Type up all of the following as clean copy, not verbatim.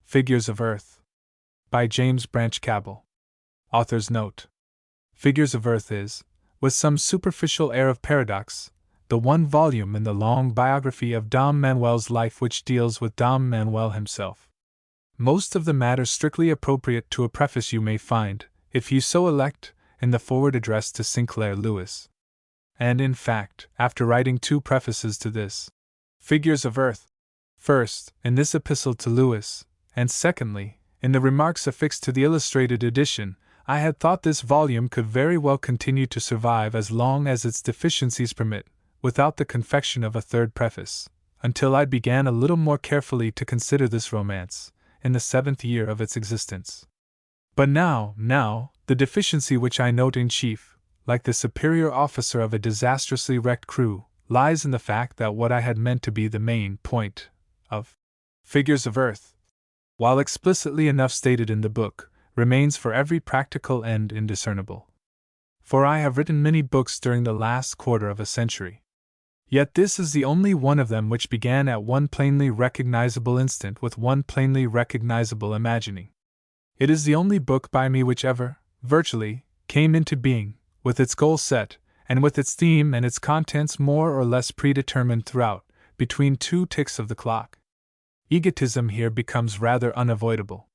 Figures of Earth. By James Branch Cabell. Author's note. Figures of Earth is, with some superficial air of paradox, the one volume in the long biography of Dom Manuel's life which deals with Dom Manuel himself. Most of the matter strictly appropriate to a preface you may find, if you so elect, in the forward address to Sinclair Lewis. And in fact, after writing 2 prefaces to this, Figures of Earth, first, in this epistle to Lewis, and secondly, in the remarks affixed to the illustrated edition, I had thought this volume could very well continue to survive as long as its deficiencies permit, without the confection of a 3rd preface, until I began a little more carefully to consider this romance, in the 7th year of its existence. But now, the deficiency which I note in chief, like the superior officer of a disastrously wrecked crew, lies in the fact that what I had meant to be the main point of Figures of Earth, while explicitly enough stated in the book, remains for every practical end indiscernible. For I have written many books during the last quarter of a century. Yet this is the only one of them which began at one plainly recognizable instant with one plainly recognizable imagining. It is the only book by me which ever, virtually, came into being, with its goal set, and with its theme and its contents more or less predetermined throughout, between 2 ticks of the clock. Egotism here becomes rather unavoidable.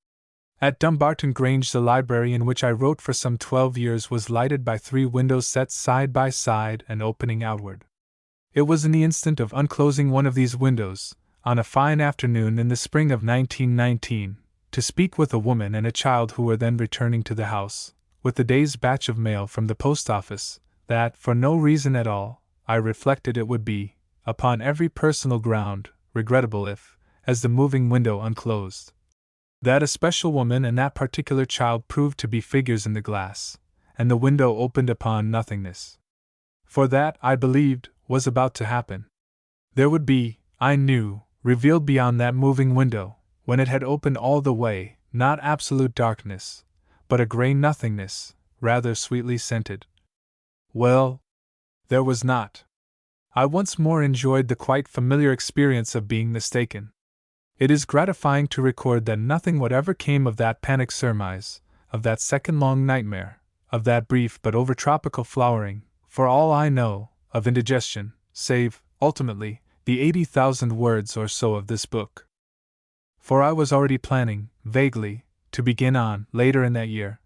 At Dumbarton Grange, the library in which I wrote for some 12 years was lighted by 3 windows set side by side and opening outward. It was in the instant of unclosing one of these windows, on a fine afternoon in the spring of 1919, to speak with a woman and a child who were then returning to the house, with the day's batch of mail from the post office, that, for no reason at all, I reflected it would be, upon every personal ground, regrettable if, as the moving window unclosed, that a special woman and that particular child proved to be figures in the glass, and the window opened upon nothingness. For that, I believed, was about to happen. There would be, I knew, revealed beyond that moving window, when it had opened all the way, not absolute darkness, but a grey nothingness, rather sweetly scented. Well, there was not. I once more enjoyed the quite familiar experience of being mistaken. It is gratifying to record that nothing whatever came of that panic surmise, of that second long nightmare, of that brief but over-tropical flowering, for all I know, of indigestion, save, ultimately, the 80,000 words or so of this book. For I was already planning, vaguely, to begin on, later in that year,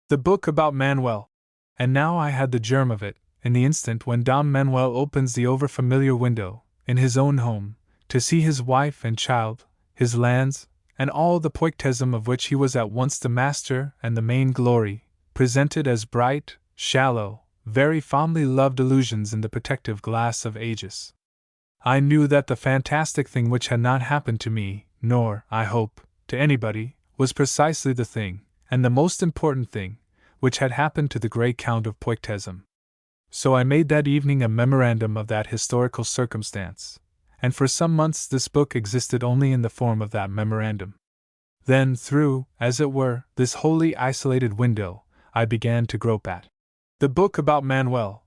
the book about Manuel, and now I had the germ of it, in the instant when Dom Manuel opens the over-familiar window, in his own home, to see his wife and child, his lands, and all the poetism of which he was at once the master and the main glory, presented as bright, shallow, very fondly loved illusions in the protective glass of ages. I knew that the fantastic thing which had not happened to me, nor, I hope, to anybody, was precisely the thing, and the most important thing, which had happened to the Grey Count of Poictesum. So I made that evening a memorandum of that historical circumstance, and for some months this book existed only in the form of that memorandum. Then, through, as it were, this wholly isolated window, I began to grope at the book about Manuel,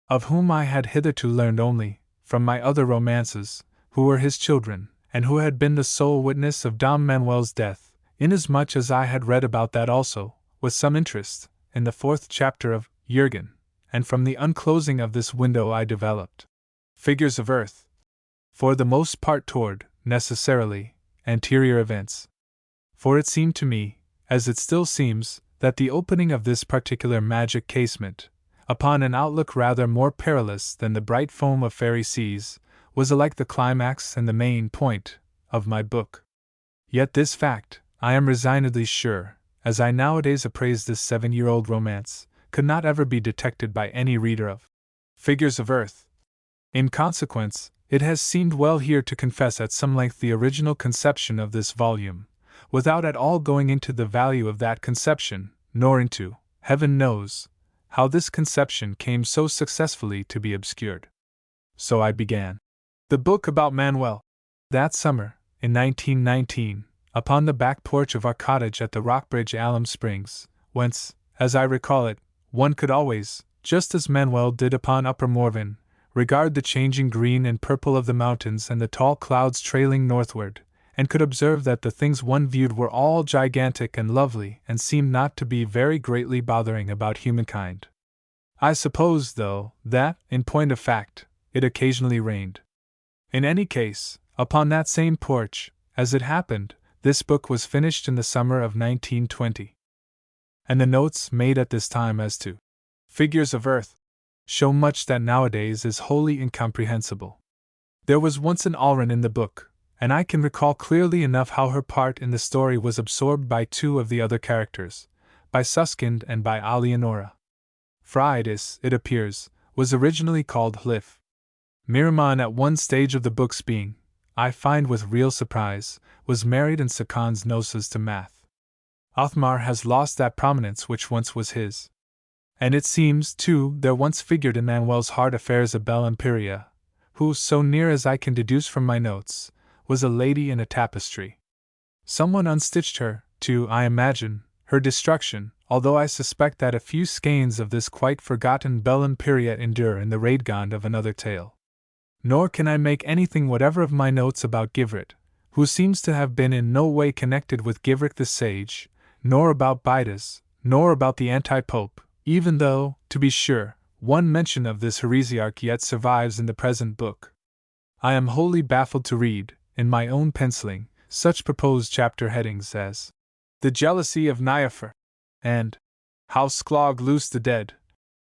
of whom I had hitherto learned only, from my other romances, who were his children, and who had been the sole witness of Dom Manuel's death, inasmuch as I had read about that also, with some interest, in the 4th chapter of Jurgen, and from the unclosing of this window I developed Figures of Earth, for the most part toward, necessarily, anterior events. For it seemed to me, as it still seems, that the opening of this particular magic casement, upon an outlook rather more perilous than the bright foam of fairy seas, was alike the climax and the main point of my book. Yet this fact, I am resignedly sure, as I nowadays appraise this 7-year-old romance, could not ever be detected by any reader of Figures of Earth. In consequence, it has seemed well here to confess at some length the original conception of this volume, without at all going into the value of that conception, nor into, heaven knows, how this conception came so successfully to be obscured. So I began the book about Manuel, that summer, in 1919, upon the back porch of our cottage at the Rockbridge Alum Springs, whence, as I recall it, one could always, just as Manuel did upon Upper Morven, regard the changing green and purple of the mountains and the tall clouds trailing northward, and could observe that the things one viewed were all gigantic and lovely and seemed not to be very greatly bothering about humankind. I suppose, though, that, in point of fact, it occasionally rained. In any case, upon that same porch, as it happened, this book was finished in the summer of 1920. And the notes made at this time as to figures of earth show much that nowadays is wholly incomprehensible. There was once an Alrun in the book, and I can recall clearly enough how her part in the story was absorbed by two of the other characters, by Suskind and by Alienora. Friedis, it appears, was originally called Hlif. Miraman at one stage of the book's being, I find with real surprise, was married and seconds noses to math. Othmar has lost that prominence which once was his. And it seems, too, there once figured in Manuel's heart affairs a belle Imperia, who, so near as I can deduce from my notes, was a lady in a tapestry. Someone unstitched her, to, I imagine, her destruction, although I suspect that a few skeins of this quite forgotten belle Imperia endure in the Raidgond of another tale. Nor can I make anything whatever of my notes about Givrit, who seems to have been in no way connected with Givrik the Sage, nor about Bidas, nor about the anti-pope, even though, to be sure, one mention of this heresiarch yet survives in the present book. I am wholly baffled to read, in my own penciling, such proposed chapter headings as The Jealousy of Niafer, and How Sklog Loosed the Dead,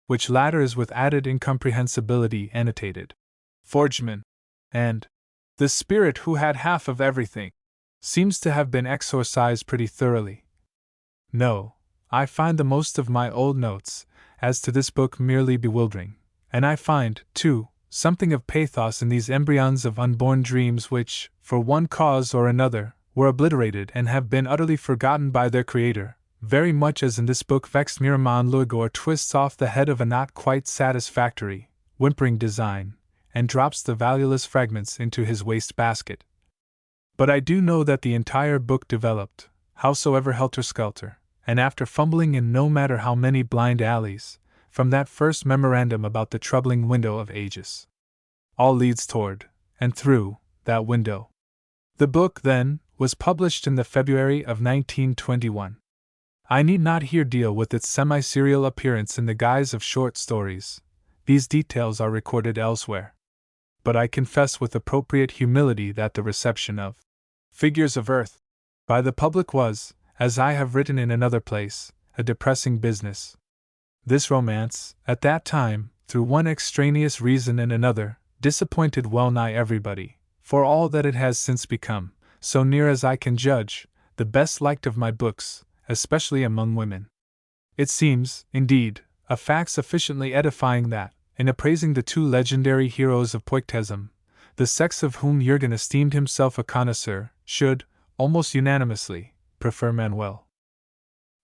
which latter is with added incomprehensibility annotated Forgeman, and The Spirit Who Had Half of Everything, seems to have been exorcised pretty thoroughly. No, I find the most of my old notes, as to this book, merely bewildering, and I find, too, something of pathos in these embryons of unborn dreams which, for one cause or another, were obliterated and have been utterly forgotten by their creator, very much as in this book vexed Miraman Lugor twists off the head of a not quite satisfactory, whimpering design, and drops the valueless fragments into his waste basket. But I do know that the entire book developed, howsoever helter-skelter, and after fumbling in no matter how many blind alleys, from that first memorandum about the troubling window of ages. All leads toward, and through, that window. The book, then, was published in the February of 1921. I need not here deal with its semi-serial appearance in the guise of short stories. These details are recorded elsewhere. But I confess with appropriate humility that the reception of Figures of Earth by the public was, as I have written in another place, a depressing business. This romance, at that time, through one extraneous reason and another, disappointed well nigh everybody, for all that it has since become, so near as I can judge, the best liked of my books, especially among women. It seems, indeed, a fact sufficiently edifying that, in appraising the two legendary heroes of Poiktism, the sex of whom Jurgen esteemed himself a connoisseur, should, almost unanimously, prefer Manuel.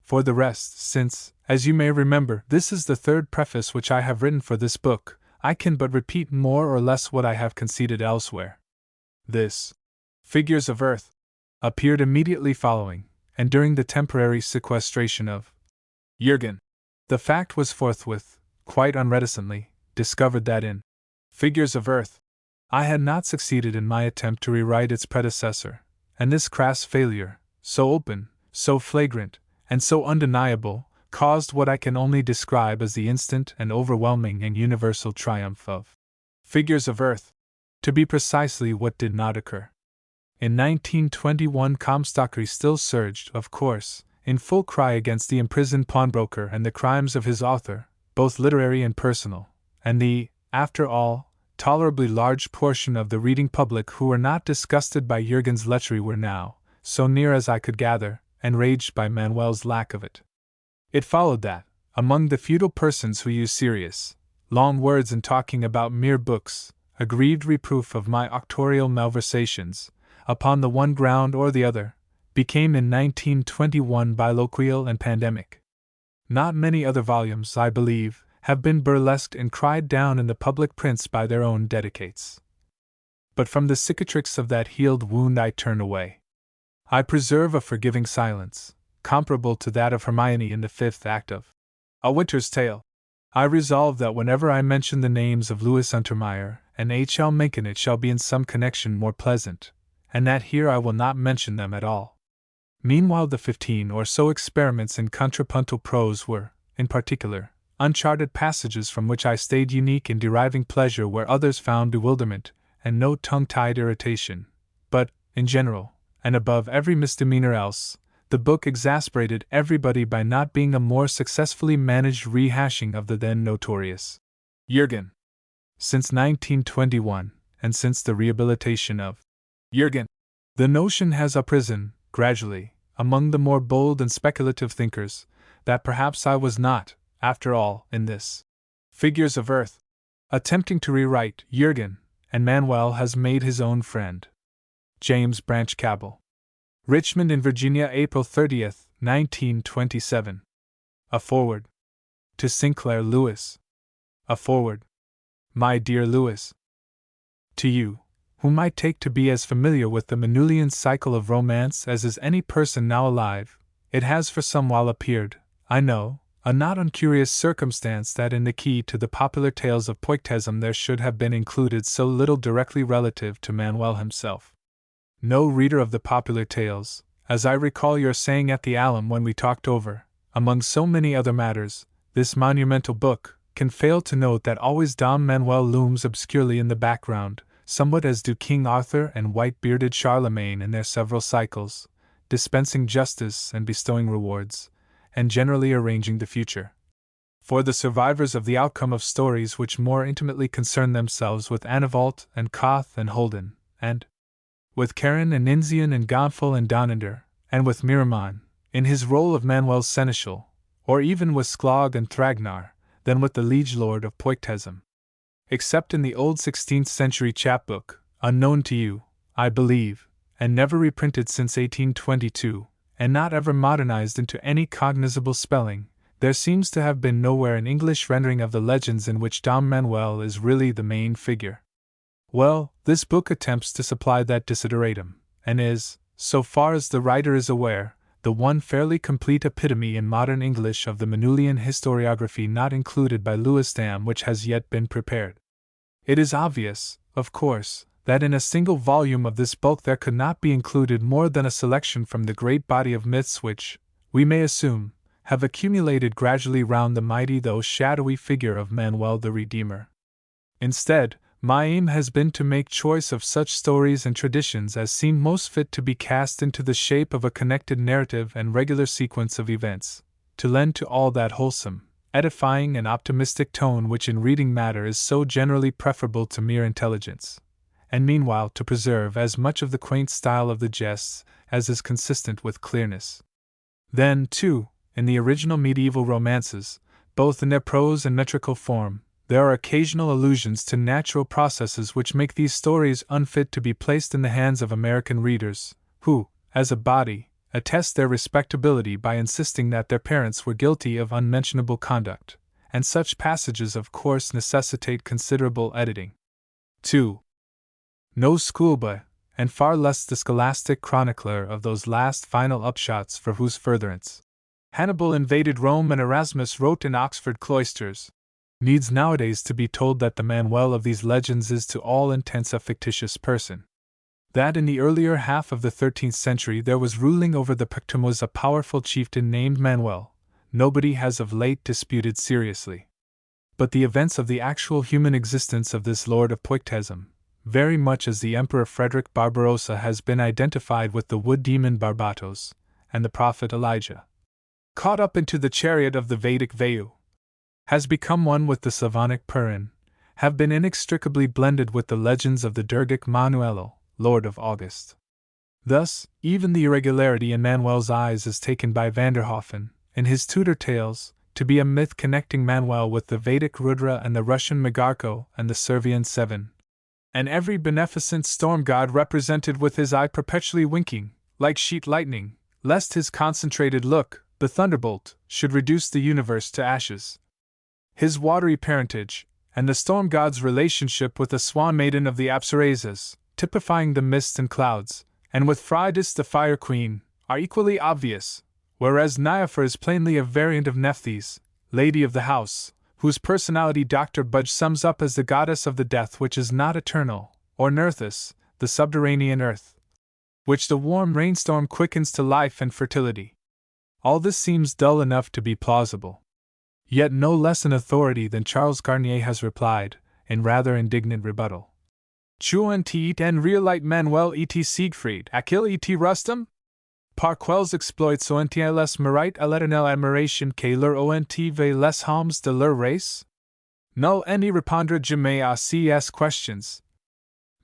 For the rest, since, as you may remember, this is the third preface which I have written for this book, I can but repeat more or less what I have conceded elsewhere. This Figures of Earth appeared immediately following, and during the temporary sequestration of Jurgen. The fact was forthwith, quite unreticently, discovered that in Figures of Earth I had not succeeded in my attempt to rewrite its predecessor, and this crass failure, so open, so flagrant, and so undeniable, caused what I can only describe as the instant and overwhelming and universal triumph of Figures of Earth, to be precisely what did not occur. In 1921 Comstockery still surged, of course, in full cry against the imprisoned pawnbroker and the crimes of his author, both literary and personal, and the, after all, tolerably large portion of the reading public who were not disgusted by Jurgen's lechery were now, so near as I could gather, enraged by Manuel's lack of it. It followed that, among the feudal persons who use serious, long words in talking about mere books, a grieved reproof of my auctorial malversations, upon the one ground or the other, became in 1921 biloquial and pandemic. Not many other volumes, I believe, have been burlesqued and cried down in the public prints by their own dedicates. But from the cicatrix of that healed wound I turn away. I preserve a forgiving silence, comparable to that of Hermione in the fifth act of A Winter's Tale. I resolve that whenever I mention the names of Louis Untermeyer and H. L. Mencken it shall be in some connection more pleasant, and that here I will not mention them at all. Meanwhile, the 15 or so experiments in contrapuntal prose were, in particular, uncharted passages from which I stayed unique in deriving pleasure where others found bewilderment and no tongue-tied irritation. But, in general, and above every misdemeanor else, the book exasperated everybody by not being a more successfully managed rehashing of the then notorious Jürgen. Since 1921, and since the rehabilitation of Jürgen, the notion has arisen, gradually, among the more bold and speculative thinkers, that perhaps I was not, after all, in this Figures of Earth, attempting to rewrite Jürgen, and Manuel has made his own friend. James Branch Cabell. Richmond in Virginia, April 30, 1927. A foreword. To Sinclair Lewis. A foreword. My dear Lewis. To you, whom I take to be as familiar with the Manoulian cycle of romance as is any person now alive, it has for some while appeared, I know, a not uncurious circumstance that in the key to the popular tales of Poictism there should have been included so little directly relative to Manuel himself. No reader of the popular tales, as I recall your saying at the Alum when we talked over, among so many other matters, this monumental book, can fail to note that always Dom Manuel looms obscurely in the background, somewhat as do King Arthur and white-bearded Charlemagne in their several cycles, dispensing justice and bestowing rewards, and generally arranging the future. For the survivors of the outcome of stories which more intimately concern themselves with Anavalt and Koth and Holden, and with Karen and Inzian and Gonfal and Donander, and with Miramon, in his role of Manuel's seneschal, or even with Sklog and Thragnar, than with the liege lord of Poictism. Except in the old 16th century chapbook, unknown to you, I believe, and never reprinted since 1822, and not ever modernized into any cognizable spelling, there seems to have been nowhere an English rendering of the legends in which Dom Manuel is really the main figure. Well, this book attempts to supply that desideratum, and is, so far as the writer is aware, the one fairly complete epitome in modern English of the Manoulian historiography not included by Lewis Dam which has yet been prepared. It is obvious, of course, that in a single volume of this bulk there could not be included more than a selection from the great body of myths which, we may assume, have accumulated gradually round the mighty though shadowy figure of Manuel the Redeemer. Instead, my aim has been to make choice of such stories and traditions as seem most fit to be cast into the shape of a connected narrative and regular sequence of events, to lend to all that wholesome, edifying and optimistic tone which in reading matter is so generally preferable to mere intelligence, and meanwhile to preserve as much of the quaint style of the jests as is consistent with clearness. Then, too, in the original medieval romances, both in their prose and metrical form, there are occasional allusions to natural processes which make these stories unfit to be placed in the hands of American readers, who, as a body, attest their respectability by insisting that their parents were guilty of unmentionable conduct, and such passages of course necessitate considerable editing. 2. No schoolboy, and far less the scholastic chronicler of those last final upshots for whose furtherance Hannibal invaded Rome and Erasmus wrote in Oxford cloisters, needs nowadays to be told that the Manuel of these legends is to all intents a fictitious person. That in the earlier half of the 13th century there was ruling over the Pictumos a powerful chieftain named Manuel, nobody has of late disputed seriously. But the events of the actual human existence of this lord of Poictism, very much as the Emperor Frederick Barbarossa has been identified with the wood demon Barbatos, and the prophet Elijah, caught up into the chariot of the Vedic Vayu, has become one with the Slavonic Purin, have been inextricably blended with the legends of the Dergic Manuelo, Lord of August. Thus, even the irregularity in Manuel's eyes is taken by Vanderhoffen, in his Tudor tales, to be a myth connecting Manuel with the Vedic Rudra and the Russian Megarko and the Servian Seven, and every beneficent storm god represented with his eye perpetually winking, like sheet lightning, lest his concentrated look, the thunderbolt, should reduce the universe to ashes. His watery parentage, and the storm god's relationship with the swan maiden of the Apsarazes, typifying the mist and clouds, and with Phrydias the fire queen, are equally obvious, whereas Niaphar is plainly a variant of Nephthys, lady of the house, whose personality Dr. Budge sums up as the goddess of the death which is not eternal, or Nerthus, the subterranean earth. which the warm rainstorm quickens to life and fertility. All this seems dull enough to be plausible. Yet no less an authority than Charles Garnier has replied, in rather indignant rebuttal. Truant en realite Manuel et Siegfried, Achille et Rustum? Par quels exploits ont les mérite à l'éternelle admiration que leur ont ve les hommes de leur race? Nul n'y répondra jamais à ces questions.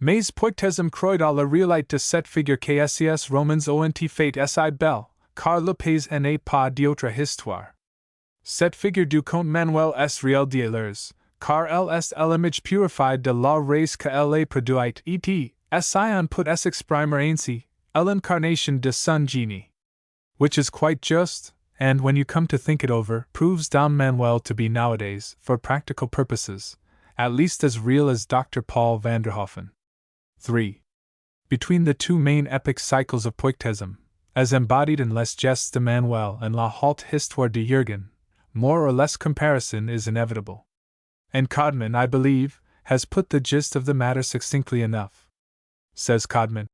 Mais poictesum croit à la réalité de cette figure que ses Romans ont fait si belle, car le pays n'est pas d'autre histoire. Cette figure du comte Manuel est réelle de leurs, car elle est l'image purified de la race que elle a produite et, si on peut s'exprimer ainsi, l'incarnation de son génie. Which is quite just, and when you come to think it over, proves Dom Manuel to be nowadays, for practical purposes, at least as real as Dr. Paul van der Hoffen. 3. Between the two main epic cycles of Poictism, as embodied in Les Gestes de Manuel and La Haute Histoire de Jürgen, more or less comparison is inevitable. And Codman, I believe, has put the gist of the matter succinctly enough. Says Codman,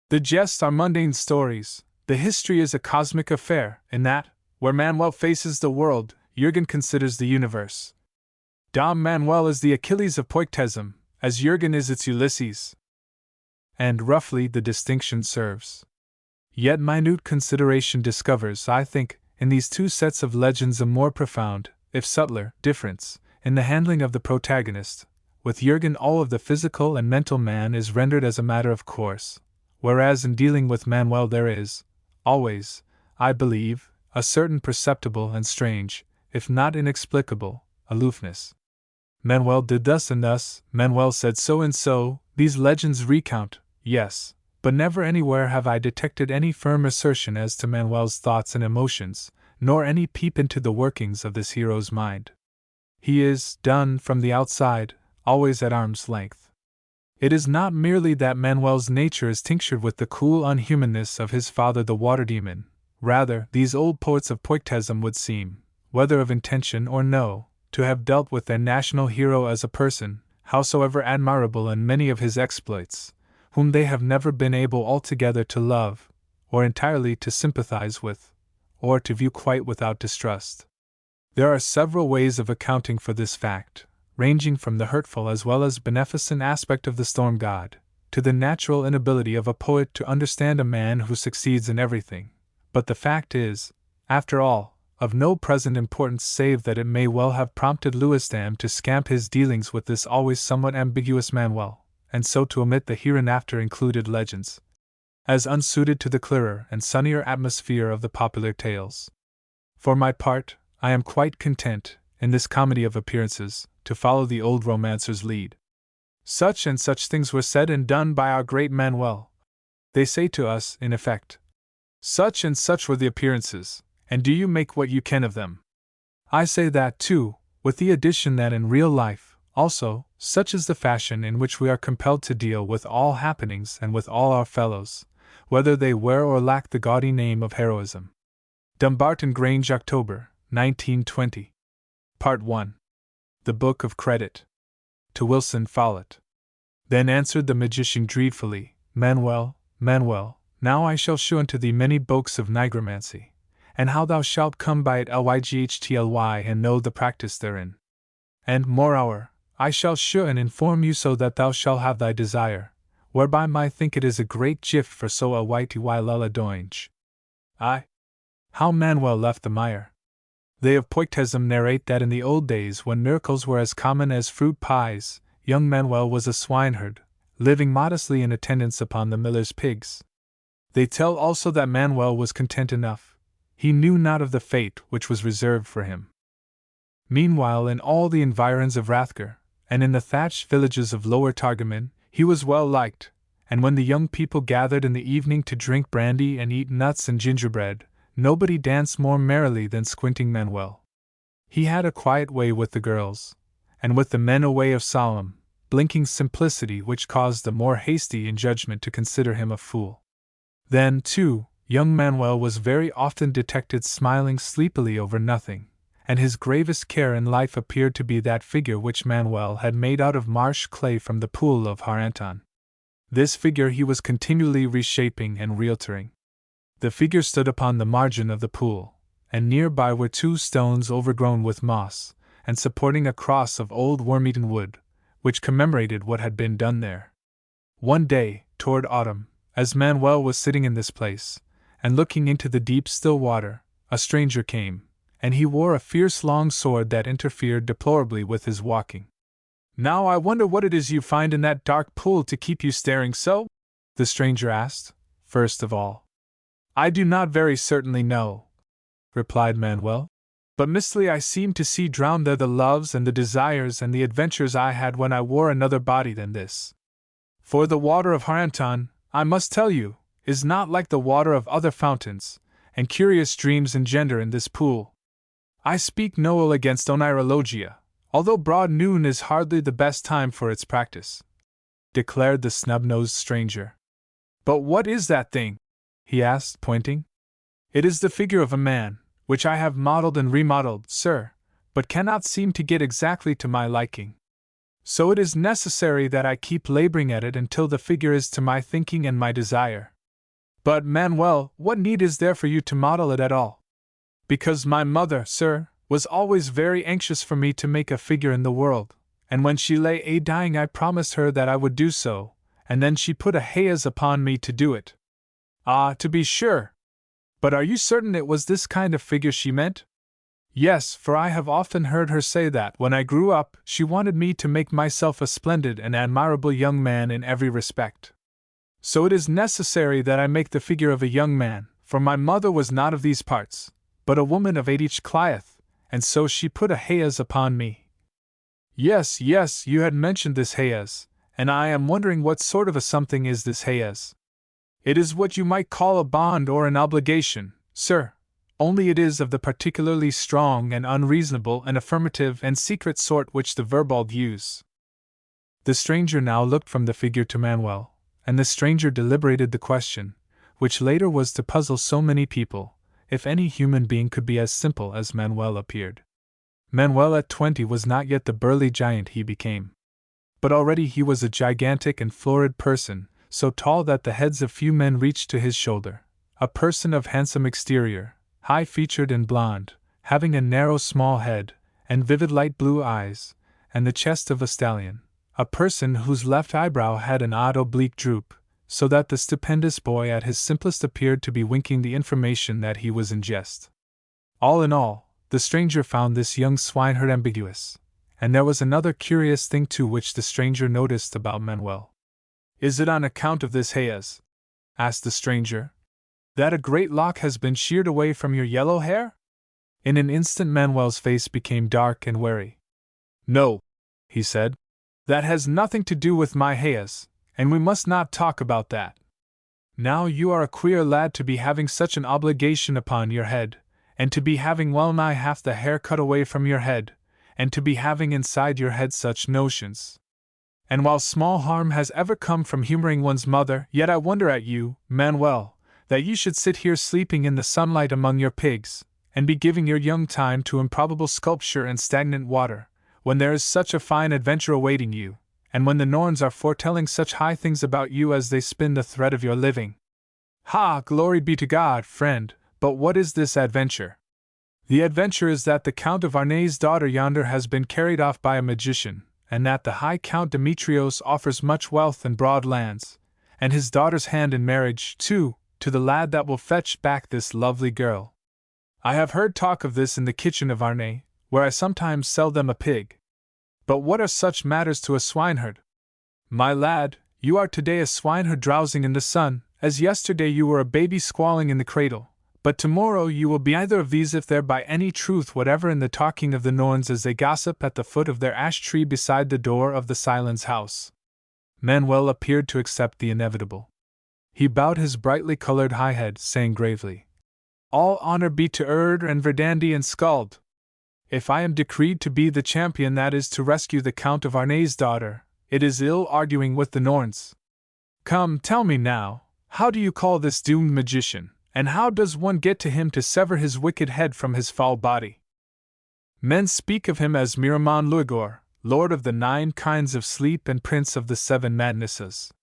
the jests are mundane stories, the history is a cosmic affair, in that, where Manuel faces the world, Jürgen considers the universe. Dom Manuel is the Achilles of Poictism, as Jürgen is its Ulysses. And roughly the distinction serves. Yet minute consideration discovers, I think, in these two sets of legends a more profound, if subtler, difference, in the handling of the protagonist. With Jürgen all of the physical and mental man is rendered as a matter of course, whereas in dealing with Manuel there is, always, I believe, a certain perceptible and strange, if not inexplicable, aloofness. Manuel did thus and thus, Manuel said so and so, these legends recount, yes, but never anywhere have I detected any firm assertion as to Manuel's thoughts and emotions, nor any peep into the workings of this hero's mind. He is, done from the outside, always at arm's length. It is not merely that Manuel's nature is tinctured with the cool unhumanness of his father the water demon, rather, these old poets of Poictism would seem, whether of intention or no, to have dealt with their national hero as a person, howsoever admirable in many of his exploits, whom they have never been able altogether to love, or entirely to sympathize with, or to view quite without distrust. There are several ways of accounting for this fact, ranging from the hurtful as well as beneficent aspect of the storm god, to the natural inability of a poet to understand a man who succeeds in everything. But the fact is, after all, of no present importance save that it may well have prompted Lewisdam to scamp his dealings with this always somewhat ambiguous Manuel, and so to omit the hereinafter included legends, as unsuited to the clearer and sunnier atmosphere of the popular tales. For my part, I am quite content, in this comedy of appearances, to follow the old romancer's lead. Such and such things were said and done by our great Manuel. They say to us, in effect, such and such were the appearances, and do you make what you can of them? I say that, too, with the addition that in real life, also, such is the fashion in which we are compelled to deal with all happenings and with all our fellows, whether they wear or lack the gaudy name of heroism. Dumbarton Grange, October, 1920. Part 1. The Book of Credit. To Wilson Follett. Then answered the magician dreadfully, Manuel, Manuel, now I shall shew unto thee many books of nigromancy, and how thou shalt come by it lyghtly and know the practice therein. And, moreover, I shall shew and inform you so that thou shalt have thy desire, whereby I think it is a great gift for so a whitey lela doinge. Aye. How Manuel left the mire. They of Poictism narrate that in the old days when miracles were as common as fruit pies, young Manuel was a swineherd, living modestly in attendance upon the miller's pigs. They tell also that Manuel was content enough. He knew not of the fate which was reserved for him. Meanwhile, in all the environs of Rathger, and in the thatched villages of Lower Targaman, he was well liked, and when the young people gathered in the evening to drink brandy and eat nuts and gingerbread, nobody danced more merrily than Squinting Manuel. He had a quiet way with the girls, and with the men a way of solemn, blinking simplicity which caused the more hasty in judgment to consider him a fool. Then, too, young Manuel was very often detected smiling sleepily over nothing, and his gravest care in life appeared to be that figure which Manuel had made out of marsh clay from the pool of Haranton. This figure he was continually reshaping and realtering. The figure stood upon the margin of the pool, and nearby were two stones overgrown with moss, and supporting a cross of old worm-eaten wood, which commemorated what had been done there. One day, toward autumn, as Manuel was sitting in this place, and looking into the deep still water, a stranger came, and he wore a fierce long sword that interfered deplorably with his walking. "Now I wonder what it is you find in that dark pool to keep you staring so?" the stranger asked, first of all. "I do not very certainly know," replied Manuel, "but mistily I seem to see drowned there the loves and the desires and the adventures I had when I wore another body than this. For the water of Haranton, I must tell you, is not like the water of other fountains, and curious dreams engender in this pool. I speak no ill against onirologia, although broad noon is hardly the best time for its practice," declared the snub-nosed stranger. "But what is that thing?" he asked, pointing. "It is the figure of a man, which I have modeled and remodeled, sir, but cannot seem to get exactly to my liking. So it is necessary that I keep laboring at it until the figure is to my thinking and my desire." "But, Manuel, what need is there for you to model it at all?" "Because my mother, sir, was always very anxious for me to make a figure in the world, and when she lay a-dying I promised her that I would do so, and then she put a hayas upon me to do it." "Ah, to be sure! But are you certain it was this kind of figure she meant?" "Yes, for I have often heard her say that when I grew up she wanted me to make myself a splendid and admirable young man in every respect. So it is necessary that I make the figure of a young man, for my mother was not of these parts, but a woman of age Cliath, and so she put a hayas upon me." "Yes, yes, you had mentioned this hayas, and I am wondering what sort of a something is this hayas." "It is what you might call a bond or an obligation, sir, only it is of the particularly strong and unreasonable and affirmative and secret sort which the Verbald use." The stranger now looked from the figure to Manuel, and the stranger deliberated the question, which later was to puzzle so many people, if any human being could be as simple as Manuel appeared. Manuel at 20 was not yet the burly giant he became. But already he was a gigantic and florid person, so tall that the heads of few men reached to his shoulder, a person of handsome exterior, high-featured and blond, having a narrow small head, and vivid light blue eyes, and the chest of a stallion, a person whose left eyebrow had an odd oblique droop, so that the stupendous boy at his simplest appeared to be winking the information that he was in jest. All in all, the stranger found this young swineherd ambiguous, and there was another curious thing too which the stranger noticed about Manuel. "Is it on account of this hayas," asked the stranger, "that a great lock has been sheared away from your yellow hair?" In an instant Manuel's face became dark and wary. "No," he said, "that has nothing to do with my hayas, and we must not talk about that. Now you are a queer lad to be having such an obligation upon your head, and to be having well nigh half the hair cut away from your head, and to be having inside your head such notions. And while small harm has ever come from humoring one's mother, yet I wonder at you, Manuel, that you should sit here sleeping in the sunlight among your pigs, and be giving your young time to improbable sculpture and stagnant water, when there is such a fine adventure awaiting you, and when the Norns are foretelling such high things about you as they spin the thread of your living. Ha! Glory be to God, friend, but what is this adventure?" "The adventure is that the Count of Arnay's daughter yonder has been carried off by a magician, and that the High Count Demetrios offers much wealth and broad lands, and his daughter's hand in marriage, too, to the lad that will fetch back this lovely girl. I have heard talk of this in the kitchen of Arnay, where I sometimes sell them a pig. But what are such matters to a swineherd? My lad, you are today a swineherd drowsing in the sun, as yesterday you were a baby squalling in the cradle, but tomorrow you will be either of these if there be any truth whatever in the talking of the Norns as they gossip at the foot of their ash tree beside the door of the Silence house." Manuel appeared to accept the inevitable. He bowed his brightly colored high head, saying gravely, "All honor be to Erd and Verdandi and Skald. If I am decreed to be the champion that is to rescue the Count of Arnay's daughter, it is ill arguing with the Norns. Come, tell me now, how do you call this doomed magician, and how does one get to him to sever his wicked head from his foul body?" "Men speak of him as Miramon Luigor, Lord of the 9 kinds of sleep and Prince of the 7 madnesses."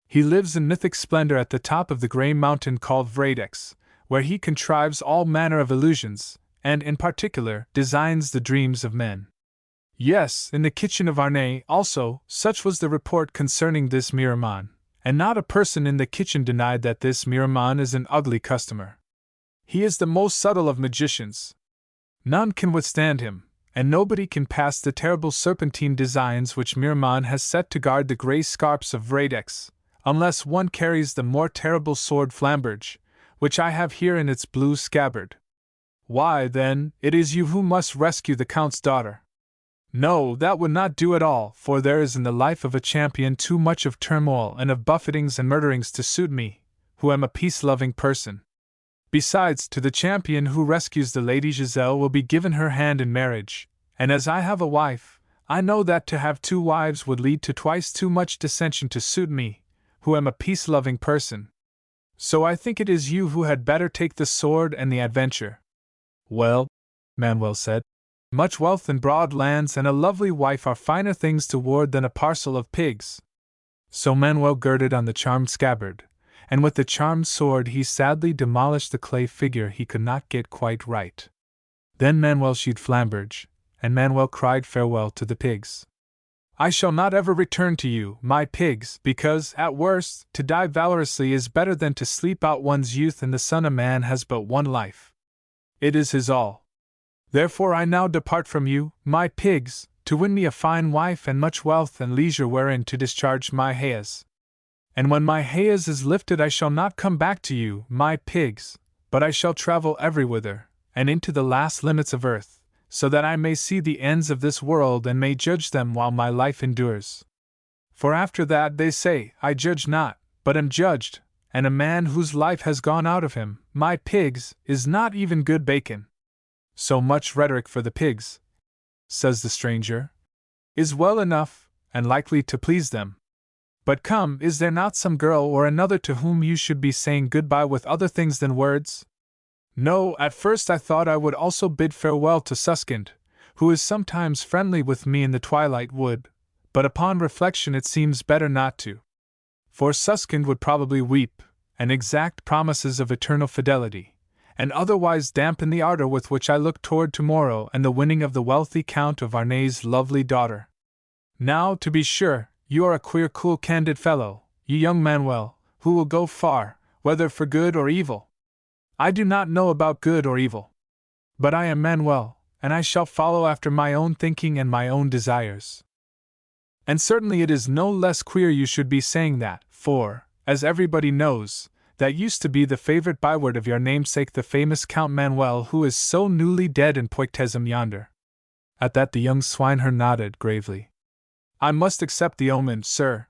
He lives in mythic splendor at the top of the grey mountain called Vradex, where he contrives all manner of illusions, and in particular designs the dreams of men. Yes, in the kitchen of Arne also, such was the report concerning this Miraman, and not a person in the kitchen denied that this Miraman is an ugly customer. He is the most subtle of magicians. None can withstand him, and nobody can pass the terrible serpentine designs which Miraman has set to guard the grey scarps of Vradex, unless one carries the more terrible sword Flamberge, which I have here in its blue scabbard. Why, then, it is you who must rescue the Count's daughter. No, that would not do at all, for there is in the life of a champion too much of turmoil and of buffetings and murderings to suit me, who am a peace-loving person. Besides, to the champion who rescues the Lady Giselle will be given her hand in marriage, and as I have a wife, I know that to have 2 wives would lead to twice too much dissension to suit me, who am a peace-loving person. So I think it is you who had better take the sword and the adventure. Well, Manuel said, much wealth and broad lands and a lovely wife are finer things to ward than a parcel of pigs. So Manuel girded on the charmed scabbard, and with the charmed sword he sadly demolished the clay figure he could not get quite right. Then Manuel sheathed Flamberge, and Manuel cried farewell to the pigs. I shall not ever return to you, my pigs, because, at worst, to die valorously is better than to sleep out one's youth in the sun. A man has but one life. It is his all. Therefore I now depart from you, my pigs, to win me a fine wife and much wealth and leisure wherein to discharge my hayas. And when my hayas is lifted I shall not come back to you, my pigs, but I shall travel everywhither, and into the last limits of earth, so that I may see the ends of this world and may judge them while my life endures. For after that, they say, I judge not, but am judged, and a man whose life has gone out of him, my pigs, is not even good bacon. So much rhetoric for the pigs, says the stranger, is well enough, and likely to please them. But come, is there not some girl or another to whom you should be saying goodbye with other things than words? No, at first I thought I would also bid farewell to Suskind, who is sometimes friendly with me in the twilight wood, but upon reflection it seems better not to. For Suskind would probably weep, and exact promises of eternal fidelity, and otherwise dampen the ardor with which I look toward tomorrow and the winning of the wealthy Count of Arne's lovely daughter. Now, to be sure, you are a queer, cool, candid fellow, you young Manuel, who will go far, whether for good or evil. I do not know about good or evil. But I am Manuel, and I shall follow after my own thinking and my own desires. And certainly it is no less queer you should be saying that, for, as everybody knows, that used to be the favorite byword of your namesake the famous Count Manuel, who is so newly dead in Poictesum yonder. At that the young swineherd nodded gravely. I must accept the omen, sir.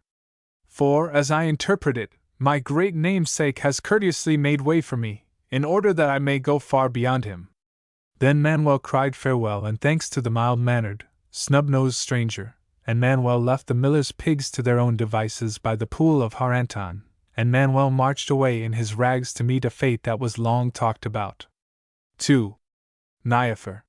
For, as I interpret it, my great namesake has courteously made way for me, in order that I may go far beyond him. Then Manuel cried farewell and thanks to the mild-mannered, snub-nosed stranger, and Manuel left the miller's pigs to their own devices by the pool of Haranton, and Manuel marched away in his rags to meet a fate that was long talked about. 2. Niafer.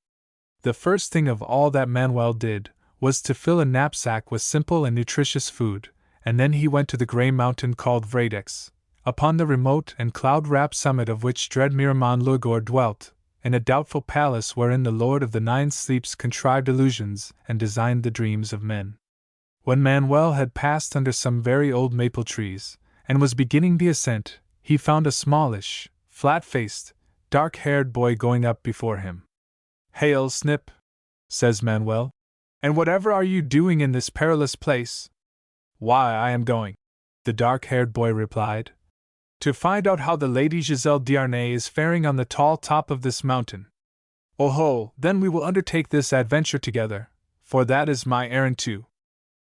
The first thing of all that Manuel did was to fill a knapsack with simple and nutritious food, and then he went to the grey mountain called Vradex, upon the remote and cloud-wrapped summit of which dread Miraman Lurgor dwelt, in a doubtful palace wherein the Lord of the Nine Sleeps contrived illusions and designed the dreams of men. When Manuel had passed under some very old maple trees, and was beginning the ascent, he found a smallish, flat-faced, dark-haired boy going up before him. Hail, Snip, says Manuel, and whatever are you doing in this perilous place? Why, I am going, the dark-haired boy replied, to find out how the Lady Giselle d'Arnay is faring on the tall top of this mountain. Oh-ho, then we will undertake this adventure together, for that is my errand too.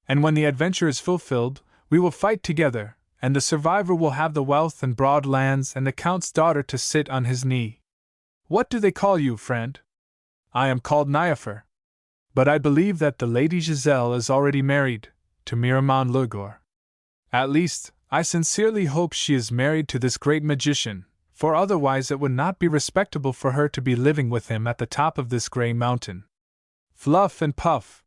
And when the adventure is fulfilled, we will fight together, and the survivor will have the wealth and broad lands and the Count's daughter to sit on his knee. What do they call you, friend? I am called Niafer. But I believe that the Lady Giselle is already married to Miraman Lurgor. At least, I sincerely hope she is married to this great magician, for otherwise it would not be respectable for her to be living with him at the top of this grey mountain. Fluff and puff.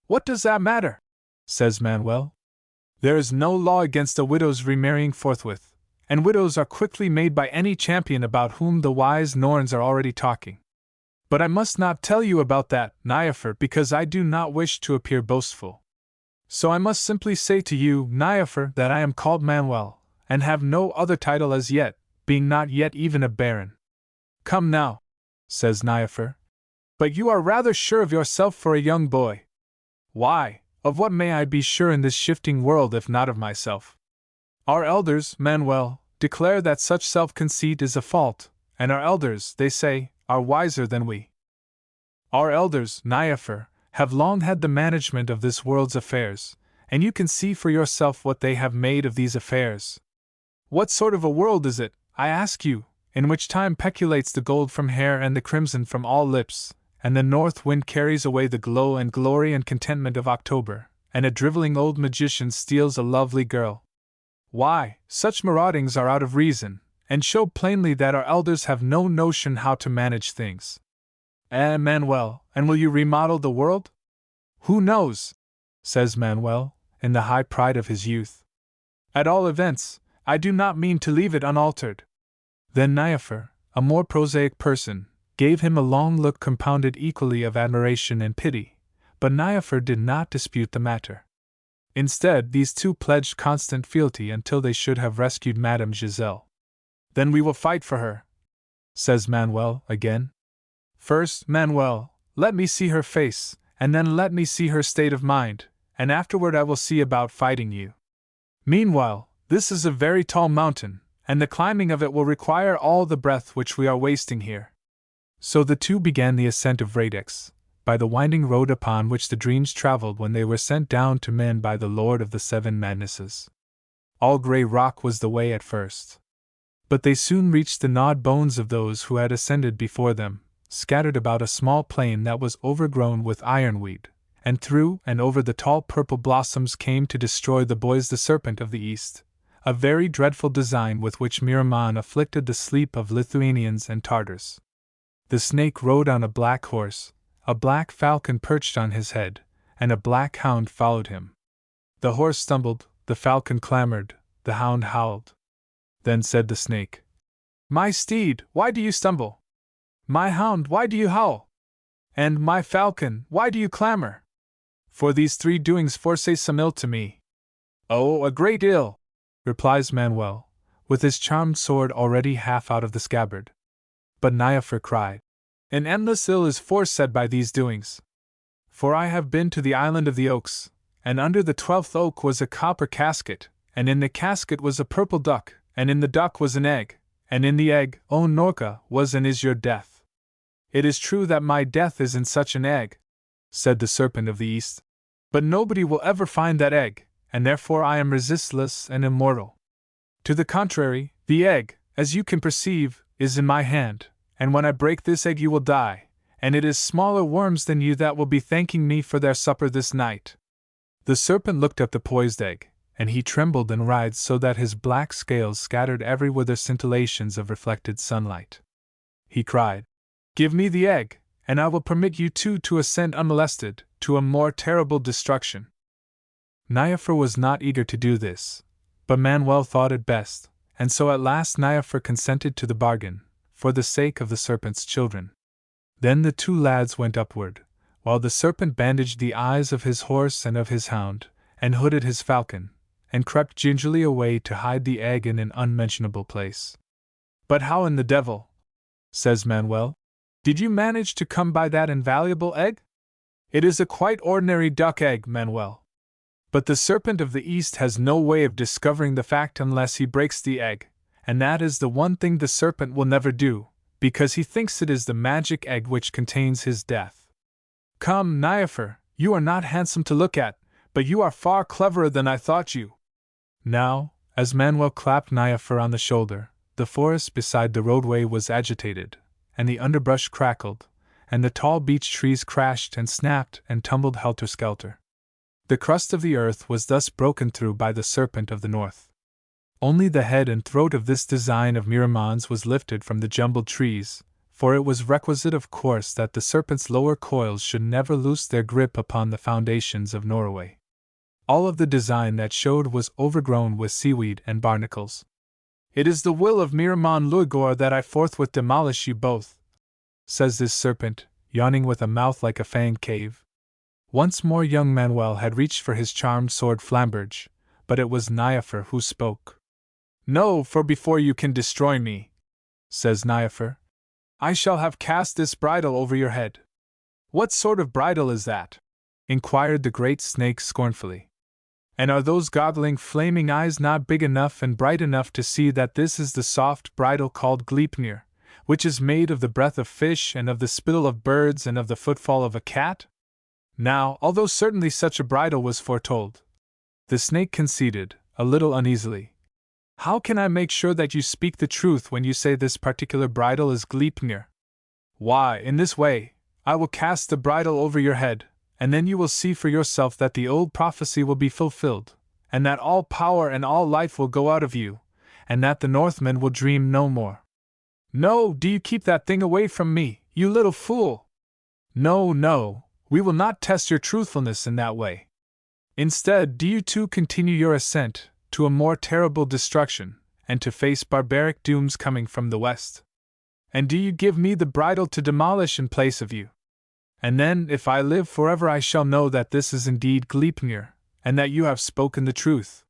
What does that matter? Says Manuel. There is no law against a widow's remarrying forthwith, and widows are quickly made by any champion about whom the wise Norns are already talking. But I must not tell you about that, Niaphar, because I do not wish to appear boastful. So I must simply say to you, Niaphar, that I am called Manuel, and have no other title as yet, being not yet even a baron. Come now, says Niaphar. But you are rather sure of yourself for a young boy. Why, of what may I be sure in this shifting world if not of myself? Our elders, Manuel, declare that such self-conceit is a fault, and our elders, they say, are wiser than we. Our elders, Niaphar, have long had the management of this world's affairs, and you can see for yourself what they have made of these affairs. What sort of a world is it, I ask you, in which time peculates the gold from hair and the crimson from all lips, and the north wind carries away the glow and glory and contentment of October, and a driveling old magician steals a lovely girl? Why, such maraudings are out of reason, and show plainly that our elders have no notion how to manage things. Manuel, and will you remodel the world? Who knows? Says Manuel, in the high pride of his youth. At all events, I do not mean to leave it unaltered. Then Niaphar, a more prosaic person, gave him a long look compounded equally of admiration and pity, but Niaphar did not dispute the matter. Instead, these two pledged constant fealty until they should have rescued Madame Giselle. Then we will fight for her, says Manuel again. First, Manuel, let me see her face, and then let me see her state of mind, and afterward I will see about fighting you. Meanwhile, this is a very tall mountain, and the climbing of it will require all the breath which we are wasting here. So the two began the ascent of Radix, by the winding road upon which the dreams traveled when they were sent down to men by the Lord of the Seven Madnesses. All grey rock was the way at first. But they soon reached the gnawed bones of those who had ascended before them, scattered about a small plain that was overgrown with ironweed, and through and over the tall purple blossoms came to destroy the boys the serpent of the east, a very dreadful design with which Miraman afflicted the sleep of Lithuanians and Tartars. The snake rode on a black horse, a black falcon perched on his head, and a black hound followed him. The horse stumbled, the falcon clamored, the hound howled. Then said the snake, "My steed, why do you stumble? My hound, why do you howl? And my falcon, why do you clamor? For these three doings foresay some ill to me." "Oh, a great ill," replies Manuel, with his charmed sword already half out of the scabbard. But Niaphar cried, "An endless ill is foresaid by these doings. For I have been to the island of the oaks, and under the 12th oak was a copper casket, and in the casket was a purple duck, and in the duck was an egg, and in the egg, O Norka, was and is your death. It is true that my death is in such an egg," said the serpent of the east, "but nobody will ever find that egg, and therefore I am resistless and immortal. To the contrary, the egg, as you can perceive, is in my hand, and when I break this egg you will die, and it is smaller worms than you that will be thanking me for their supper this night." The serpent looked at the poised egg, and he trembled and writhed so that his black scales scattered everywhere the scintillations of reflected sunlight. He cried, "Give me the egg, and I will permit you two to ascend unmolested to a more terrible destruction." Niaphar was not eager to do this, but Manuel thought it best, and so at last Niaphar consented to the bargain, for the sake of the serpent's children. Then the two lads went upward, while the serpent bandaged the eyes of his horse and of his hound, and hooded his falcon, and crept gingerly away to hide the egg in an unmentionable place. "But how in the devil," says Manuel, "did you manage to come by that invaluable egg?" "It is a quite ordinary duck egg, Manuel. But the serpent of the east has no way of discovering the fact unless he breaks the egg, and that is the one thing the serpent will never do, because he thinks it is the magic egg which contains his death. Come, Niaphar, you are not handsome to look at, but you are far cleverer than I thought you." Now, as Manuel clapped Niaphar on the shoulder, the forest beside the roadway was agitated, and the underbrush crackled, and the tall beech trees crashed and snapped and tumbled helter-skelter. The crust of the earth was thus broken through by the serpent of the north. Only the head and throat of this design of Miraman's was lifted from the jumbled trees, for it was requisite of course that the serpent's lower coils should never loose their grip upon the foundations of Norway. All of the design that showed was overgrown with seaweed and barnacles. "It is the will of Miramon Luigor that I forthwith demolish you both," says this serpent, yawning with a mouth like a fanged cave. Once more young Manuel had reached for his charmed sword Flamberge, but it was Niafer who spoke. "No, for before you can destroy me," says Niafer, "I shall have cast this bridle over your head." "What sort of bridle is that?" inquired the great snake scornfully. "And are those goggling flaming eyes not big enough and bright enough to see that this is the soft bridle called Gleipnir, which is made of the breath of fish and of the spittle of birds and of the footfall of a cat?" Now, although certainly such a bridle was foretold, the snake conceded, a little uneasily. "How can I make sure that you speak the truth when you say this particular bridle is Gleipnir?" "Why, in this way, I will cast the bridle over your head, and then you will see for yourself that the old prophecy will be fulfilled, and that all power and all life will go out of you, and that the Northmen will dream no more." "No, do you keep that thing away from me, you little fool!" "No, no, we will not test your truthfulness in that way. Instead, do you too continue your ascent to a more terrible destruction, and to face barbaric dooms coming from the west. And do you give me the bridle to demolish in place of you. And then, if I live forever, I shall know that this is indeed Gleipnir, and that you have spoken the truth."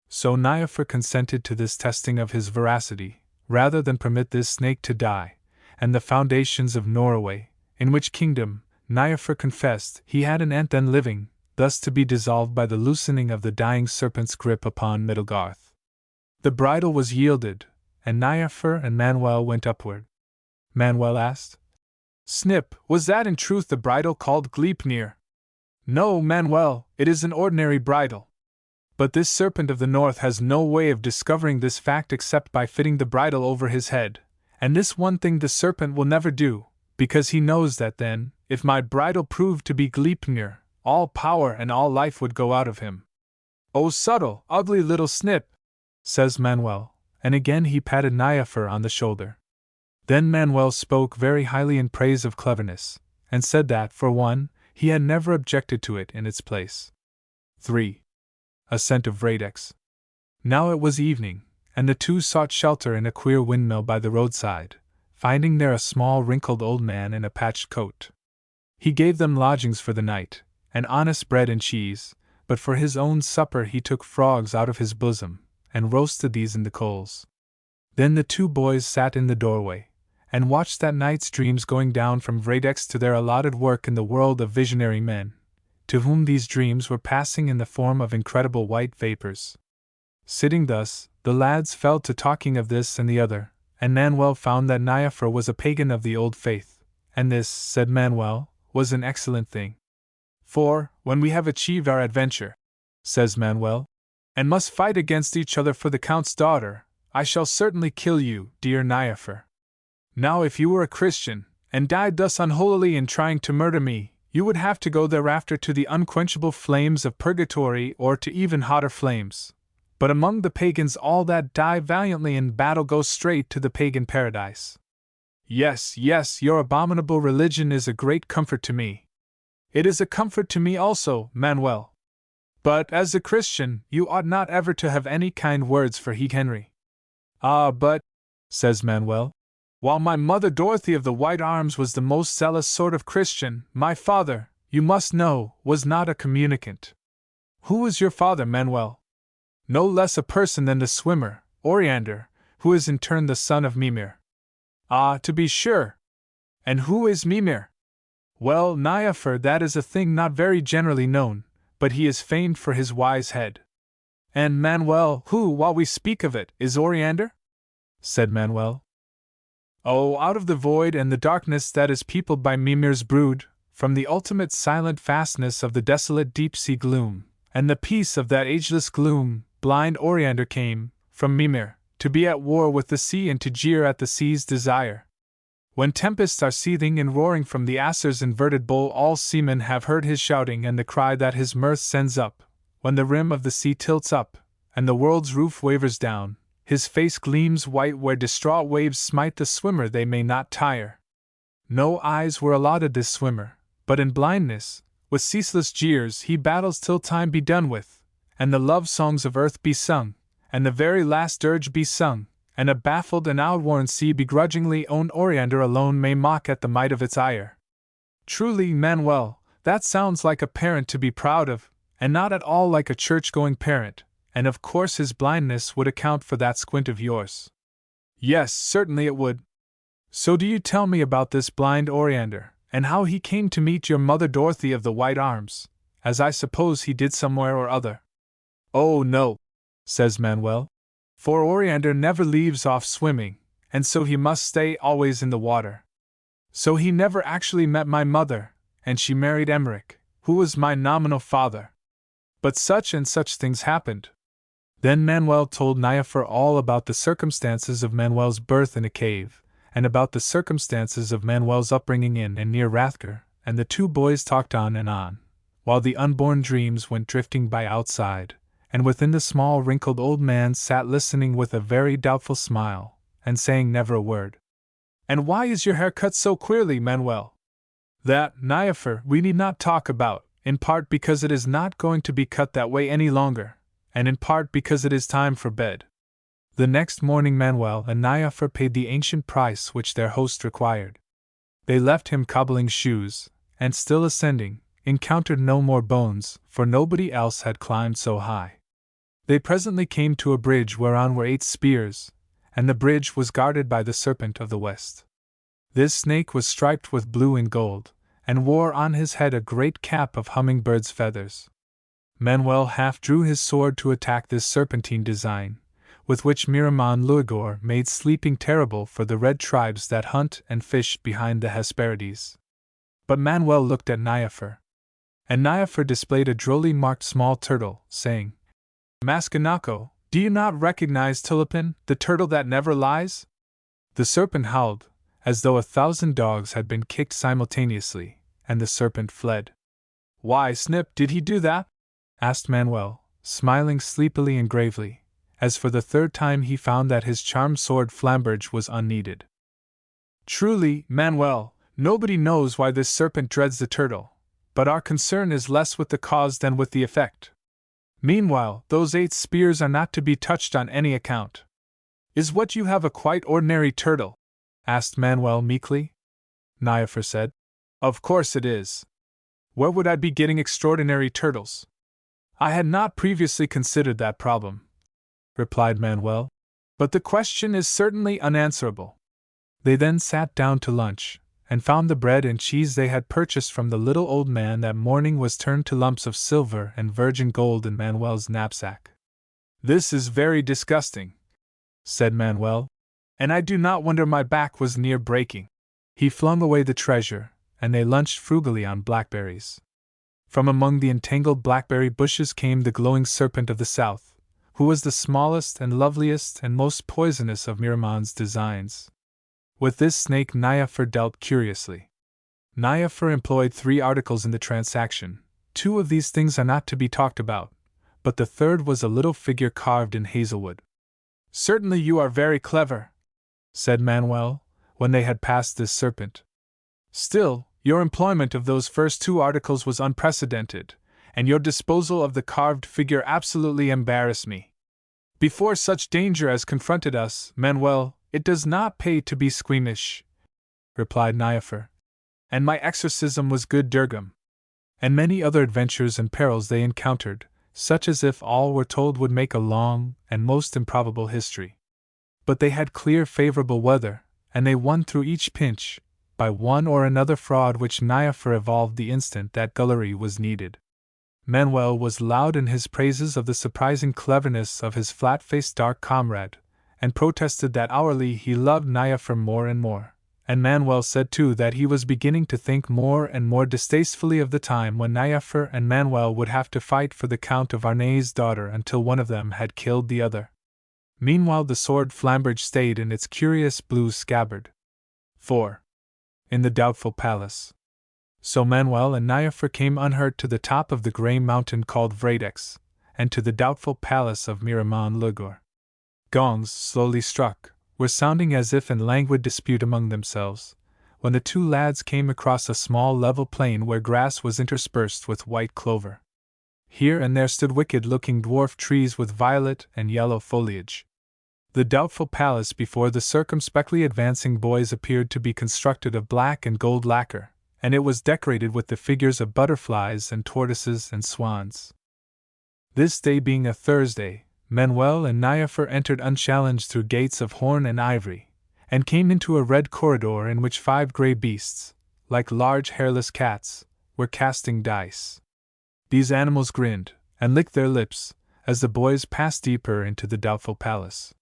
So Niafer consented to this testing of his veracity, rather than permit this snake to die, and the foundations of Norway, in which kingdom, Niafer confessed, he had an aunt then living, thus to be dissolved by the loosening of the dying serpent's grip upon Middlegarth. The bridle was yielded, and Niafer and Manuel went upward. Manuel asked, "Snip, was that in truth the bridle called Gleipnir?" "No, Manuel, it is an ordinary bridle. But this serpent of the north has no way of discovering this fact except by fitting the bridle over his head, and this one thing the serpent will never do, because he knows that then, if my bridle proved to be Gleipnir, all power and all life would go out of him." "Oh, subtle, ugly little Snip," says Manuel, and again he patted Niafer on the shoulder. Then Manuel spoke very highly in praise of cleverness, and said that, for one, he had never objected to it in its place. 3. Ascent of Vradex. Now it was evening, and the two sought shelter in a queer windmill by the roadside, finding there a small wrinkled old man in a patched coat. He gave them lodgings for the night, and honest bread and cheese, but for his own supper he took frogs out of his bosom, and roasted these in the coals. Then the two boys sat in the doorway, and watched that night's dreams going down from Vradex to their allotted work in the world of visionary men, to whom these dreams were passing in the form of incredible white vapors. Sitting thus, the lads fell to talking of this and the other, and Manuel found that Niafer was a pagan of the old faith, and this, said Manuel, was an excellent thing. "For, when we have achieved our adventure," says Manuel, "and must fight against each other for the Count's daughter, I shall certainly kill you, dear Niafer. Now if you were a Christian, and died thus unholily in trying to murder me, you would have to go thereafter to the unquenchable flames of purgatory or to even hotter flames. But among the pagans all that die valiantly in battle go straight to the pagan paradise. Yes, yes, your abominable religion is a great comfort to me. It is a comfort to me also, Manuel. But, as a Christian, you ought not ever to have any kind words for Henry." "Ah, but," says Manuel, "while my mother Dorothy of the White Arms was the most zealous sort of Christian, my father, you must know, was not a communicant." "Who was your father, Manuel?" "No less a person than the swimmer, Oriander, who is in turn the son of Mimir." "Ah, to be sure! And who is Mimir?" "Well, Niafer, that is a thing not very generally known, but he is famed for his wise head." "And Manuel, who, while we speak of it, is Oriander?" said Manuel. "Oh, out of the void and the darkness that is peopled by Mimir's brood, from the ultimate silent fastness of the desolate deep-sea gloom, and the peace of that ageless gloom, blind Oriander came, from Mimir, to be at war with the sea and to jeer at the sea's desire. When tempests are seething and roaring from the Aesir's inverted bowl, all seamen have heard his shouting and the cry that his mirth sends up. When the rim of the sea tilts up, and the world's roof wavers down, his face gleams white where distraught waves smite the swimmer they may not tire. No eyes were allotted this swimmer, but in blindness, with ceaseless jeers he battles till time be done with, and the love songs of earth be sung, and the very last dirge be sung, and a baffled and outworn sea begrudgingly owned Oriander alone may mock at the might of its ire. Truly, Manuel, that sounds like a parent to be proud of, and not at all like a church-going parent, and of course his blindness would account for that squint of yours. Yes, certainly it would. So do you tell me about this blind Oriander, and how he came to meet your mother Dorothy of the White Arms, as I suppose he did somewhere or other. Oh no, says Manuel, for Oriander never leaves off swimming, and so he must stay always in the water. So he never actually met my mother, and she married Emmerich, who was my nominal father. But such and such things happened. Then Manuel told Niafer all about the circumstances of Manuel's birth in a cave, and about the circumstances of Manuel's upbringing in and near Rathger, and the two boys talked on and on, while the unborn dreams went drifting by outside, and within the small wrinkled old man sat listening with a very doubtful smile, and saying never a word. And why is your hair cut so queerly, Manuel? That, Niafer, we need not talk about, in part because it is not going to be cut that way any longer, and in part because it is time for bed. The next morning Manuel and Niafer paid the ancient price which their host required. They left him cobbling shoes, and still ascending, encountered no more bones, for nobody else had climbed so high. They presently came to a bridge whereon were 8 spears, and the bridge was guarded by the Serpent of the West. This snake was striped with blue and gold, and wore on his head a great cap of humming-bird's feathers. Manuel half drew his sword to attack this serpentine design, with which Miramon Luigor made sleeping terrible for the red tribes that hunt and fish behind the Hesperides. But Manuel looked at Niafer, and Niafer displayed a drolly marked small turtle, saying, Maskanako, do you not recognize Tulipin, the turtle that never lies? The serpent howled, as though 1,000 dogs had been kicked simultaneously, and the serpent fled. Why, Snip, did he do that? Asked Manuel, smiling sleepily and gravely, as for the 3rd time he found that his charmed sword Flamberge was unneeded. Truly, Manuel, nobody knows why this serpent dreads the turtle, but our concern is less with the cause than with the effect. Meanwhile, those 8 spears are not to be touched on any account. Is what you have a quite ordinary turtle? Asked Manuel meekly. Niafer said, Of course it is. Where would I be getting extraordinary turtles? I had not previously considered that problem, replied Manuel, but the question is certainly unanswerable. They then sat down to lunch, and found the bread and cheese they had purchased from the little old man that morning was turned to lumps of silver and virgin gold in Manuel's knapsack. This is very disgusting, said Manuel, and I do not wonder my back was near breaking. He flung away the treasure, and they lunched frugally on blackberries. From among the entangled blackberry bushes came the glowing serpent of the south, who was the smallest and loveliest and most poisonous of Miramon's designs. With this snake Niafer dealt curiously. Niafer employed 3 articles in the transaction. 2 of these things are not to be talked about, but the 3rd was a little figure carved in hazelwood. Certainly you are very clever, said Manuel, when they had passed this serpent. Still, your employment of those first 2 articles was unprecedented, and your disposal of the carved figure absolutely embarrassed me. Before such danger as confronted us, Manuel, it does not pay to be squeamish, replied Niafer, and my exorcism was good Durgam. And many other adventures and perils they encountered, such as if all were told would make a long and most improbable history. But they had clear favorable weather, and they won through each pinch, by one or another fraud which Niafer evolved the instant that gullery was needed. Manuel was loud in his praises of the surprising cleverness of his flat-faced dark comrade, and protested that hourly he loved Niafer more and more, and Manuel said too that he was beginning to think more and more distastefully of the time when Niafer and Manuel would have to fight for the Count of Arnay's daughter until one of them had killed the other. Meanwhile the sword Flamberge stayed in its curious blue scabbard. 4. In the doubtful palace. So Manuel and Niafer came unhurt to the top of the grey mountain called Vradex, and to the doubtful palace of Miramon Luigor. Gongs, slowly struck, were sounding as if in languid dispute among themselves, when the two lads came across a small level plain where grass was interspersed with white clover. Here and there stood wicked-looking dwarf trees with violet and yellow foliage. The doubtful palace before the circumspectly advancing boys appeared to be constructed of black and gold lacquer, and it was decorated with the figures of butterflies and tortoises and swans. This day being a Thursday, Manuel and Niafer entered unchallenged through gates of horn and ivory, and came into a red corridor in which 5 grey beasts, like large hairless cats, were casting dice. These animals grinned, and licked their lips, as the boys passed deeper into the doubtful palace.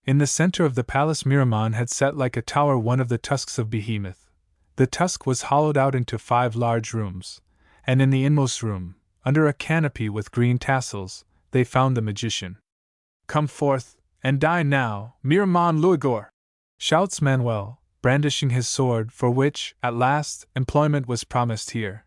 In the center of the palace Miramon had set like a tower one of the tusks of Behemoth. The tusk was hollowed out into 5 large rooms, and in the inmost room, under a canopy with green tassels, they found the magician. "Come forth, and die now, Miramon Luigor!" shouts Manuel, brandishing his sword, for which, at last, employment was promised here.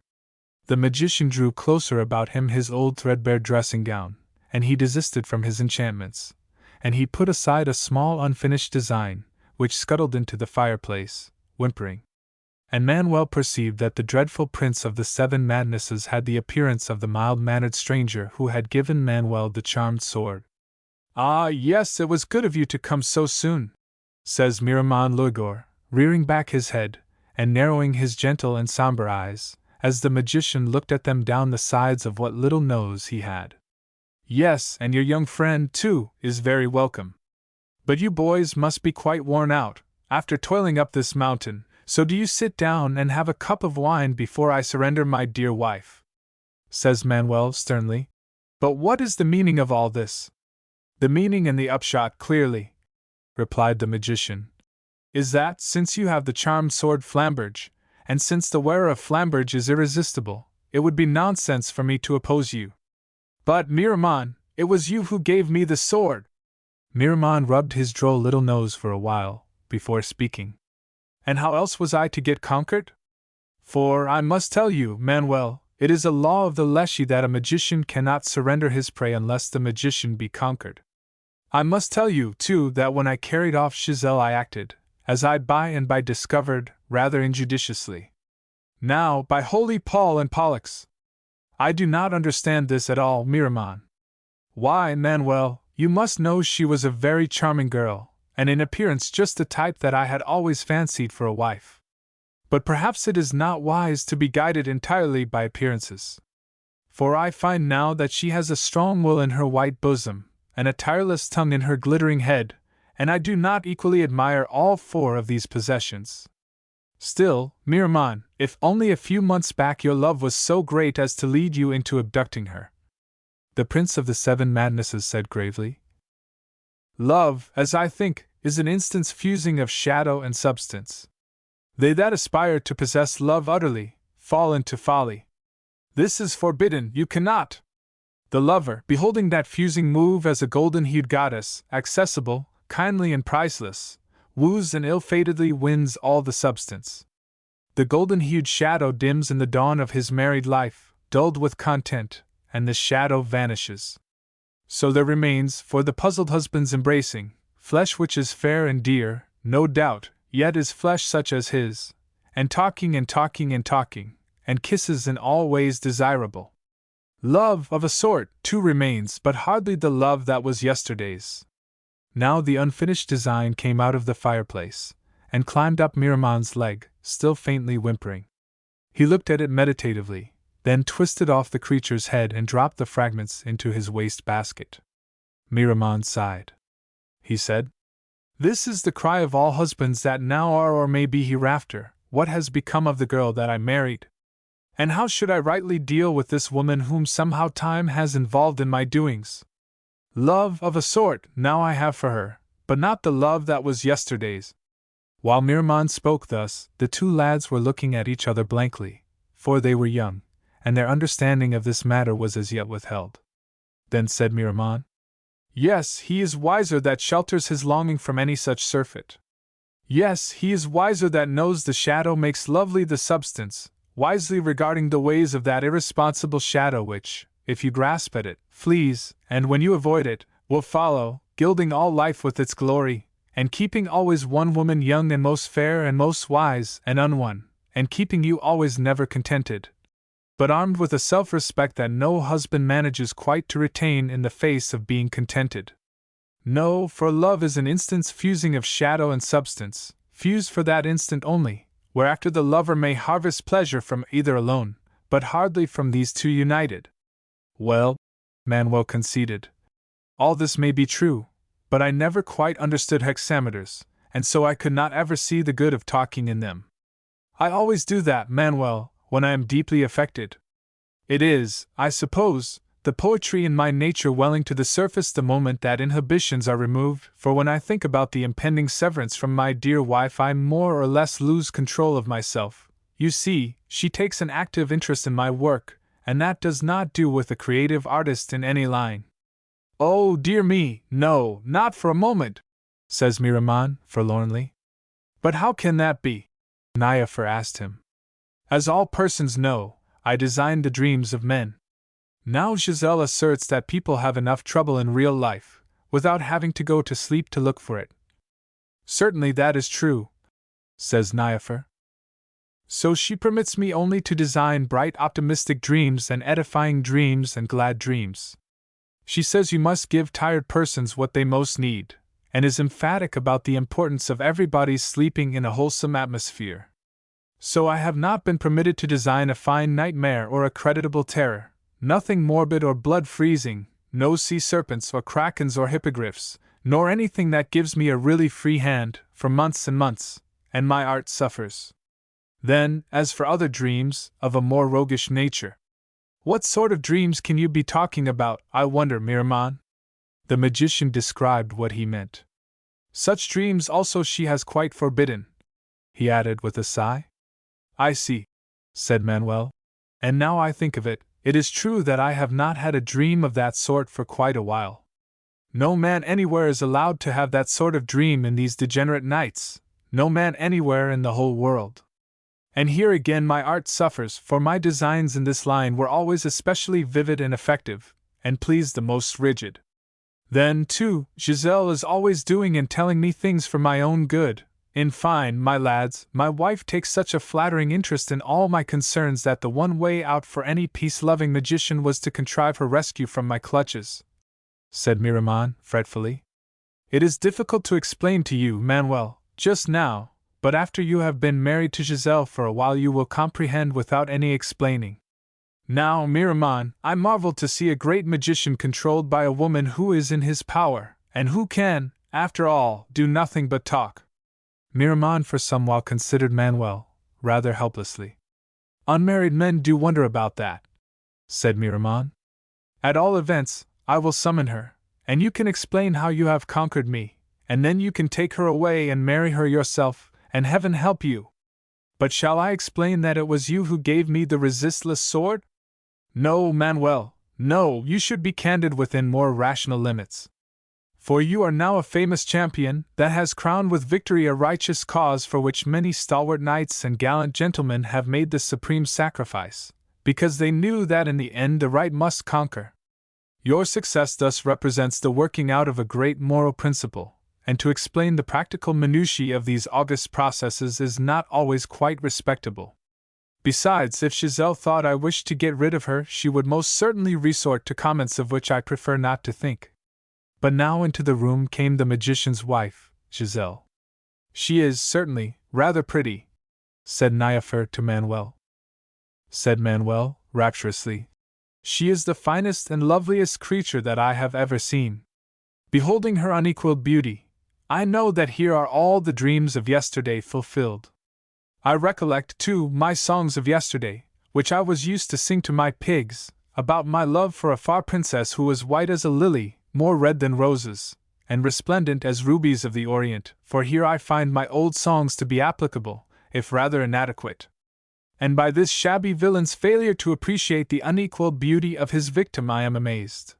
The magician drew closer about him his old threadbare dressing gown, and he desisted from his enchantments, and he put aside a small unfinished design, which scuttled into the fireplace, whimpering. And Manuel perceived that the dreadful prince of the 7 madnesses had the appearance of the mild-mannered stranger who had given Manuel the charmed sword. "Ah, yes, it was good of you to come so soon," says Miramon Luigor, rearing back his head, and narrowing his gentle and somber eyes, as the magician looked at them down the sides of what little nose he had. "Yes, and your young friend, too, is very welcome. But you boys must be quite worn out, after toiling up this mountain, so do you sit down and have a cup of wine before I surrender my dear wife," says Manuel sternly. "But what is the meaning of all this?" "The meaning and the upshot clearly," replied the magician, "is that, since you have the charmed sword Flamberge, and since the wearer of Flamberge is irresistible, it would be nonsense for me to oppose you." "But, Miramon, it was you who gave me the sword!" Miramon rubbed his droll little nose for a while, before speaking. "And how else was I to get conquered? For, I must tell you, Manuel, it is a law of the Leshy that a magician cannot surrender his prey unless the magician be conquered. I must tell you, too, that when I carried off Giselle I acted, as I by and by discovered, rather injudiciously. Now, by holy Paul and Pollux! I do not understand this at all, Miramon. Why, Manuel, you must know she was a very charming girl, and in appearance just the type that I had always fancied for a wife. But perhaps it is not wise to be guided entirely by appearances. For I find now that she has a strong will in her white bosom, and a tireless tongue in her glittering head, and I do not equally admire all 4 of these possessions. Still, Miramon, if only a few months back your love was so great as to lead you into abducting her," the prince of the 7 madnesses said gravely. "Love, as I think, is an instant's fusing of shadow and substance. They that aspire to possess love utterly, fall into folly. This is forbidden, you cannot. The lover, beholding that fusing move as a golden-hued goddess, accessible, kindly and priceless, woos and ill-fatedly wins all the substance. The golden-hued shadow dims in the dawn of his married life, dulled with content, and the shadow vanishes. So there remains, for the puzzled husband's embracing, flesh which is fair and dear, no doubt, yet is flesh such as his, and talking and talking and talking, and kisses in all ways desirable. Love, of a sort, too remains, but hardly the love that was yesterday's." Now the unfinished design came out of the fireplace, and climbed up Miramon's leg, still faintly whimpering. He looked at it meditatively, then twisted off the creature's head and dropped the fragments into his waste-basket. Miramon sighed. He said, "This is the cry of all husbands that now are or may be hereafter, what has become of the girl that I married? And how should I rightly deal with this woman whom somehow time has involved in my doings? Love, of a sort, now I have for her, but not the love that was yesterday's." While Miramon spoke thus, the 2 lads were looking at each other blankly, for they were young, and their understanding of this matter was as yet withheld. Then said Miramon, "Yes, he is wiser that shelters his longing from any such surfeit. Yes, he is wiser that knows the shadow makes lovely the substance, wisely regarding the ways of that irresponsible shadow which, if you grasp at it, flees, and when you avoid it, will follow, gilding all life with its glory, and keeping always one woman young and most fair and most wise and unwon, and keeping you always never contented, but armed with a self-respect that no husband manages quite to retain in the face of being contented. No, for love is an instant's fusing of shadow and substance, fused for that instant only, whereafter the lover may harvest pleasure from either alone, but hardly from these two united. Well, Manuel conceded, all this may be true, but I never quite understood hexameters, and so I could not ever see the good of talking in them. I always do that, Manuel, when I am deeply affected. It is, I suppose, the poetry in my nature welling to the surface the moment that inhibitions are removed, for when I think about the impending severance from my dear wife I more or less lose control of myself. You see, she takes an active interest in my work, and that does not do with a creative artist in any line. Oh, dear me, no, not for a moment, says Miraman, forlornly. But how can that be? Niaphar asked him. As all persons know, I design the dreams of men. Now Giselle asserts that people have enough trouble in real life, without having to go to sleep to look for it. Certainly that is true, says Niaphar. So she permits me only to design bright optimistic dreams and edifying dreams and glad dreams. She says you must give tired persons what they most need, and is emphatic about the importance of everybody's sleeping in a wholesome atmosphere. So I have not been permitted to design a fine nightmare or a creditable terror, nothing morbid or blood-freezing, no sea serpents or krakens or hippogriffs, nor anything that gives me a really free hand, for months and months, and my art suffers. Then, as for other dreams, of a more roguish nature. What sort of dreams can you be talking about, I wonder, Miraman? The magician described what he meant. Such dreams also she has quite forbidden, he added with a sigh. I see, said Manuel. And now I think of it, it is true that I have not had a dream of that sort for quite a while. No man anywhere is allowed to have that sort of dream in these degenerate nights, no man anywhere in the whole world. And here again my art suffers, for my designs in this line were always especially vivid and effective, and pleased the most rigid. Then, too, Giselle is always doing and telling me things for my own good. In fine, my lads, my wife takes such a flattering interest in all my concerns that the one way out for any peace-loving magician was to contrive her rescue from my clutches, said Miraman, fretfully. It is difficult to explain to you, Manuel, just now, but after you have been married to Giselle for a while you will comprehend without any explaining. Now, Miraman, I marvel to see a great magician controlled by a woman who is in his power, and who can, after all, do nothing but talk. Miraman for some while considered Manuel, rather helplessly. Unmarried men do wonder about that, said Miraman. At all events, I will summon her, and you can explain how you have conquered me, and then you can take her away and marry her yourself, and heaven help you. But shall I explain that it was you who gave me the resistless sword? No, Manuel, no, you should be candid within more rational limits. For you are now a famous champion that has crowned with victory a righteous cause for which many stalwart knights and gallant gentlemen have made the supreme sacrifice, because they knew that in the end the right must conquer. Your success thus represents the working out of a great moral principle, and to explain the practical minutiae of these august processes is not always quite respectable. Besides, if Giselle thought I wished to get rid of her, she would most certainly resort to comments of which I prefer not to think. But now into the room came the magician's wife, Giselle. She is, certainly, rather pretty, said Niaphar to Manuel. Said Manuel, rapturously. She is the finest and loveliest creature that I have ever seen. Beholding her unequaled beauty, I know that here are all the dreams of yesterday fulfilled. I recollect, too, my songs of yesterday, which I was used to sing to my pigs, about my love for a far princess who was white as a lily, more red than roses, and resplendent as rubies of the Orient, for here I find my old songs to be applicable, if rather inadequate. And by this shabby villain's failure to appreciate the unequaled beauty of his victim I am amazed.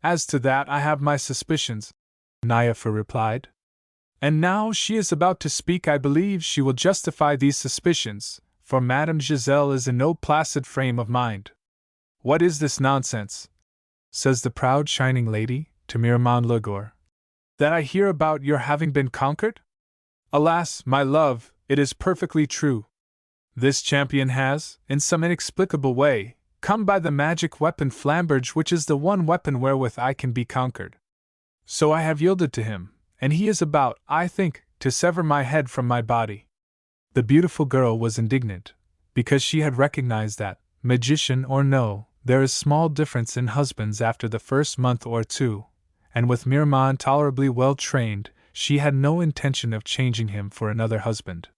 As to that I have my suspicions, Niaphar replied. And now she is about to speak. I believe she will justify these suspicions, for Madame Giselle is in no placid frame of mind. What is this nonsense? Says the proud shining lady, to Miraman Legor. That I hear about your having been conquered? Alas, my love, it is perfectly true. This champion has, in some inexplicable way, come by the magic weapon Flambridge, which is the one weapon wherewith I can be conquered. So I have yielded to him, and he is about, I think, to sever my head from my body. The beautiful girl was indignant, because she had recognized that, magician or no, there is small difference in husbands after the first month or two, and with Miramon tolerably well trained, she had no intention of changing him for another husband.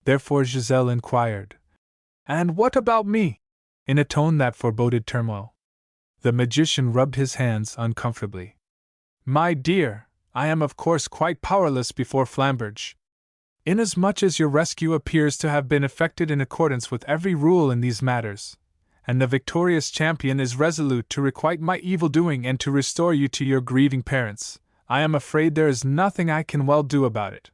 Therefore Giselle inquired, "And what about me?" in a tone that foreboded turmoil. The magician rubbed his hands uncomfortably. "My dear, I am of course quite powerless before Flambridge. Inasmuch as your rescue appears to have been effected in accordance with every rule in these matters, and the victorious champion is resolute to requite my evil-doing and to restore you to your grieving parents, I am afraid there is nothing I can well do about it.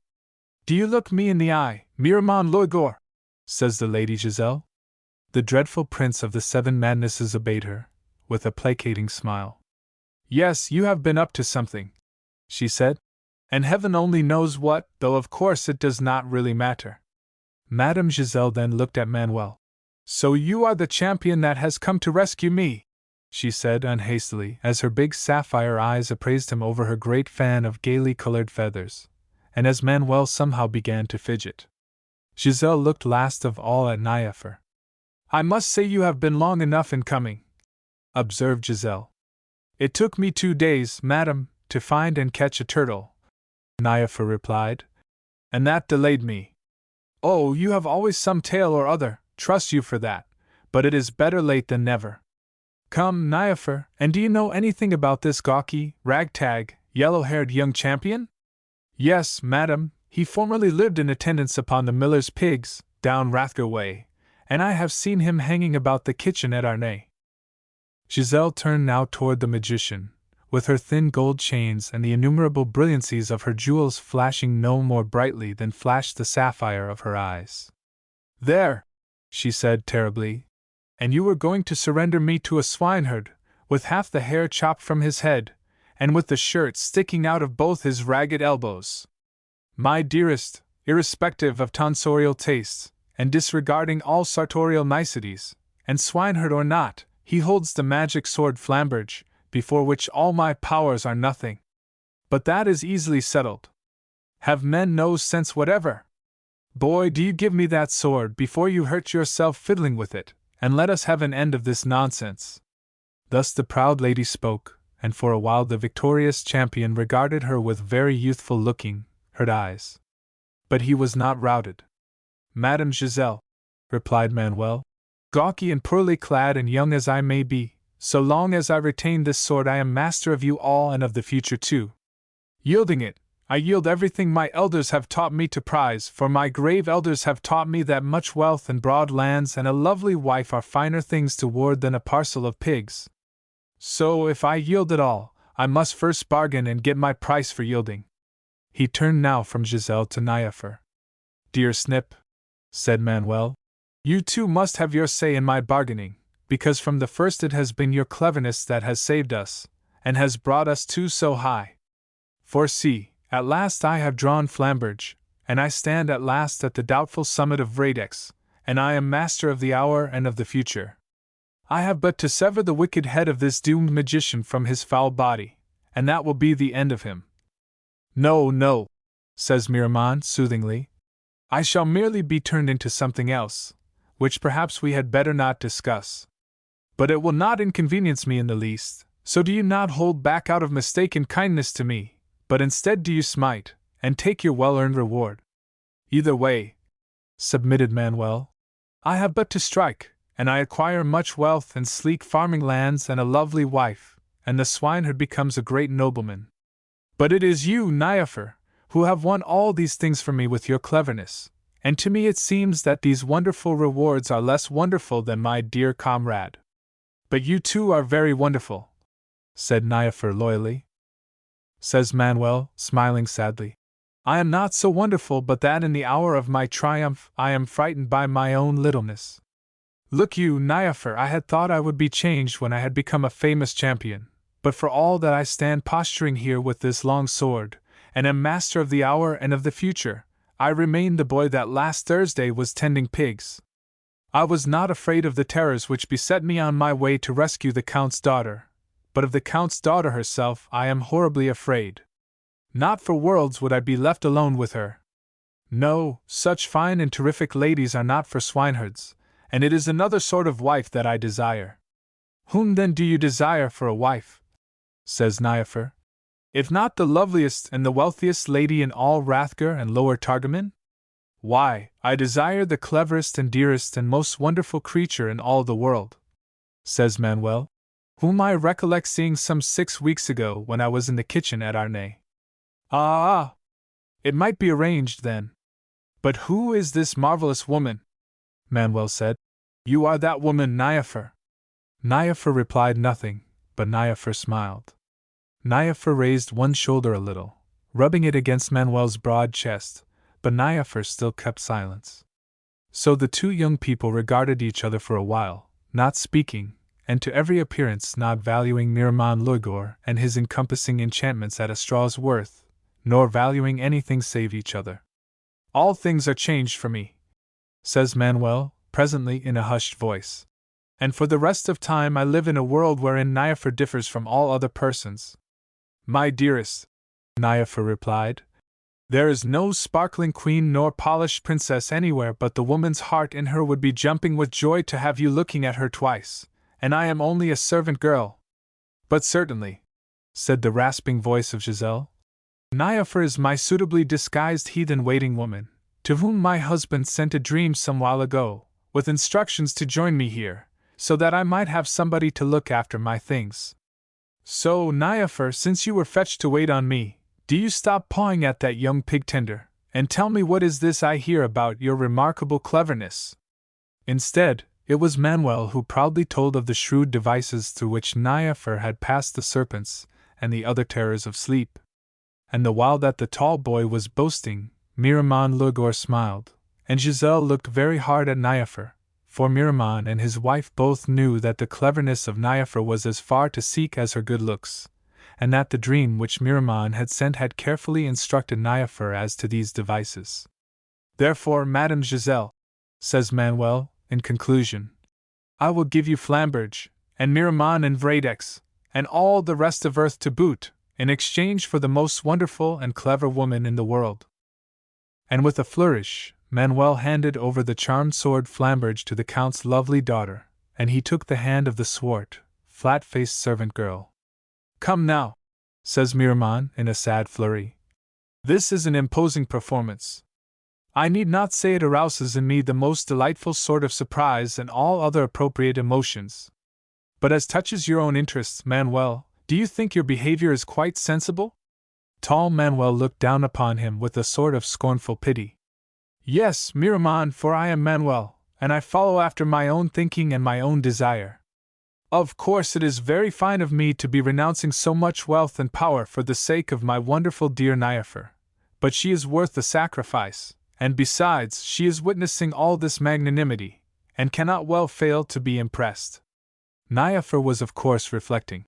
Do you look me in the eye, Miramon Loigor?" says the Lady Giselle. The dreadful prince of the seven madnesses obeyed her, with a placating smile. "Yes, you have been up to something," she said, "and heaven only knows what, though of course it does not really matter." Madame Giselle then looked at Manuel. "So you are the champion that has come to rescue me," she said unhastily, as her big sapphire eyes appraised him over her great fan of gaily colored feathers, and as Manuel somehow began to fidget. Giselle looked last of all at Niafer. "I must say you have been long enough in coming," observed Giselle. "It took me 2 days, madam, to find and catch a turtle," Niafer replied, "and that delayed me." "Oh, you have always some tale or other, trust you for that, but it is better late than never. Come, Niafer, and do you know anything about this gawky, ragtag, yellow-haired young champion?" "Yes, madam, he formerly lived in attendance upon the miller's pigs, down Rathgar way, and I have seen him hanging about the kitchen at Arnay." Giselle turned now toward the magician, with her thin gold chains and the innumerable brilliancies of her jewels flashing no more brightly than flashed the sapphire of her eyes. "There!" she said terribly. "And you were going to surrender me to a swineherd, with half the hair chopped from his head, and with the shirt sticking out of both his ragged elbows. My dearest, irrespective of tonsorial tastes, and disregarding all sartorial niceties, and swineherd or not, he holds the magic sword Flambridge, before which all my powers are nothing. But that is easily settled. Have men no sense whatever? Boy, do you give me that sword before you hurt yourself fiddling with it, and let us have an end of this nonsense." Thus the proud lady spoke, and for a while the victorious champion regarded her with very youthful-looking, hurt eyes. But he was not routed. "Madame Giselle," replied Manuel, "gawky and poorly clad and young as I may be, so long as I retain this sword I am master of you all and of the future too. Yielding it, I yield everything my elders have taught me to prize, for my grave elders have taught me that much wealth and broad lands and a lovely wife are finer things to ward than a parcel of pigs. So if I yield at all, I must first bargain and get my price for yielding." He turned now from Giselle to Niafer. "Dear Snip," said Manuel, "you too must have your say in my bargaining, because from the first it has been your cleverness that has saved us, and has brought us two so high. For see, at last I have drawn Flambridge, and I stand at last at the doubtful summit of Radex, and I am master of the hour and of the future. I have but to sever the wicked head of this doomed magician from his foul body, and that will be the end of him." "No, no," says Miramon soothingly. "I shall merely be turned into something else, which perhaps we had better not discuss. But it will not inconvenience me in the least, so do you not hold back out of mistaken kindness to me, but instead do you smite, and take your well-earned reward. Either way," submitted Manuel, "I have but to strike, and I acquire much wealth and sleek farming lands and a lovely wife, and the swineherd becomes a great nobleman. But it is you, Niafer, who have won all these things for me with your cleverness, and to me it seems that these wonderful rewards are less wonderful than my dear comrade." "But you too are very wonderful," said Niafer loyally. Says Manuel, smiling sadly, "I am not so wonderful but that in the hour of my triumph I am frightened by my own littleness. Look you, Niafer, I had thought I would be changed when I had become a famous champion, but for all that I stand posturing here with this long sword, and am master of the hour and of the future, I remain the boy that last Thursday was tending pigs. I was not afraid of the terrors which beset me on my way to rescue the Count's daughter, but of the Count's daughter herself I am horribly afraid. Not for worlds would I be left alone with her. No, such fine and terrific ladies are not for swineherds, and it is another sort of wife that I desire. Whom then do you desire for a wife? Says Niafer. If not the loveliest and the wealthiest lady in all Rathgar and Lower Targaman? Why, I desire the cleverest and dearest and most wonderful creature in all the world, says Manuel, whom I recollect seeing some 6 weeks ago when I was in the kitchen at Arnay. Ah! It might be arranged then. But who is this marvelous woman? Manuel said. You are that woman, Niafer. Niafer replied nothing, but Niafer smiled. Niafer raised one shoulder a little, rubbing it against Manuel's broad chest, but Niafer still kept silence. So the two young people regarded each other for a while, not speaking, and to every appearance not valuing Miramon Lurgor and his encompassing enchantments at a straw's worth, nor valuing anything save each other. All things are changed for me, says Manuel, presently in a hushed voice. And for the rest of time I live in a world wherein Niafer differs from all other persons. My dearest, Niafer replied, there is no sparkling queen nor polished princess anywhere, but the woman's heart in her would be jumping with joy to have you looking at her twice, and I am only a servant girl. But certainly, said the rasping voice of Giselle, Niafer is my suitably disguised heathen waiting woman, to whom my husband sent a dream some while ago, with instructions to join me here, so that I might have somebody to look after my things. So, Niafer, since you were fetched to wait on me, do you stop pawing at that young pig tender, and tell me what is this I hear about your remarkable cleverness? Instead, it was Manuel who proudly told of the shrewd devices through which Niafer had passed the serpents and the other terrors of sleep. And the while that the tall boy was boasting, Miramon Lurgor smiled, and Giselle looked very hard at Niafer, for Miramon and his wife both knew that the cleverness of Niafer was as far to seek as her good looks, and that the dream which Miramon had sent had carefully instructed Niafer as to these devices. Therefore, Madame Giselle, says Manuel, in conclusion, I will give you Flamberge, and Miramon and Vradex, and all the rest of earth to boot, in exchange for the most wonderful and clever woman in the world. And with a flourish, Manuel handed over the charmed sword Flamberge to the Count's lovely daughter, and he took the hand of the swart, flat-faced servant girl. Come now, says Miramon in a sad flurry. This is an imposing performance. I need not say it arouses in me the most delightful sort of surprise and all other appropriate emotions. But as touches your own interests, Manuel, do you think your behavior is quite sensible? Tall Manuel looked down upon him with a sort of scornful pity. Yes, Miramon, for I am Manuel, and I follow after my own thinking and my own desire. Of course it is very fine of me to be renouncing so much wealth and power for the sake of my wonderful dear Niafer, but she is worth the sacrifice, and besides, she is witnessing all this magnanimity, and cannot well fail to be impressed. Niafer was of course reflecting.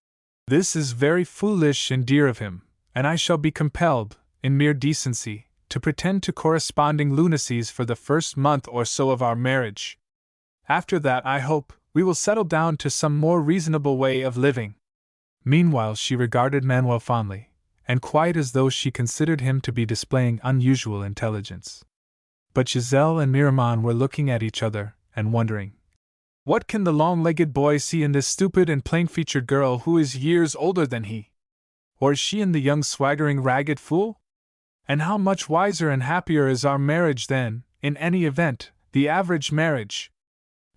This is very foolish and dear of him, and I shall be compelled, in mere decency, to pretend to corresponding lunacies for the first month or so of our marriage. After that, I hope, we will settle down to some more reasonable way of living. Meanwhile she regarded Manuel fondly, and quite as though she considered him to be displaying unusual intelligence. But Giselle and Miramon were looking at each other, and wondering, what can the long-legged boy see in this stupid and plain-featured girl who is years older than he? Or is she in the young swaggering ragged fool? And how much wiser and happier is our marriage than, in any event, the average marriage?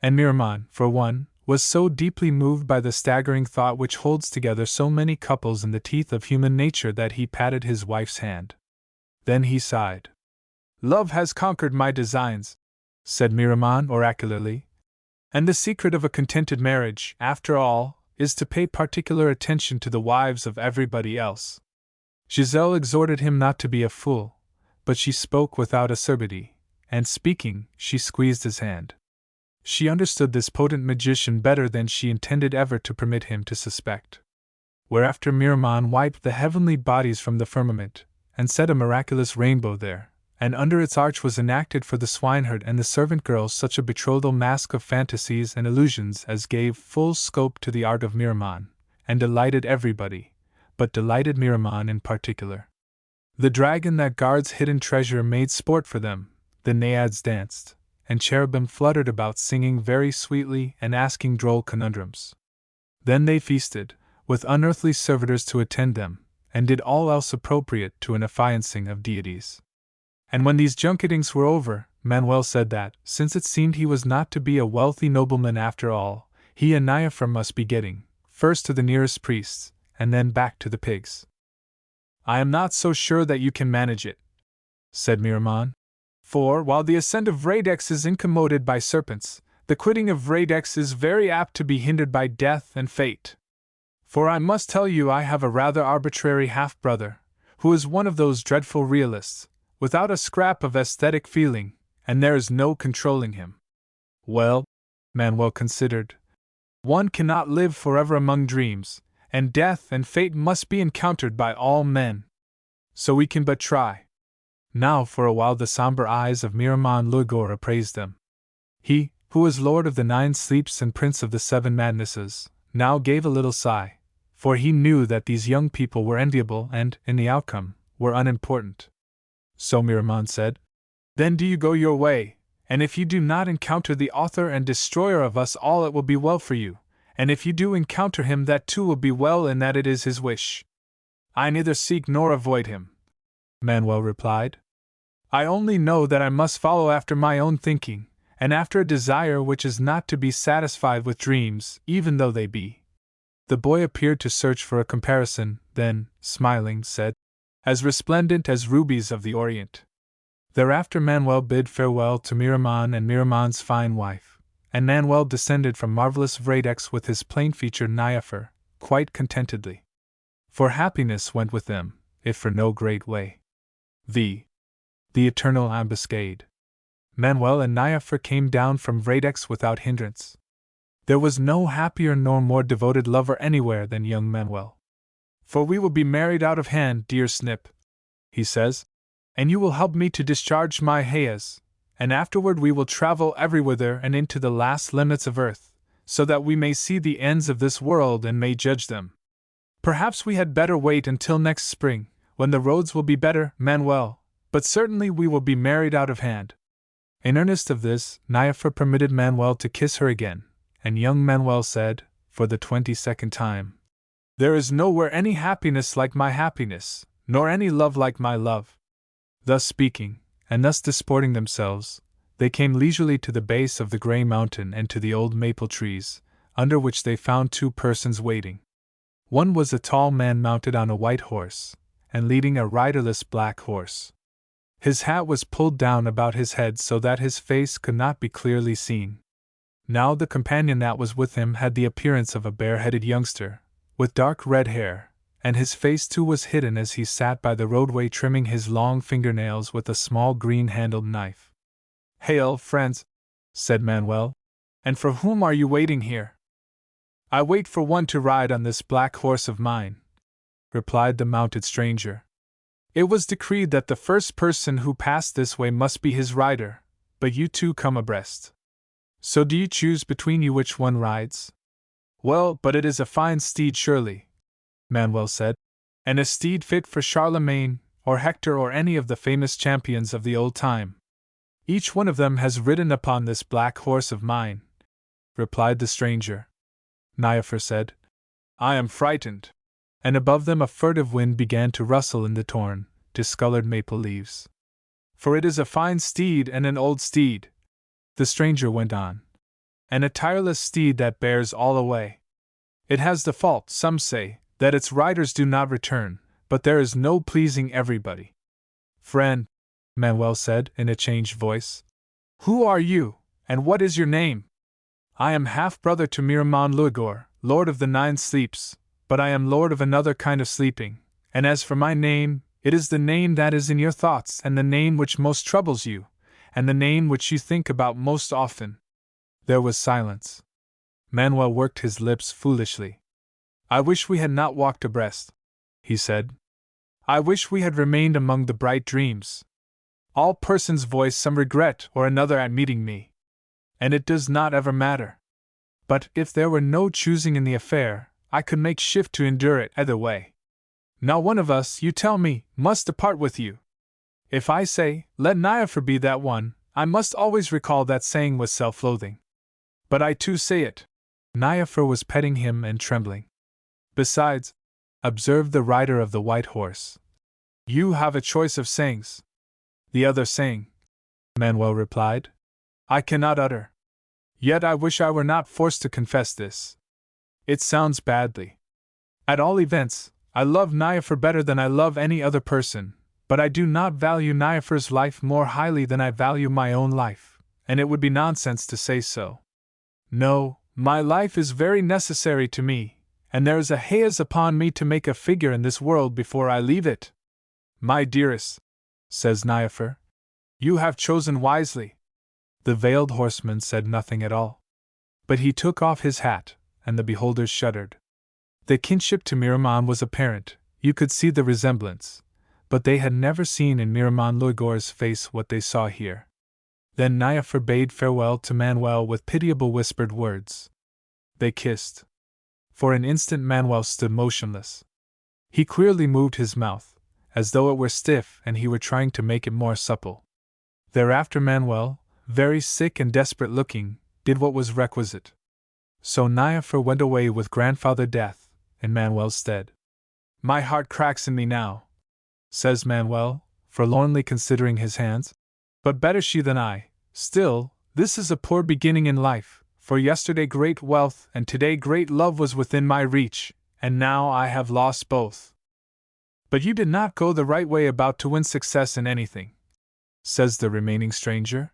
And Miramon, for one, was so deeply moved by the staggering thought which holds together so many couples in the teeth of human nature that he patted his wife's hand. Then he sighed. Love has conquered my designs, said Miramon oracularly. And the secret of a contented marriage, after all, is to pay particular attention to the wives of everybody else. Giselle exhorted him not to be a fool, but she spoke without acerbity, and speaking, she squeezed his hand. She understood this potent magician better than she intended ever to permit him to suspect. Whereafter Miramon wiped the heavenly bodies from the firmament, and set a miraculous rainbow there, and under its arch was enacted for the swineherd and the servant girl such a betrothal mask of fantasies and illusions as gave full scope to the art of Miramon, and delighted everybody, but delighted Miramon in particular. The dragon that guards hidden treasure made sport for them, the naiads danced, and cherubim fluttered about singing very sweetly and asking droll conundrums. Then they feasted, with unearthly servitors to attend them, and did all else appropriate to an affiancing of deities. And when these junketings were over, Manuel said that, since it seemed he was not to be a wealthy nobleman after all, he and Niafer must be getting, first to the nearest priests, and then back to the pigs. "I am not so sure that you can manage it," said Miramon. "For, while the ascent of Radex is incommoded by serpents, the quitting of Radex is very apt to be hindered by death and fate. For I must tell you I have a rather arbitrary half-brother, who is one of those dreadful realists, without a scrap of aesthetic feeling, and there is no controlling him." "Well," Manuel considered, "one cannot live forever among dreams, and death and fate must be encountered by all men. So we can but try." Now for a while the somber eyes of Miramon Luigor appraised them. He, who was Lord of the 9 Sleeps and Prince of the 7 Madnesses, now gave a little sigh, for he knew that these young people were enviable and, in the outcome, were unimportant. So Miramon said, "Then do you go your way, and if you do not encounter the author and destroyer of us all it will be well for you, and if you do encounter him that too will be well in that it is his wish." "I neither seek nor avoid him," Manuel replied. "I only know that I must follow after my own thinking, and after a desire which is not to be satisfied with dreams, even though they be." The boy appeared to search for a comparison, then, smiling, said, "As resplendent as rubies of the Orient." Thereafter Manuel bid farewell to Miramon and Miramon's fine wife, and Manuel descended from marvelous Vradex with his plain-featured Niafer, quite contentedly. For happiness went with them, if for no great way. The eternal ambuscade. Manuel and Niafer came down from Vradex without hindrance. There was no happier nor more devoted lover anywhere than young Manuel. "For we will be married out of hand, dear Snip," he says, "and you will help me to discharge my hayas, and afterward we will travel everywhither and into the last limits of earth, so that we may see the ends of this world and may judge them. Perhaps we had better wait until next spring, when the roads will be better, Manuel, but certainly we will be married out of hand." In earnest of this, Niafer permitted Manuel to kiss her again, and young Manuel said, for the 22nd time, "There is nowhere any happiness like my happiness, nor any love like my love." Thus speaking, and thus disporting themselves, they came leisurely to the base of the grey mountain and to the old maple trees, under which they found 2 persons waiting. One was a tall man mounted on a white horse, and leading a riderless black horse. His hat was pulled down about his head so that his face could not be clearly seen. Now the companion that was with him had the appearance of a bare-headed youngster, with dark red hair, and his face too was hidden as he sat by the roadway trimming his long fingernails with a small green-handled knife. "Hail, friends," said Manuel, "and for whom are you waiting here?" "I wait for one to ride on this black horse of mine," replied the mounted stranger. "It was decreed that the first person who passed this way must be his rider, but you 2 come abreast. So do you choose between you which one rides?" "Well, but it is a fine steed surely," Manuel said, "and a steed fit for Charlemagne, or Hector or any of the famous champions of the old time." "Each one of them has ridden upon this black horse of mine," replied the stranger. Niafer said, "I am frightened," and above them a furtive wind began to rustle in the torn, discolored maple leaves. "For it is a fine steed and an old steed," the stranger went on, "and a tireless steed that bears all away. It has the fault, some say, that its riders do not return, but there is no pleasing everybody." "Friend," Manuel said in a changed voice, "who are you, and what is your name?" "I am half-brother to Miramon Luigor, Lord of the 9 Sleeps, but I am lord of another kind of sleeping, and as for my name, it is the name that is in your thoughts and the name which most troubles you, and the name which you think about most often." There was silence. Manuel worked his lips foolishly. I wish we had not walked abreast, he said. I wish we had remained among the bright dreams. All persons voice some regret or another at meeting me, and it does not ever matter. But if there were no choosing in the affair, I could make shift to endure it either way. Now one of us, you tell me, must depart with you. If I say, let Niaphar be that one, I must always recall that saying with self-loathing. But I too say it. Niaphar was petting him and trembling. Besides, observed the rider of the white horse, you have a choice of sayings. The other saying, Manuel replied, I cannot utter. Yet I wish I were not forced to confess this. It sounds badly. At all events, I love Niaphar better than I love any other person, but I do not value Niaphar's life more highly than I value my own life, and it would be nonsense to say so. No, my life is very necessary to me, and there is a haze upon me to make a figure in this world before I leave it. My dearest, says Niaphar, you have chosen wisely. The veiled horseman said nothing at all. But he took off his hat, and the beholders shuddered. The kinship to Miramon was apparent, you could see the resemblance, but they had never seen in Miramon Loigor's face what they saw here. Then Niaphar bade farewell to Manuel with pitiable whispered words. They kissed. For an instant Manuel stood motionless. He queerly moved his mouth, as though it were stiff and he were trying to make it more supple. Thereafter Manuel, very sick and desperate looking, did what was requisite. So Niaphar went away with Grandfather Death, in Manuel's stead. My heart cracks in me now, says Manuel, forlornly considering his hands. But better she than I. Still, this is a poor beginning in life, for yesterday great wealth and today great love was within my reach, and now I have lost both. But you did not go the right way about to win success in anything, says the remaining stranger.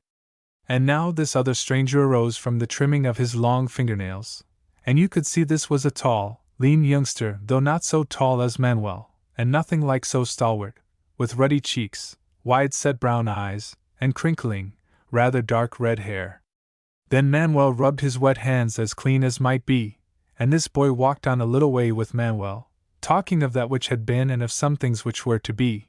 And now this other stranger arose from the trimming of his long fingernails, and you could see this was a tall, lean youngster, though not so tall as Manuel, and nothing like so stalwart, with ruddy cheeks, wide-set brown eyes, and crinkling, rather dark red hair. Then Manuel rubbed his wet hands as clean as might be, and this boy walked on a little way with Manuel, talking of that which had been and of some things which were to be.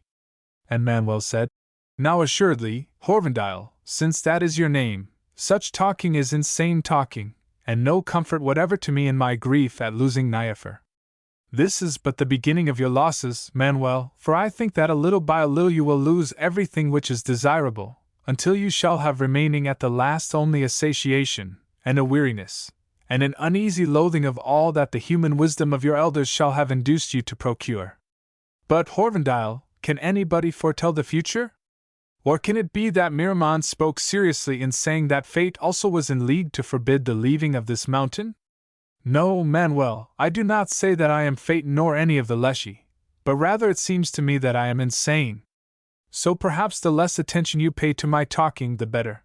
And Manuel said, Now assuredly, Horvendile, since that is your name, such talking is insane talking, and no comfort whatever to me in my grief at losing Niaphar. This is but the beginning of your losses, Manuel, for I think that a little by a little you will lose everything which is desirable, until you shall have remaining at the last only a satiation, and a weariness, and an uneasy loathing of all that the human wisdom of your elders shall have induced you to procure. But, Horvendile, can anybody foretell the future? Or can it be that Miramon spoke seriously in saying that fate also was in league to forbid the leaving of this mountain? No, Manuel, I do not say that I am fate nor any of the Leshy, but rather it seems to me that I am insane. So perhaps the less attention you pay to my talking the better.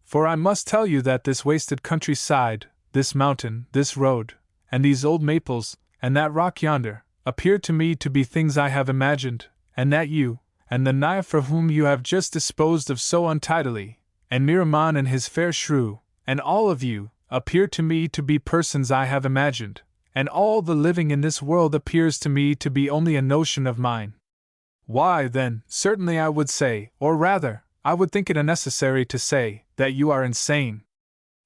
For I must tell you that this wasted countryside, this mountain, this road, and these old maples, and that rock yonder, appear to me to be things I have imagined, and that you, and the Niaphar whom you have just disposed of so untidily, and Miramon and his fair shrew, and all of you, appear to me to be persons I have imagined, and all the living in this world appears to me to be only a notion of mine. Why, then, certainly I would say, or rather, I would think it unnecessary to say, that you are insane.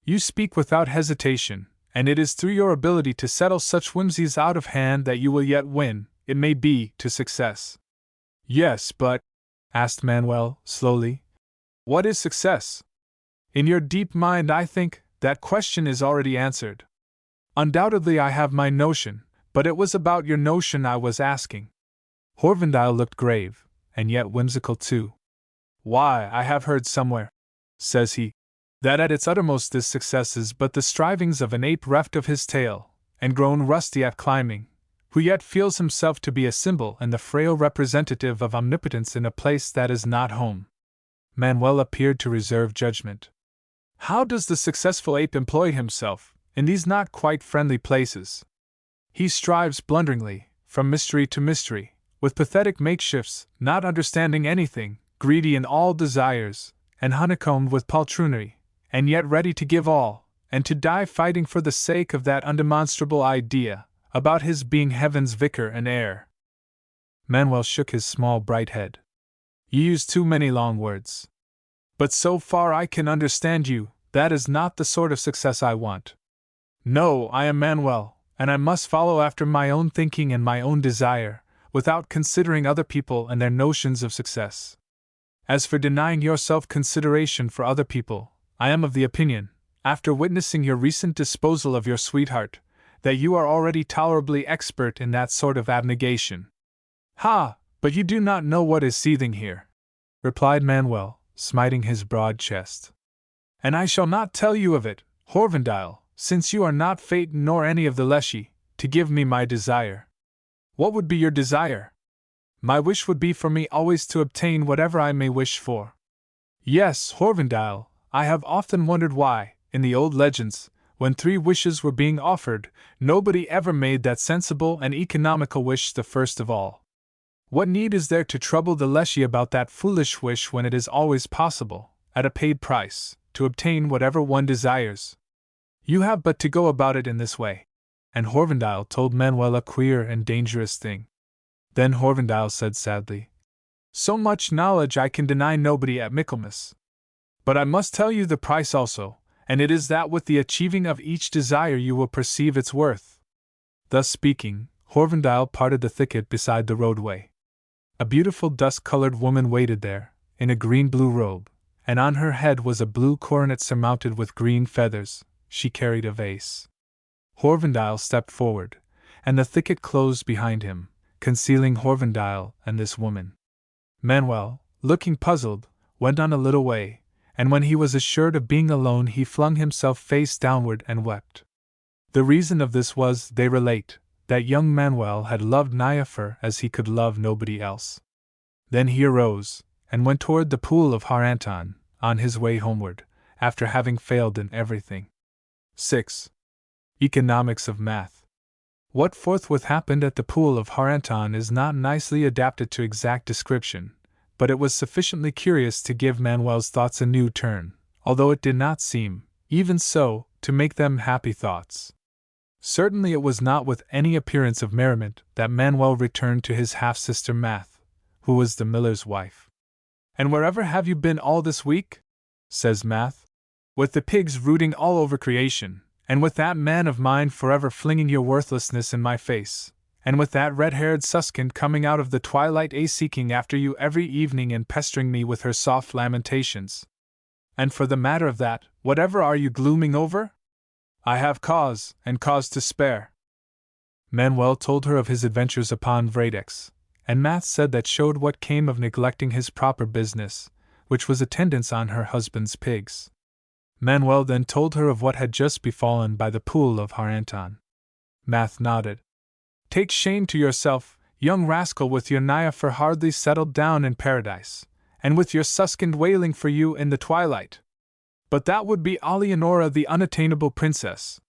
You speak without hesitation, and it is through your ability to settle such whimsies out of hand that you will yet win, it may be, to success. Yes, but, asked Manuel, slowly, what is success? In your deep mind, I think, that question is already answered. Undoubtedly I have my notion, but it was about your notion I was asking. Horvendile looked grave, and yet whimsical too. Why, I have heard somewhere, says he, that at its uttermost this success is but the strivings of an ape reft of his tail, and grown rusty at climbing, who yet feels himself to be a symbol and the frail representative of omnipotence in a place that is not home. Manuel appeared to reserve judgment. How does the successful ape employ himself, in these not quite friendly places? He strives blunderingly, from mystery to mystery, with pathetic makeshifts, not understanding anything, greedy in all desires, and honeycombed with poltroonery, and yet ready to give all, and to die fighting for the sake of that undemonstrable idea, about his being heaven's vicar and heir. Manuel shook his small bright head. You use too many long words. But so far I can understand you, that is not the sort of success I want. No, I am Manuel, and I must follow after my own thinking and my own desire, without considering other people and their notions of success. As for denying yourself consideration for other people, I am of the opinion, after witnessing your recent disposal of your sweetheart, that you are already tolerably expert in that sort of abnegation. Ha! But you do not know what is seething here, replied Manuel, smiting his broad chest. And I shall not tell you of it, Horvendile, since you are not Phaeton nor any of the Leshy, to give me my desire. What would be your desire? My wish would be for me always to obtain whatever I may wish for. Yes, Horvendile, I have often wondered why, in the old legends, when 3 wishes were being offered, nobody ever made that sensible and economical wish the first of all. What need is there to trouble the Leshy about that foolish wish when it is always possible, at a paid price, to obtain whatever one desires? You have but to go about it in this way. And Horvendile told Manuel a queer and dangerous thing. Then Horvendile said sadly, So much knowledge I can deny nobody at Michaelmas. But I must tell you the price also, and it is that with the achieving of each desire you will perceive its worth. Thus speaking, Horvendile parted the thicket beside the roadway. A beautiful dust-colored woman waited there, in a green-blue robe, and on her head was a blue coronet surmounted with green feathers. She carried a vase. Horvendile stepped forward, and the thicket closed behind him, concealing Horvendile and this woman. Manuel, looking puzzled, went on a little way, and when he was assured of being alone he flung himself face downward and wept. The reason of this was, they relate, that young Manuel had loved Niafer as he could love nobody else. Then he arose, and went toward the pool of Haranton, on his way homeward, after having failed in everything. 6. Economics of Math. What forthwith happened at the pool of Haranton is not nicely adapted to exact description, but it was sufficiently curious to give Manuel's thoughts a new turn, although it did not seem, even so, to make them happy thoughts. Certainly it was not with any appearance of merriment that Manuel returned to his half-sister Math, who was the miller's wife. And wherever have you been all this week? Says Math. With the pigs rooting all over creation, and with that man of mine forever flinging your worthlessness in my face, and with that red-haired Suskind coming out of the twilight seeking after you every evening and pestering me with her soft lamentations. And for the matter of that, whatever are you glooming over? I have cause, and cause to spare. Manuel told her of his adventures upon Vradex, and Math said that showed what came of neglecting his proper business, which was attendance on her husband's pigs. Manuel then told her of what had just befallen by the pool of Haranton. Math nodded. Take shame to yourself, young rascal, with your Niafer hardly settled down in paradise, and with your Suskind wailing for you in the twilight. But that would be Alianora, the unattainable princess.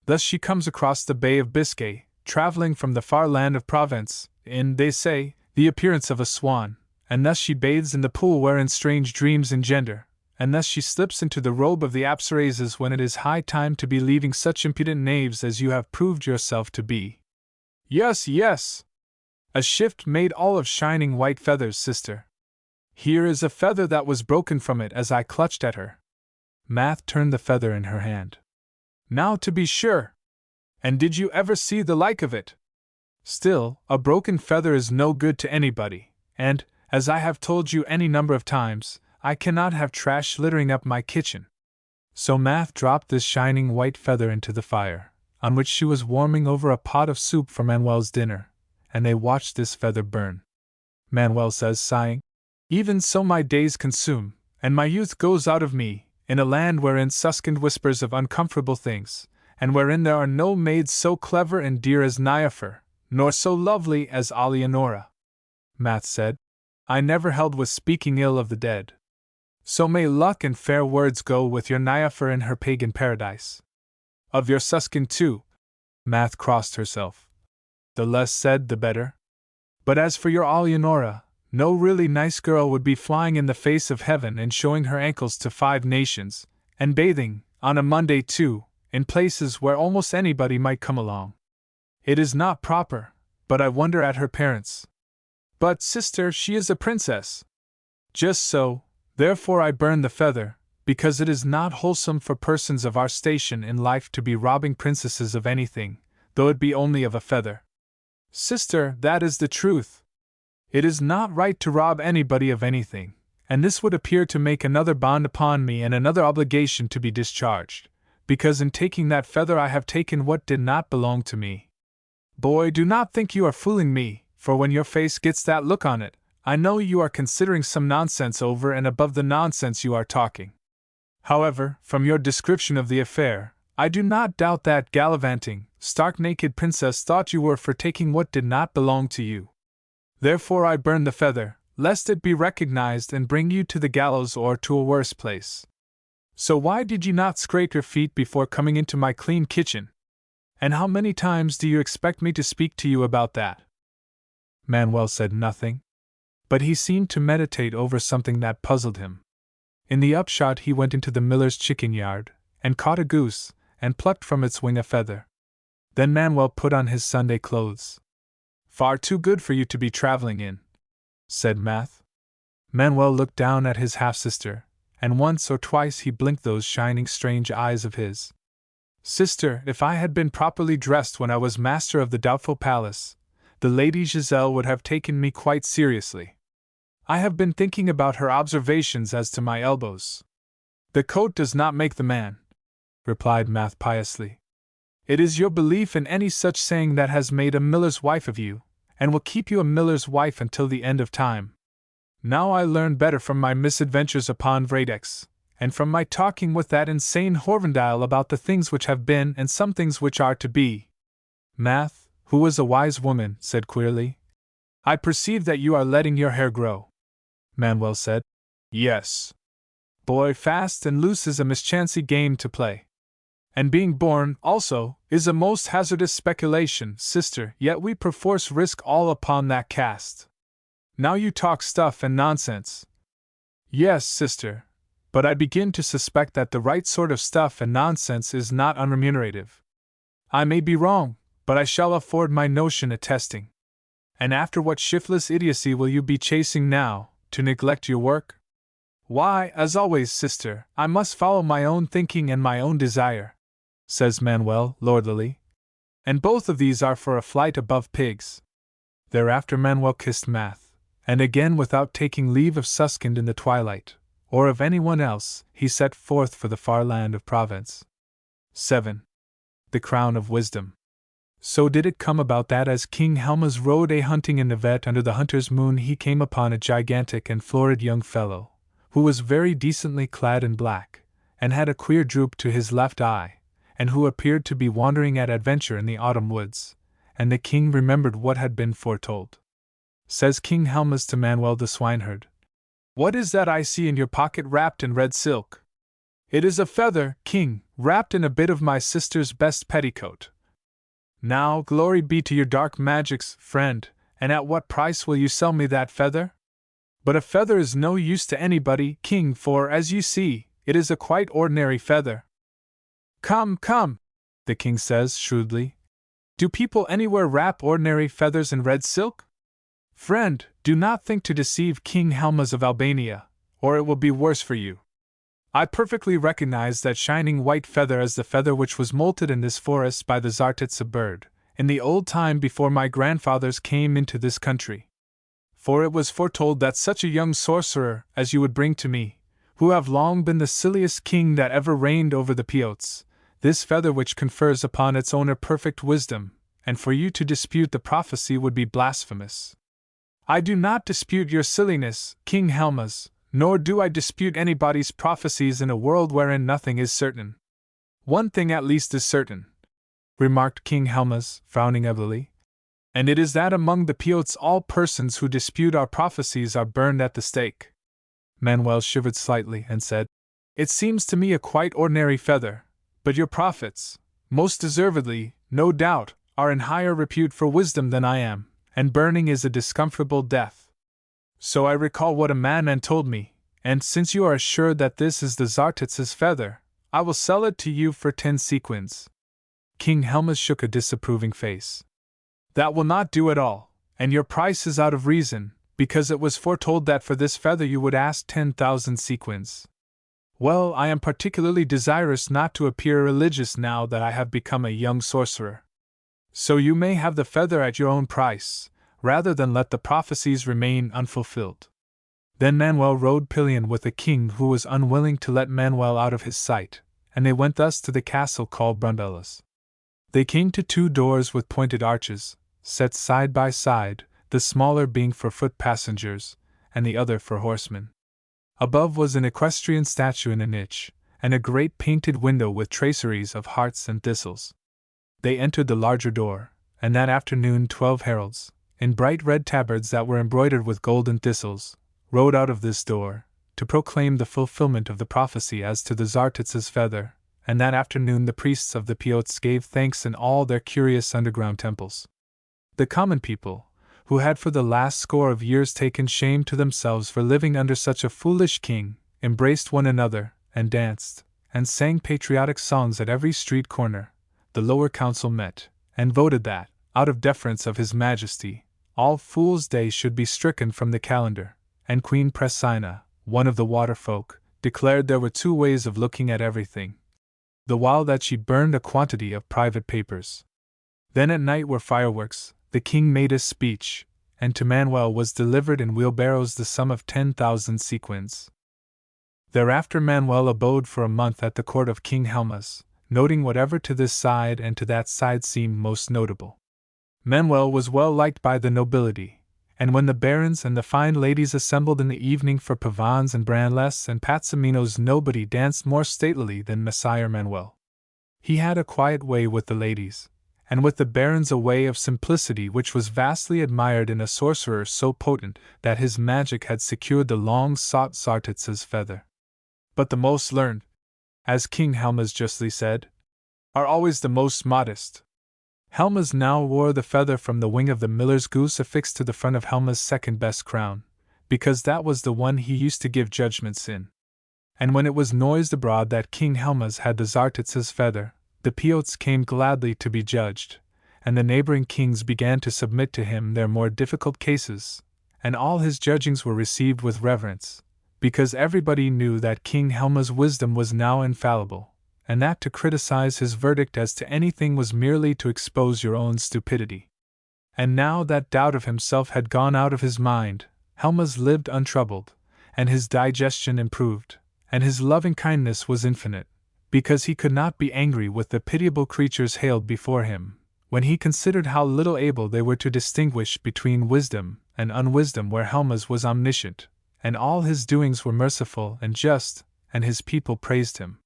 Thus she comes across the Bay of Biscay, traveling from the far land of Provence, in, they say, the appearance of a swan, and thus she bathes in the pool wherein strange dreams engender, and thus she slips into the robe of the Apsarases when it is high time to be leaving such impudent knaves as you have proved yourself to be. Yes, yes! A shift made all of shining white feathers, sister. Here is a feather that was broken from it as I clutched at her. Math turned the feather in her hand. Now to be sure! And did you ever see the like of it? Still, a broken feather is no good to anybody, and, as I have told you any number of times, I cannot have trash littering up my kitchen. So Math dropped this shining white feather into the fire, on which she was warming over a pot of soup for Manuel's dinner, and they watched this feather burn. Manuel says, sighing, Even so my days consume, and my youth goes out of me, in a land wherein Suskind whispers of uncomfortable things, and wherein there are no maids so clever and dear as Niafer, nor so lovely as Alianora. Math said, I never held with speaking ill of the dead. So may luck and fair words go with your Niafer in her pagan paradise. Of your Suskind too. Math crossed herself. The less said the better. But as for your Alianora, no really nice girl would be flying in the face of heaven and showing her ankles to 5 nations, and bathing, on a Monday too, in places where almost anybody might come along. It is not proper, but I wonder at her parents. But, sister, she is a princess. Just so, therefore I burn the feather, because it is not wholesome for persons of our station in life to be robbing princesses of anything, though it be only of a feather. Sister, that is the truth. It is not right to rob anybody of anything, and this would appear to make another bond upon me and another obligation to be discharged, because in taking that feather I have taken what did not belong to me. Boy, do not think you are fooling me, for when your face gets that look on it, I know you are considering some nonsense over and above the nonsense you are talking. However, from your description of the affair, I do not doubt that gallivanting, stark-naked princess thought you were for taking what did not belong to you. Therefore I burn the feather, lest it be recognized and bring you to the gallows or to a worse place. So why did you not scrape your feet before coming into my clean kitchen? And how many times do you expect me to speak to you about that? Manuel said nothing, but he seemed to meditate over something that puzzled him. In the upshot he went into the miller's chicken yard, and caught a goose, and plucked from its wing a feather. Then Manuel put on his Sunday clothes. Far too good for you to be traveling in, said Math. Manuel looked down at his half-sister, and once or twice he blinked those shining strange eyes of his. Sister, if I had been properly dressed when I was master of the doubtful palace, the Lady Giselle would have taken me quite seriously. I have been thinking about her observations as to my elbows. The coat does not make the man, replied Math piously. It is your belief in any such saying that has made a miller's wife of you, and will keep you a miller's wife until the end of time. Now I learn better from my misadventures upon Vradex, and from my talking with that insane Horvendile about the things which have been and some things which are to be. Math, who was a wise woman, said queerly, I perceive that you are letting your hair grow. Manuel said, Yes. Boy, fast and loose is a mischancy game to play. And being born, also, is a most hazardous speculation, sister, yet we perforce risk all upon that cast. Now you talk stuff and nonsense. Yes, sister, but I begin to suspect that the right sort of stuff and nonsense is not unremunerative. I may be wrong, but I shall afford my notion a testing. And after what shiftless idiocy will you be chasing now, to neglect your work? Why, as always, sister, I must follow my own thinking and my own desire, says Manuel, lordlily. And both of these are for a flight above pigs. Thereafter Manuel kissed Math, and again without taking leave of Suskind in the twilight, or of anyone else, he set forth for the far land of Provence. 7. The Crown of Wisdom. So did it come about that as King Helmas rode a-hunting in Nivette under the hunter's moon he came upon a gigantic and florid young fellow, who was very decently clad in black, and had a queer droop to his left eye, and who appeared to be wandering at adventure in the autumn woods, and the king remembered what had been foretold. Says King Helmas to Manuel the swineherd, What is that I see in your pocket wrapped in red silk? It is a feather, king, wrapped in a bit of my sister's best petticoat. Now, glory be to your dark magics, friend, and at what price will you sell me that feather? But a feather is no use to anybody, king, for, as you see, it is a quite ordinary feather. Come, come, the king says shrewdly. Do people anywhere wrap ordinary feathers in red silk? Friend, do not think to deceive King Helmas of Albania, or it will be worse for you. I perfectly recognize that shining white feather as the feather which was molted in this forest by the Zartitsa bird, in the old time before my grandfathers came into this country. For it was foretold that such a young sorcerer as you would bring to me, who have long been the silliest king that ever reigned over the Piots, this feather which confers upon its owner perfect wisdom, and for you to dispute the prophecy would be blasphemous. I do not dispute your silliness, King Helmas, nor do I dispute anybody's prophecies in a world wherein nothing is certain. One thing at least is certain, remarked King Helmas, frowning heavily, and it is that among the Piots all persons who dispute our prophecies are burned at the stake. Manuel shivered slightly and said, It seems to me a quite ordinary feather, but your prophets, most deservedly, no doubt, are in higher repute for wisdom than I am, and burning is a discomfortable death. So I recall what a madman told me, and since you are assured that this is the Zartitsa's feather, I will sell it to you for 10 sequins. King Helmas shook a disapproving face. That will not do at all, and your price is out of reason, because it was foretold that for this feather you would ask 10,000 sequins. Well, I am particularly desirous not to appear religious now that I have become a young sorcerer. So you may have the feather at your own price, rather than let the prophecies remain unfulfilled. Then Manuel rode pillion with a king who was unwilling to let Manuel out of his sight, and they went thus to the castle called Brunbellas. They came to 2 doors with pointed arches, set side by side, the smaller being for foot passengers, and the other for horsemen. Above was an equestrian statue in a niche, and a great painted window with traceries of hearts and thistles. They entered the larger door, and that afternoon 12 heralds, in bright red tabards that were embroidered with golden thistles, rode out of this door, to proclaim the fulfillment of the prophecy as to the Zartitz's feather, and that afternoon the priests of the Piots gave thanks in all their curious underground temples. The common people, who had for the last score of years taken shame to themselves for living under such a foolish king, embraced one another, and danced, and sang patriotic songs at every street corner. The lower council met, and voted that, out of deference of His Majesty, All Fool's Day should be stricken from the calendar, and Queen Pressina, one of the water folk, declared there were 2 ways of looking at everything, the while that she burned a quantity of private papers. Then at night were fireworks. The king made a speech, and to Manuel was delivered in wheelbarrows the sum of 10,000 sequins. Thereafter Manuel abode for a month at the court of King Helmas, noting whatever to this side and to that side seemed most notable. Manuel was well liked by the nobility, and when the barons and the fine ladies assembled in the evening for pavans and branless and patsaminos, nobody danced more statelily than Messire Manuel. He had a quiet way with the ladies, and with the barons a way of simplicity which was vastly admired in a sorcerer so potent that his magic had secured the long-sought Zartitz's feather. But the most learned, as King Helmas justly said, are always the most modest. Helmas now wore the feather from the wing of the miller's goose affixed to the front of Helma's second-best crown, because that was the one he used to give judgments in. And when it was noised abroad that King Helmas had the Zartitz's feather, the Piots came gladly to be judged, and the neighboring kings began to submit to him their more difficult cases, and all his judgings were received with reverence, because everybody knew that King Helma's wisdom was now infallible, and that to criticize his verdict as to anything was merely to expose your own stupidity. And now that doubt of himself had gone out of his mind, Helmas lived untroubled, and his digestion improved, and his loving kindness was infinite, because he could not be angry with the pitiable creatures haled before him, when he considered how little able they were to distinguish between wisdom and unwisdom where Helmas was omniscient, and all his doings were merciful and just, and his people praised him.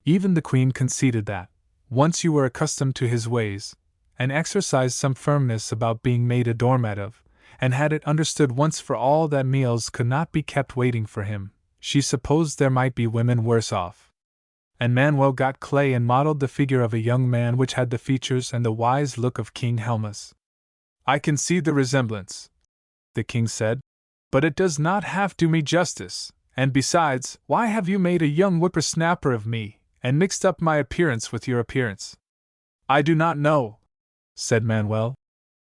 Even the queen conceded that, once you were accustomed to his ways, and exercised some firmness about being made a doormat of, and had it understood once for all that meals could not be kept waiting for him, she supposed there might be women worse off. And Manuel got clay and modeled the figure of a young man which had the features and the wise look of King Helmas. I can see the resemblance, the king said, but it does not half do me justice, and besides, why have you made a young whippersnapper of me, and mixed up my appearance with your appearance? I do not know, said Manuel,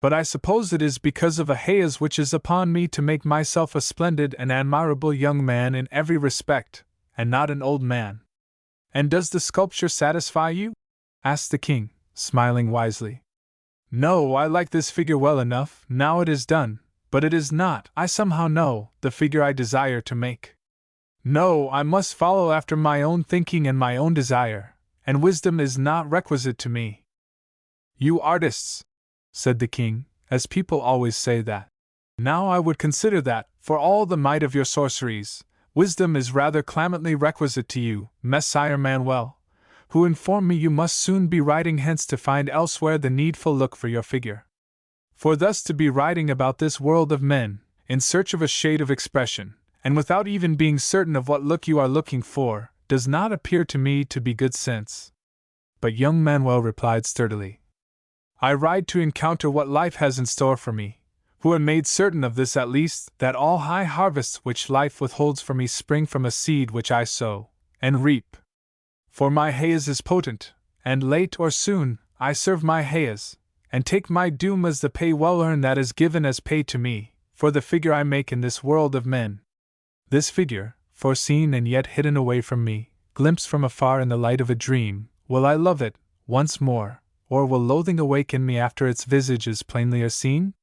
but I suppose it is because of a haze which is upon me to make myself a splendid and admirable young man in every respect, and not an old man. And does the sculpture satisfy you? Asked the king, smiling wisely. No, I like this figure well enough, now it is done, but it is not, I somehow know, the figure I desire to make. No, I must follow after my own thinking and my own desire, and wisdom is not requisite to me. You artists, said the king, as people always say that. Now I would consider that, for all the might of your sorceries, wisdom is rather clamantly requisite to you, Messire Manuel, who inform me you must soon be riding hence to find elsewhere the needful look for your figure. For thus to be riding about this world of men, in search of a shade of expression, and without even being certain of what look you are looking for, does not appear to me to be good sense. But young Manuel replied sturdily, I ride to encounter what life has in store for me, who am made certain of this at least, that all high harvests which life withholds for me spring from a seed which I sow, and reap. For my haze is potent, and late or soon, I serve my haze, and take my doom as the pay well earned that is given as pay to me, for the figure I make in this world of men. This figure, foreseen and yet hidden away from me, glimpsed from afar in the light of a dream, will I love it, once more, or will loathing awaken me after its visage is plainly seen?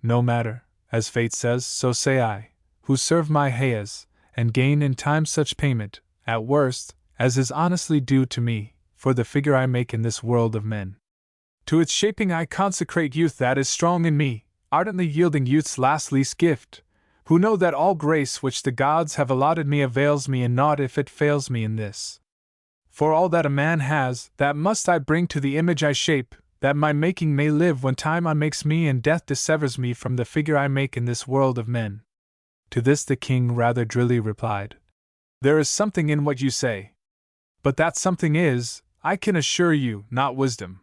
No matter, as fate says, so say I, who serve my Hayas, and gain in time such payment, at worst, as is honestly due to me, for the figure I make in this world of men. To its shaping I consecrate youth that is strong in me, ardently yielding youth's last least gift, who know that all grace which the gods have allotted me avails me in naught if it fails me in this. For all that a man has, that must I bring to the image I shape, that my making may live when time unmakes me and death dissevers me from the figure I make in this world of men. To this the king rather drily replied, There is something in what you say. But that something is, I can assure you, not wisdom.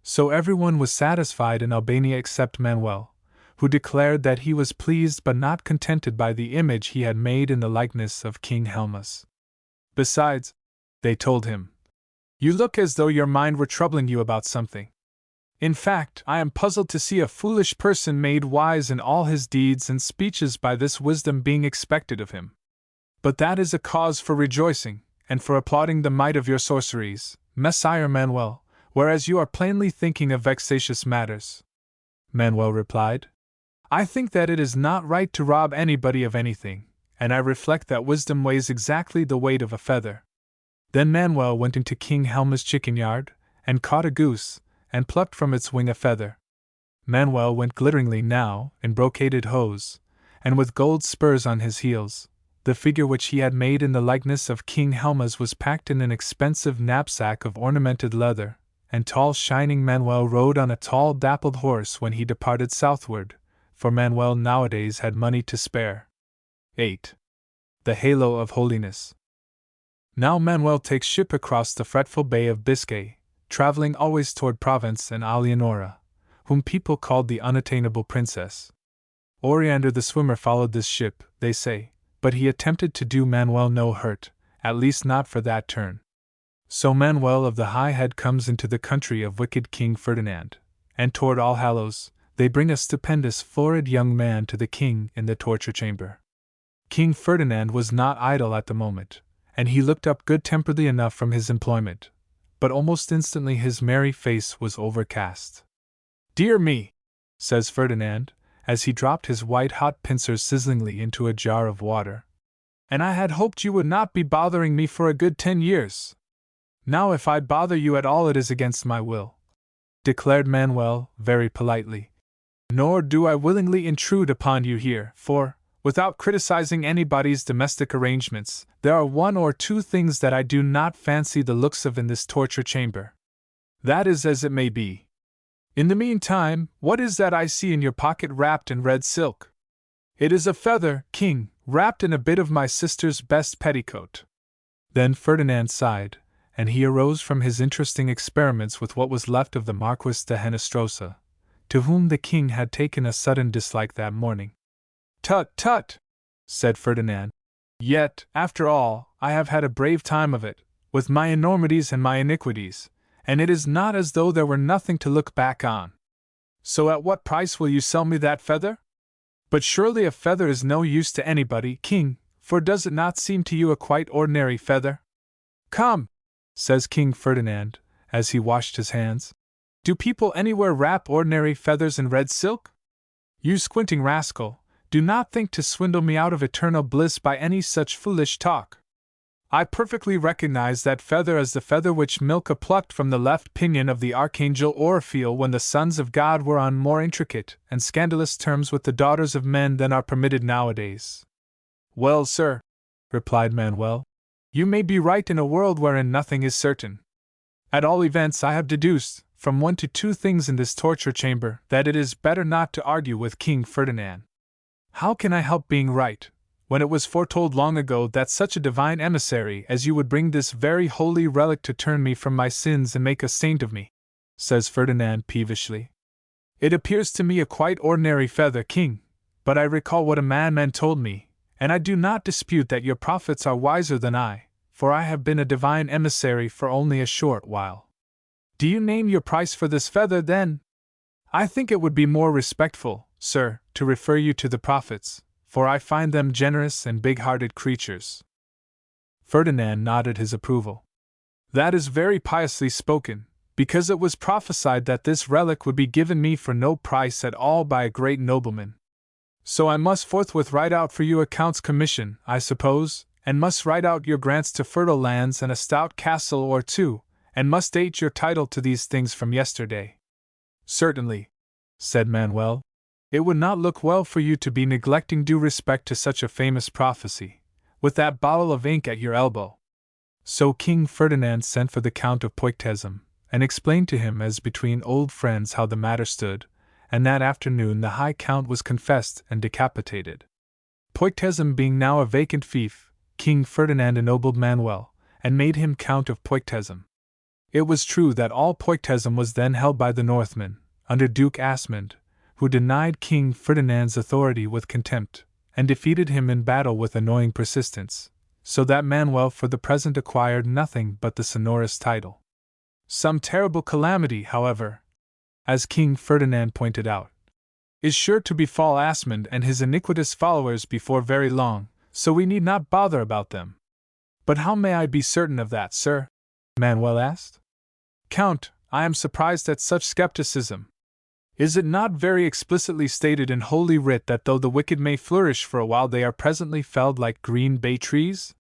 So everyone was satisfied in Albania except Manuel, who declared that he was pleased but not contented by the image he had made in the likeness of King Helmus. Besides, they told him, You look as though your mind were troubling you about something. In fact, I am puzzled to see a foolish person made wise in all his deeds and speeches by this wisdom being expected of him. But that is a cause for rejoicing, and for applauding the might of your sorceries, Messire Manuel, whereas you are plainly thinking of vexatious matters. Manuel replied, I think that it is not right to rob anybody of anything, and I reflect that wisdom weighs exactly the weight of a feather. Then Manuel went into King Helma's chicken yard, and caught a goose, and plucked from its wing a feather. Manuel went glitteringly now, in brocaded hose, and with gold spurs on his heels. The figure which he had made in the likeness of King Helma's was packed in an expensive knapsack of ornamented leather, and tall shining Manuel rode on a tall dappled horse when he departed southward, for Manuel nowadays had money to spare. 8. The Halo of Holiness. Now Manuel takes ship across the fretful Bay of Biscay, traveling always toward Provence and Alianora, whom people called the unattainable princess. Oriander the swimmer followed this ship, they say, but he attempted to do Manuel no hurt, at least not for that turn. So Manuel of the High Head comes into the country of wicked King Ferdinand, and toward All Hallows, they bring a stupendous florid young man to the king in the torture chamber. King Ferdinand was not idle at the moment, and he looked up good-temperedly enough from his employment, but almost instantly his merry face was overcast. Dear me, says Ferdinand, as he dropped his white-hot pincers sizzlingly into a jar of water, and I had hoped you would not be bothering me for a good 10 years. Now if I bother you at all it is against my will, declared Manuel, very politely. Nor do I willingly intrude upon you here, for, without criticizing anybody's domestic arrangements, there are 1 or 2 things that I do not fancy the looks of in this torture chamber. That is as it may be. In the meantime, what is that I see in your pocket wrapped in red silk? It is a feather, king, wrapped in a bit of my sister's best petticoat. Then Ferdinand sighed, and he arose from his interesting experiments with what was left of the Marquis de Henestrosa, to whom the king had taken a sudden dislike that morning. Tut, tut, said Ferdinand. Yet, after all, I have had a brave time of it, with my enormities and my iniquities, and it is not as though there were nothing to look back on. So at what price will you sell me that feather? But surely a feather is no use to anybody, king, for does it not seem to you a quite ordinary feather? Come, says King Ferdinand, as he washed his hands. Do people anywhere wrap ordinary feathers in red silk? You squinting rascal, do not think to swindle me out of eternal bliss by any such foolish talk. I perfectly recognize that feather as the feather which Milka plucked from the left pinion of the archangel Orpheus when the sons of God were on more intricate and scandalous terms with the daughters of men than are permitted nowadays. Well, sir, replied Manuel, you may be right in a world wherein nothing is certain. At all events I have deduced, from 1 to 2 things in this torture chamber, that it is better not to argue with King Ferdinand. How can I help being right, when it was foretold long ago that such a divine emissary as you would bring this very holy relic to turn me from my sins and make a saint of me? Says Ferdinand peevishly. It appears to me a quite ordinary feather, king, but I recall what a madman told me, and I do not dispute that your prophets are wiser than I, for I have been a divine emissary for only a short while. Do you name your price for this feather, then? I think it would be more respectful, sir, to refer you to the prophets, for I find them generous and big-hearted creatures. Ferdinand nodded his approval. That is very piously spoken, because it was prophesied that this relic would be given me for no price at all by a great nobleman. So I must forthwith write out for you a count's commission, I suppose, and must write out your grants to fertile lands and a stout castle or two, and must date your title to these things from yesterday. Certainly, said Manuel. It would not look well for you to be neglecting due respect to such a famous prophecy, with that bottle of ink at your elbow. So King Ferdinand sent for the Count of Poictezem, and explained to him as between old friends how the matter stood, and that afternoon the High Count was confessed and decapitated. Poictezem being now a vacant fief, King Ferdinand ennobled Manuel, and made him Count of Poictezem. It was true that all Poictezem was then held by the Northmen, under Duke Asmund, who denied King Ferdinand's authority with contempt, and defeated him in battle with annoying persistence, so that Manuel for the present acquired nothing but the sonorous title. Some terrible calamity, however, as King Ferdinand pointed out, is sure to befall Asmund and his iniquitous followers before very long, so we need not bother about them. But how may I be certain of that, sir? Manuel asked. Count, I am surprised at such skepticism. Is it not very explicitly stated in Holy Writ that though the wicked may flourish for a while they are presently felled like green bay trees?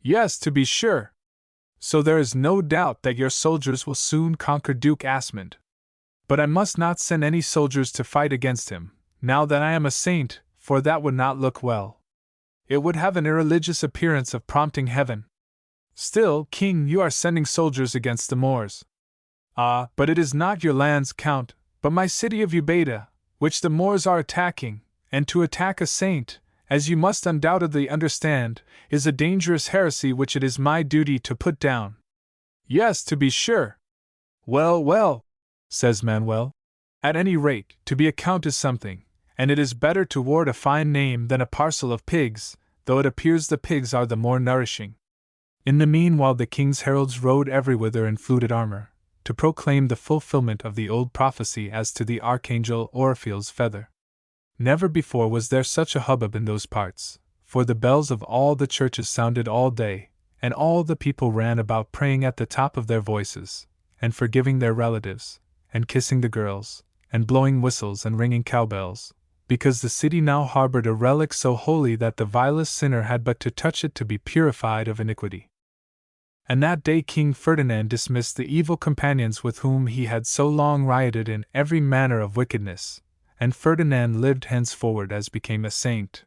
Yes, to be sure. So there is no doubt that your soldiers will soon conquer Duke Asmund. But I must not send any soldiers to fight against him, now that I am a saint, for that would not look well. It would have an irreligious appearance of prompting heaven. Still, King, you are sending soldiers against the Moors. Ah, but it is not your lands, Count, but my city of Ubeda, which the Moors are attacking, and to attack a saint, as you must undoubtedly understand, is a dangerous heresy which it is my duty to put down. Yes, to be sure. Well, well, says Manuel. At any rate, to be a count is something, and it is better to ward a fine name than a parcel of pigs, though it appears the pigs are the more nourishing. In the meanwhile the king's heralds rode everywhither in fluted armor, to proclaim the fulfillment of the old prophecy as to the archangel Oriphiel's feather. Never before was there such a hubbub in those parts, for the bells of all the churches sounded all day, and all the people ran about praying at the top of their voices, and forgiving their relatives, and kissing the girls, and blowing whistles and ringing cowbells, because the city now harbored a relic so holy that the vilest sinner had but to touch it to be purified of iniquity. And that day King Ferdinand dismissed the evil companions with whom he had so long rioted in every manner of wickedness, and Ferdinand lived henceforward as became a saint.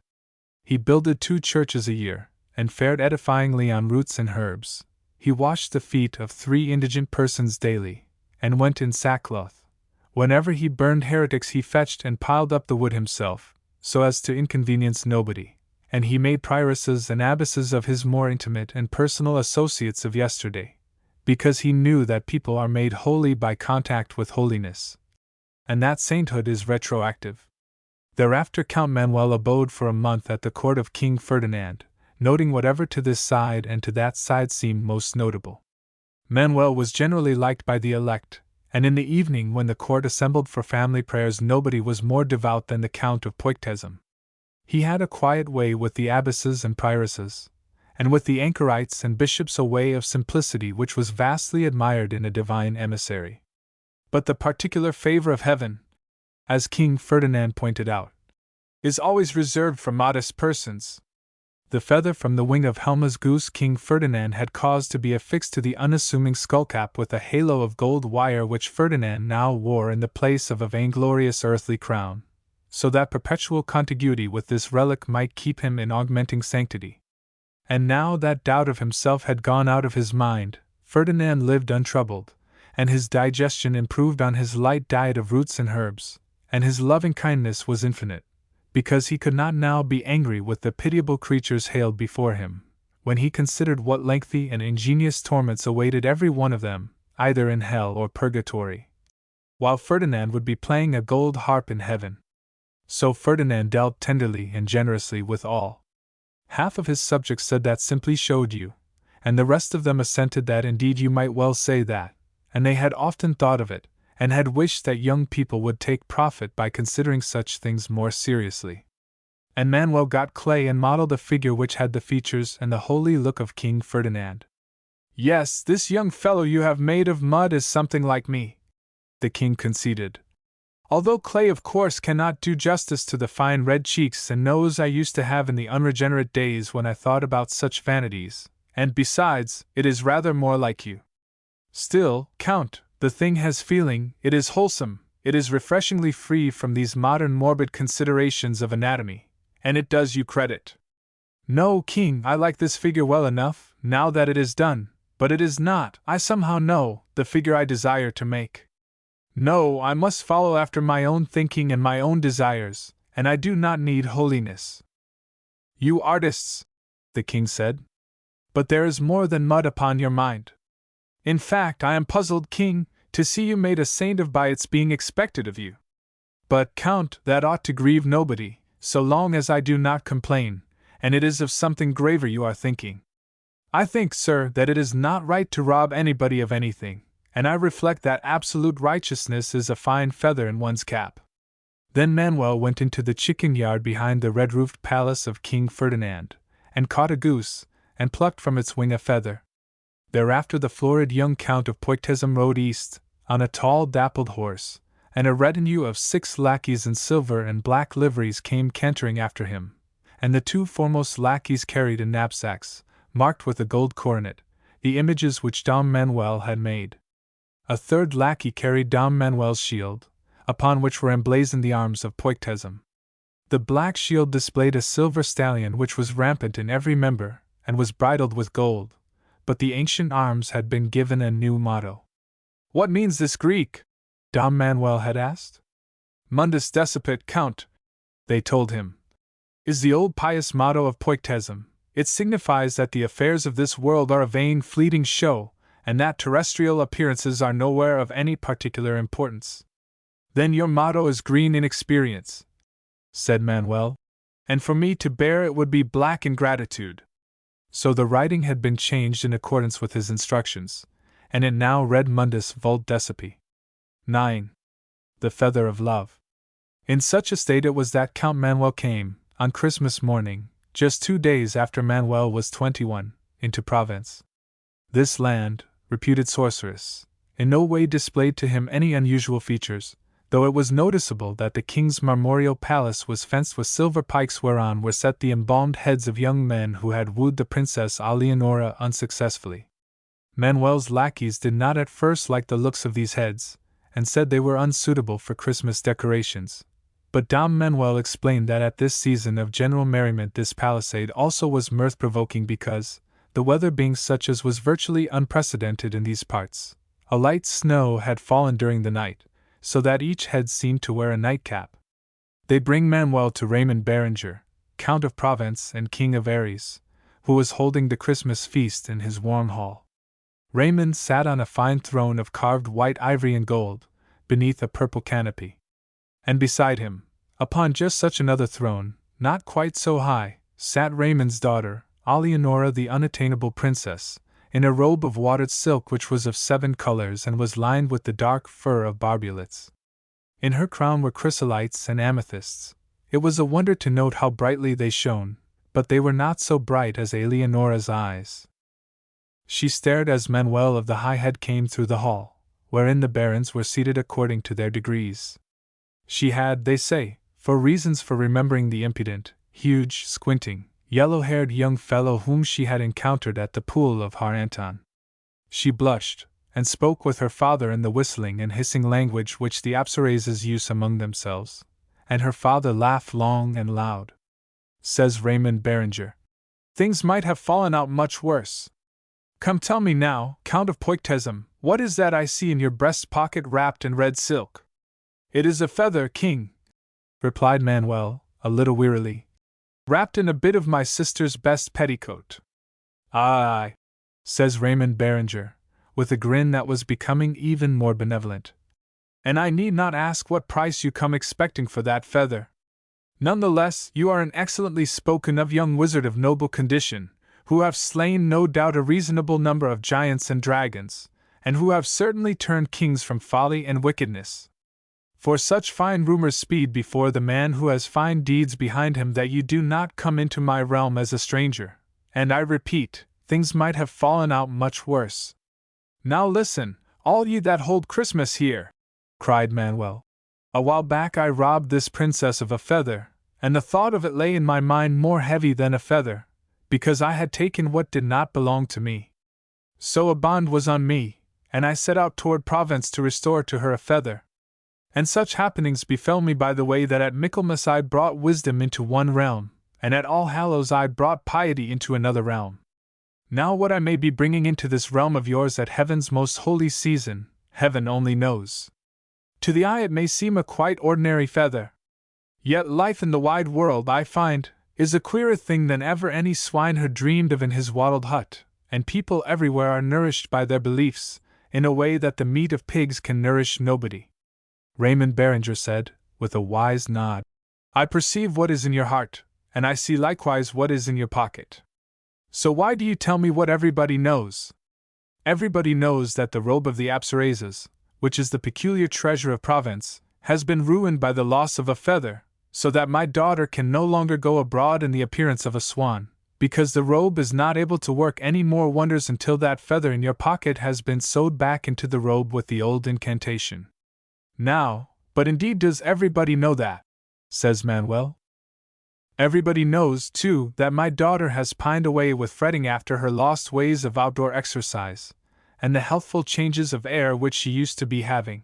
He builded 2 churches a year, and fared edifyingly on roots and herbs. He washed the feet of 3 indigent persons daily, and went in sackcloth. Whenever he burned heretics he fetched and piled up the wood himself, so as to inconvenience nobody, and he made prioresses and abbesses of his more intimate and personal associates of yesterday, because he knew that people are made holy by contact with holiness, and that sainthood is retroactive. Thereafter Count Manuel abode for a month at the court of King Ferdinand, noting whatever to this side and to that side seemed most notable. Manuel was generally liked by the elect, and in the evening when the court assembled for family prayers nobody was more devout than the Count of Poictezem. He had a quiet way with the abbesses and prioresses, and with the anchorites and bishops a way of simplicity which was vastly admired in a divine emissary. But the particular favor of heaven, as King Ferdinand pointed out, is always reserved for modest persons. The feather from the wing of Helma's goose King Ferdinand had caused to be affixed to the unassuming skullcap with a halo of gold wire which Ferdinand now wore in the place of a vainglorious earthly crown, so that perpetual contiguity with this relic might keep him in augmenting sanctity. And now that doubt of himself had gone out of his mind, Ferdinand lived untroubled, and his digestion improved on his light diet of roots and herbs, and his loving kindness was infinite, because he could not now be angry with the pitiable creatures haled before him, when he considered what lengthy and ingenious torments awaited every one of them, either in hell or purgatory, while Ferdinand would be playing a gold harp in heaven. So Ferdinand dealt tenderly and generously with all. Half of his subjects said that simply showed you, and the rest of them assented that indeed you might well say that, and they had often thought of it, and had wished that young people would take profit by considering such things more seriously. And Manuel got clay and modeled a figure which had the features and the holy look of King Ferdinand. "Yes, this young fellow you have made of mud is something like me," the king conceded. "Although clay of course cannot do justice to the fine red cheeks and nose I used to have in the unregenerate days when I thought about such vanities, and besides, it is rather more like you. Still, Count, the thing has feeling, it is wholesome, it is refreshingly free from these modern morbid considerations of anatomy, and it does you credit. No, King, I like this figure well enough, now that it is done, but it is not, I somehow know, the figure I desire to make. No, I must follow after my own thinking and my own desires, and I do not need holiness." "You artists," the king said. "But there is more than mud upon your mind. In fact, I am puzzled, King, to see you made a saint of by its being expected of you. But, Count, that ought to grieve nobody, so long as I do not complain, and it is of something graver you are thinking. I think, sir, that it is not right to rob anybody of anything, and I reflect that absolute righteousness is a fine feather in one's cap." Then Manuel went into the chicken yard behind the red-roofed palace of King Ferdinand, and caught a goose, and plucked from its wing a feather. Thereafter the florid young Count of Poictezum rode east, on a tall dappled horse, and a retinue of 6 lackeys in silver and black liveries came cantering after him, and the 2 foremost lackeys carried in knapsacks, marked with a gold coronet, the images which Dom Manuel had made. A 3rd lackey carried Dom Manuel's shield, upon which were emblazoned the arms of Poictezum. The black shield displayed a silver stallion which was rampant in every member, and was bridled with gold, but the ancient arms had been given a new motto. "What means this Greek?" Dom Manuel had asked. "Mundus Decipit, Count," they told him, "is the old pious motto of Poictezum. It signifies that the affairs of this world are a vain, fleeting show, and that terrestrial appearances are nowhere of any particular importance." "Then your motto is green inexperience," said Manuel, "and for me to bear it would be black ingratitude." So the writing had been changed in accordance with his instructions, and it now read Mundus Vult Decipi. 9. The Feather of Love. In such a state it was that Count Manuel came, on Christmas morning, just 2 days after Manuel was 21, into Provence. This land, reputed sorceress, in no way displayed to him any unusual features, though it was noticeable that the king's marmoreal palace was fenced with silver pikes whereon were set the embalmed heads of young men who had wooed the Princess Alianora unsuccessfully. Manuel's lackeys did not at first like the looks of these heads, and said they were unsuitable for Christmas decorations, but Dom Manuel explained that at this season of general merriment this palisade also was mirth-provoking because, the weather being such as was virtually unprecedented in these parts, a light snow had fallen during the night, so that each head seemed to wear a nightcap. They bring Manuel to Raymond Berenger, Count of Provence and King of Aries, who was holding the Christmas feast in his warm hall. Raymond sat on a fine throne of carved white ivory and gold, beneath a purple canopy. And beside him, upon just such another throne, not quite so high, sat Raymond's daughter, Alianora the unattainable princess, in a robe of watered silk which was of 7 colors and was lined with the dark fur of barbulets. In her crown were chrysolites and amethysts. It was a wonder to note how brightly they shone, but they were not so bright as Alianora's eyes. She stared as Manuel of the high head came through the hall, wherein the barons were seated according to their degrees. She had, they say, reasons for remembering the impudent, huge, squinting, yellow-haired young fellow whom she had encountered at the pool of Har Anton. She blushed, and spoke with her father in the whistling and hissing language which the Apsareses use among themselves, and her father laughed long and loud. Says Raymond Berenger, "Things might have fallen out much worse. Come tell me now, Count of Poictezum, what is that I see in your breast pocket wrapped in red silk?" "It is a feather, King," replied Manuel, a little wearily, "wrapped in a bit of my sister's best petticoat." "Aye," says Raymond Berenger, with a grin that was becoming even more benevolent. "And I need not ask what price you come expecting for that feather. None the less, you are an excellently spoken of young wizard of noble condition, who have slain no doubt a reasonable number of giants and dragons, and who have certainly turned kings from folly and wickedness. For such fine rumors speed before the man who has fine deeds behind him that you do not come into my realm as a stranger, and I repeat, things might have fallen out much worse. Now listen, all ye that hold Christmas here, cried Manuel. A while back I robbed this princess of a feather, and the thought of it lay in my mind more heavy than a feather, because I had taken what did not belong to me. So a bond was on me, and I set out toward Provence to restore to her a feather. And such happenings befell me by the way that at Michaelmas I brought wisdom into one realm, and at All Hallows I brought piety into another realm. Now what I may be bringing into this realm of yours at heaven's most holy season, heaven only knows. To the eye it may seem a quite ordinary feather. Yet life in the wide world, I find, is a queerer thing than ever any swineherd dreamed of in his wattled hut, and people everywhere are nourished by their beliefs, in a way that the meat of pigs can nourish nobody. Raymond Barringer said, with a wise nod, I perceive what is in your heart, and I see likewise what is in your pocket. So why do you tell me what everybody knows? Everybody knows that the robe of the Apsarazes, which is the peculiar treasure of Provence, has been ruined by the loss of a feather, so that my daughter can no longer go abroad in the appearance of a swan, because the robe is not able to work any more wonders until that feather in your pocket has been sewed back into the robe with the old incantation. Now, but indeed does everybody know that? Says Manuel. Everybody knows, too, that my daughter has pined away with fretting after her lost ways of outdoor exercise, and the healthful changes of air which she used to be having.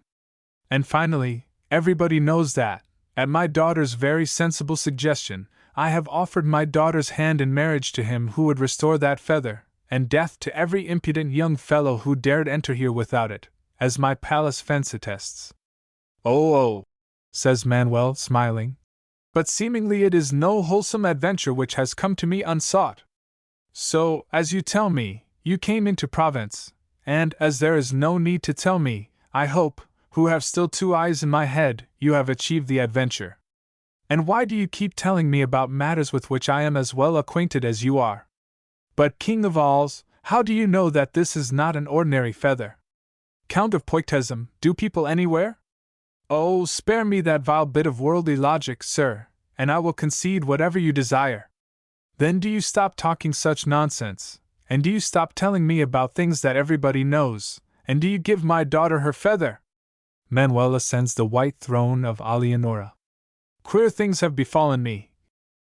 And finally, everybody knows that, at my daughter's very sensible suggestion, I have offered my daughter's hand in marriage to him who would restore that feather, and death to every impudent young fellow who dared enter here without it, as my palace fence attests. Oh, says Manuel, smiling. But seemingly it is no wholesome adventure which has come to me unsought. So, as you tell me, you came into Provence, and as there is no need to tell me, I hope, who have still two eyes in my head, you have achieved the adventure. And why do you keep telling me about matters with which I am as well acquainted as you are? But, King of Alls, how do you know that this is not an ordinary feather? Count of Poictesum, do people anywhere? Oh, spare me that vile bit of worldly logic, sir, and I will concede whatever you desire. Then do you stop talking such nonsense, and do you stop telling me about things that everybody knows, and do you give my daughter her feather? Manuel ascends the white throne of Alianora. Queer things have befallen me,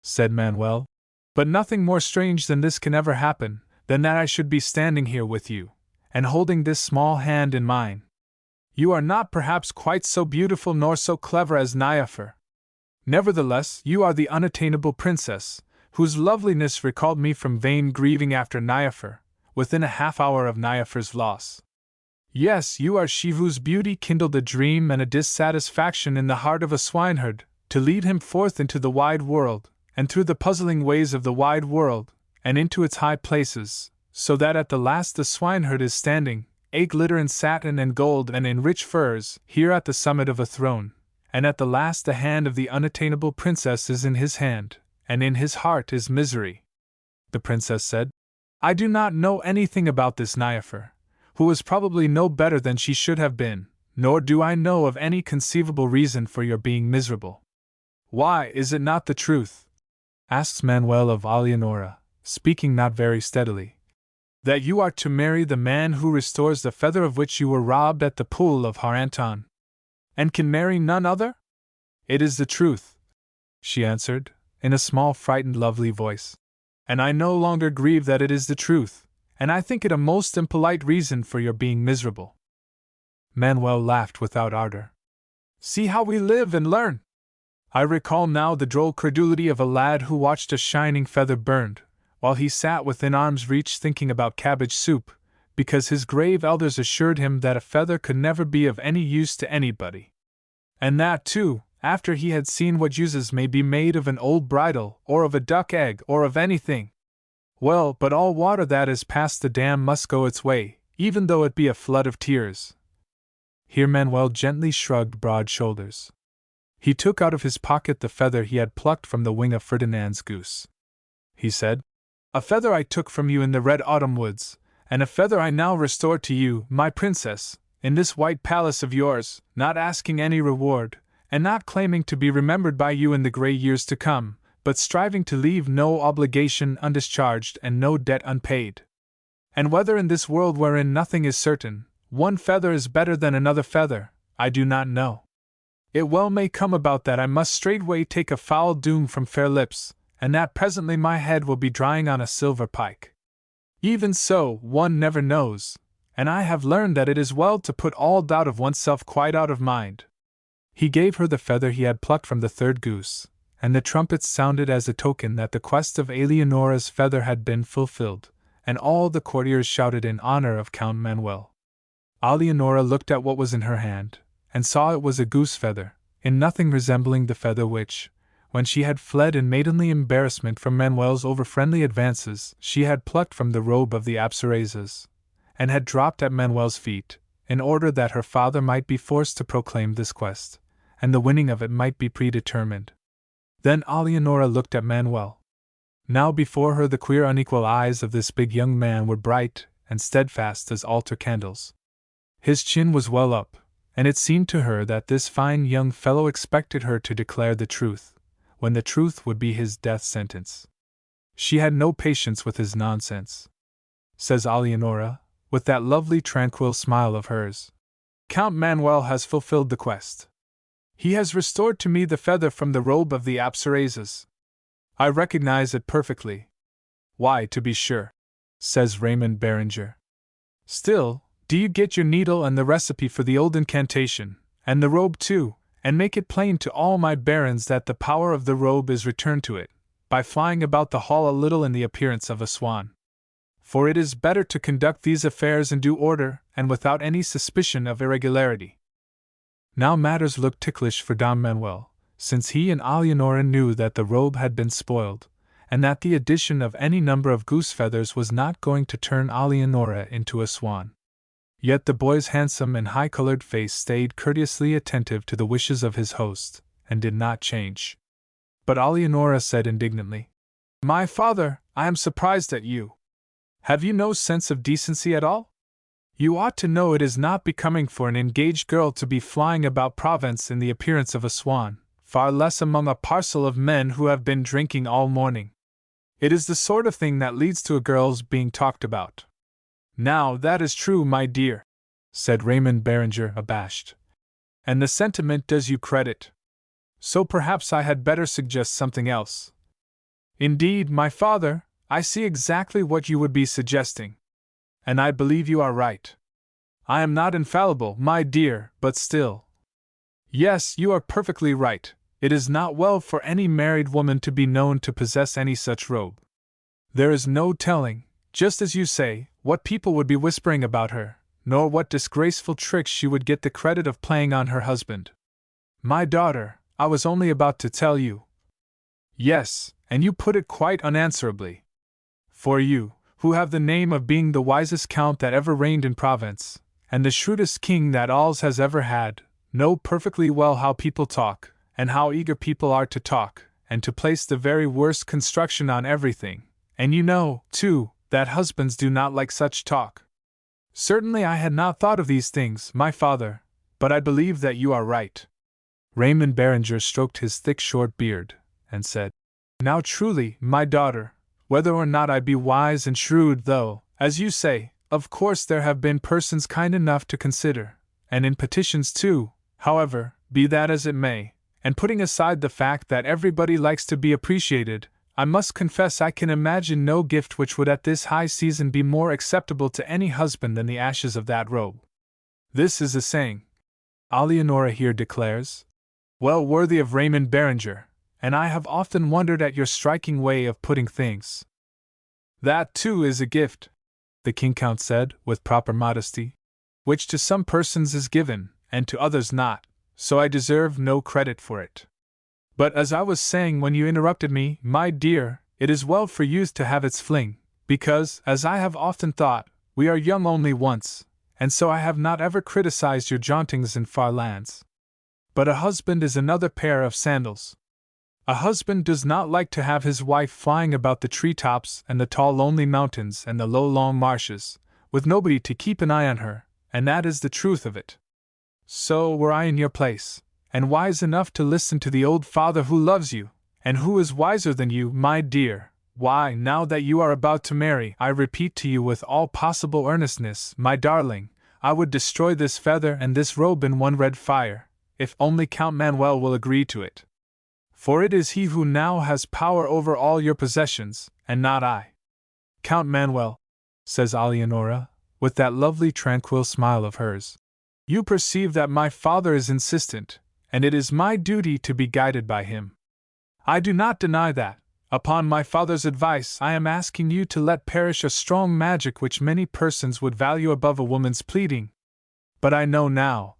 said Manuel, but nothing more strange than this can ever happen, than that I should be standing here with you, and holding this small hand in mine. You are not perhaps quite so beautiful nor so clever as Niafer. Nevertheless, you are the unattainable princess, whose loveliness recalled me from vain grieving after Niafer, within a half-hour of Niafer's loss. Yes, you are she whose beauty kindled a dream and a dissatisfaction in the heart of a swineherd, to lead him forth into the wide world, and through the puzzling ways of the wide world, and into its high places, so that at the last the swineherd is standing, a glitter in satin and gold and in rich furs, here at the summit of a throne, and at the last the hand of the unattainable princess is in his hand, and in his heart is misery. The princess said, I do not know anything about this Niafer, who is probably no better than she should have been, nor do I know of any conceivable reason for your being miserable. Why, is it not the truth? Asks Manuel of Alianora, speaking not very steadily, that you are to marry the man who restores the feather of which you were robbed at the pool of Haranton, and can marry none other? It is the truth, she answered, in a small frightened lovely voice, and I no longer grieve that it is the truth, and I think it a most impolite reason for your being miserable. Manuel laughed without ardor. See how we live and learn! I recall now the droll credulity of a lad who watched a shining feather burned, while he sat within arm's reach thinking about cabbage soup, because his grave elders assured him that a feather could never be of any use to anybody. And that, too, after he had seen what uses may be made of an old bridle, or of a duck egg, or of anything. Well, but all water that is past the dam must go its way, even though it be a flood of tears. Here Manuel gently shrugged broad shoulders. He took out of his pocket the feather he had plucked from the wing of Ferdinand's goose. He said, A feather I took from you in the red autumn woods, and a feather I now restore to you, my princess, in this white palace of yours, not asking any reward, and not claiming to be remembered by you in the grey years to come, but striving to leave no obligation undischarged and no debt unpaid. And whether in this world wherein nothing is certain, one feather is better than another feather, I do not know. It well may come about that I must straightway take a foul doom from fair lips, and that presently my head will be drying on a silver pike. Even so, one never knows, and I have learned that it is well to put all doubt of oneself quite out of mind. He gave her the feather he had plucked from the third goose, and the trumpets sounded as a token that the quest of Eleonora's feather had been fulfilled, and all the courtiers shouted in honor of Count Manuel. Eleonora looked at what was in her hand, and saw it was a goose feather, in nothing resembling the feather which, when she had fled in maidenly embarrassment from Manuel's over-friendly advances, she had plucked from the robe of the Apsarazes, and had dropped at Manuel's feet, in order that her father might be forced to proclaim this quest, and the winning of it might be predetermined. Then Eleonora looked at Manuel. Now before her the queer unequal eyes of this big young man were bright and steadfast as altar candles. His chin was well up, and it seemed to her that this fine young fellow expected her to declare the truth, when the truth would be his death sentence. She had no patience with his nonsense. Says Eleonora, with that lovely tranquil smile of hers, Count Manuel has fulfilled the quest. He has restored to me the feather from the robe of the Apsarazes. I recognize it perfectly. Why, to be sure, says Raymond Berenger. Still, do you get your needle and the recipe for the old incantation, and the robe too, and make it plain to all my barons that the power of the robe is returned to it, by flying about the hall a little in the appearance of a swan. For it is better to conduct these affairs in due order, and without any suspicion of irregularity. Now matters looked ticklish for Don Manuel, since he and Eleonora knew that the robe had been spoiled, and that the addition of any number of goose feathers was not going to turn Eleonora into a swan. Yet the boy's handsome and high-colored face stayed courteously attentive to the wishes of his host, and did not change. But Eleonora said indignantly, "My father, I am surprised at you. Have you no sense of decency at all? You ought to know it is not becoming for an engaged girl to be flying about Provence in the appearance of a swan, far less among a parcel of men who have been drinking all morning. It is the sort of thing that leads to a girl's being talked about." "Now, that is true, my dear," said Raymond Berenger, abashed. "And the sentiment does you credit. So perhaps I had better suggest something else." "Indeed, my father, I see exactly what you would be suggesting. And I believe you are right. I am not infallible, my dear, but still. Yes, you are perfectly right. It is not well for any married woman to be known to possess any such robe. There is no telling, just as you say, what people would be whispering about her, nor what disgraceful tricks she would get the credit of playing on her husband. My daughter, I was only about to tell you. Yes, and you put it quite unanswerably. For you, who have the name of being the wisest count that ever reigned in Provence, and the shrewdest king that Alls has ever had, know perfectly well how people talk, and how eager people are to talk, and to place the very worst construction on everything, and you know, too, that husbands do not like such talk. Certainly I had not thought of these things, my father, but I believe that you are right." Raymond Berenger stroked his thick short beard, and said, "Now truly, my daughter, whether or not I be wise and shrewd, though, as you say, of course there have been persons kind enough to consider, and in petitions too, however, be that as it may, and putting aside the fact that everybody likes to be appreciated, I must confess I can imagine no gift which would at this high season be more acceptable to any husband than the ashes of that robe. This is a saying," Eleonora here declares, "well worthy of Raymond Berenger, and I have often wondered at your striking way of putting things." "That too is a gift," the King Count said, with proper modesty, "which to some persons is given, and to others not, so I deserve no credit for it. But as I was saying when you interrupted me, my dear, it is well for youth to have its fling, because, as I have often thought, we are young only once, and so I have not ever criticized your jauntings in far lands. But a husband is another pair of sandals. A husband does not like to have his wife flying about the tree-tops and the tall lonely mountains and the low long marshes, with nobody to keep an eye on her, and that is the truth of it. So, were I in your place, and wise enough to listen to the old father who loves you, and who is wiser than you, my dear, why, now that you are about to marry, I repeat to you with all possible earnestness, my darling, I would destroy this feather and this robe in one red fire, if only Count Manuel will agree to it. For it is he who now has power over all your possessions, and not I. Count Manuel, says Alianora, with that lovely tranquil smile of hers, you perceive that my father is insistent, and it is my duty to be guided by him. I do not deny that, upon my father's advice, I am asking you to let perish a strong magic which many persons would value above a woman's pleading. But I know now.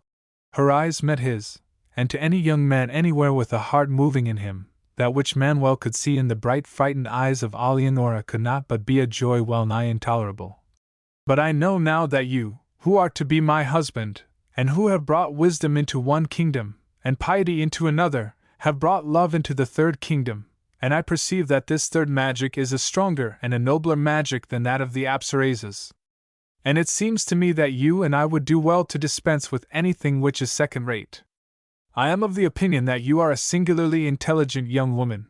Her eyes met his, and to any young man anywhere with a heart moving in him, that which Manuel could see in the bright frightened eyes of Alianora could not but be a joy well nigh intolerable. But I know now that you, who are to be my husband, and who have brought wisdom into one kingdom, and piety into another, have brought love into the third kingdom, and I perceive that this third magic is a stronger and a nobler magic than that of the Apsarazes. And it seems to me that you and I would do well to dispense with anything which is second-rate. I am of the opinion that you are a singularly intelligent young woman,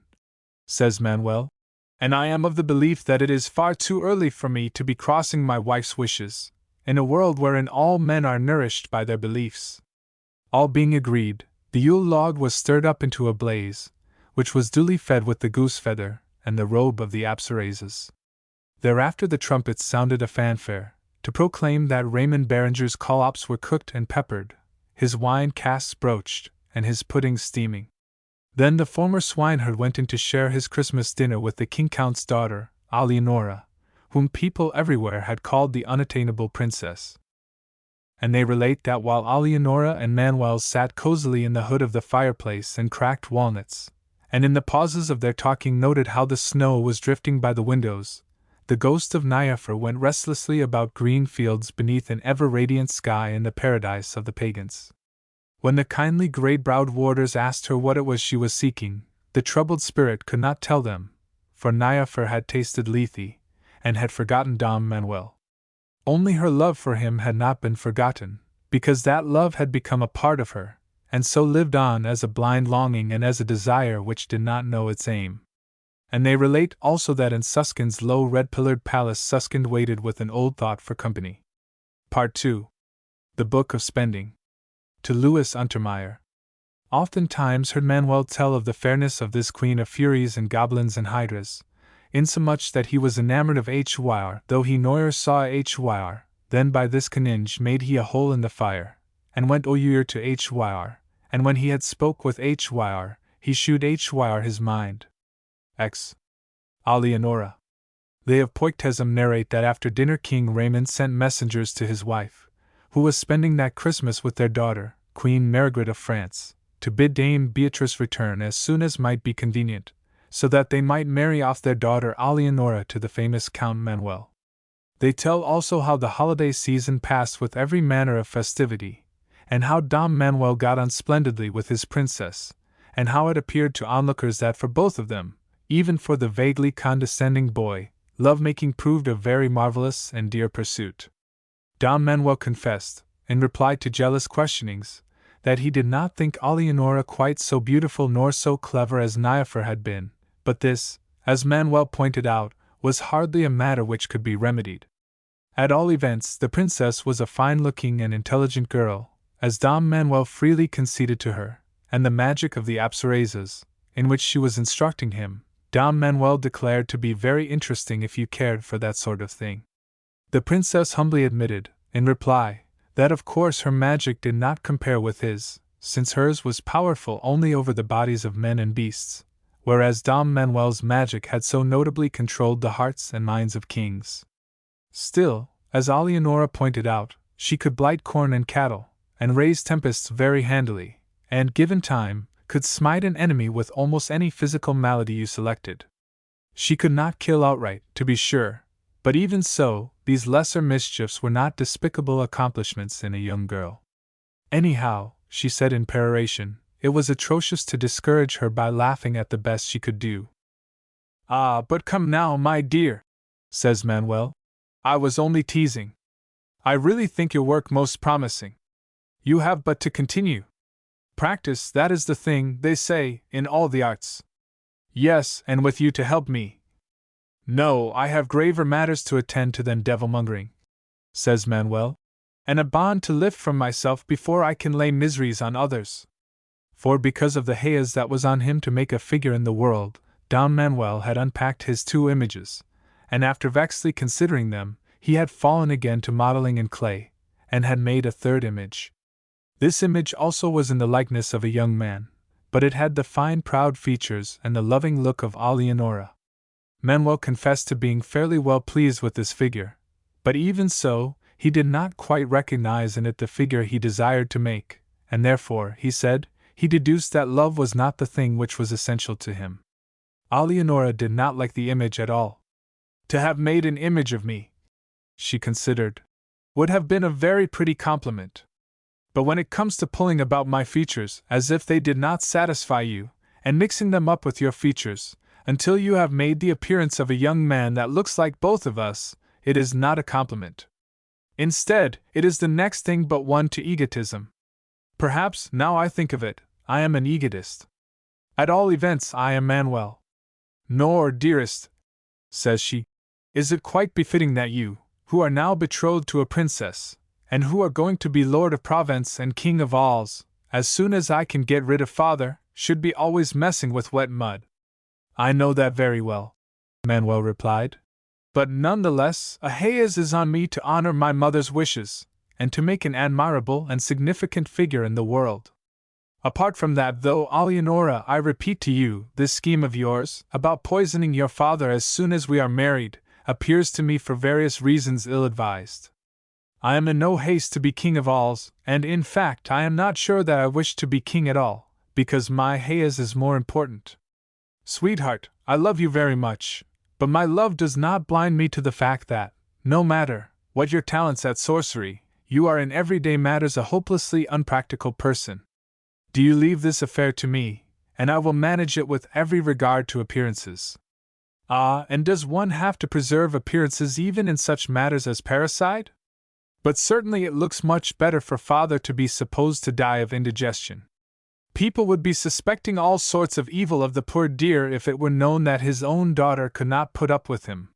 says Manuel, and I am of the belief that it is far too early for me to be crossing my wife's wishes, in a world wherein all men are nourished by their beliefs. All being agreed, the Yule log was stirred up into a blaze, which was duly fed with the goose feather and the robe of the Apsarazes. Thereafter the trumpets sounded a fanfare, to proclaim that Raymond Berenger's collops were cooked and peppered, his wine casks broached, and his puddings steaming. Then the former swineherd went in to share his Christmas dinner with the King Count's daughter, Alianora, whom people everywhere had called the unattainable princess. And they relate that while Alianora and Manuel sat cozily in the hood of the fireplace and cracked walnuts, and in the pauses of their talking noted how the snow was drifting by the windows, the ghost of Niafer went restlessly about green fields beneath an ever-radiant sky in the paradise of the pagans. When the kindly grey-browed warders asked her what it was she was seeking, the troubled spirit could not tell them, for Niafer had tasted Lethe, and had forgotten Dom Manuel. Only her love for him had not been forgotten, because that love had become a part of her, and so lived on as a blind longing and as a desire which did not know its aim. And they relate also that in Susskind's low red-pillared palace Susskind waited with an old thought for company. Part 2. The Book of Spending. To Louis Untermeyer. Oftentimes heard Manuel tell of the fairness of this queen of furies and goblins and hydras, insomuch that he was enamored of Hyr, though he noyer saw Hyr, then by this conninge made he a hole in the fire, and went Oyur to Hyr, and when he had spoke with Hyr, he shewed Hyr his mind. X. Alianora. They of Poictesum narrate that after dinner King Raymond sent messengers to his wife, who was spending that Christmas with their daughter, Queen Margaret of France, to bid Dame Beatrice return as soon as might be convenient, so that they might marry off their daughter Alianora to the famous Count Manuel. They tell also how the holiday season passed with every manner of festivity, and how Dom Manuel got on splendidly with his princess, and how it appeared to onlookers that for both of them, even for the vaguely condescending boy, love-making proved a very marvelous and dear pursuit. Dom Manuel confessed, in reply to jealous questionings, that he did not think Alianora quite so beautiful nor so clever as Niafer had been, but this, as Manuel pointed out, was hardly a matter which could be remedied. At all events, the princess was a fine-looking and intelligent girl, as Dom Manuel freely conceded to her, and the magic of the Apsarazes, in which she was instructing him, Dom Manuel declared to be very interesting if you cared for that sort of thing. The princess humbly admitted, in reply, that of course her magic did not compare with his, since hers was powerful only over the bodies of men and beasts, whereas Dom Manuel's magic had so notably controlled the hearts and minds of kings. Still, as Alianora pointed out, she could blight corn and cattle, and raise tempests very handily, and, given time, could smite an enemy with almost any physical malady you selected. She could not kill outright, to be sure, but even so, these lesser mischiefs were not despicable accomplishments in a young girl. Anyhow, she said in peroration, it was atrocious to discourage her by laughing at the best she could do. Ah, but come now, my dear, says Manuel. I was only teasing. I really think your work most promising. You have but to continue. Practice, that is the thing, they say, in all the arts. Yes, and with you to help me. No, I have graver matters to attend to than devilmongering, says Manuel, and a bond to lift from myself before I can lay miseries on others. For because of the haze that was on him to make a figure in the world, Don Manuel had unpacked his 2 images, and after vexedly considering them, he had fallen again to modeling in clay, and had made a 3rd image. This image also was in the likeness of a young man, but it had the fine proud features and the loving look of Alianora. Manuel confessed to being fairly well pleased with this figure, but even so, he did not quite recognize in it the figure he desired to make, and therefore, he said, he deduced that love was not the thing which was essential to him. Alianora did not like the image at all. To have made an image of me, she considered, would have been a very pretty compliment. But when it comes to pulling about my features as if they did not satisfy you, and mixing them up with your features, until you have made the appearance of a young man that looks like both of us, it is not a compliment. Instead, it is the next thing but one to egotism. Perhaps, now I think of it, I am an egotist. At all events, I am Manuel. Nor, dearest, says she, is it quite befitting that you, who are now betrothed to a princess, and who are going to be Lord of Provence and King of Alls, as soon as I can get rid of father, should be always messing with wet mud. I know that very well, Manuel replied. But none the less, a haze is on me to honor my mother's wishes, and to make an admirable and significant figure in the world. Apart from that, though, Alianora, I repeat to you, this scheme of yours, about poisoning your father as soon as we are married, appears to me for various reasons ill-advised. I am in no haste to be king of alls, and in fact I am not sure that I wish to be king at all, because my haze is more important. Sweetheart, I love you very much, but my love does not blind me to the fact that, no matter what your talents at sorcery, you are in everyday matters a hopelessly unpractical person. Do you leave this affair to me, and I will manage it with every regard to appearances. Ah, and does one have to preserve appearances even in such matters as parricide? But certainly it looks much better for father to be supposed to die of indigestion. People would be suspecting all sorts of evil of the poor dear if it were known that his own daughter could not put up with him.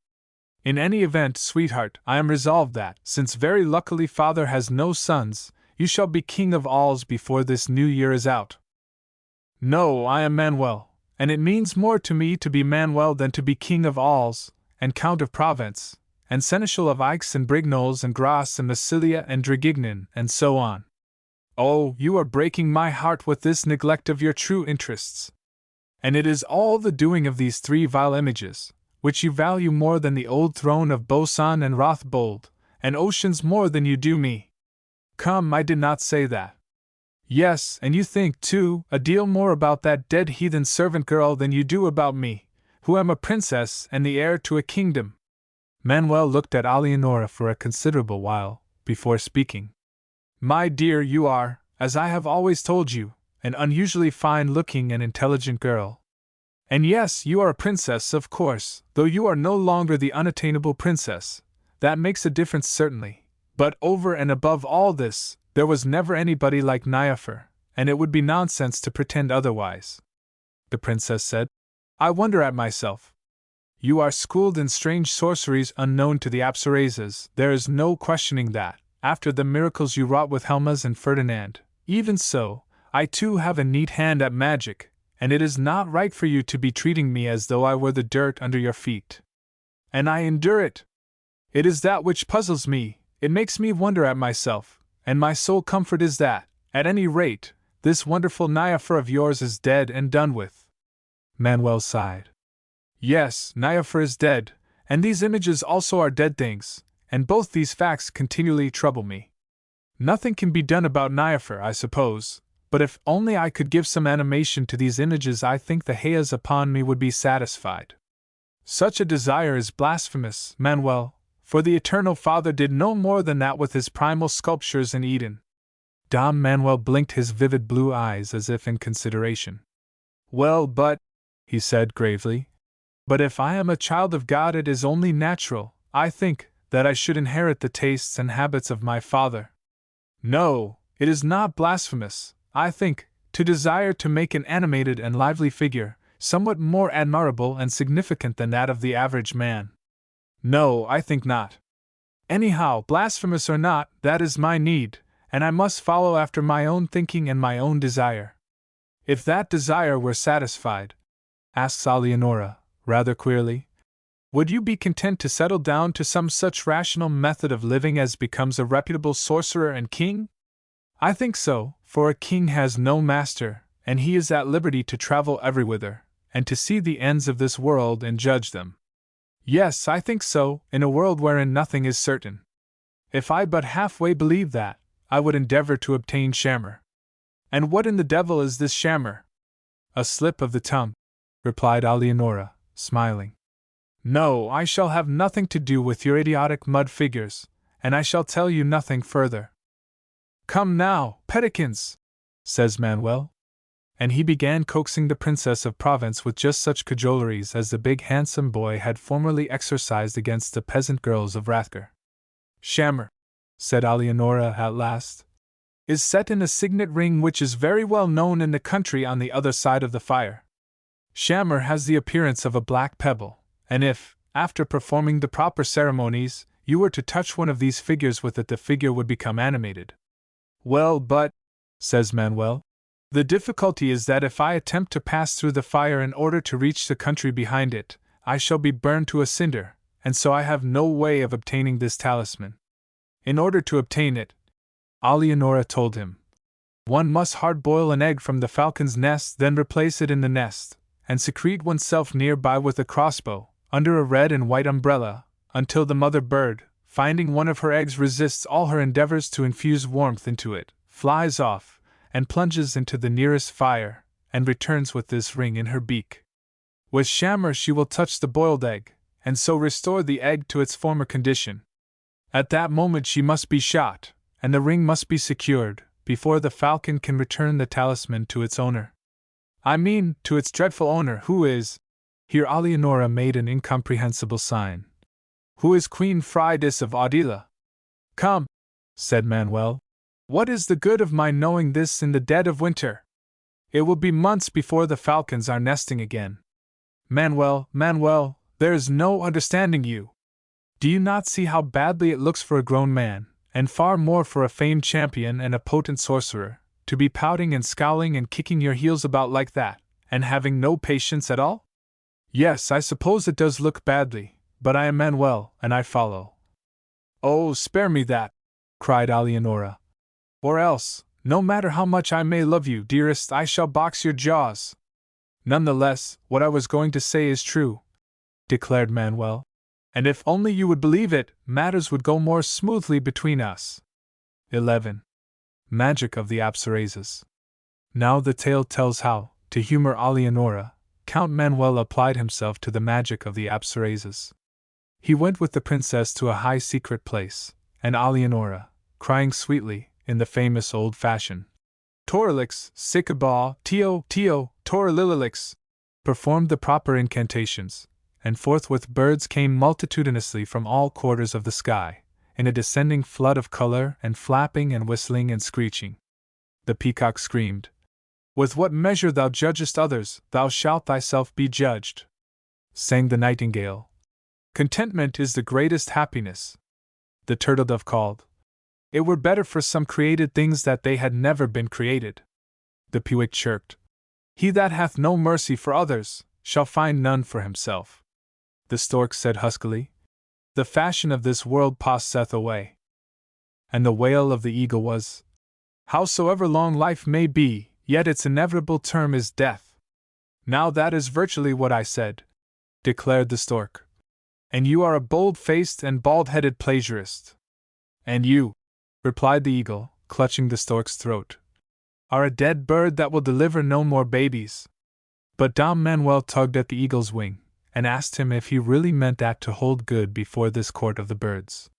In any event, sweetheart, I am resolved that, since very luckily father has no sons, you shall be king of alls before this new year is out. No, I am Manuel, and it means more to me to be Manuel than to be king of alls, and count of Provence, and seneschal of Aix and Brignoles and Grasse and Massilia and Draguignan, and so on. Oh, you are breaking my heart with this neglect of your true interests. And it is all the doing of these 3 vile images, which you value more than the old throne of Boson and Rothbold, and oceans more than you do me. Come, I did not say that. Yes, and you think, too, a deal more about that dead heathen servant girl than you do about me, who am a princess and the heir to a kingdom. Manuel looked at Alianora for a considerable while, before speaking. My dear, you are, as I have always told you, an unusually fine-looking and intelligent girl. And yes, you are a princess, of course, though you are no longer the unattainable princess. That makes a difference certainly. But over and above all this, there was never anybody like Niafer, and it would be nonsense to pretend otherwise. The princess said, I wonder at myself. You are schooled in strange sorceries unknown to the Apsarazes, there is no questioning that, after the miracles you wrought with Helmas and Ferdinand. Even so, I too have a neat hand at magic, and it is not right for you to be treating me as though I were the dirt under your feet. And I endure it. It is that which puzzles me, it makes me wonder at myself, and my sole comfort is that, at any rate, this wonderful Niafer of yours is dead and done with. Manuel sighed. Yes, Niafer is dead, and these images also are dead things, and both these facts continually trouble me. Nothing can be done about Niafer, I suppose, but if only I could give some animation to these images, I think the haze upon me would be satisfied. Such a desire is blasphemous, Manuel, for the Eternal Father did no more than that with his primal sculptures in Eden. Dom Manuel blinked his vivid blue eyes as if in consideration. Well, but, he said gravely, but if I am a child of God, it is only natural, I think, that I should inherit the tastes and habits of my father. No, it is not blasphemous, I think, to desire to make an animated and lively figure, somewhat more admirable and significant than that of the average man. No, I think not. Anyhow, blasphemous or not, that is my need, and I must follow after my own thinking and my own desire. If that desire were satisfied, asks Alianora, rather queerly, would you be content to settle down to some such rational method of living as becomes a reputable sorcerer and king? I think so, for a king has no master, and he is at liberty to travel everywhither, and to see the ends of this world and judge them. Yes, I think so, in a world wherein nothing is certain. If I but halfway believed that, I would endeavor to obtain Shammer. And what in the devil is this Shammer? A slip of the tongue, replied Alianora, smiling. No, I shall have nothing to do with your idiotic mud figures, and I shall tell you nothing further. Come now, Pedikins, says Manuel. And he began coaxing the Princess of Provence with just such cajoleries as the big handsome boy had formerly exercised against the peasant girls of Rathger. Shammer, said Alianora at last, is set in a signet ring which is very well known in the country on the other side of the fire. Shammer has the appearance of a black pebble, and if, after performing the proper ceremonies, you were to touch one of these figures with it, the figure would become animated. Well, but, says Manuel, the difficulty is that if I attempt to pass through the fire in order to reach the country behind it, I shall be burned to a cinder, and so I have no way of obtaining this talisman. In order to obtain it, Alianora told him, one must hard-boil an egg from the falcon's nest, then replace it in the nest, and secrete oneself nearby with a crossbow, under a red and white umbrella, until the mother bird, finding one of her eggs resists all her endeavors to infuse warmth into it, flies off, and plunges into the nearest fire, and returns with this ring in her beak. With Shammer she will touch the boiled egg, and so restore the egg to its former condition. At that moment she must be shot, and the ring must be secured, before the falcon can return the talisman to its owner. I mean, to its dreadful owner, who is— here Alianora made an incomprehensible sign— who is Queen Friedis of Audila. Come, said Manuel, what is the good of my knowing this in the dead of winter? It will be months before the falcons are nesting again. Manuel, there is no understanding you. Do you not see how badly it looks for a grown man, and far more for a famed champion and a potent sorcerer, to be pouting and scowling and kicking your heels about like that, and having no patience at all? Yes, I suppose it does look badly, but I am Manuel, and I follow. Oh, spare me that, cried Alianora. Or else, no matter how much I may love you, dearest, I shall box your jaws. None the less, what I was going to say is true, declared Manuel, and if only you would believe it, matters would go more smoothly between us. 11. Magic of the Apsarasas. Now the tale tells how, to humor Alianora, Count Manuel applied himself to the magic of the Apsarasas. He went with the princess to a high secret place, and Alianora, crying sweetly, in the famous old fashion, Toralix, Sycabah, Tio, Toralililix, performed the proper incantations, and forthwith birds came multitudinously from all quarters of the sky, in a descending flood of color, and flapping and whistling and screeching. The peacock screamed, with what measure thou judgest others, thou shalt thyself be judged. Sang the nightingale, contentment is the greatest happiness. The turtle-dove called, it were better for some created things that they had never been created. The pewick chirped, he that hath no mercy for others, shall find none for himself. The stork said huskily, the fashion of this world passeth away. And the wail of the eagle was, howsoever long life may be, yet its inevitable term is death. Now that is virtually what I said, declared the stork. And you are a bold-faced and bald-headed plagiarist. And you, replied the eagle, clutching the stork's throat, are a dead bird that will deliver no more babies. But Dom Manuel tugged at the eagle's wing, and asked him if he really meant that to hold good before this court of the birds.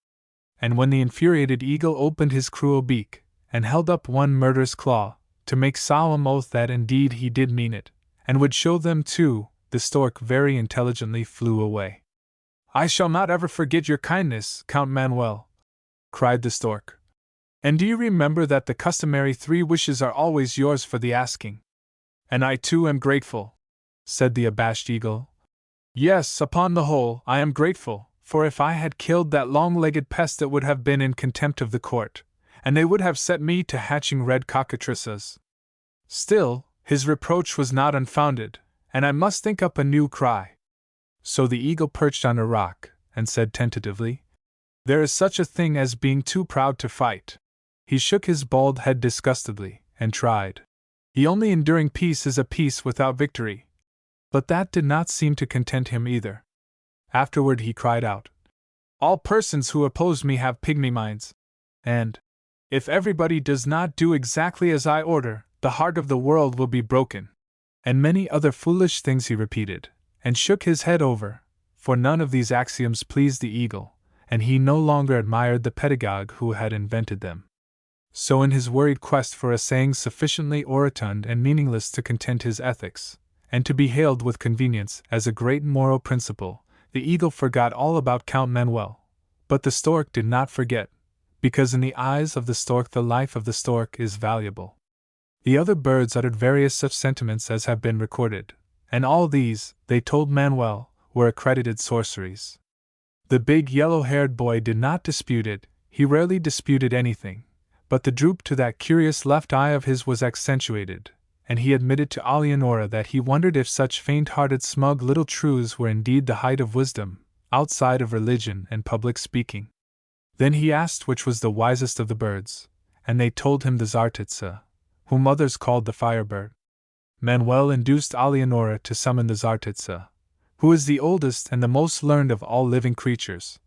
And when the infuriated eagle opened his cruel beak, and held up one murderous claw, to make solemn oath that indeed he did mean it, and would show them too, the stork very intelligently flew away. I shall not ever forget your kindness, Count Manuel, cried the stork. And do you remember that the customary 3 wishes are always yours for the asking? And I too am grateful, said the abashed eagle. Yes, upon the whole, I am grateful, for if I had killed that long-legged pest it would have been in contempt of the court, and they would have set me to hatching red cockatrices. Still, his reproach was not unfounded, and I must think up a new cry. So the eagle perched on a rock, and said tentatively, There is such a thing as being too proud to fight. He shook his bald head disgustedly, and tried. The only enduring peace is a peace without victory. But that did not seem to content him either. Afterward he cried out, All persons who oppose me have pygmy minds. And, if everybody does not do exactly as I order, the heart of the world will be broken. And many other foolish things he repeated, and shook his head over, for none of these axioms pleased the eagle, and he no longer admired the pedagogue who had invented them. So in his worried quest for a saying sufficiently orotund and meaningless to content his ethics, and to be hailed with convenience as a great moral principle, the eagle forgot all about Count Manuel. But the stork did not forget, because in the eyes of the stork the life of the stork is valuable. The other birds uttered various such sentiments as have been recorded, and all these, they told Manuel, were accredited sorceries. The big yellow-haired boy did not dispute it, he rarely disputed anything, but the droop to that curious left eye of his was accentuated, and he admitted to Alianora that he wondered if such faint-hearted smug little truths were indeed the height of wisdom, outside of religion and public speaking. Then he asked which was the wisest of the birds, and they told him the Zartitsa, whom others called the firebird. Manuel induced Alianora to summon the Zartitsa, who is the oldest and the most learned of all living creatures,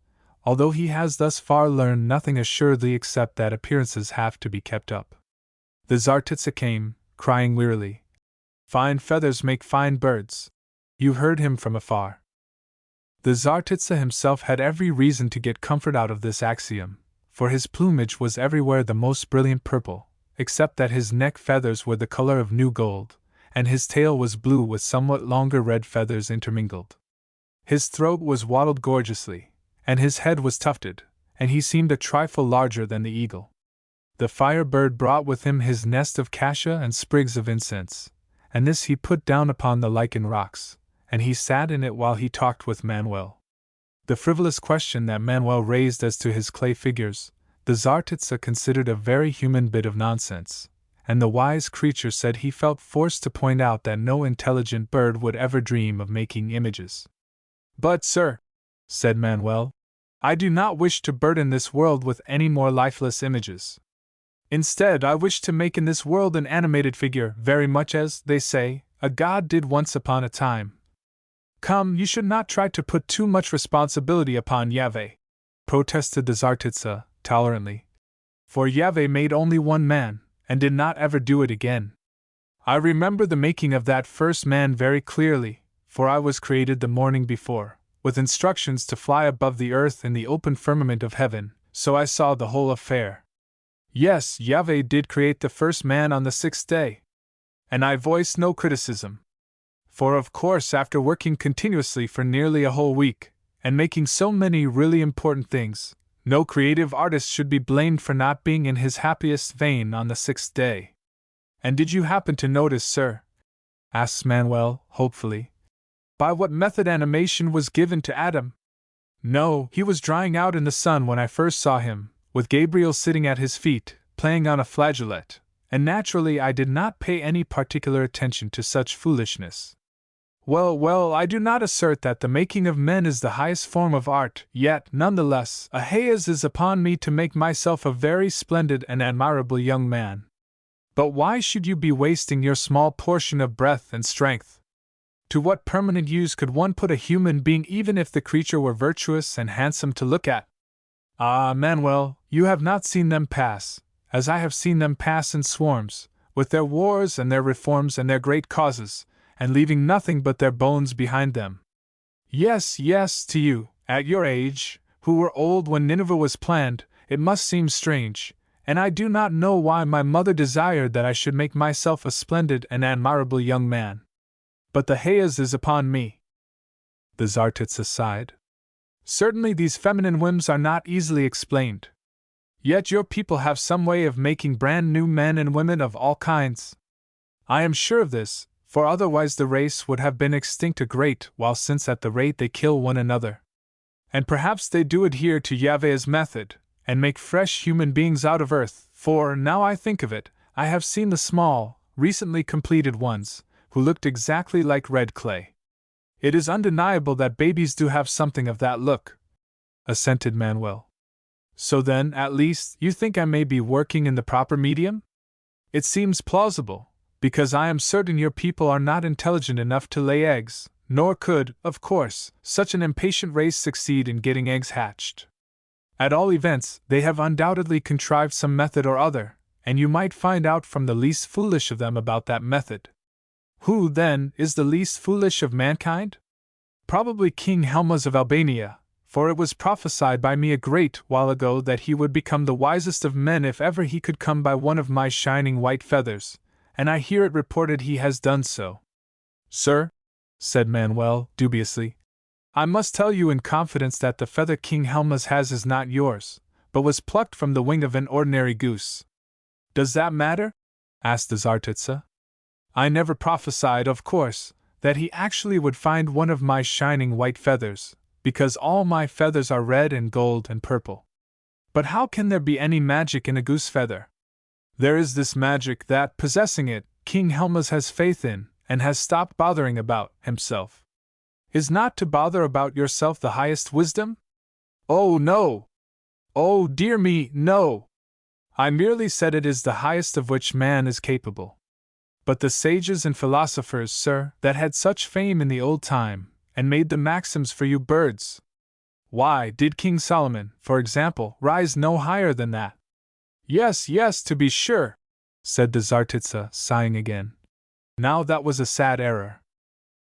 although he has thus far learned nothing assuredly except that appearances have to be kept up. The Zartitsa came, crying wearily, Fine feathers make fine birds. You heard him from afar. The Zartitsa himself had every reason to get comfort out of this axiom, for his plumage was everywhere the most brilliant purple, except that his neck feathers were the color of new gold, and his tail was blue with somewhat longer red feathers intermingled. His throat was wattled gorgeously, and his head was tufted, and he seemed a trifle larger than the eagle. The firebird brought with him his nest of cassia and sprigs of incense, and this he put down upon the lichen rocks, and he sat in it while he talked with Manuel. The frivolous question that Manuel raised as to his clay figures, the Zartitsa considered a very human bit of nonsense, and the wise creature said he felt forced to point out that no intelligent bird would ever dream of making images. But, sir, said Manuel, I do not wish to burden this world with any more lifeless images. Instead, I wish to make in this world an animated figure, very much as, they say, a god did once upon a time. Come, you should not try to put too much responsibility upon Yahweh, protested the Zartitsa, tolerantly. For Yahweh made only one man, and did not ever do it again. I remember the making of that first man very clearly, for I was created the morning before, with instructions to fly above the earth in the open firmament of heaven, so I saw the whole affair. Yes, Yahweh did create the first man on the 6th day. And I voiced no criticism. For of course after working continuously for nearly a whole week, and making so many really important things, no creative artist should be blamed for not being in his happiest vein on the 6th day. And did you happen to notice, sir, asked Manuel, hopefully, by what method animation was given to Adam? No, he was drying out in the sun when I first saw him, with Gabriel sitting at his feet, playing on a flageolet, and naturally I did not pay any particular attention to such foolishness. Well, I do not assert that the making of men is the highest form of art, yet, nonetheless, a haze is upon me to make myself a very splendid and admirable young man. But why should you be wasting your small portion of breath and strength? To what permanent use could one put a human being even if the creature were virtuous and handsome to look at? Ah, Manuel, you have not seen them pass, as I have seen them pass in swarms, with their wars and their reforms and their great causes, and leaving nothing but their bones behind them. Yes, to you, at your age, who were old when Nineveh was planned, it must seem strange, and I do not know why my mother desired that I should make myself a splendid and admirable young man. But the haze is upon me. The Zartitsa sighed. Certainly these feminine whims are not easily explained. Yet your people have some way of making brand new men and women of all kinds. I am sure of this, for otherwise the race would have been extinct a great while since at the rate they kill one another. And perhaps they do adhere to Yahweh's method, and make fresh human beings out of earth, for, now I think of it, I have seen the small, recently completed ones, who looked exactly like red clay. It is undeniable that babies do have something of that look, assented Manuel. So then, at least, you think I may be working in the proper medium? It seems plausible, because I am certain your people are not intelligent enough to lay eggs, nor could, of course, such an impatient race succeed in getting eggs hatched. At all events, they have undoubtedly contrived some method or other, and you might find out from the least foolish of them about that method. Who, then, is the least foolish of mankind? Probably King Helmuz of Albania, for it was prophesied by me a great while ago that he would become the wisest of men if ever he could come by one of my shining white feathers, and I hear it reported he has done so. Sir, said Manuel, dubiously, I must tell you in confidence that the feather King Helmuz has is not yours, but was plucked from the wing of an ordinary goose. Does that matter? Asked the Tsartitsa. I never prophesied, of course, that he actually would find one of my shining white feathers, because all my feathers are red and gold and purple. But how can there be any magic in a goose feather? There is this magic that, possessing it, King Helmuz has faith in, and has stopped bothering about himself. Is not to bother about yourself the highest wisdom? Oh, no! Oh, dear me, no! I merely said it is the highest of which man is capable. But the sages and philosophers, sir, that had such fame in the old time, and made the maxims for you birds. Why, did King Solomon, for example, rise no higher than that? Yes, yes, to be sure, said the Tsartitsa, sighing again. Now that was a sad error.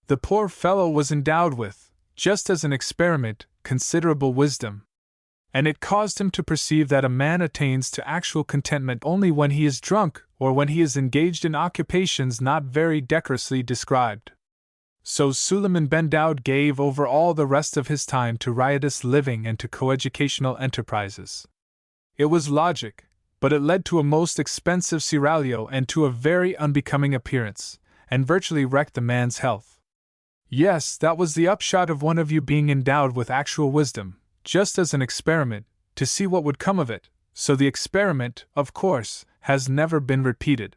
The poor fellow was endowed with, just as an experiment, considerable wisdom. And it caused him to perceive that a man attains to actual contentment only when he is drunk or when he is engaged in occupations not very decorously described. So Suleiman ben Daud gave over all the rest of his time to riotous living and to coeducational enterprises. It was logic, but it led to a most expensive seraglio and to a very unbecoming appearance, and virtually wrecked the man's health. Yes, that was the upshot of one of you being endowed with actual wisdom, just as an experiment, to see what would come of it, so the experiment, of course, has never been repeated.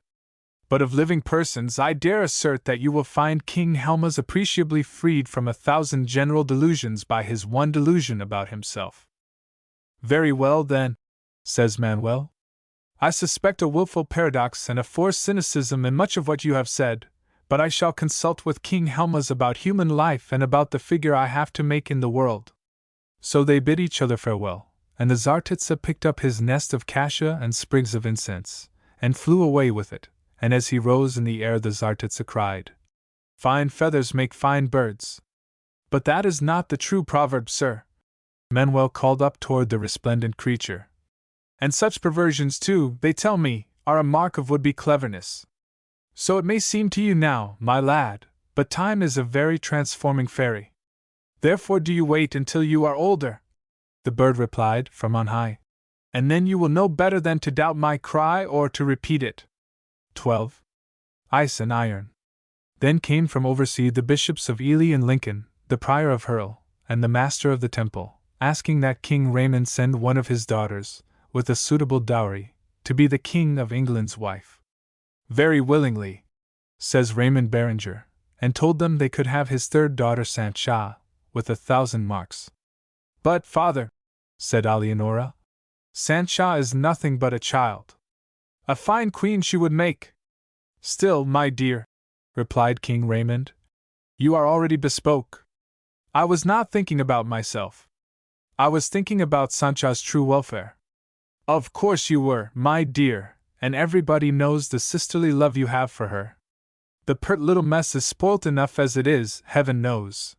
But of living persons I dare assert that you will find King Helmuz appreciably freed from 1,000 general delusions by his one delusion about himself. Very well then, says Manuel. I suspect a wilful paradox and a forced cynicism in much of what you have said, but I shall consult with King Helmuz about human life and about the figure I have to make in the world. So they bid each other farewell, and the Tsartitsa picked up his nest of cassia and sprigs of incense, and flew away with it, and as he rose in the air the Tsartitsa cried, Fine feathers make fine birds. But that is not the true proverb, sir. Manuel called up toward the resplendent creature. And such perversions, too, they tell me, are a mark of would-be cleverness. So it may seem to you now, my lad, but time is a very transforming fairy. Therefore do you wait until you are older, the bird replied from on high, and then you will know better than to doubt my cry or to repeat it. 12. Ice and Iron. Then came from oversea the bishops of Ely and Lincoln, the prior of Hurl, and the master of the temple, asking that King Raymond send one of his daughters, with a suitable dowry, to be the King of England's wife. Very willingly, says Raymond Berenger, and told them they could have his third daughter Sancha, with 1,000 marks. But, father, said Alianora, Sancha is nothing but a child. A fine queen she would make. Still, my dear, replied King Raymond, you are already bespoke. I was not thinking about myself. I was thinking about Sancha's true welfare. Of course you were, my dear, and everybody knows the sisterly love you have for her. The pert little mess is spoilt enough as it is, heaven knows.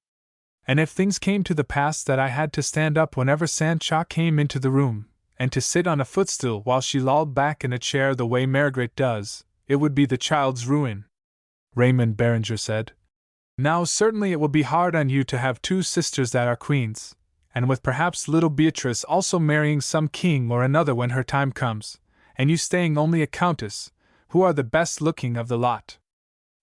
And if things came to the pass that I had to stand up whenever Sancha came into the room, and to sit on a footstool while she lolled back in a chair the way Margaret does, it would be the child's ruin. Raymond Berenger said, Now certainly it will be hard on you to have two sisters that are queens, and with perhaps little Beatrice also marrying some king or another when her time comes, and you staying only a countess, who are the best looking of the lot.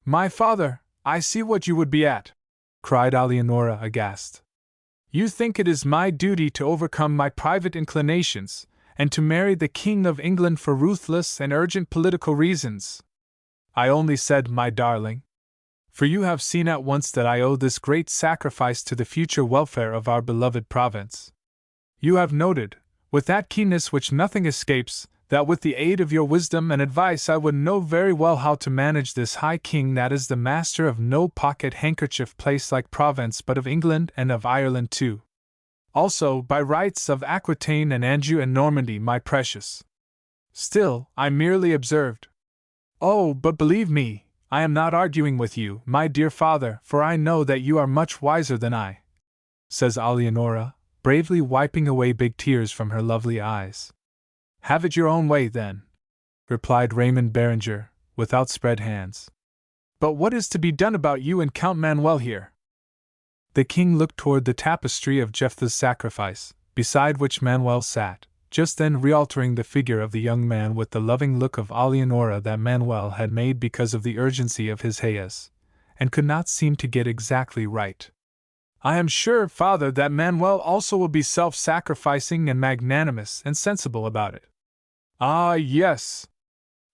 My father, I see what you would be at, cried Alianora aghast. You think it is my duty to overcome my private inclinations, and to marry the King of England for ruthless and urgent political reasons. I only said, my darling, for you have seen at once that I owe this great sacrifice to the future welfare of our beloved province. You have noted, with that keenness which nothing escapes, that with the aid of your wisdom and advice I would know very well how to manage this high king that is the master of no pocket-handkerchief place like Provence but of England and of Ireland too. Also, by rights of Aquitaine and Anjou and Normandy, my precious. Still, I merely observed. Oh, but believe me, I am not arguing with you, my dear father, for I know that you are much wiser than I, says Alianora, bravely wiping away big tears from her lovely eyes. Have it your own way, then, replied Raymond Berenger, with outspread hands. But what is to be done about you and Count Manuel here? The king looked toward the tapestry of Jephthah's sacrifice, beside which Manuel sat, just then realtering the figure of the young man with the loving look of Alianora that Manuel had made because of the urgency of his hayas, and could not seem to get exactly right. I am sure, father, that Manuel also will be self-sacrificing and magnanimous and sensible about it. Ah, yes.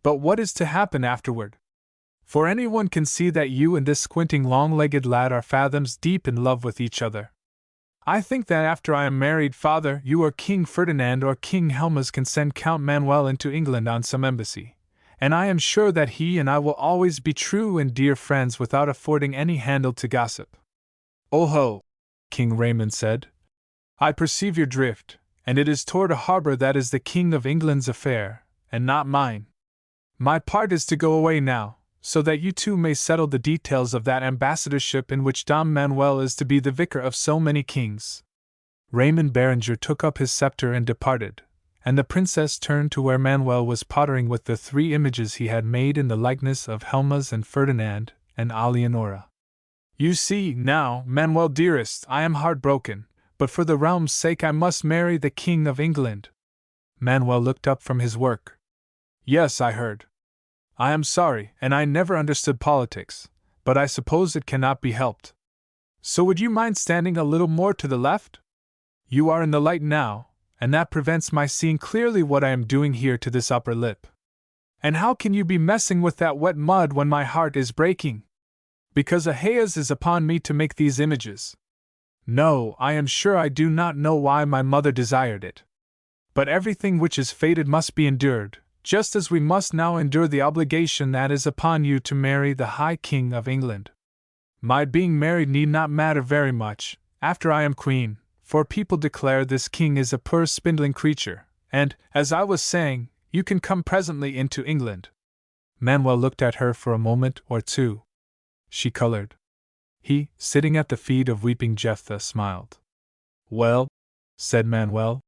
But what is to happen afterward? For anyone can see that you and this squinting long-legged lad are fathoms deep in love with each other. I think that after I am married, father, you or King Ferdinand or King Helmas can send Count Manuel into England on some embassy, and I am sure that he and I will always be true and dear friends without affording any handle to gossip. Oh ho, King Raymond said. I perceive your drift, and it is toward a harbor that is the King of England's affair, and not mine. My part is to go away now, so that you two may settle the details of that ambassadorship in which Dom Manuel is to be the vicar of so many kings. Raymond Berenger took up his scepter and departed, and the princess turned to where Manuel was pottering with the 3 images he had made in the likeness of Helmas and Ferdinand and Alianora. You see, now, Manuel dearest, I am heartbroken, but for the realm's sake I must marry the King of England. Manuel looked up from his work. Yes, I heard. I am sorry, and I never understood politics, but I suppose it cannot be helped. So would you mind standing a little more to the left? You are in the light now, and that prevents my seeing clearly what I am doing here to this upper lip. And how can you be messing with that wet mud when my heart is breaking? Because Ahaz is upon me to make these images. No, I am sure I do not know why my mother desired it. But everything which is fated must be endured, just as we must now endure the obligation that is upon you to marry the High King of England. My being married need not matter very much, after I am queen, for people declare this king is a poor spindling creature, and, as I was saying, you can come presently into England. Manuel looked at her for a moment or two. She colored. He, sitting at the feet of weeping Jephthah, smiled. Well, said Manuel,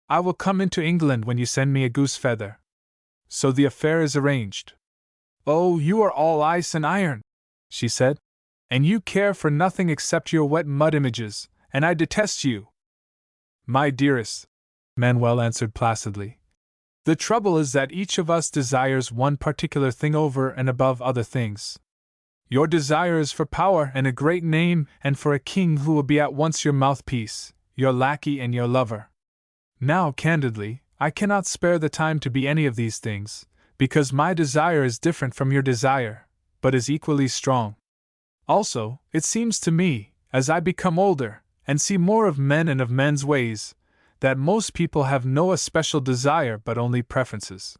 I will come into England when you send me a goose feather. So the affair is arranged. Oh, you are all ice and iron, she said, and you care for nothing except your wet mud images, and I detest you. My dearest, Manuel answered placidly, the trouble is that each of us desires one particular thing over and above other things. Your desire is for power and a great name and for a king who will be at once your mouthpiece, your lackey and your lover. Now, candidly, I cannot spare the time to be any of these things, because my desire is different from your desire, but is equally strong. Also, it seems to me, as I become older, and see more of men and of men's ways, that most people have no especial desire but only preferences.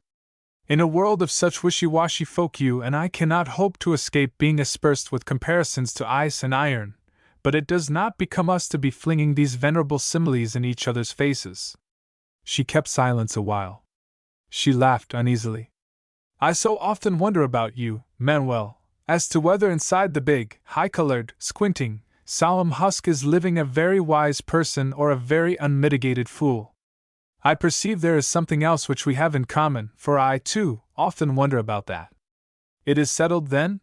In a world of such wishy-washy folk you and I cannot hope to escape being aspersed with comparisons to ice and iron, but it does not become us to be flinging these venerable similes in each other's faces. She kept silence a while. She laughed uneasily. I so often wonder about you, Manuel, as to whether inside the big, high-colored, squinting, solemn husk is living a very wise person or a very unmitigated fool. I perceive there is something else which we have in common, for I, too, often wonder about that. It is settled, then?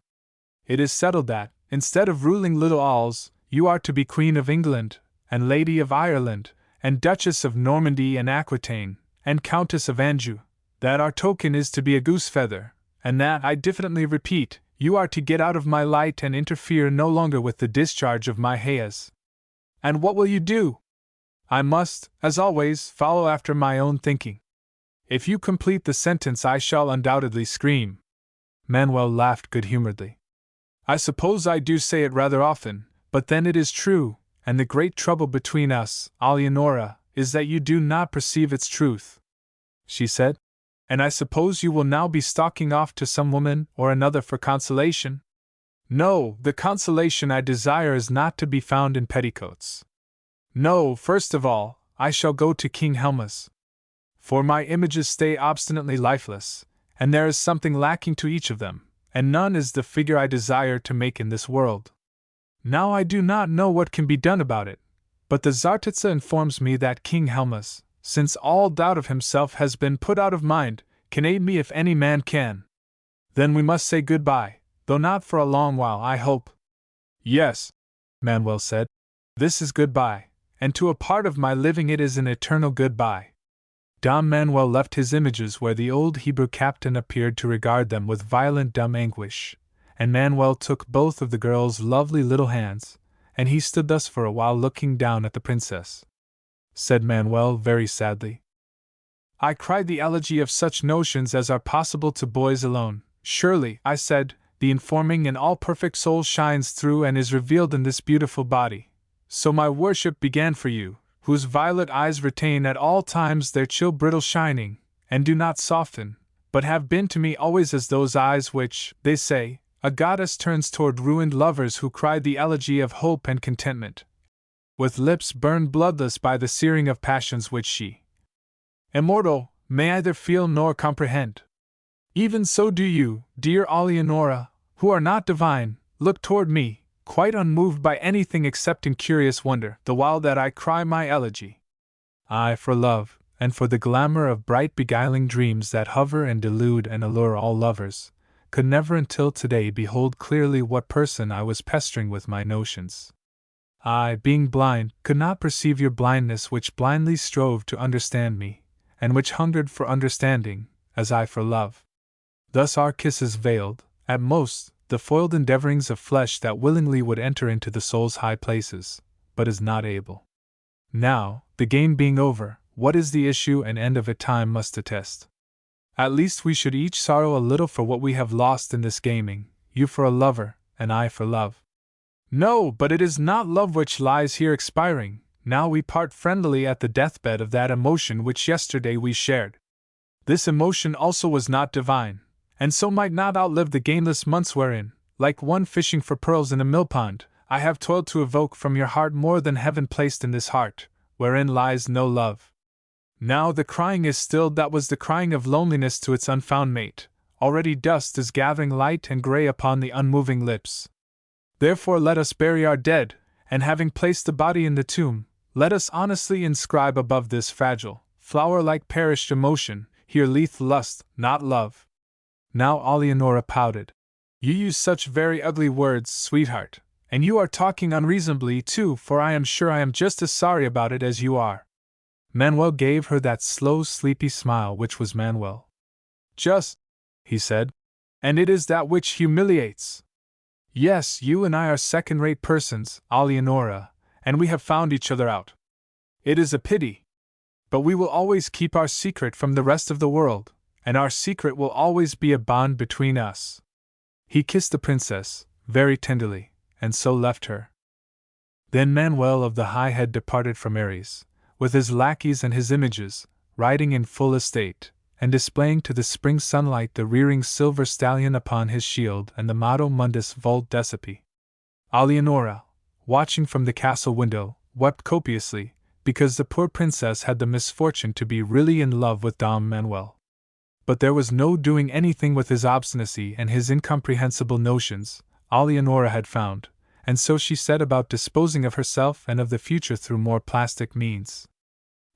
It is settled that, instead of ruling little alls, you are to be Queen of England, and Lady of Ireland, and Duchess of Normandy and Aquitaine, and Countess of Anjou, that our token is to be a goose feather, and that, I diffidently repeat, you are to get out of my light and interfere no longer with the discharge of my hayas. And what will you do? I must, as always, follow after my own thinking. If you complete the sentence, I shall undoubtedly scream. Manuel laughed good-humoredly. I suppose I do say it rather often, but then it is true, and the great trouble between us, Alianora, is that you do not perceive its truth, she said. And I suppose you will now be stalking off to some woman or another for consolation? No, the consolation I desire is not to be found in petticoats. No, first of all, I shall go to King Helma's. For my images stay obstinately lifeless, and there is something lacking to each of them, and none is the figure I desire to make in this world. Now I do not know what can be done about it, but the Tsartitsa informs me that King Helmas, since all doubt of himself has been put out of mind, can aid me if any man can. Then we must say goodbye, though not for a long while, I hope. Yes, Manuel said. This is goodbye, and to a part of my living it is an eternal goodbye. Dom Manuel left his images where the old Hebrew captain appeared to regard them with violent dumb anguish, and Manuel took both of the girl's lovely little hands, and he stood thus for a while looking down at the princess. Said Manuel very sadly. I cried the elegy of such notions as are possible to boys alone. Surely, I said, the informing and all-perfect soul shines through and is revealed in this beautiful body. So my worship began for you, whose violet eyes retain at all times their chill brittle shining, and do not soften, but have been to me always as those eyes which, they say, a goddess turns toward ruined lovers who cried the elegy of hope and contentment, with lips burned bloodless by the searing of passions which she, immortal, may either feel nor comprehend. Even so do you, dear Alianora, who are not divine, look toward me, quite unmoved by anything except in curious wonder, the while that I cry my elegy. I, for love, and for the glamour of bright beguiling dreams that hover and delude and allure all lovers, could never until today behold clearly what person I was pestering with my notions. I, being blind, could not perceive your blindness which blindly strove to understand me, and which hungered for understanding, as I for love. Thus our kisses veiled, at most, the foiled endeavorings of flesh that willingly would enter into the soul's high places, but is not able. Now, the game being over, what is the issue and end of it time must attest. At least we should each sorrow a little for what we have lost in this gaming, you for a lover, and I for love. No, but it is not love which lies here expiring, now we part friendlily at the deathbed of that emotion which yesterday we shared. This emotion also was not divine, and so might not outlive the gainless months wherein, like one fishing for pearls in a millpond, I have toiled to evoke from your heart more than heaven placed in this heart, wherein lies no love. Now the crying is stilled that was the crying of loneliness to its unfound mate, already dust is gathering light and grey upon the unmoving lips. Therefore let us bury our dead, and having placed the body in the tomb, let us honestly inscribe above this fragile, flower-like perished emotion, here lieth lust, not love. Now Alianora pouted. You use such very ugly words, sweetheart, and you are talking unreasonably too, for I am sure I am just as sorry about it as you are. Manuel gave her that slow, sleepy smile which was Manuel. Just, he said, and it is that which humiliates. Yes, you and I are second-rate persons, Alianora, and we have found each other out. It is a pity. But we will always keep our secret from the rest of the world, and our secret will always be a bond between us. He kissed the princess, very tenderly, and so left her. Then Manuel of the High Head departed from Ares, with his lackeys and his images, riding in full estate, and displaying to the spring sunlight the rearing silver stallion upon his shield and the motto Mundus Vult Decipi. Alianora, watching from the castle window, wept copiously, because the poor princess had the misfortune to be really in love with Dom Manuel. But there was no doing anything with his obstinacy and his incomprehensible notions, Alianora had found, and so she set about disposing of herself and of the future through more plastic means.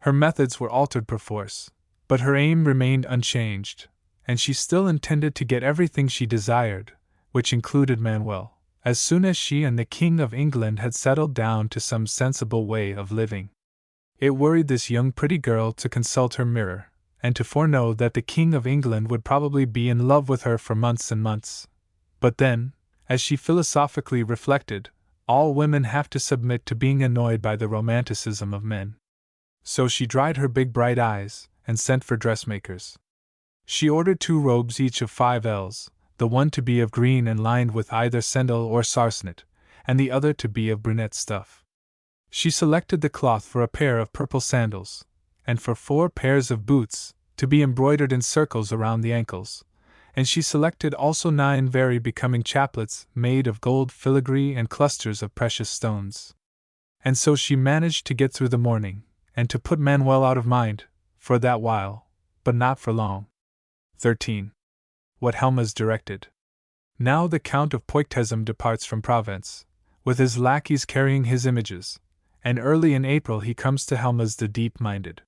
Her methods were altered perforce, but her aim remained unchanged, and she still intended to get everything she desired, which included Manuel, as soon as she and the King of England had settled down to some sensible way of living. It worried this young pretty girl to consult her mirror, and to foreknow that the King of England would probably be in love with her for months and months. But then, as she philosophically reflected, all women have to submit to being annoyed by the romanticism of men. So she dried her big bright eyes, and sent for dressmakers. She ordered 2 robes each of 5 ells, the one to be of green and lined with either sendal or sarcenet, and the other to be of brunette stuff. She selected the cloth for a pair of purple sandals, and for 4 pairs of boots, to be embroidered in circles around the ankles, and she selected also 9 very becoming chaplets made of gold filigree and clusters of precious stones. And so she managed to get through the morning, and to put Manuel out of mind, for that while, but not for long. 13. What Helma's directed. Now the Count of Poictesum departs from Provence, with his lackeys carrying his images, and early in April he comes to Helma's the deep-minded.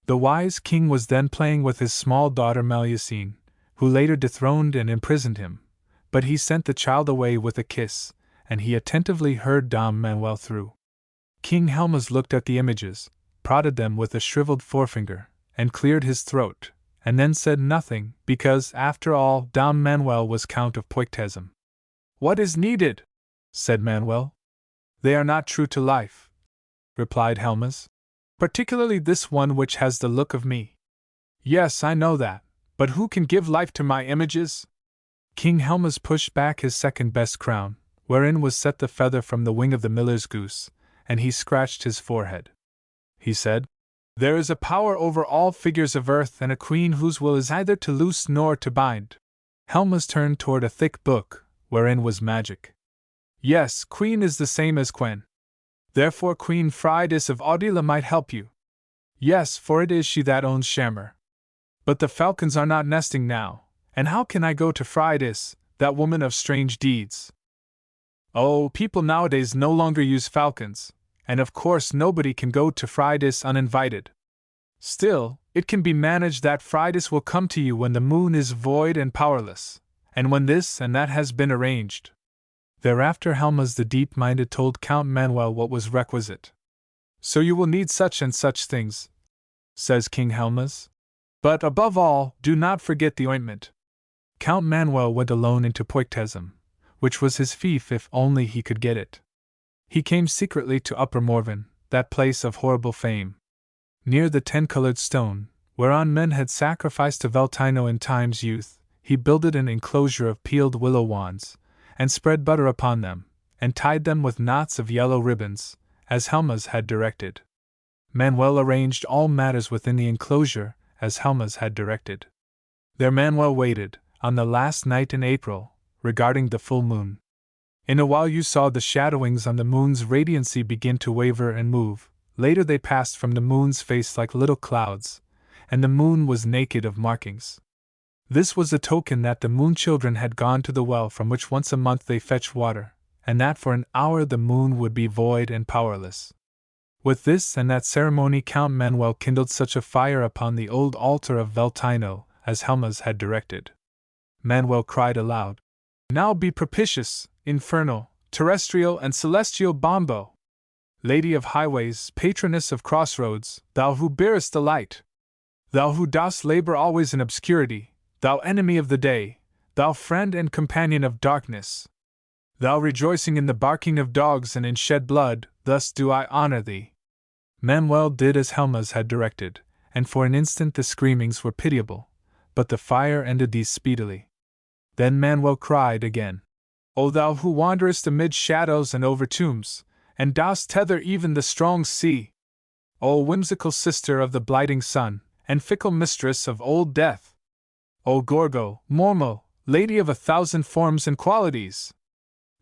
The wise king was then playing with his small daughter Melusine, who later dethroned and imprisoned him, but he sent the child away with a kiss, and he attentively heard Dom Manuel through. King Helmas looked at the images, prodded them with a shriveled forefinger, and cleared his throat, and then said nothing, because, after all, Dom Manuel was Count of Poictesum. "What is needed?" said Manuel. "They are not true to life," replied Helmas. "Particularly this one which has the look of me." "Yes, I know that, but who can give life to my images?" King Helmas pushed back his second-best crown, wherein was set the feather from the wing of the miller's goose, and he scratched his forehead. He said, "There is a power over all figures of earth and a queen whose will is either to loose nor to bind." Helmas turned toward a thick book, wherein was magic. "Yes, queen is the same as Quen. Therefore Queen Friedis of Audila might help you." "Yes, for it is she that owns Shammer. But the falcons are not nesting now, and how can I go to Friedis, that woman of strange deeds?" "Oh, people nowadays no longer use falcons, and of course nobody can go to Friedis uninvited. Still, it can be managed that Friedis will come to you when the moon is void and powerless, and when this and that has been arranged." Thereafter Helmas the deep-minded told Count Manuel what was requisite. "So you will need such and such things," says King Helmas. "But above all, do not forget the ointment." Count Manuel went alone into Poictesum, which was his fief if only he could get it. He came secretly to Upper Morven, that place of horrible fame. Near the 10-colored stone, whereon men had sacrificed to Veltino in time's youth, he builded an enclosure of peeled willow wands, and spread butter upon them, and tied them with knots of yellow ribbons, as Helmas had directed. Manuel arranged all matters within the enclosure, as Helmas had directed. There Manuel waited, on the last night in April, regarding the full moon. In a while you saw the shadowings on the moon's radiancy begin to waver and move. Later they passed from the moon's face like little clouds, and the moon was naked of markings. This was a token that the moon children had gone to the well from which once a month they fetched water, and that for an hour the moon would be void and powerless. With this and that ceremony Count Manuel kindled such a fire upon the old altar of Veltino as Helmas had directed. Manuel cried aloud, "Now be propitious, infernal, terrestrial and celestial Bombo! Lady of highways, patroness of crossroads, thou who bearest the light! Thou who dost labor always in obscurity, thou enemy of the day, thou friend and companion of darkness! Thou rejoicing in the barking of dogs and in shed blood, thus do I honor thee." Manuel did as Helmas had directed, and for an instant the screamings were pitiable, but the fire ended these speedily. Then Manuel cried again, "O thou who wanderest amid shadows and over tombs, and dost tether even the strong sea! O whimsical sister of the blighting sun, and fickle mistress of old death! O Gorgo, Mormo, lady of 1,000 forms and qualities!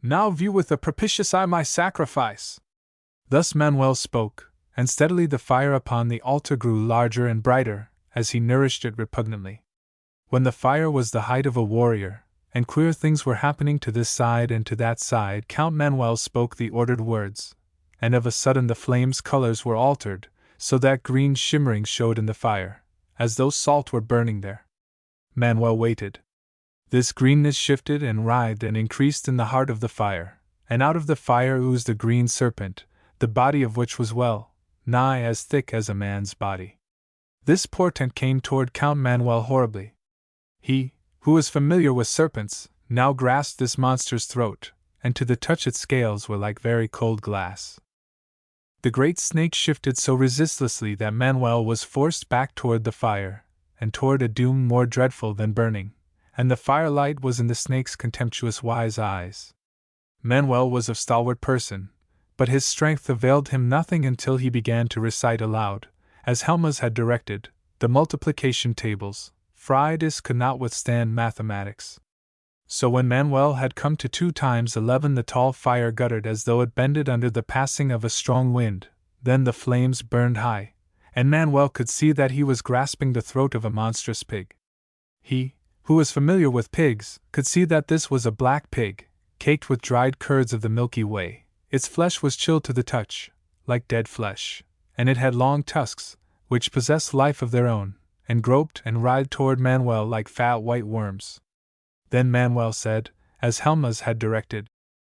Now view with a propitious eye my sacrifice." Thus Manuel spoke, and steadily the fire upon the altar grew larger and brighter, as he nourished it repugnantly. When the fire was the height of a warrior, and queer things were happening to this side and to that side, Count Manuel spoke the ordered words, and of a sudden the flames' colors were altered, so that green shimmering showed in the fire, as though salt were burning there. Manuel waited. This greenness shifted and writhed and increased in the heart of the fire, and out of the fire oozed a green serpent, the body of which was well, nigh as thick as a man's body. This portent came toward Count Manuel horribly. He, who was familiar with serpents, now grasped this monster's throat, and to the touch its scales were like very cold glass. The great snake shifted so resistlessly that Manuel was forced back toward the fire, and toward a doom more dreadful than burning, and the firelight was in the snake's contemptuous wise eyes. Manuel was a stalwart person, but his strength availed him nothing until he began to recite aloud, as Helmas had directed, the multiplication tables. Friedis could not withstand mathematics. So when Manuel had come to 2 times 11, the tall fire guttered as though it bended under the passing of a strong wind. Then the flames burned high, and Manuel could see that he was grasping the throat of a monstrous pig. He, who was familiar with pigs, could see that this was a black pig, caked with dried curds of the Milky Way. Its flesh was chilled to the touch, like dead flesh, and it had long tusks, which possessed life of their own, and groped and writhed toward Manuel like fat white worms. Then Manuel said, as Helmas had directed,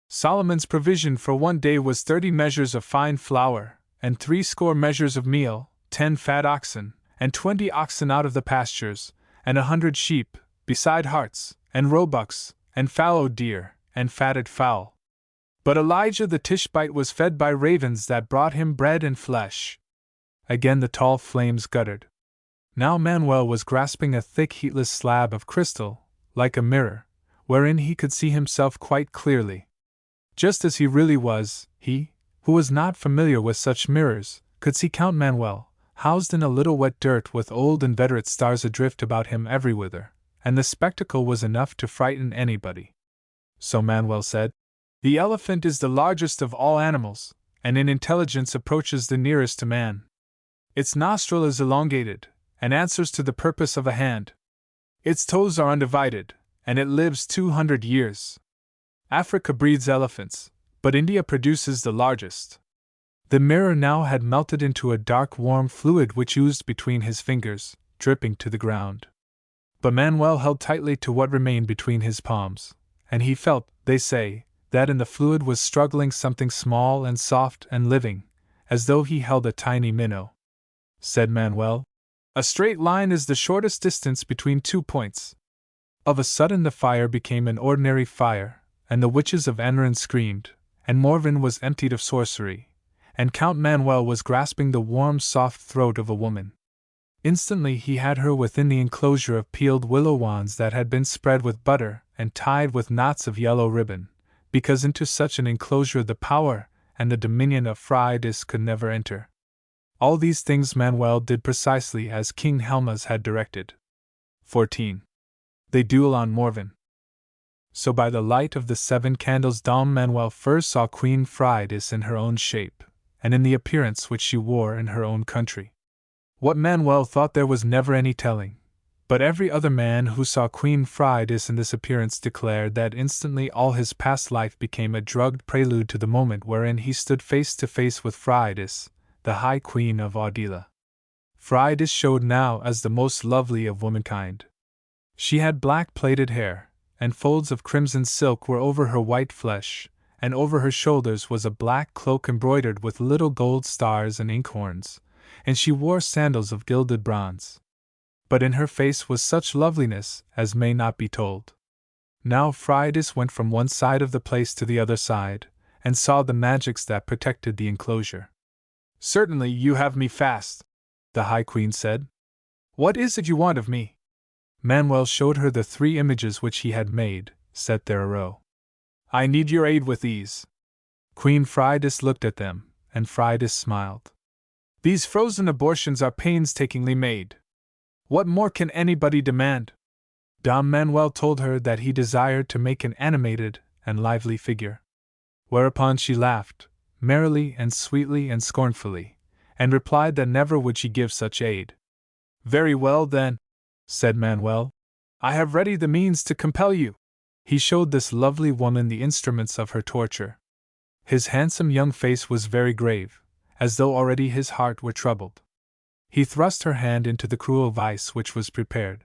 Solomon's provision for 1 day was 30 measures of fine flour, and 60 measures of meal, 10 fat oxen, and 20 oxen out of the pastures, and 100 sheep, beside harts, and roebucks, and fallow deer, and fatted fowl. But Elijah the Tishbite was fed by ravens that brought him bread and flesh. Again the tall flames guttered. Now Manuel was grasping a thick heatless slab of crystal, like a mirror, wherein he could see himself quite clearly. Just as he really was, he, who was not familiar with such mirrors, could see Count Manuel, housed in a little wet dirt with old inveterate stars adrift about him everywhither, and the spectacle was enough to frighten anybody. So Manuel said, The elephant is the largest of all animals, and in intelligence approaches the nearest to man. Its nostril is elongated, and answers to the purpose of a hand. Its toes are undivided, and it lives 200 years. Africa breeds elephants, but India produces the largest. The mirror now had melted into a dark warm fluid which oozed between his fingers, dripping to the ground. But Manuel held tightly to what remained between his palms, and he felt, they say, that in the fluid was struggling something small and soft and living, as though he held a tiny minnow. Said Manuel, A straight line is the shortest distance between 2 points. Of a sudden the fire became an ordinary fire, and the witches of Anran screamed, and Morven was emptied of sorcery, and Count Manuel was grasping the warm soft throat of a woman. Instantly he had her within the enclosure of peeled willow wands that had been spread with butter and tied with knots of yellow ribbon, because into such an enclosure the power and the dominion of Friedis could never enter. All these things Manuel did precisely as King Helmas had directed. 14. They duel on Morven. So by the light of the 7 candles Dom Manuel first saw Queen Friedis in her own shape, and in the appearance which she wore in her own country. What Manuel thought there was never any telling, but every other man who saw Queen Friedis in this appearance declared that instantly all his past life became a drugged prelude to the moment wherein he stood face to face with Friedis, the High Queen of Audila. Friedis showed now as the most lovely of womankind. She had black plaited hair, and folds of crimson silk were over her white flesh, and over her shoulders was a black cloak embroidered with little gold stars and inkhorns, and she wore sandals of gilded bronze. But in her face was such loveliness as may not be told. Now Friedis went from one side of the place to the other side, and saw the magics that protected the enclosure. Certainly you have me fast, the High Queen said. What is it you want of me? Manuel showed her the 3 images which he had made, set there a row. I need your aid with these. Queen Friedis looked at them, and Friedis smiled. These frozen abortions are painstakingly made. What more can anybody demand? Dom Manuel told her that he desired to make an animated and lively figure. Whereupon she laughed, merrily and sweetly and scornfully, and replied that never would she give such aid. Very well then, said Manuel, I have ready the means to compel you. He showed this lovely woman the instruments of her torture. His handsome young face was very grave, as though already his heart were troubled. He thrust her hand into the cruel vice which was prepared.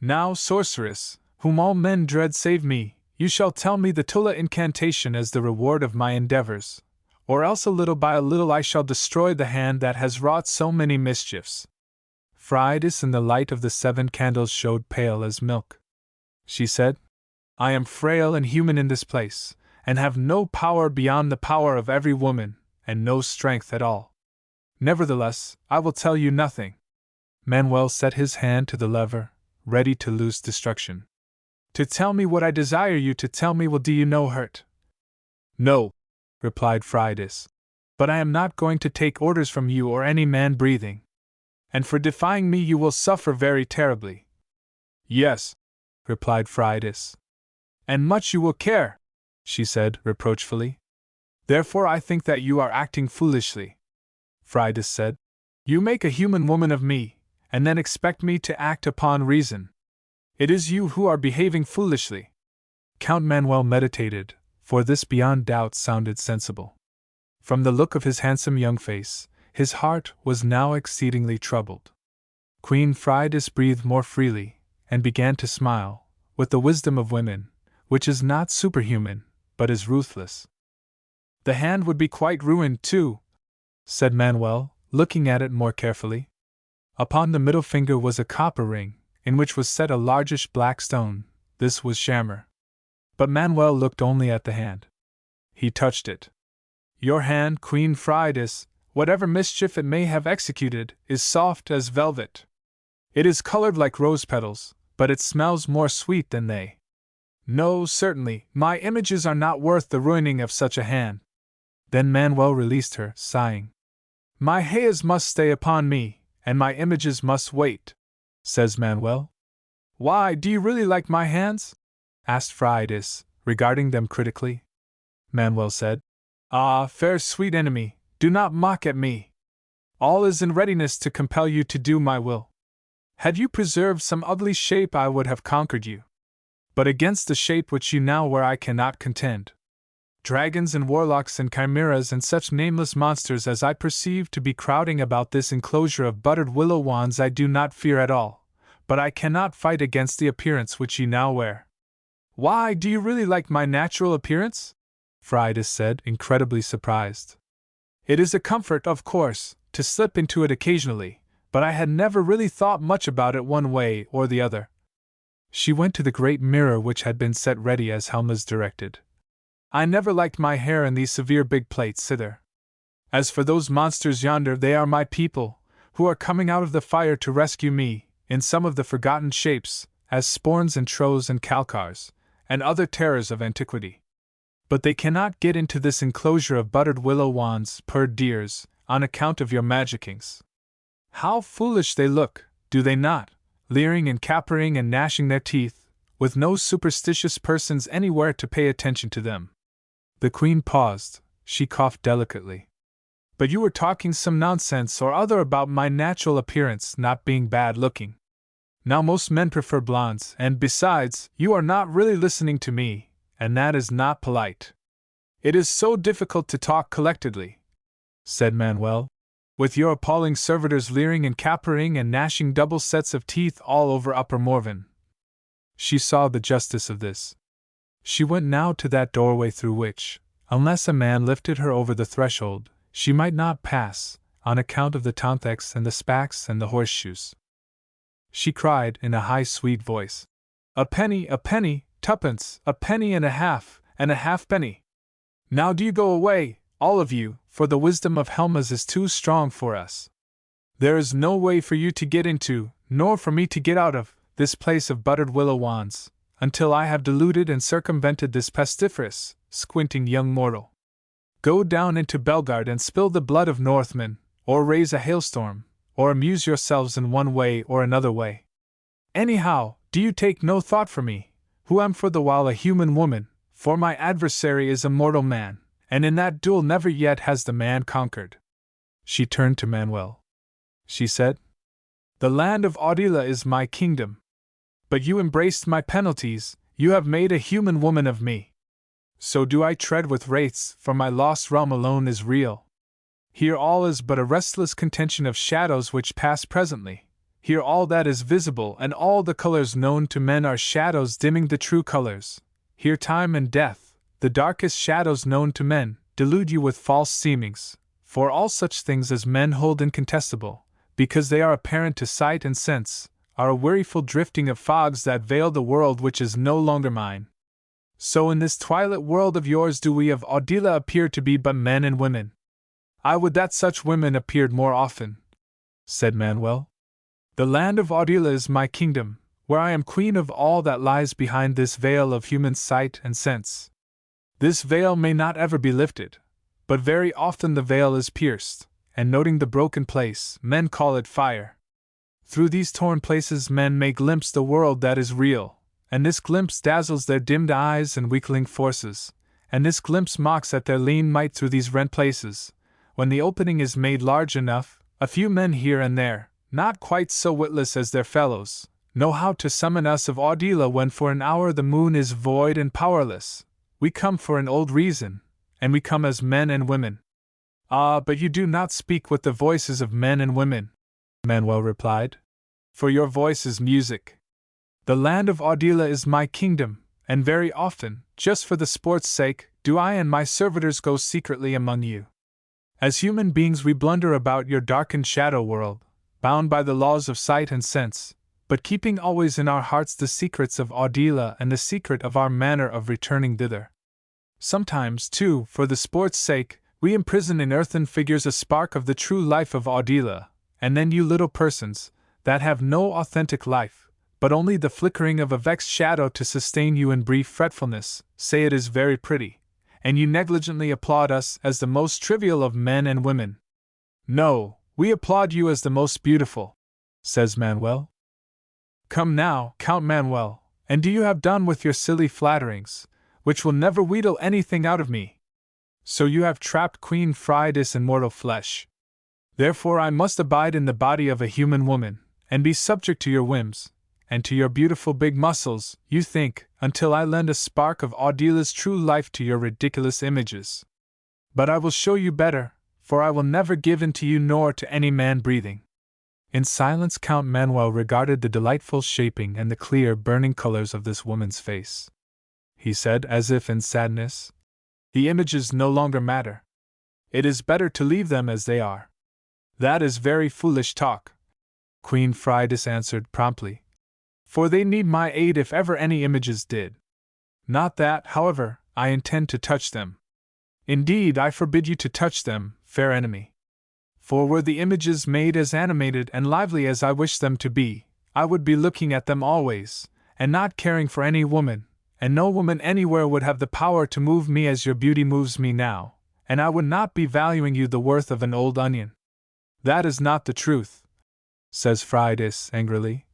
Now, sorceress, whom all men dread save me, you shall tell me the Tulla incantation as the reward of my endeavors, or else a little by a little I shall destroy the hand that has wrought so many mischiefs. Fridas in the light of the 7 candles showed pale as milk. She said, I am frail and human in this place, and have no power beyond the power of every woman, and no strength at all. Nevertheless, I will tell you nothing. Manuel set his hand to the lever, ready to loose destruction. To tell me what I desire you to tell me will do you no hurt. No, replied Fridas, but I am not going to take orders from you or any man breathing. And for defying me you will suffer very terribly. Yes, replied Fridas. And much you will care, she said reproachfully. Therefore I think that you are acting foolishly. Fridas said, You make a human woman of me, and then expect me to act upon reason. It is you who are behaving foolishly. Count Manuel meditated, for this beyond doubt sounded sensible. From the look of his handsome young face, his heart was now exceedingly troubled. Queen Fridas breathed more freely, and began to smile, with the wisdom of women, which is not superhuman, but is ruthless. The hand would be quite ruined, too, said Manuel, looking at it more carefully. Upon the middle finger was a copper ring, in which was set a largish black stone. This was shammer. But Manuel looked only at the hand. He touched it. Your hand, Queen Fridas, whatever mischief it may have executed, is soft as velvet. It is colored like rose petals, but it smells more sweet than they. No, certainly, my images are not worth the ruining of such a hand. Then Manuel released her, sighing. My hayas must stay upon me, and my images must wait, says Manuel. Why, do you really like my hands? Asked Fridas, regarding them critically. Manuel said, Ah, fair sweet enemy, do not mock at me. All is in readiness to compel you to do my will. Had you preserved some ugly shape I would have conquered you. But against the shape which you now wear I cannot contend. Dragons and warlocks and chimeras and such nameless monsters as I perceive to be crowding about this enclosure of buttered willow wands I do not fear at all, but I cannot fight against the appearance which you now wear. Why, do you really like my natural appearance? Fridas said, incredibly surprised. It is a comfort, of course, to slip into it occasionally, but I had never really thought much about it one way or the other. She went to the great mirror which had been set ready as Helma's directed. I never liked my hair in these severe big plaits either. As for those monsters yonder, they are my people, who are coming out of the fire to rescue me, in some of the forgotten shapes, as sporns and trolls and calcars, and other terrors of antiquity. But they cannot get into this enclosure of buttered willow wands, purred dears, on account of your magicings. How foolish they look, do they not, leering and capering and gnashing their teeth, with no superstitious persons anywhere to pay attention to them. The Queen paused, she coughed delicately. But you were talking some nonsense or other about my natural appearance not being bad-looking. Now most men prefer blondes, and besides, you are not really listening to me, and that is not polite. It is so difficult to talk collectedly, said Manuel, with your appalling servitors leering and capering and gnashing double sets of teeth all over Upper Morven. She saw the justice of this. She went now to that doorway through which, unless a man lifted her over the threshold, she might not pass, on account of the tonthics and the spacks and the horseshoes. She cried in a high sweet voice, a penny, tuppence, a penny and a halfpenny. Now do you go away, all of you, for the wisdom of Helma's is too strong for us. There is no way for you to get into, nor for me to get out of, this place of buttered willow wands, until I have deluded and circumvented this pestiferous, squinting young mortal. Go down into Belgard and spill the blood of Northmen, or raise a hailstorm, or amuse yourselves in one way or another way. Anyhow, do you take no thought for me, who am for the while a human woman, for my adversary is a mortal man, and in that duel never yet has the man conquered. She turned to Manuel. She said, The land of Audila is my kingdom. But you embraced my penalties, you have made a human woman of me. So do I tread with wraiths, for my lost realm alone is real. Here all is but a restless contention of shadows which pass presently. Here all that is visible and all the colors known to men are shadows dimming the true colors. Here time and death, the darkest shadows known to men, delude you with false seemings, for all such things as men hold incontestable, because they are apparent to sight and sense, are a weariful drifting of fogs that veil the world which is no longer mine. So in this twilight world of yours do we of Audila appear to be but men and women. I would that such women appeared more often, said Manuel. The land of Audila is my kingdom, where I am queen of all that lies behind this veil of human sight and sense. This veil may not ever be lifted, but very often the veil is pierced, and noting the broken place, men call it fire. Through these torn places men may glimpse the world that is real, and this glimpse dazzles their dimmed eyes and weakling forces, and this glimpse mocks at their lean might through these rent places. When the opening is made large enough, a few men here and there, not quite so witless as their fellows, know how to summon us of Audila when for an hour the moon is void and powerless. We come for an old reason, and we come as men and women. Ah, but you do not speak with the voices of men and women, Manuel replied, for your voice is music. The land of Audila is my kingdom, and very often, just for the sport's sake, do I and my servitors go secretly among you. As human beings we blunder about your darkened shadow world, bound by the laws of sight and sense, but keeping always in our hearts the secrets of Audila and the secret of our manner of returning thither. Sometimes, too, for the sport's sake, we imprison in earthen figures a spark of the true life of Audila, and then you little persons, that have no authentic life, but only the flickering of a vexed shadow to sustain you in brief fretfulness, say it is very pretty, and you negligently applaud us as the most trivial of men and women. No, we applaud you as the most beautiful, says Manuel. Come now, Count Manuel, and do you have done with your silly flatterings, which will never wheedle anything out of me? So you have trapped Queen Fridas in mortal flesh. Therefore I must abide in the body of a human woman, and be subject to your whims, and to your beautiful big muscles, you think, until I lend a spark of Audila's true life to your ridiculous images. But I will show you better, for I will never give in to you nor to any man breathing. In silence Count Manuel regarded the delightful shaping and the clear, burning colors of this woman's face. He said, as if in sadness, the images no longer matter. It is better to leave them as they are. That is very foolish talk, Queen Fridas answered promptly. For they need my aid if ever any images did. Not that, however, I intend to touch them. Indeed, I forbid you to touch them, fair enemy. For were the images made as animated and lively as I wish them to be, I would be looking at them always, and not caring for any woman, and no woman anywhere would have the power to move me as your beauty moves me now, and I would not be valuing you the worth of an old onion. That is not the truth, says Fridas angrily.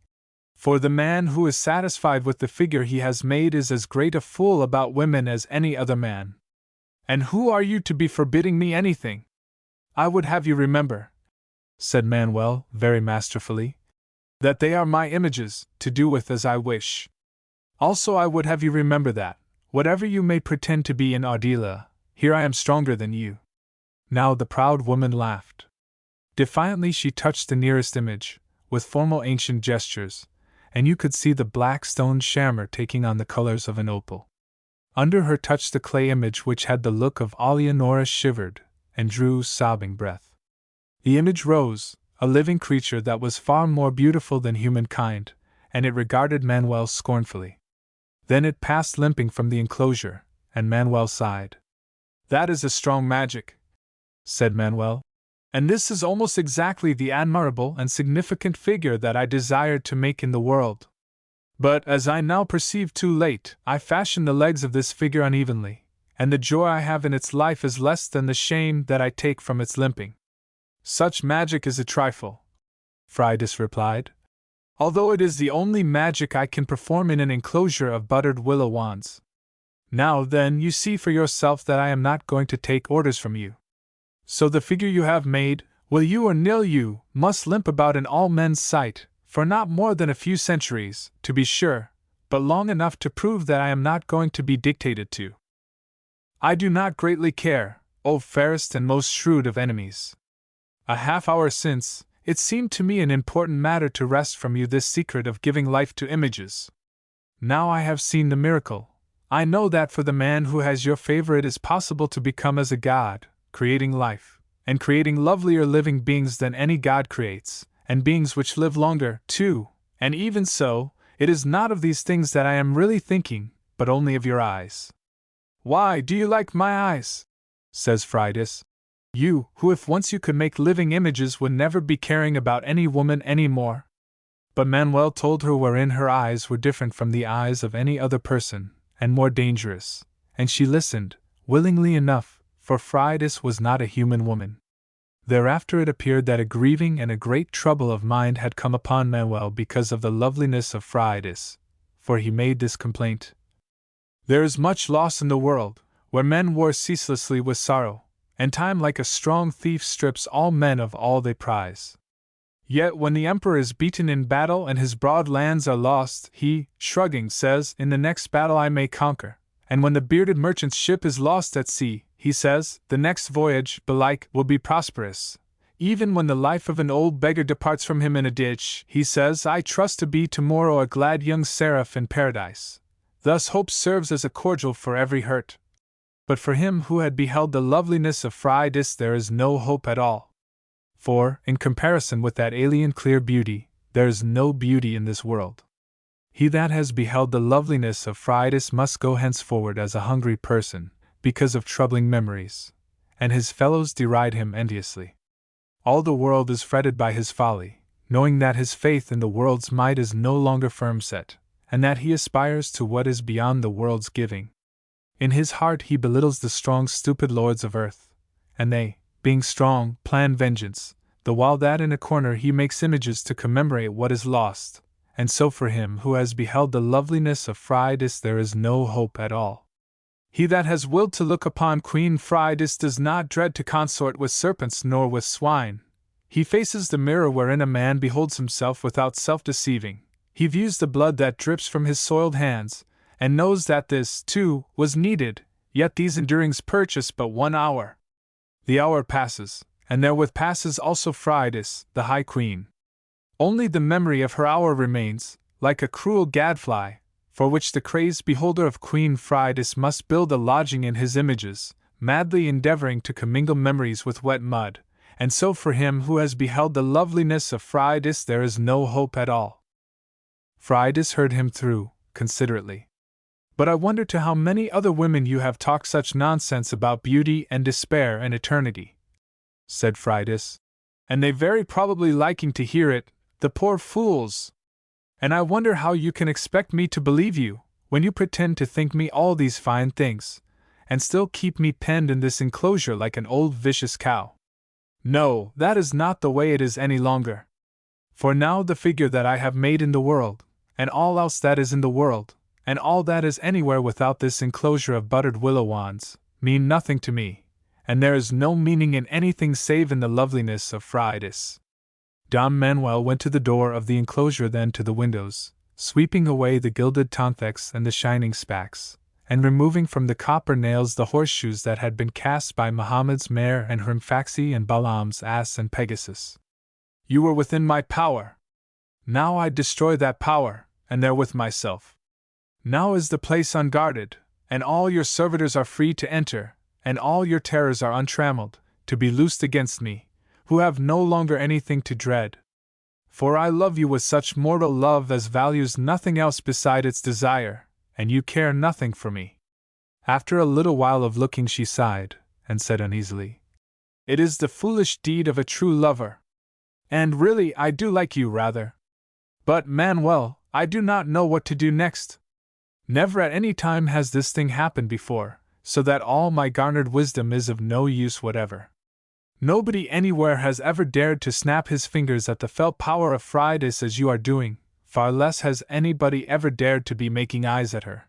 For the man who is satisfied with the figure he has made is as great a fool about women as any other man. And who are you to be forbidding me anything? I would have you remember, said Manuel very masterfully, that they are my images, to do with as I wish. Also I would have you remember that, whatever you may pretend to be in Audila, here I am stronger than you. Now the proud woman laughed. Defiantly she touched the nearest image, with formal ancient gestures, and you could see the black stone shammer taking on the colors of an opal. Under her touch the clay image which had the look of Alianora shivered, and drew sobbing breath. The image rose, a living creature that was far more beautiful than humankind, and it regarded Manuel scornfully. Then it passed limping from the enclosure, and Manuel sighed. That is a strong magic, said Manuel, and this is almost exactly the admirable and significant figure that I desired to make in the world. But, as I now perceive too late, I fashion the legs of this figure unevenly, and the joy I have in its life is less than the shame that I take from its limping. Such magic is a trifle, Fridas replied, although it is the only magic I can perform in an enclosure of buttered willow wands. Now then, you see for yourself that I am not going to take orders from you. So the figure you have made, will you or nill you, must limp about in all men's sight, for not more than a few centuries, to be sure, but long enough to prove that I am not going to be dictated to. I do not greatly care, O fairest and most shrewd of enemies. A half-hour since, it seemed to me an important matter to wrest from you this secret of giving life to images. Now I have seen the miracle, I know that for the man who has your favor it is possible to become as a god, creating life, and creating lovelier living beings than any god creates, and beings which live longer, too, and even so, it is not of these things that I am really thinking, but only of your eyes. Why, do you like my eyes? Says Fridas. You, who if once you could make living images would never be caring about any woman any more. But Manuel told her wherein her eyes were different from the eyes of any other person, and more dangerous, and she listened, willingly enough, for Fridas was not a human woman. Thereafter it appeared that a grieving and a great trouble of mind had come upon Manuel because of the loveliness of Fridas, for he made this complaint. There is much loss in the world, where men war ceaselessly with sorrow, and time like a strong thief strips all men of all they prize. Yet when the emperor is beaten in battle and his broad lands are lost, he, shrugging, says, in the next battle I may conquer, and when the bearded merchant's ship is lost at sea, he says, the next voyage, belike, will be prosperous. Even when the life of an old beggar departs from him in a ditch, he says, I trust to be tomorrow a glad young seraph in paradise. Thus hope serves as a cordial for every hurt. But for him who had beheld the loveliness of Fridas there is no hope at all. For, in comparison with that alien clear beauty, there is no beauty in this world. He that has beheld the loveliness of Fridas must go henceforward as a hungry person, because of troubling memories, and his fellows deride him enviously. All the world is fretted by his folly, knowing that his faith in the world's might is no longer firm set, and that he aspires to what is beyond the world's giving. In his heart he belittles the strong stupid lords of earth, and they, being strong, plan vengeance, the while that in a corner he makes images to commemorate what is lost, and so for him who has beheld the loveliness of Fridas there is no hope at all. He that has willed to look upon Queen Fridas does not dread to consort with serpents nor with swine. He faces the mirror wherein a man beholds himself without self-deceiving. He views the blood that drips from his soiled hands, and knows that this, too, was needed, yet these endurings purchase but 1 hour. The hour passes, and therewith passes also Fridas, the High Queen. Only the memory of her hour remains, like a cruel gadfly, for which the crazed beholder of Queen Fridas must build a lodging in his images, madly endeavoring to commingle memories with wet mud, and so for him who has beheld the loveliness of Fridas there is no hope at all. Fridas heard him through, considerately. But I wonder to how many other women you have talked such nonsense about beauty and despair and eternity, said Fridas. And they very probably liking to hear it, the poor fools. And I wonder how you can expect me to believe you, when you pretend to think me all these fine things, and still keep me penned in this enclosure like an old vicious cow. No, that is not the way it is any longer. For now the figure that I have made in the world, and all else that is in the world, and all that is anywhere without this enclosure of buttered willow wands, mean nothing to me, and there is no meaning in anything save in the loveliness of Fridas. Don Manuel went to the door of the enclosure, then to the windows, sweeping away the gilded tonfex and the shining spacks, and removing from the copper nails the horseshoes that had been cast by Mohammed's mare and Hrimfaxi and Balaam's ass and Pegasus. You were within my power. Now I destroy that power, and therewith myself. Now is the place unguarded, and all your servitors are free to enter, and all your terrors are untrammeled, to be loosed against me, who have no longer anything to dread. For I love you with such mortal love as values nothing else beside its desire, and you care nothing for me. After a little while of looking she sighed, and said uneasily, It is the foolish deed of a true lover. And really I do like you rather. But, Manuel, I do not know what to do next. Never at any time has this thing happened before, so that all my garnered wisdom is of no use whatever. Nobody anywhere has ever dared to snap his fingers at the felt power of Fridas as you are doing, far less has anybody ever dared to be making eyes at her.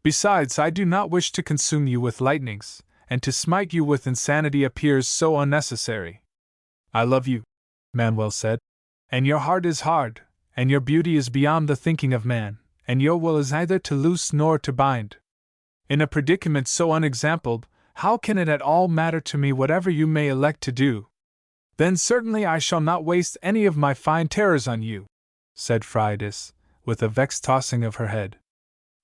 Besides, I do not wish to consume you with lightnings, and to smite you with insanity appears so unnecessary. I love you, Manuel said, and your heart is hard, and your beauty is beyond the thinking of man, and your will is neither to loose nor to bind. In a predicament so unexampled, how can it at all matter to me whatever you may elect to do? Then certainly I shall not waste any of my fine terrors on you, said Fridas, with a vexed tossing of her head.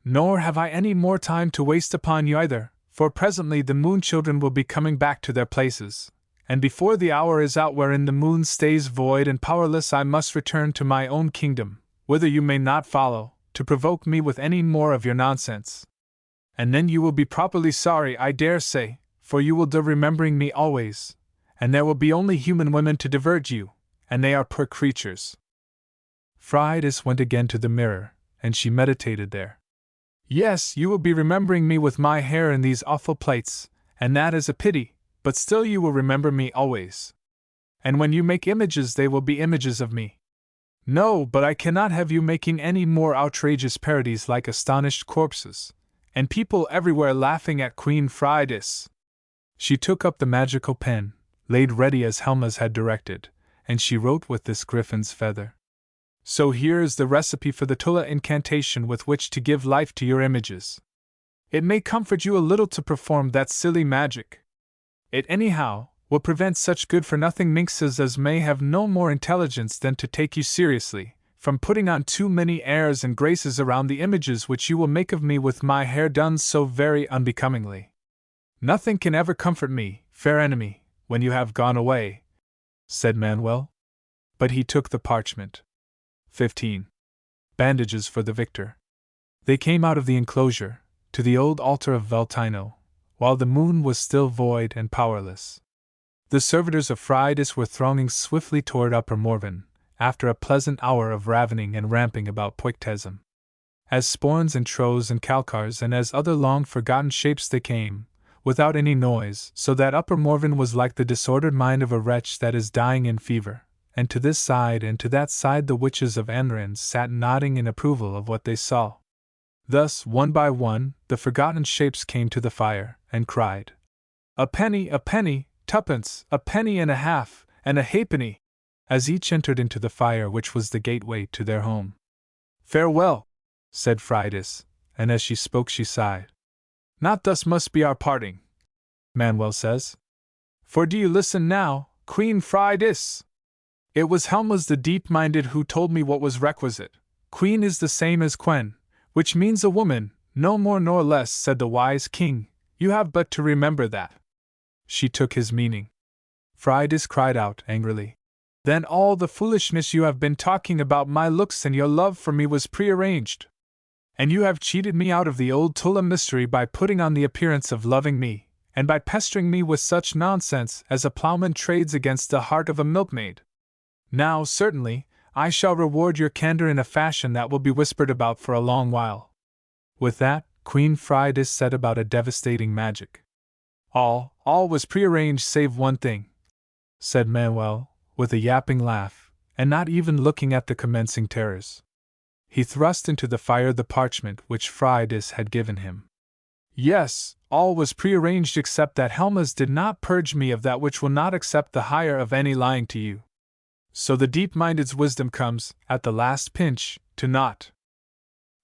Nor have I any more time to waste upon you either, for presently the moon children will be coming back to their places, and before the hour is out wherein the moon stays void and powerless I must return to my own kingdom, whither you may not follow, to provoke me with any more of your nonsense. And then you will be properly sorry, I dare say, for you will do remembering me always, and there will be only human women to divert you, and they are poor creatures. Fridas went again to the mirror, and she meditated there. Yes, you will be remembering me with my hair in these awful plaits, and that is a pity, but still you will remember me always. And when you make images they will be images of me. No, but I cannot have you making any more outrageous parodies like astonished corpses, and people everywhere laughing at Queen Fridas. She took up the magical pen, laid ready as Helma's had directed, and she wrote with this griffin's feather. So here is the recipe for the Tulla incantation with which to give life to your images. It may comfort you a little to perform that silly magic. It anyhow will prevent such good-for-nothing minxes as may have no more intelligence than to take you seriously, from putting on too many airs and graces around the images which you will make of me with my hair done so very unbecomingly. Nothing can ever comfort me, fair enemy, when you have gone away, said Manuel. But he took the parchment. 15. Bandages for the victor. They came out of the enclosure, to the old altar of Veltino, while the moon was still void and powerless. The servitors of Fridas were thronging swiftly toward Upper Morven, after a pleasant hour of ravening and ramping about Poictesum. As sporns and trows and calcars and as other long-forgotten shapes they came, without any noise, so that Upper Morven was like the disordered mind of a wretch that is dying in fever, and to this side and to that side the witches of Anrins sat nodding in approval of what they saw. Thus, one by one, the forgotten shapes came to the fire, and cried, a penny, twopence, a penny and a half, and a halfpenny, as each entered into the fire which was the gateway to their home. Farewell, said Fridas, and as she spoke she sighed. Not thus must be our parting, Manuel says. For do you listen now, Queen Fridas? It was Helmas the deep-minded who told me what was requisite. Queen is the same as Quen, which means a woman, no more nor less, said the wise king. You have but to remember that. She took his meaning. Fridas cried out angrily. Then all the foolishness you have been talking about my looks and your love for me was prearranged. And you have cheated me out of the old Tulla mystery by putting on the appearance of loving me, and by pestering me with such nonsense as a plowman trades against the heart of a milkmaid. Now, certainly, I shall reward your candor in a fashion that will be whispered about for a long while. With that, Queen Fridas set about a devastating magic. All was prearranged save one thing, said Manuel, with a yapping laugh, and not even looking at the commencing terrors. He thrust into the fire the parchment which Fridas had given him. Yes, all was prearranged except that Helmas did not purge me of that which will not accept the hire of any lying to you. So the deep-minded's wisdom comes, at the last pinch, to naught.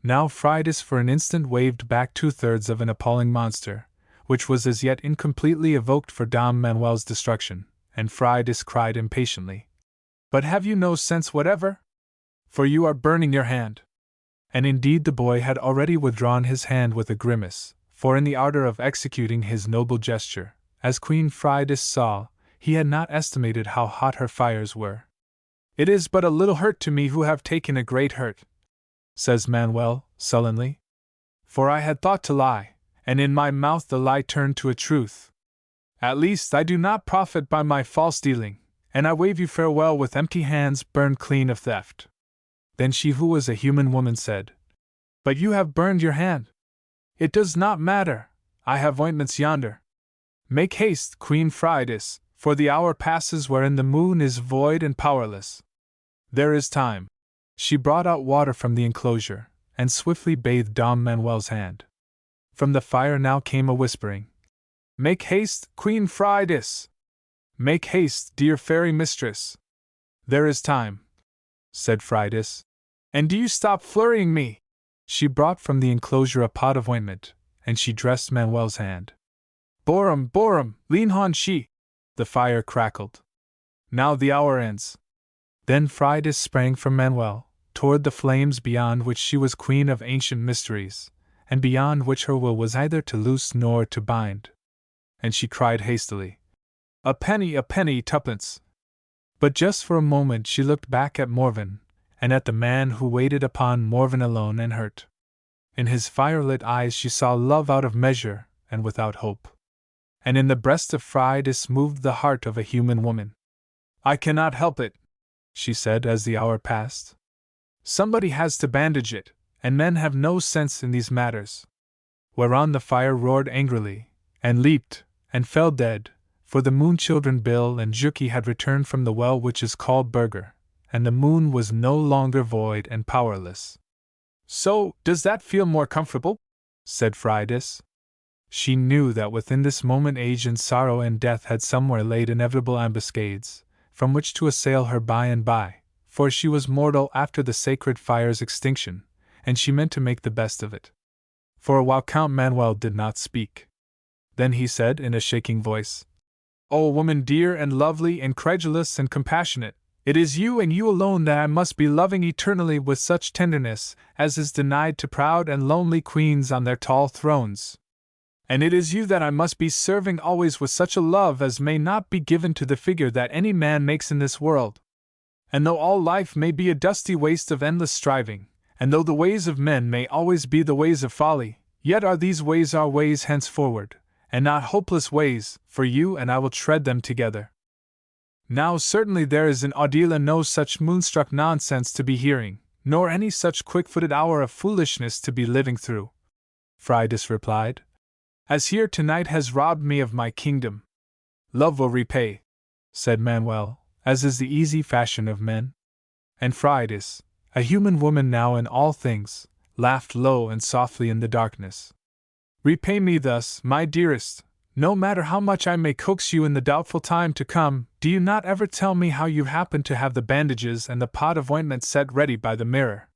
Now Fridas for an instant waved back 2/3 of an appalling monster, which was as yet incompletely evoked for Dom Manuel's destruction, and Fridas cried impatiently, But have you no sense whatever? For you are burning your hand. And indeed the boy had already withdrawn his hand with a grimace, for in the ardor of executing his noble gesture, as Queen Fridas saw, he had not estimated how hot her fires were. It is but a little hurt to me who have taken a great hurt, says Manuel, sullenly. For I had thought to lie, and in my mouth the lie turned to a truth. At least I do not profit by my false dealing, and I wave you farewell with empty hands burned clean of theft. Then she who was a human woman said, But you have burned your hand. It does not matter, I have ointments yonder. Make haste, Queen Fridas, for the hour passes wherein the moon is void and powerless. There is time. She brought out water from the enclosure, and swiftly bathed Dom Manuel's hand. From the fire now came a whispering. Make haste, Queen Fridas! Make haste, dear fairy mistress! There is time, said Fridas. And do you stop flurrying me? She brought from the enclosure a pot of ointment, and she dressed Manuel's hand. Borum, lean on she! The fire crackled. Now the hour ends. Then Fridas sprang from Manuel, toward the flames beyond which she was queen of ancient mysteries, and beyond which her will was either to loose nor to bind. And she cried hastily, a penny, tuppence! But just for a moment she looked back at Morven, and at the man who waited upon Morven alone and hurt. In his fire-lit eyes she saw love out of measure and without hope. And in the breast of Fridas moved the heart of a human woman. I cannot help it, she said as the hour passed. Somebody has to bandage it, and men have no sense in these matters. Whereon the fire roared angrily, and leaped, and fell dead, for the moon-children Bill and Juki had returned from the well which is called Burger, and the moon was no longer void and powerless. So, does that feel more comfortable? Said Fridas. She knew that within this moment age and sorrow and death had somewhere laid inevitable ambuscades, from which to assail her by and by, for she was mortal after the sacred fire's extinction, and she meant to make the best of it. For a while Count Manuel did not speak. Then he said in a shaking voice, O woman dear and lovely and credulous and compassionate, it is you and you alone that I must be loving eternally with such tenderness as is denied to proud and lonely queens on their tall thrones. And it is you that I must be serving always with such a love as may not be given to the figure that any man makes in this world. And though all life may be a dusty waste of endless striving, and though the ways of men may always be the ways of folly, yet are these ways our ways henceforward, and not hopeless ways, for you and I will tread them together. Now certainly there is in Audila no such moonstruck nonsense to be hearing, nor any such quick-footed hour of foolishness to be living through, Fridas replied, as here tonight has robbed me of my kingdom. Love will repay, said Manuel, as is the easy fashion of men. And Fridas, a human woman now in all things, laughed low and softly in the darkness. Repay me thus, my dearest, no matter how much I may coax you in the doubtful time to come. Do you not ever tell me how you happen to have the bandages and the pot of ointment set ready by the mirror?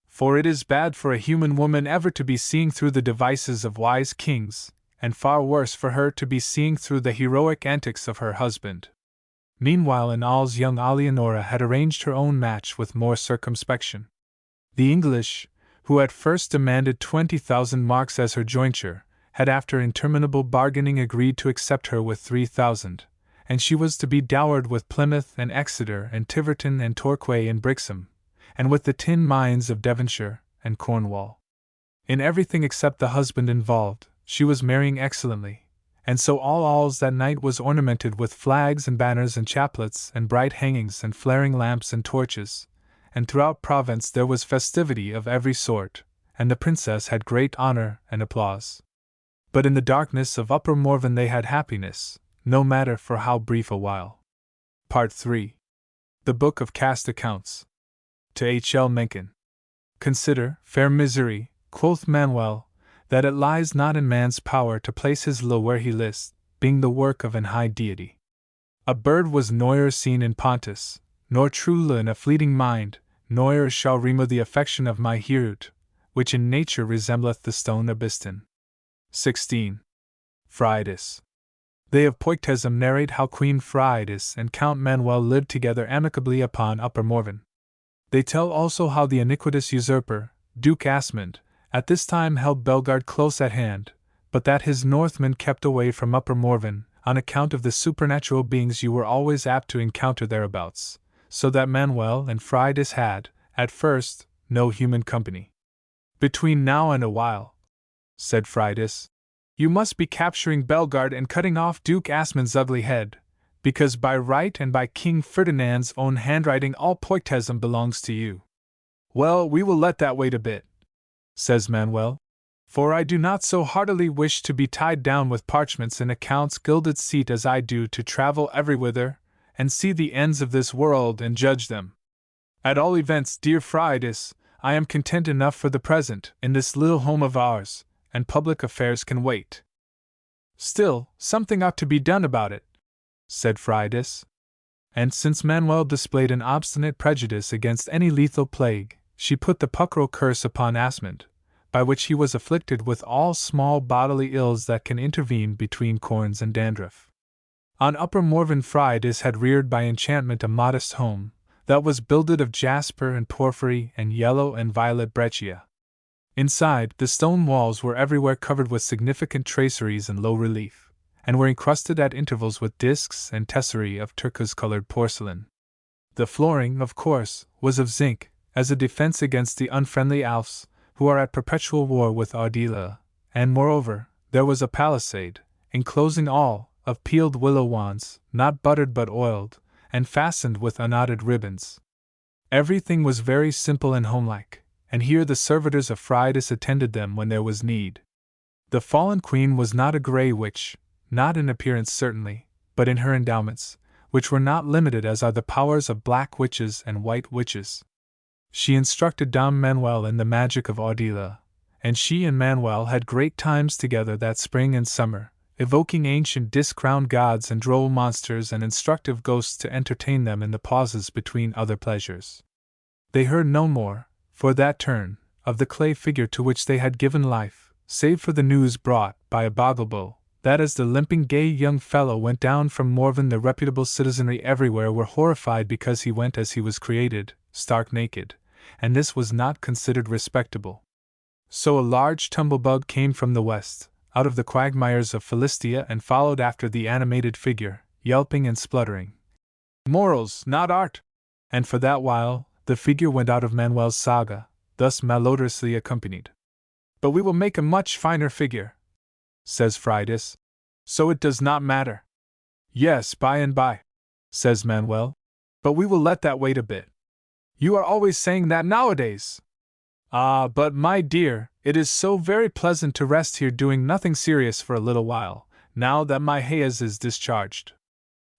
For it is bad for a human woman ever to be seeing through the devices of wise kings, and far worse for her to be seeing through the heroic antics of her husband. Meanwhile in All's young Alianora had arranged her own match with more circumspection. The English, who at first demanded 20,000 marks as her jointure, had after interminable bargaining agreed to accept her with 3,000, and she was to be dowered with Plymouth and Exeter and Tiverton and Torquay and Brixham, and with the tin mines of Devonshire and Cornwall. In everything except the husband involved, she was marrying excellently, and so all Alls that night was ornamented with flags and banners and chaplets and bright hangings and flaring lamps and torches, and throughout Provence there was festivity of every sort, and the princess had great honor and applause. But in the darkness of Upper Morven they had happiness, no matter for how brief a while. Part 3. The Book of Cast Accounts. To H. L. Mencken. Consider, fair misery, quoth Manuel, that it lies not in man's power to place his will where he lists, being the work of an high deity. A bird was ne'er seen in Pontus, nor truly in a fleeting mind, ne'er shall remove the affection of my Hirut, which in nature resembleth the stone Abystin. 16. Fridas. They of Poictesum narrate how Queen Fridas and Count Manuel lived together amicably upon Upper Morven. They tell also how the iniquitous usurper, Duke Asmund, at this time held Belgard close at hand, but that his Northmen kept away from Upper Morven, on account of the supernatural beings you were always apt to encounter thereabouts, so that Manuel and Fridas had, at first, no human company. Between now and a while, said Fridas, you must be capturing Belgard and cutting off Duke Asmund's ugly head, because by right and by King Ferdinand's own handwriting all Poictesum belongs to you. Well, we will let that wait a bit, says Manuel, for I do not so heartily wish to be tied down with parchments in a count's gilded seat as I do to travel everywhither, and see the ends of this world and judge them. At all events, dear Fridas, I am content enough for the present, in this little home of ours, and public affairs can wait. Still, something ought to be done about it, said Fridas. And since Manuel displayed an obstinate prejudice against any lethal plague, she put the puckeral curse upon Asmund, by which he was afflicted with all small bodily ills that can intervene between corns and dandruff. On Upper Morven Fridas had reared by enchantment a modest home, that was builded of jasper and porphyry and yellow and violet breccia. Inside, the stone walls were everywhere covered with significant traceries in low relief, and were encrusted at intervals with discs and tesserae of turquoise-colored porcelain. The flooring, of course, was of zinc, as a defense against the unfriendly elves, who are at perpetual war with Ardila, and moreover, there was a palisade, enclosing all, of peeled willow wands, not buttered but oiled, and fastened with unknotted ribbons. Everything was very simple and homelike, and here the servitors of Fridas attended them when there was need. The fallen queen was not a grey witch, not in appearance certainly, but in her endowments, which were not limited as are the powers of black witches and white witches. She instructed Dom Manuel in the magic of Ardila, and she and Manuel had great times together that spring and summer, evoking ancient discrowned gods and droll monsters and instructive ghosts to entertain them in the pauses between other pleasures. They heard no more, for that turn, of the clay figure to which they had given life, save for the news brought by a bogglebow, that as the limping gay young fellow went down from Morven the reputable citizenry everywhere were horrified because he went as he was created, stark naked, and this was not considered respectable. So a large tumblebug came from the west, out of the quagmires of Philistia, and followed after the animated figure, yelping and spluttering. Morals, not art! And for that while, the figure went out of Manuel's saga, thus malodorously accompanied. But we will make a much finer figure, says Fridas. So it does not matter. Yes, by and by, says Manuel. But we will let that wait a bit. You are always saying that nowadays. Ah, but my dear, it is so very pleasant to rest here doing nothing serious for a little while, now that my hayas is discharged.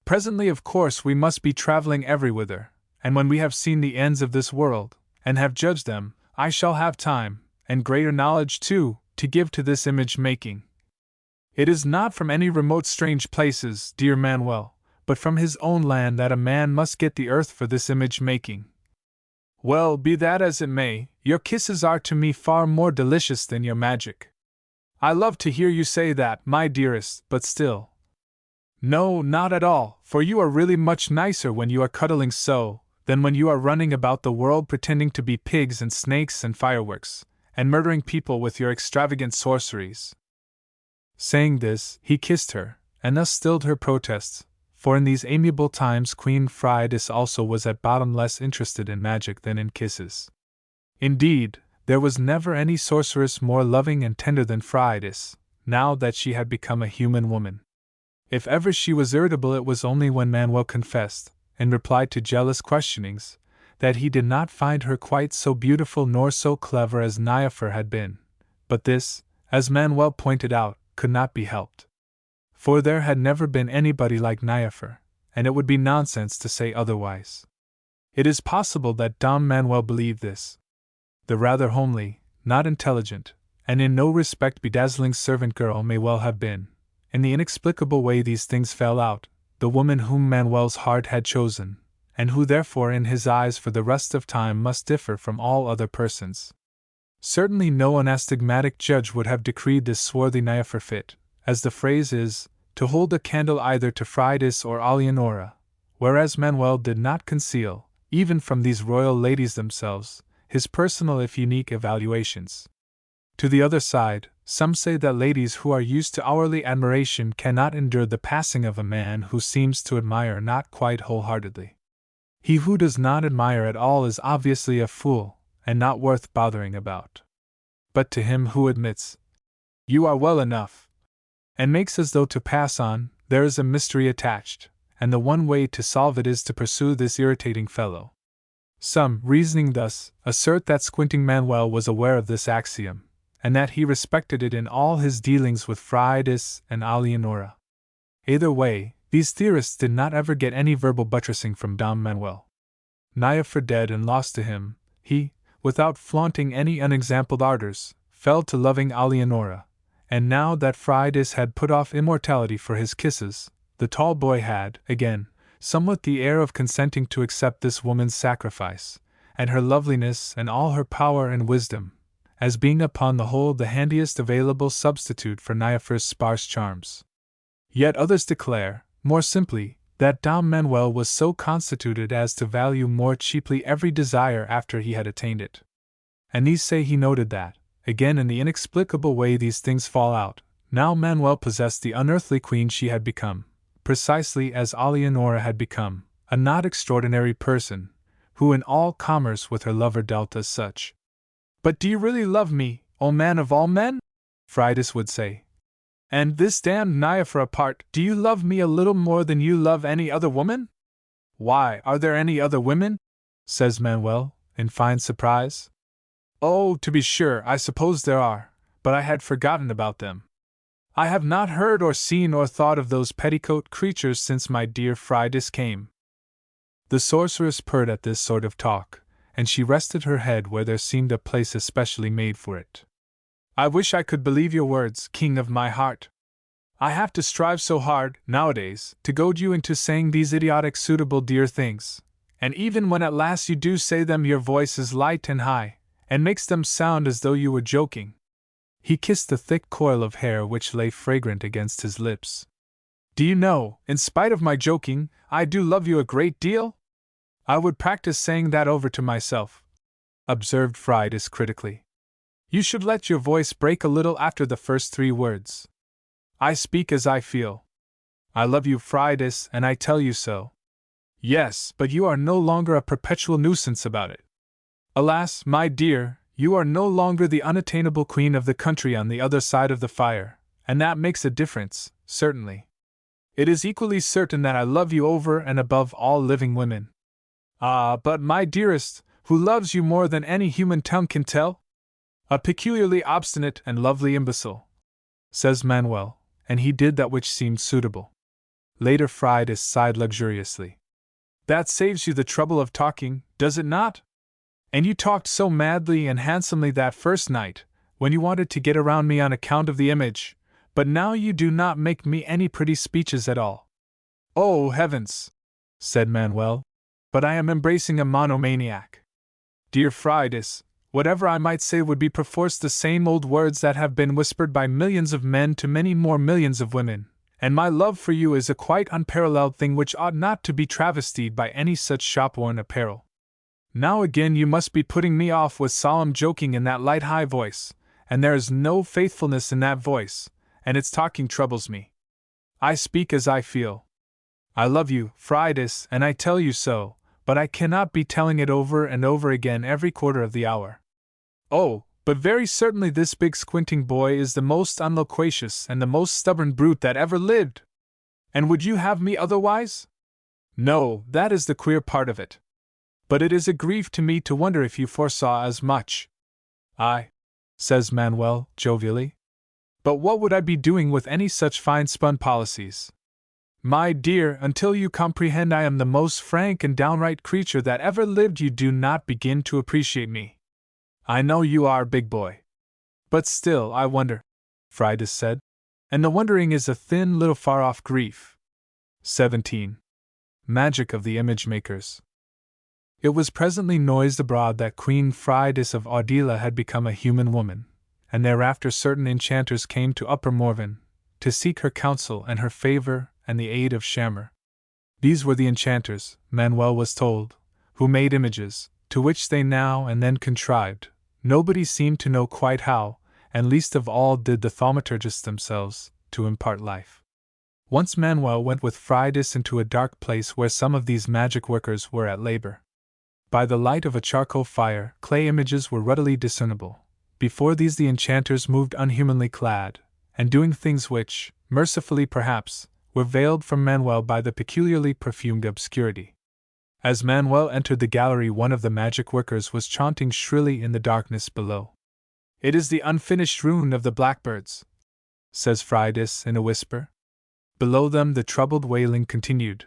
Presently, of course, we must be traveling everywhither, and when we have seen the ends of this world, and have judged them, I shall have time, and greater knowledge too, to give to this image-making. It is not from any remote strange places, dear Manuel, but from his own land that a man must get the earth for this image-making. Well, be that as it may, your kisses are to me far more delicious than your magic. I love to hear you say that, my dearest, but still. No, not at all, for you are really much nicer when you are cuddling so, than when you are running about the world pretending to be pigs and snakes and fireworks, and murdering people with your extravagant sorceries. Saying this, he kissed her, and thus stilled her protests, for in these amiable times Queen Fridas also was at bottom less interested in magic than in kisses. Indeed, there was never any sorceress more loving and tender than Fridas, now that she had become a human woman. If ever she was irritable, it was only when Manuel confessed, in reply to jealous questionings, that he did not find her quite so beautiful nor so clever as Niafer had been. But this, as Manuel pointed out, could not be helped. For there had never been anybody like Niafer, and it would be nonsense to say otherwise. It is possible that Dom Manuel believed this. The rather homely, not intelligent, and in no respect bedazzling servant girl may well have been, in the inexplicable way these things fell out, the woman whom Manuel's heart had chosen, and who therefore in his eyes for the rest of time must differ from all other persons. Certainly no unastigmatic judge would have decreed this swarthy Niafer fit, as the phrase is, to hold a candle either to Fridas or Alianora, whereas Manuel did not conceal, even from these royal ladies themselves, his personal if unique evaluations. To the other side, some say that ladies who are used to hourly admiration cannot endure the passing of a man who seems to admire not quite wholeheartedly. He who does not admire at all is obviously a fool, and not worth bothering about. But to him who admits, "You are well enough," and makes as though to pass on, there is a mystery attached, and the one way to solve it is to pursue this irritating fellow. Some, reasoning thus, assert that Squinting Manuel was aware of this axiom, and that he respected it in all his dealings with Fridas and Alianora. Either way, these theorists did not ever get any verbal buttressing from Dom Manuel. Niafer dead and lost to him, he, without flaunting any unexampled ardors, fell to loving Alianora, and now that Fridas had put off immortality for his kisses, the tall boy had, again, somewhat the air of consenting to accept this woman's sacrifice, and her loveliness and all her power and wisdom, as being upon the whole the handiest available substitute for Niafer's sparse charms. Yet others declare, more simply, that Dom Manuel was so constituted as to value more cheaply every desire after he had attained it. And these say he noted that, Again, in the inexplicable way these things fall out, now Manuel possessed the unearthly queen she had become, precisely as Alianora had become, a not extraordinary person, who in all commerce with her lover dealt as such. "But do you really love me, O man of all men?" Fridas would say. "And this damned Niaphra apart, do you love me a little more than you love any other woman?" "Why, are there any other women?" says Manuel, in fine surprise. "Oh, to be sure, I suppose there are, but I had forgotten about them. I have not heard or seen or thought of those petticoat creatures since my dear Fridas came." The sorceress purred at this sort of talk, and she rested her head where there seemed a place especially made for it. "I wish I could believe your words, king of my heart. I have to strive so hard, nowadays, to goad you into saying these idiotic suitable dear things, and even when at last you do say them your voice is light and high, and makes them sound as though you were joking." He kissed the thick coil of hair which lay fragrant against his lips. "Do you know, in spite of my joking, I do love you a great deal? I would practice saying that over to myself," observed Fridas critically. "You should let your voice break a little after the first 3 words. I speak as I feel. I love you, Fridas, and I tell you so. Yes, but you are no longer a perpetual nuisance about it. Alas, my dear, you are no longer the unattainable queen of the country on the other side of the fire, and that makes a difference, certainly. It is equally certain that I love you over and above all living women. Ah, but my dearest, who loves you more than any human tongue can tell? A peculiarly obstinate and lovely imbecile," says Manuel, and he did that which seemed suitable. Later Fridas sighed luxuriously. "That saves you the trouble of talking, does it not? And you talked so madly and handsomely that first night, when you wanted to get around me on account of the image, but now you do not make me any pretty speeches at all." "Oh, heavens!" said Manuel, "but I am embracing a monomaniac. Dear Fridas, whatever I might say would be perforce the same old words that have been whispered by millions of men to many more millions of women, and my love for you is a quite unparalleled thing which ought not to be travestied by any such shop-worn apparel. Now again you must be putting me off with solemn joking in that light high voice, and there is no faithfulness in that voice, and its talking troubles me. I speak as I feel. I love you, Fridas, and I tell you so, but I cannot be telling it over and over again every quarter of the hour. Oh, but very certainly this big squinting boy is the most unloquacious and the most stubborn brute that ever lived. And would you have me otherwise? No, that is the queer part of it. But it is a grief to me to wonder if you foresaw as much." "Aye," says Manuel, jovially. "But what would I be doing with any such fine-spun policies? My dear, until you comprehend I am the most frank and downright creature that ever lived, you do not begin to appreciate me. I know you are, big boy. But still, I wonder," Fridas said, "and the wondering is a thin little far-off grief." 17. Magic of the Image Makers. It was presently noised abroad that Queen Fridas of Ardila had become a human woman, and thereafter certain enchanters came to Upper Morven, to seek her counsel and her favor and the aid of Shammer. These were the enchanters, Manuel was told, who made images, to which they now and then contrived, nobody seemed to know quite how, and least of all did the thaumaturgists themselves, to impart life. Once Manuel went with Fridas into a dark place where some of these magic workers were at labor. By the light of a charcoal fire, clay images were ruddily discernible. Before these the enchanters moved unhumanly clad, and doing things which, mercifully perhaps, were veiled from Manuel by the peculiarly perfumed obscurity. As Manuel entered the gallery, one of the magic workers was chanting shrilly in the darkness below. "It is the unfinished rune of the blackbirds," says Fridas in a whisper. Below them the troubled wailing continued.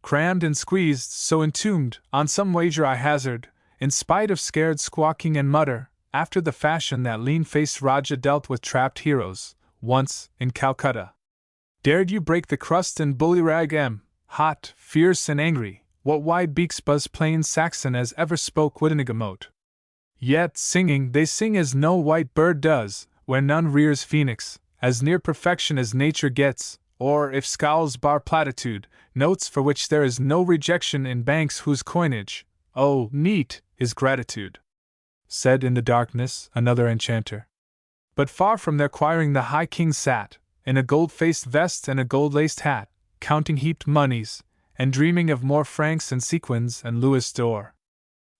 "Crammed and squeezed, so entombed, on some wager I hazard, in spite of scared squawking and mutter, after the fashion that lean-faced Raja dealt with trapped heroes, once, in Calcutta. Dared you break the crust and bullyrag hot, fierce and angry, what wide beaks buzz plain Saxon as ever spoke Whittingamote. Yet, singing, they sing as no white bird does, where none rears phoenix, as near perfection as nature gets, or, if scowls bar platitude, notes for which there is no rejection in banks whose coinage, oh, neat, is gratitude. said in the darkness another enchanter. But far from their choiring the High King sat, in a gold-faced vest and a gold-laced hat, counting heaped moneys, and dreaming of more francs and sequins and louis d'or.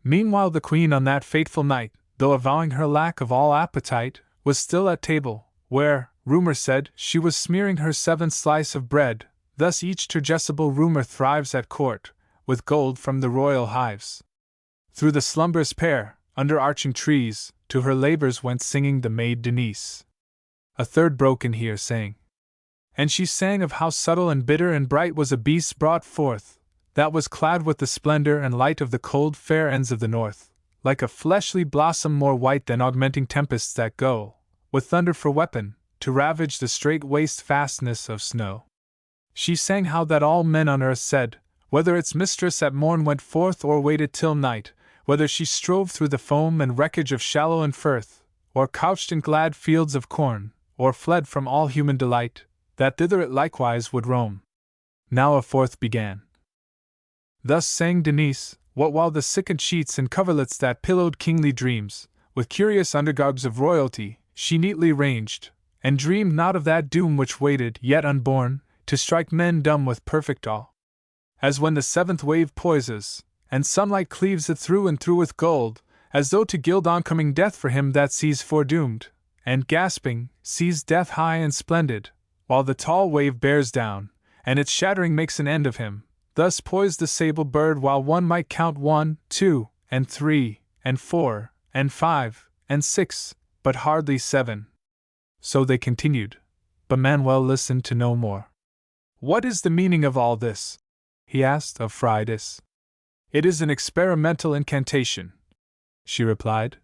Meanwhile the Queen on that fateful night, though avowing her lack of all appetite, was still at table, where, rumor said, she was smearing her seventh slice of bread. Thus each turgesible rumor thrives at court, with gold from the royal hives. Through the slumberous pair, under arching trees, to her labors went singing the maid Denise. A third broke in here, saying, and she sang of how subtle and bitter and bright was a beast brought forth, that was clad with the splendor and light of the cold fair ends of the north, like a fleshly blossom more white than augmenting tempests that go, with thunder for weapon, to ravage the strait waste fastness of snow. She sang how that all men on earth said, whether its mistress at morn went forth or waited till night, whether she strove through the foam and wreckage of shallow and firth, or couched in glad fields of corn, or fled from all human delight, that thither it likewise would roam. Now a fourth began. Thus sang Denise, what while the sickened sheets and coverlets that pillowed kingly dreams, with curious undergarbs of royalty, she neatly ranged, and dreamed not of that doom which waited, yet unborn, to strike men dumb with perfect awe. As when the seventh wave poises, and sunlight cleaves it through and through with gold, as though to gild oncoming death for him that sees foredoomed, and gasping, sees death high and splendid, while the tall wave bears down, and its shattering makes an end of him, thus poised the sable bird while one might count 1, 2, and 3, and 4, and 5, and 6, but hardly 7. So they continued, but Manuel listened to no more. What is the meaning of all this? He asked of Fridas. It is an experimental incantation, she replied,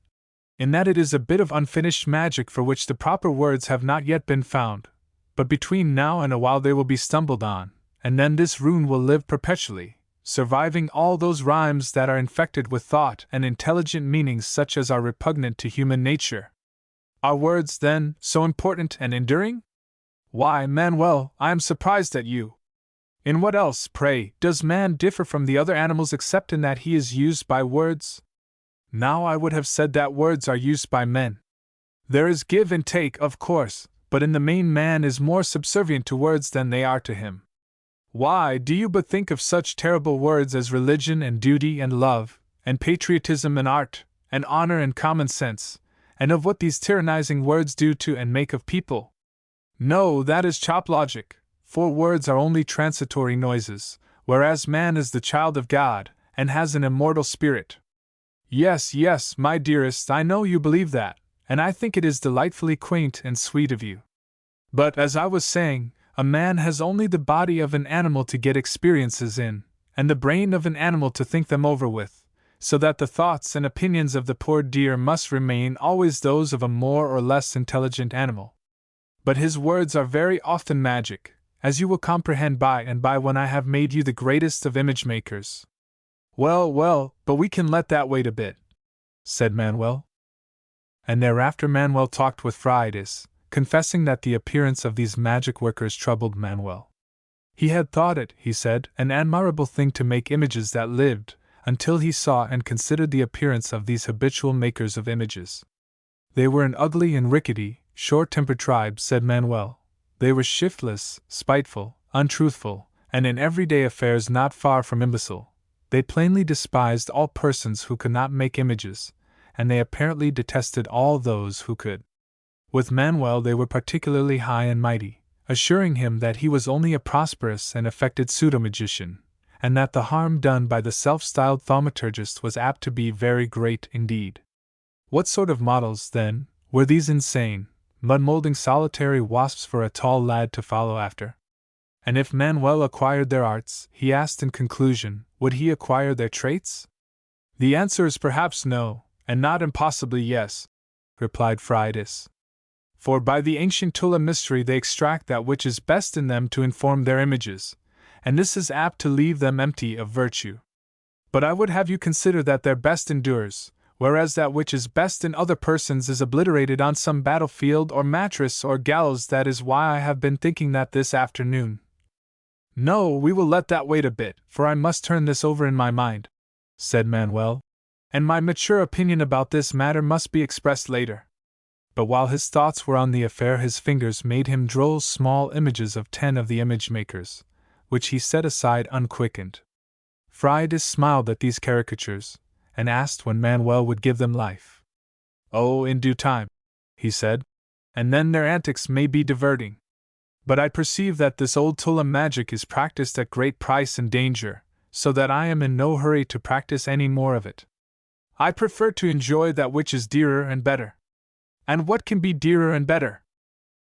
in that it is a bit of unfinished magic for which the proper words have not yet been found, but between now and a while they will be stumbled on, and then this rune will live perpetually, surviving all those rhymes that are infected with thought and intelligent meanings such as are repugnant to human nature. Are words, then, so important and enduring? Why, Manuel, I am surprised at you. In what else, pray, does man differ from the other animals except in that he is used by words? Now I would have said that words are used by men. There is give and take, of course, but in the main man is more subservient to words than they are to him. Why, do you but think of such terrible words as religion and duty and love, and patriotism and art, and honor and common sense, and of what these tyrannizing words do to and make of people? No, that is chop logic, for words are only transitory noises, whereas man is the child of God, and has an immortal spirit. Yes, yes, my dearest, I know you believe that, and I think it is delightfully quaint and sweet of you. But, as I was saying, a man has only the body of an animal to get experiences in, and the brain of an animal to think them over with, so that the thoughts and opinions of the poor dear must remain always those of a more or less intelligent animal. But his words are very often magic, as you will comprehend by and by when I have made you the greatest of image makers. Well, well, but we can let that wait a bit, said Manuel. And thereafter Manuel talked with Fridas, confessing that the appearance of these magic workers troubled Manuel. He had thought it, he said, an admirable thing to make images that lived, until he saw and considered the appearance of these habitual makers of images. They were an ugly and rickety, short-tempered tribe, said Manuel. They were shiftless, spiteful, untruthful, and in everyday affairs not far from imbecile. They plainly despised all persons who could not make images, and they apparently detested all those who could. With Manuel they were particularly high and mighty, assuring him that he was only a prosperous and affected pseudo-magician, and that the harm done by the self-styled thaumaturgist was apt to be very great indeed. What sort of models, then, were these insane, mud-molding solitary wasps for a tall lad to follow after? And if Manuel acquired their arts, he asked in conclusion, would he acquire their traits? The answer is perhaps no, and not impossibly yes, replied Fridas. For by the ancient Tulla mystery they extract that which is best in them to inform their images, and this is apt to leave them empty of virtue. But I would have you consider that their best endures, whereas that which is best in other persons is obliterated on some battlefield or mattress or gallows. That is why I have been thinking that this afternoon. No, we will let that wait a bit, for I must turn this over in my mind, said Manuel. and my mature opinion about this matter must be expressed later. But while his thoughts were on the affair, his fingers made him droll small images of 10 of the image makers, which he set aside unquickened. Friday smiled at these caricatures, and asked when Manuel would give them life. "Oh, in due time," he said, "and then their antics may be diverting. But I perceive that this old Tula magic is practiced at great price and danger, so that I am in no hurry to practice any more of it. I prefer to enjoy that which is dearer and better." "And what can be dearer and better?"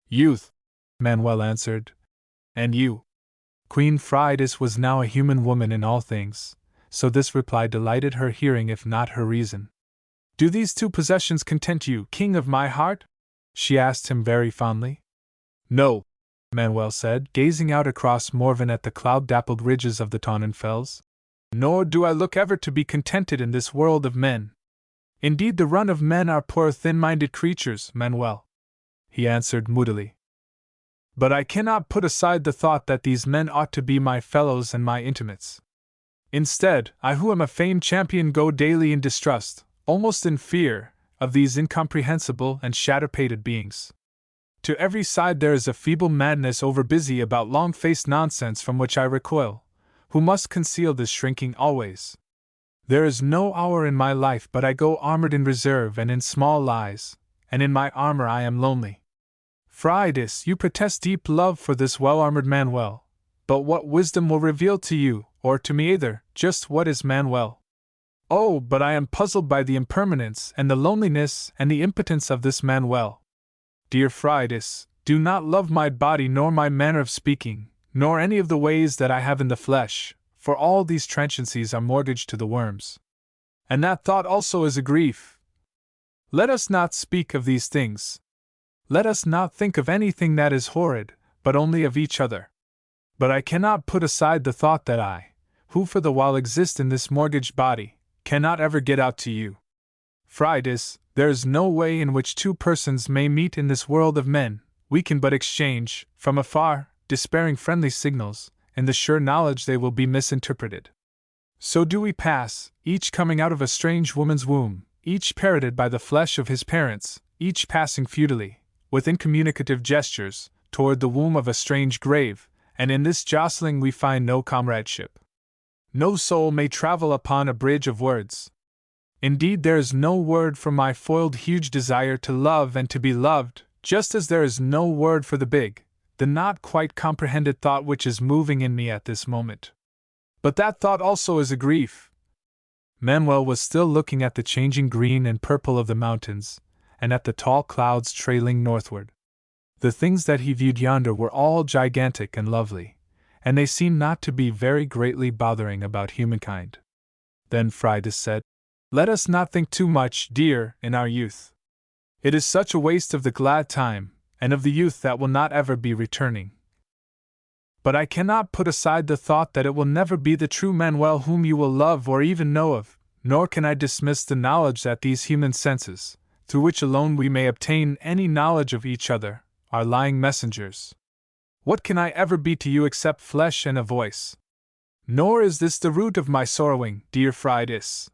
"Youth," Manuel answered. "And you?" Queen Fridas was now a human woman in all things, so this reply delighted her hearing if not her reason. "Do these two possessions content you, king of my heart?" she asked him very fondly. "No," Manuel said, gazing out across Morven at the cloud-dappled ridges of the Tonnenfels. "Nor do I look ever to be contented in this world of men. Indeed, the run of men are poor thin-minded creatures, Manuel," he answered moodily. "But I cannot put aside the thought that these men ought to be my fellows and my intimates. Instead, I who am a famed champion go daily in distrust, almost in fear, of these incomprehensible and shadow-pated beings. To every side there is a feeble madness over-busy about long-faced nonsense from which I recoil, who must conceal this shrinking always. There is no hour in my life but I go armored in reserve and in small lies, and in my armor I am lonely. Fridas, you protest deep love for this well-armored Manuel, but what wisdom will reveal to you, or to me either, just what is Manuel? Oh, but I am puzzled by the impermanence and the loneliness and the impotence of this Manuel. Dear Fridas, do not love my body nor my manner of speaking, nor any of the ways that I have in the flesh, for all these transiencies are mortgaged to the worms. And that thought also is a grief. Let us not speak of these things. Let us not think of anything that is horrid, but only of each other. But I cannot put aside the thought that I, who for the while exist in this mortgaged body, cannot ever get out to you. Fridas, there is no way in which two persons may meet in this world of men, we can but exchange, from afar, despairing friendly signals, in the sure knowledge they will be misinterpreted. So do we pass, each coming out of a strange woman's womb, each parroted by the flesh of his parents, each passing futilely, with incommunicative gestures, toward the womb of a strange grave, and in this jostling we find no comradeship. No soul may travel upon a bridge of words. Indeed, there is no word for my foiled huge desire to love and to be loved, just as there is no word for the big, the not quite comprehended thought which is moving in me at this moment. But that thought also is a grief." Manuel was still looking at the changing green and purple of the mountains, and at the tall clouds trailing northward. The things that he viewed yonder were all gigantic and lovely, and they seemed not to be very greatly bothering about humankind. Then Fridas said, "Let us not think too much, dear, in our youth. It is such a waste of the glad time, and of the youth that will not ever be returning. But I cannot put aside the thought that it will never be the true Manuel whom you will love or even know of, nor can I dismiss the knowledge that these human senses, through which alone we may obtain any knowledge of each other, are lying messengers. What can I ever be to you except flesh and a voice? Nor is this the root of my sorrowing, dear Fridas.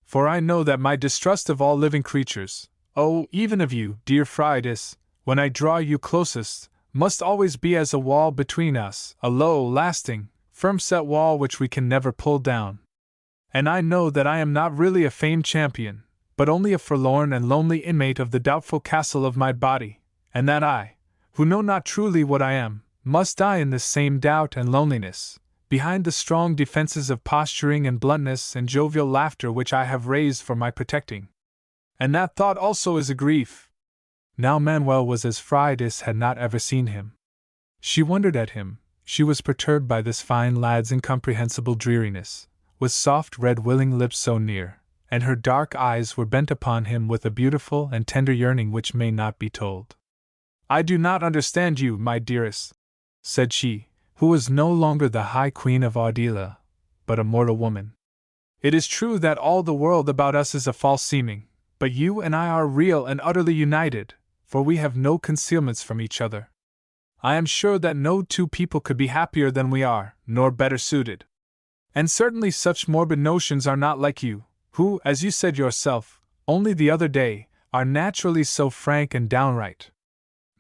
For I know that my distrust of all living creatures, oh, even of you, dear Fridas, when I draw you closest, must always be as a wall between us, a low, lasting, firm-set wall which we can never pull down. And I know that I am not really a famed champion, but only a forlorn and lonely inmate of the doubtful castle of my body, and that I, who know not truly what I am, must die in this same doubt and loneliness, behind the strong defenses of posturing and bluntness and jovial laughter which I have raised for my protecting. And that thought also is a grief." Now Manuel was as Fridas had not ever seen him. She wondered at him, she was perturbed by this fine lad's incomprehensible dreariness, with soft red willing lips so near, and her dark eyes were bent upon him with a beautiful and tender yearning which may not be told. "I do not understand you, my dearest," said she, who was no longer the high queen of Ardila, but a mortal woman. "It is true that all the world about us is a false seeming, but you and I are real and utterly united, for we have no concealments from each other. I am sure that no two people could be happier than we are, nor better suited. And certainly such morbid notions are not like you, who, as you said yourself, only the other day, are naturally so frank and downright.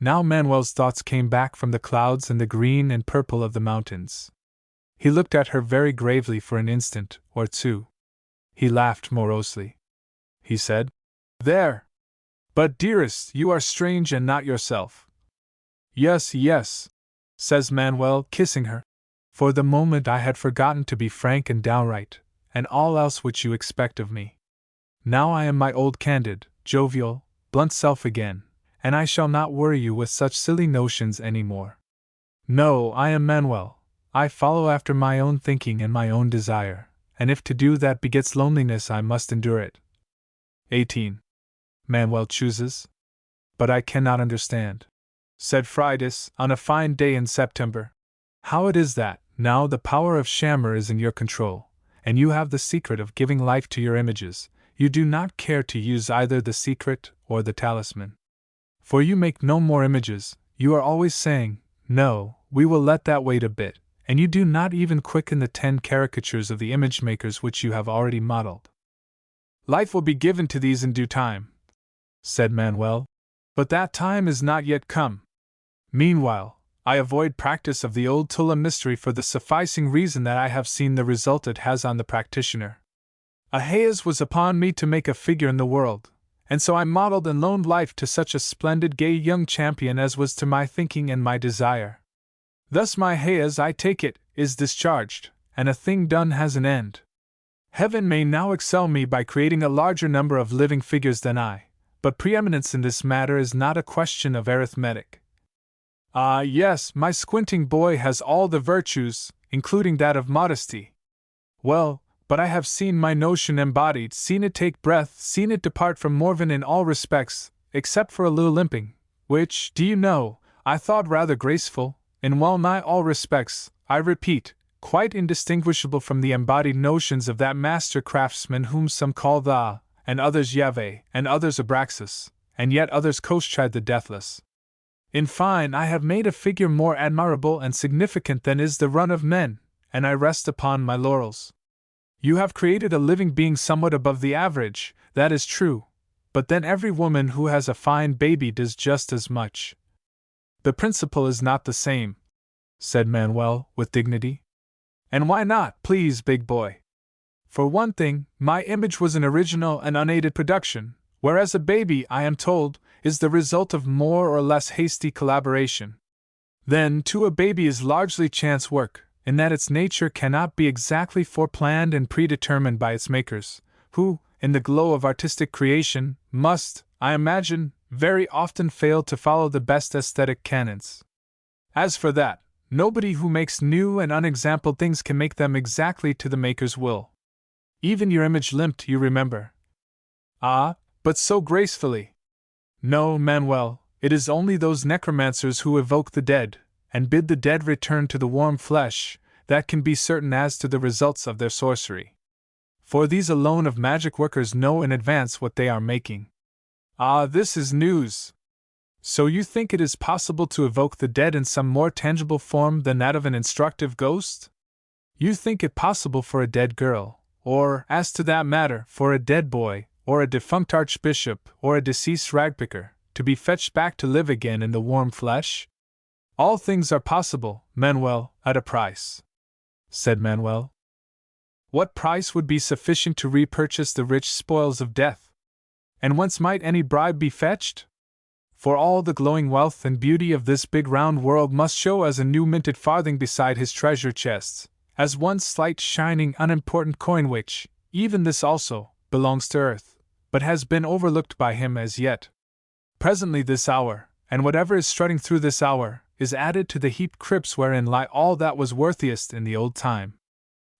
Now Manuel's thoughts came back from the clouds and the green and purple of the mountains. He looked at her very gravely for an instant or two. He laughed morosely. He said, "There! But, dearest, you are strange and not yourself." "Yes, yes," says Manuel, kissing her. "For the moment I had forgotten to be frank and downright, and all else which you expect of me. Now I am my old candid, jovial, blunt self again, and I shall not worry you with such silly notions any more. No, I am Manuel. I follow after my own thinking and my own desire, and if to do that begets loneliness I must endure it." 18. Manuel chooses? "But I cannot understand," said Fridas on a fine day in September, "how it is that, now the power of Shammer is in your control, and you have the secret of giving life to your images, you do not care to use either the secret or the talisman. For you make no more images, you are always saying, 'No, we will let that wait a bit,' and you do not even quicken the 10 caricatures of the image makers which you have already modeled." "Life will be given to these in due time," said Manuel, "but that time is not yet come. Meanwhile, I avoid practice of the old Tulla mystery for the sufficing reason that I have seen the result it has on the practitioner. A haze was upon me to make a figure in the world, and so I modeled and loaned life to such a splendid gay young champion as was to my thinking and my desire. Thus my haze, I take it, is discharged, and a thing done has an end. Heaven may now excel me by creating a larger number of living figures than I, but preeminence in this matter is not a question of arithmetic. Ah, yes, my squinting boy has all the virtues, including that of modesty. Well, but I have seen my notion embodied, seen it take breath, seen it depart from Morven in all respects, except for a little limping, which, do you know, I thought rather graceful, in well nigh all respects, I repeat, quite indistinguishable from the embodied notions of that master craftsman whom some call the, and others Yahweh, and others Abraxas, and yet others Koschid the Deathless. In fine, I have made a figure more admirable and significant than is the run of men, and I rest upon my laurels. You have created a living being somewhat above the average, that is true, but then every woman who has a fine baby does just as much." "The principle is not the same," said Manuel, with dignity. "And why not, please, big boy? For one thing, my image was an original and unaided production, whereas a baby, I am told, is the result of more or less hasty collaboration. Then, too, a baby is largely chance work, in that its nature cannot be exactly foreplanned and predetermined by its makers, who, in the glow of artistic creation, must, I imagine, very often fail to follow the best aesthetic canons. As for that, nobody who makes new and unexampled things can make them exactly to the maker's will. Even your image limped, you remember. Ah, but so gracefully! No, Manuel, it is only those necromancers who evoke the dead, and bid the dead return to the warm flesh, that can be certain as to the results of their sorcery. For these alone of magic workers know in advance what they are making. Ah, this is news! So you think it is possible to evoke the dead in some more tangible form than that of an instructive ghost? You think it possible for a dead girl, or, as to that matter, for a dead boy, or a defunct archbishop, or a deceased ragpicker, to be fetched back to live again in the warm flesh? All things are possible, Manuel, at a price," said Manuel. "What price would be sufficient to repurchase the rich spoils of death? And whence might any bribe be fetched? For all the glowing wealth and beauty of this big round world must show as a new minted farthing beside his treasure chests, as one slight shining unimportant coin which, even this also, belongs to earth, but has been overlooked by him as yet. Presently this hour, and whatever is strutting through this hour, is added to the heaped crypts wherein lie all that was worthiest in the old time.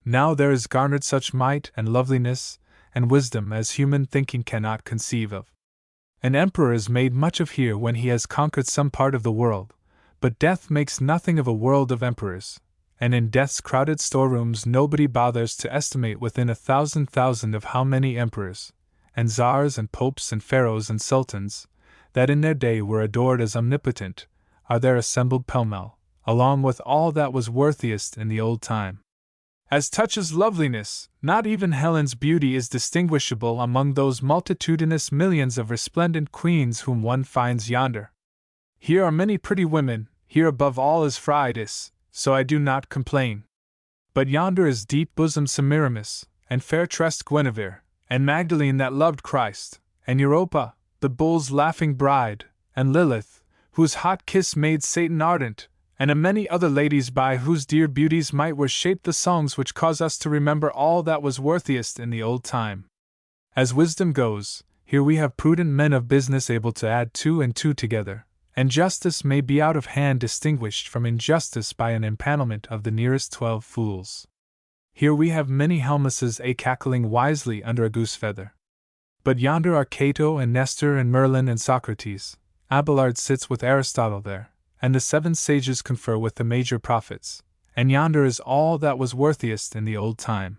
Now there is garnered such might and loveliness and wisdom as human thinking cannot conceive of. An emperor is made much of here when he has conquered some part of the world, but death makes nothing of a world of emperors, and in death's crowded storerooms nobody bothers to estimate within 1,000,000 of how many emperors, and czars and popes and pharaohs and sultans, that in their day were adored as omnipotent, are there assembled pell-mell, along with all that was worthiest in the old time. As touches loveliness, not even Helen's beauty is distinguishable among those multitudinous millions of resplendent queens whom one finds yonder. Here are many pretty women, here above all is Phrydias, so I do not complain. But yonder is deep-bosomed Semiramis, and fair-tressed Guinevere, and Magdalene that loved Christ, and Europa, the bull's laughing bride, and Lilith, whose hot kiss made Satan ardent, and a many other ladies by whose dear beauty's might were shaped the songs which cause us to remember all that was worthiest in the old time. As wisdom goes, here we have prudent men of business able to add 2 and 2 together, and justice may be out of hand distinguished from injustice by an empanelment of the nearest 12 fools. Here we have many Helmuses cackling wisely under a goose feather. But yonder are Cato and Nestor and Merlin and Socrates. Abelard sits with Aristotle there, and the 7 sages confer with the major prophets, and yonder is all that was worthiest in the old time.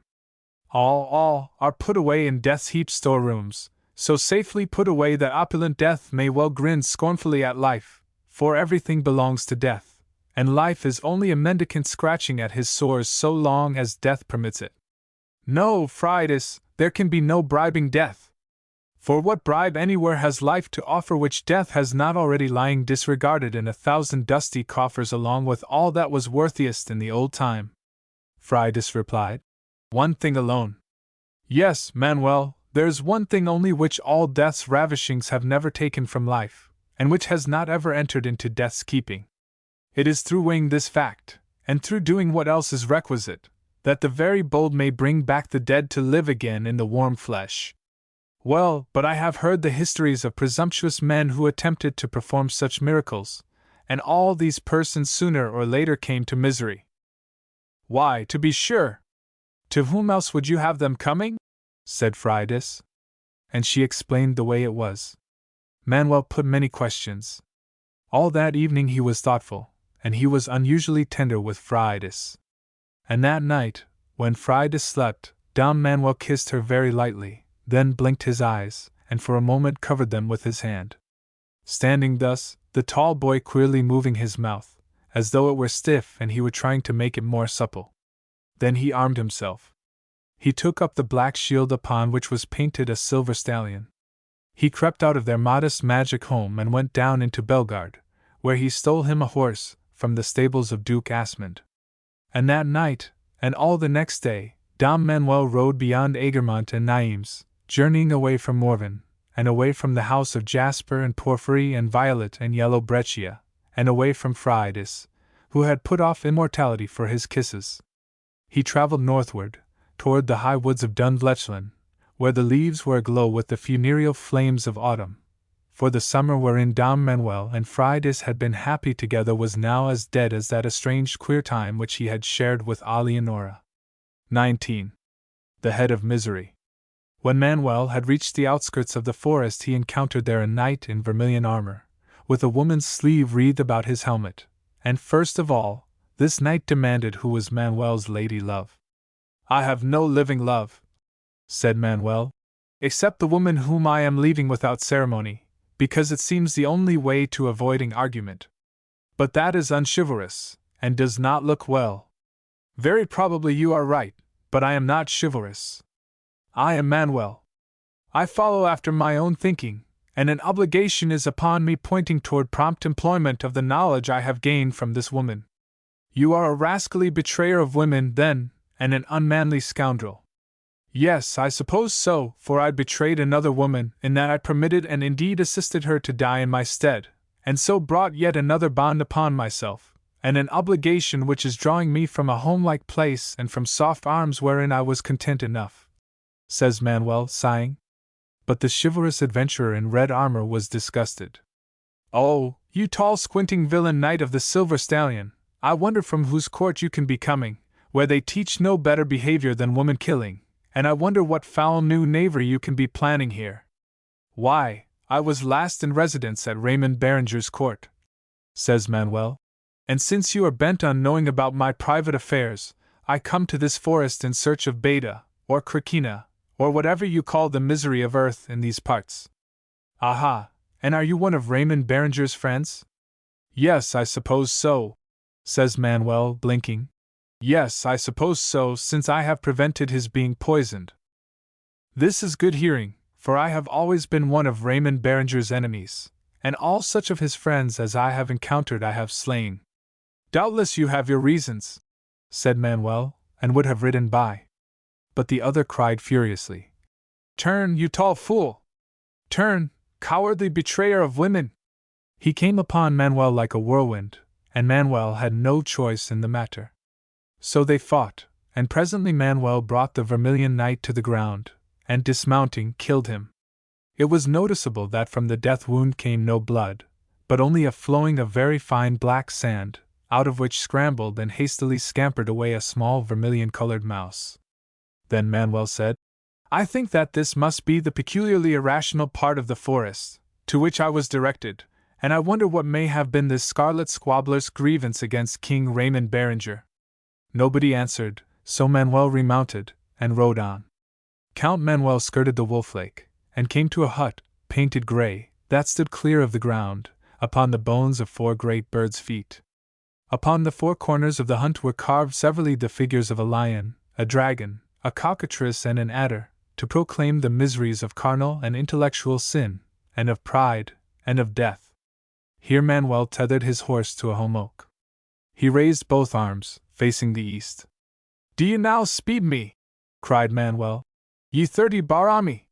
All are put away in death's heaped storerooms, so safely put away that opulent death may well grin scornfully at life, for everything belongs to death, and life is only a mendicant scratching at his sores so long as death permits it. No, Phrydias, there can be no bribing death. For what bribe anywhere has life to offer which death has not already lying disregarded in 1,000 dusty coffers along with all that was worthiest in the old time? Phrydias replied. One thing alone. Yes, Manuel, there's one thing only which all death's ravishings have never taken from life, and which has not ever entered into death's keeping. It is through weighing this fact, and through doing what else is requisite, that the very bold may bring back the dead to live again in the warm flesh. Well, but I have heard the histories of presumptuous men who attempted to perform such miracles, and all these persons sooner or later came to misery. Why, to be sure! To whom else would you have them coming? Said Phrydias. And she explained the way it was. Manuel put many questions. All that evening he was thoughtful, and he was unusually tender with Phrydias. And that night, when Phrydias slept, Dom Manuel kissed her very lightly, then blinked his eyes, and for a moment covered them with his hand. Standing thus, the tall boy queerly moving his mouth, as though it were stiff and he were trying to make it more supple. Then he armed himself. He took up the black shield upon which was painted a silver stallion. He crept out of their modest magic home and went down into Belgard, where he stole him a horse from the stables of Duke Asmund. And that night, and all the next day, Dom Manuel rode beyond Egermont and Nimes, journeying away from Morven, and away from the house of Jasper and Porphyry and Violet and Yellow Breccia, and away from Phrydias, who had put off immortality for his kisses. He travelled northward, toward the high woods of Dunvlechlan, where the leaves were aglow with the funereal flames of autumn, for the summer wherein Dom Manuel and Phrydias had been happy together was now as dead as that estranged queer time which he had shared with Alienora. 19. The Head of Misery. When Manuel had reached the outskirts of the forest he encountered there a knight in vermilion armor, with a woman's sleeve wreathed about his helmet, and first of all, this knight demanded who was Manuel's lady love. I have no living love, said Manuel, except the woman whom I am leaving without ceremony, because it seems the only way to avoiding argument. But that is unchivalrous, and does not look well. Very probably you are right, but I am not chivalrous. I am Manuel. I follow after my own thinking, and an obligation is upon me pointing toward prompt employment of the knowledge I have gained from this woman. You are a rascally betrayer of women, then, and an unmanly scoundrel. Yes, I suppose so, for I betrayed another woman, in that I permitted and indeed assisted her to die in my stead, and so brought yet another bond upon myself, and an obligation which is drawing me from a home-like place and from soft arms wherein I was content enough, says Manuel, sighing. But the chivalrous adventurer in red armor was disgusted. Oh, you tall squinting villain knight of the silver stallion, I wonder from whose court you can be coming, where they teach no better behavior than woman-killing, and I wonder what foul new knavery you can be planning here. Why, I was last in residence at Raymond Berenger's court, says Manuel, and since you are bent on knowing about my private affairs, I come to this forest in search of Beta, or Crikina, or whatever you call the misery of earth in these parts. Aha, and are you one of Raymond Berenger's friends? Yes, I suppose so, says Manuel, blinking. Yes, I suppose so, since I have prevented his being poisoned. This is good hearing, for I have always been one of Raymond Berenger's enemies, and all such of his friends as I have encountered I have slain. Doubtless you have your reasons, said Manuel, and would have ridden by. But the other cried furiously, Turn, you tall fool! Turn, cowardly betrayer of women! He came upon Manuel like a whirlwind, and Manuel had no choice in the matter. So they fought, and presently Manuel brought the Vermilion Knight to the ground, and dismounting, killed him. It was noticeable that from the death wound came no blood, but only a flowing of very fine black sand, out of which scrambled and hastily scampered away a small vermilion-colored mouse. Then Manuel said, I think that this must be the peculiarly irrational part of the forest, to which I was directed, and I wonder what may have been this scarlet squabbler's grievance against King Raymond Berenger. Nobody answered, so Manuel remounted, and rode on. Count Manuel skirted the wolf lake, and came to a hut, painted grey, that stood clear of the ground, upon the bones of 4 great birds' feet. Upon the 4 corners of the hut were carved severally the figures of a lion, a dragon, a cockatrice, and an adder, to proclaim the miseries of carnal and intellectual sin, and of pride, and of death. Here Manuel tethered his horse to a holm oak. He raised both arms, facing the east. Do you now speed me? Cried Manuel. Ye 30 Barami!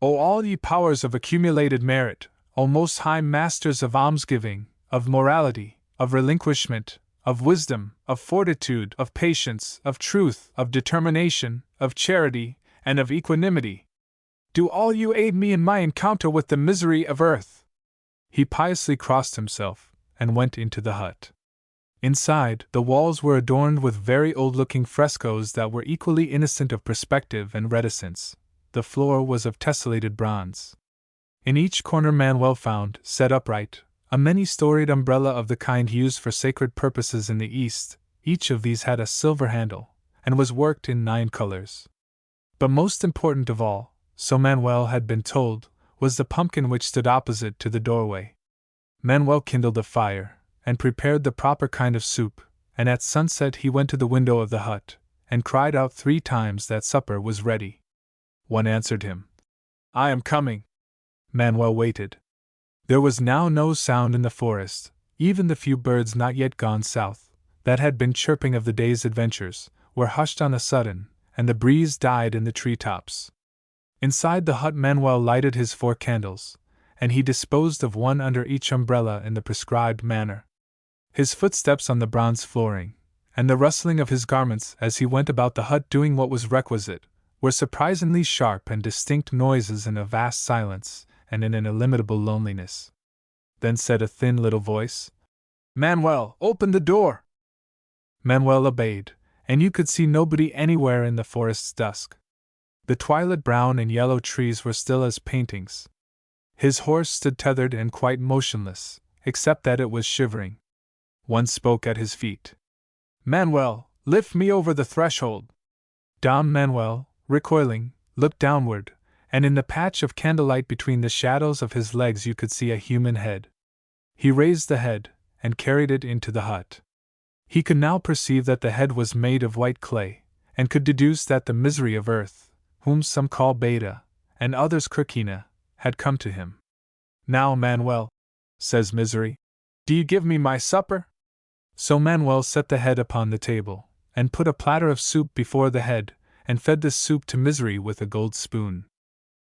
O all ye powers of accumulated merit, O most high masters of almsgiving, of morality, of relinquishment, of wisdom, of fortitude, of patience, of truth, of determination, of charity, and of equanimity! Do all you aid me in my encounter with the misery of earth! He piously crossed himself, and went into the hut. Inside, the walls were adorned with very old-looking frescoes that were equally innocent of perspective and reticence. The floor was of tessellated bronze. In each corner Manuel found, set upright, a many-storied umbrella of the kind used for sacred purposes in the East. Each of these had a silver handle, and was worked in 9 colors. But most important of all, so Manuel had been told, was the pumpkin which stood opposite to the doorway. Manuel kindled a fire, and prepared the proper kind of soup, and at sunset he went to the window of the hut, and cried out 3 times that supper was ready. One answered him, I am coming. Manuel waited. There was now no sound in the forest, even the few birds not yet gone south, that had been chirping of the day's adventures, were hushed on a sudden, and the breeze died in the tree-tops. Inside the hut Manuel lighted his 4 candles, and he disposed of one under each umbrella in the prescribed manner. His footsteps on the bronze flooring, and the rustling of his garments as he went about the hut doing what was requisite, were surprisingly sharp and distinct noises in a vast silence, and in an illimitable loneliness. Then said a thin little voice, Manuel, open the door! Manuel obeyed, and you could see nobody anywhere in the forest's dusk. The twilight brown and yellow trees were still as paintings. His horse stood tethered and quite motionless, except that it was shivering. One spoke at his feet. Manuel, lift me over the threshold. Down Manuel, recoiling, looked downward, and in the patch of candlelight between the shadows of his legs you could see a human head. He raised the head, and carried it into the hut. He could now perceive that the head was made of white clay, and could deduce that the misery of earth, whom some call Beta, and others Kirkina, had come to him. Now, Manuel, says Misery, do you give me my supper? So Manuel set the head upon the table, and put a platter of soup before the head, and fed this soup to Misery with a gold spoon.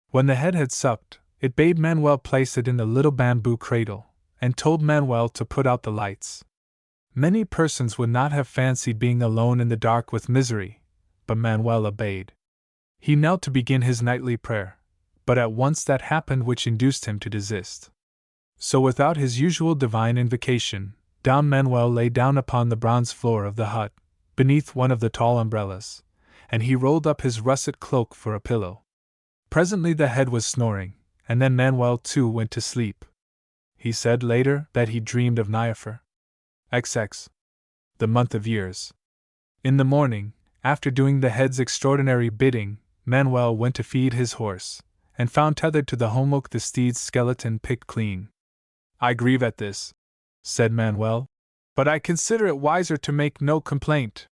When the head had supped, it bade Manuel place it in the little bamboo cradle, and told Manuel to put out the lights. Many persons would not have fancied being alone in the dark with Misery, but Manuel obeyed. He knelt to begin his nightly prayer, but at once that happened which induced him to desist. So without his usual divine invocation, Don Manuel lay down upon the bronze floor of the hut, beneath one of the tall umbrellas, and he rolled up his russet cloak for a pillow. Presently the head was snoring, and then Manuel too went to sleep. He said later that he dreamed of Niafer. XX. The month of years. In the morning, after doing the head's extraordinary bidding, Manuel went to feed his horse, and found tethered to the holm oak the steed's skeleton picked clean. I grieve at this, said Manuel, but I consider it wiser to make no complaint.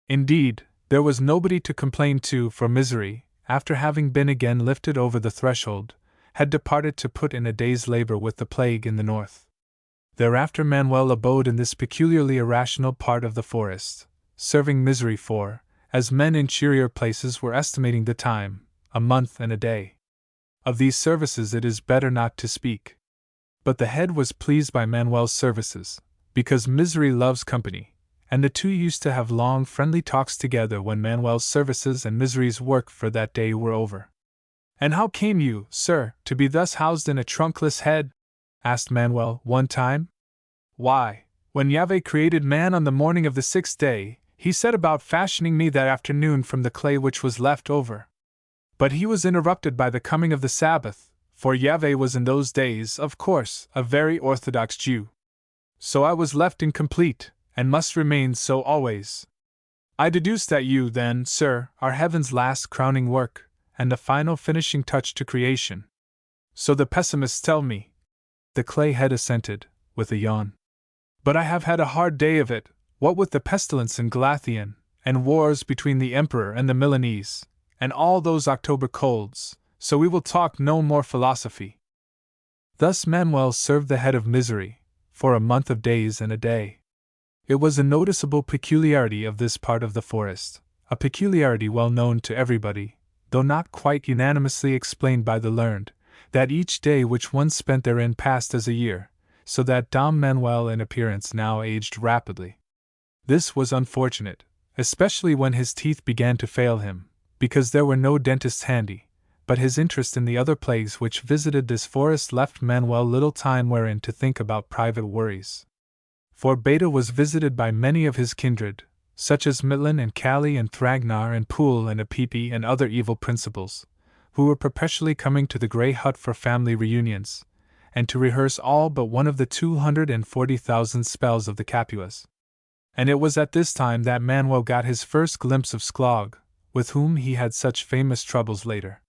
Indeed, there was nobody to complain to, for Misery, after having been again lifted over the threshold, had departed to put in a day's labor with the plague in the north. Thereafter Manuel abode in this peculiarly irrational part of the forest, serving Misery for, as men in cheerier places were estimating the time, a month and a day. Of these services it is better not to speak. But the head was pleased by Manuel's services, because Misery loves company, and the two used to have long friendly talks together when Manuel's services and Misery's work for that day were over. "And how came you, sir, to be thus housed in a trunkless head?" asked Manuel one time. "Why, when Yahweh created man on the morning of the 6th day, he set about fashioning me that afternoon from the clay which was left over. But he was interrupted by the coming of the Sabbath, for Yahweh was in those days, of course, a very orthodox Jew. So I was left incomplete, and must remain so always. I deduce that you, then, sir, are heaven's last crowning work, and the final finishing touch to creation. So the pessimists tell me." The clay head assented, with a yawn. "But I have had a hard day of it, what with the pestilence in Galathian, and wars between the Emperor and the Milanese, and all those October colds, so we will talk no more philosophy." Thus Manuel served the head of Misery, for a month of days and a day. It was a noticeable peculiarity of this part of the forest, a peculiarity well known to everybody, though not quite unanimously explained by the learned, that each day which one spent therein passed as a year, so that Dom Manuel in appearance now aged rapidly. This was unfortunate, especially when his teeth began to fail him, because there were no dentists handy, but his interest in the other plagues which visited this forest left Manuel little time wherein to think about private worries. For Beta was visited by many of his kindred, such as Mitlin and Callie and Thragnar and Poole and Apipi and other evil principals, who were perpetually coming to the grey hut for family reunions, and to rehearse all but one of the 240,000 spells of the Capuas. And it was at this time that Manuel got his first glimpse of Sklog, with whom he had such famous troubles later.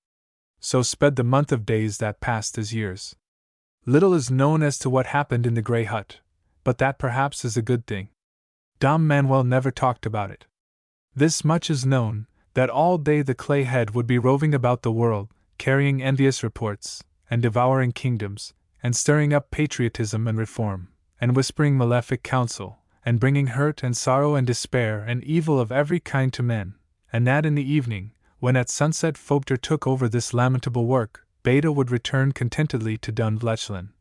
So sped the month of days that passed as years. Little is known as to what happened in the grey hut, but that perhaps is a good thing. Dom Manuel never talked about it. This much is known, that all day the clay head would be roving about the world, carrying envious reports, and devouring kingdoms, and stirring up patriotism and reform, and whispering malefic counsel, and bringing hurt and sorrow and despair and evil of every kind to men, and that in the evening, when at sunset Folkter took over this lamentable work, Beta would return contentedly to Dunvlechlan,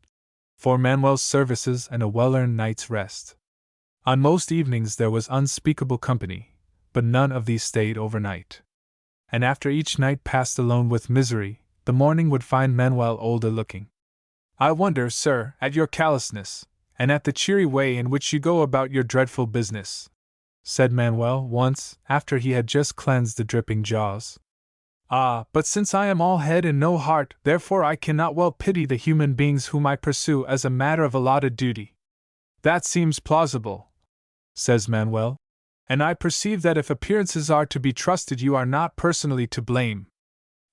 for Manuel's services and a well-earned night's rest. On most evenings there was unspeakable company, but none of these stayed overnight. And after each night passed alone with Misery, the morning would find Manuel older looking. "I wonder, sir, at your callousness, and at the cheery way in which you go about your dreadful business," said Manuel once, after he had just cleansed the dripping jaws. "Ah, but since I am all head and no heart, therefore I cannot well pity the human beings whom I pursue as a matter of allotted duty." "That seems plausible," says Manuel, "and I perceive that if appearances are to be trusted you are not personally to blame.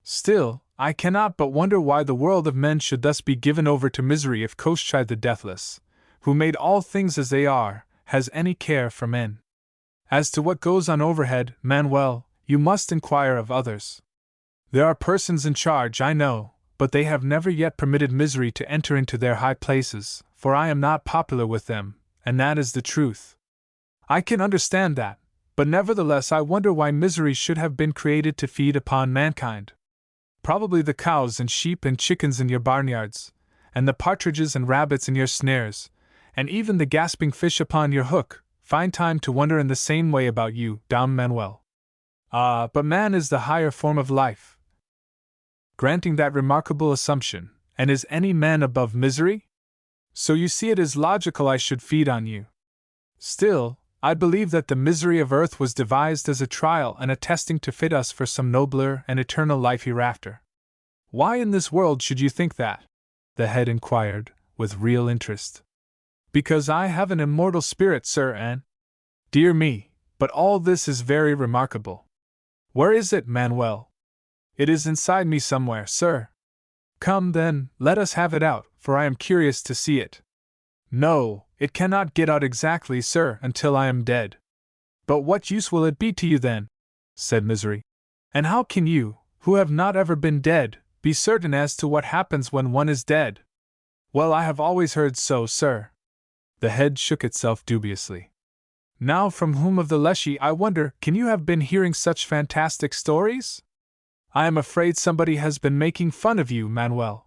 Still, I cannot but wonder why the world of men should thus be given over to misery if Koschei the Deathless, who made all things as they are, has any care for men. As to what goes on overhead, Manuel, you must inquire of others. There are persons in charge, I know, but they have never yet permitted misery to enter into their high places, for I am not popular with them, and that is the truth. I can understand that, but nevertheless I wonder why misery should have been created to feed upon mankind. Probably the cows and sheep and chickens in your barnyards, and the partridges and rabbits in your snares, and even the gasping fish upon your hook, find time to wonder in the same way about you, Dom Manuel. Ah, but man is the higher form of life. Granting that remarkable assumption, and is any man above misery? So you see it is logical I should feed on you. Still, I believe that the misery of earth was devised as a trial and a testing to fit us for some nobler and eternal life hereafter. Why in this world should you think that? The head inquired, with real interest. Because I have an immortal spirit, sir, and... Dear me, but all this is very remarkable. Where is it, Manuel? It is inside me somewhere, sir. Come, then, let us have it out, for I am curious to see it. No, it cannot get out exactly, sir, until I am dead. But what use will it be to you then? Said Misery. And how can you, who have not ever been dead, be certain as to what happens when one is dead? Well, I have always heard so, sir. The head shook itself dubiously. Now, from whom of the Leshy, I wonder, can you have been hearing such fantastic stories? I am afraid somebody has been making fun of you, Manuel.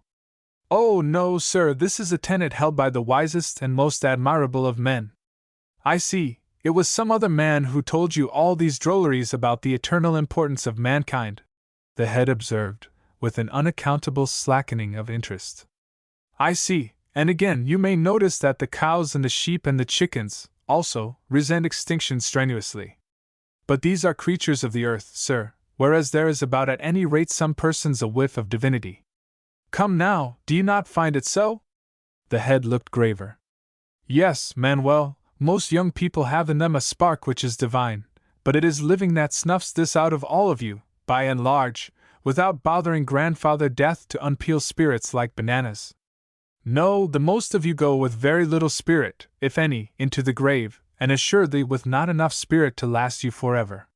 Oh, no, sir, this is a tenet held by the wisest and most admirable of men. I see, it was some other man who told you all these drolleries about the eternal importance of mankind, the head observed, with an unaccountable slackening of interest. I see, and again you may notice that the cows and the sheep and the chickens, also, resent extinction strenuously. But these are creatures of the earth, sir, whereas there is about at any rate some persons a whiff of divinity. Come now, do you not find it so? The head looked graver. Yes, Manuel, most young people have in them a spark which is divine, but it is living that snuffs this out of all of you, by and large, without bothering Grandfather Death to unpeel spirits like bananas. No, the most of you go with very little spirit, if any, into the grave, and assuredly with not enough spirit to last you forever.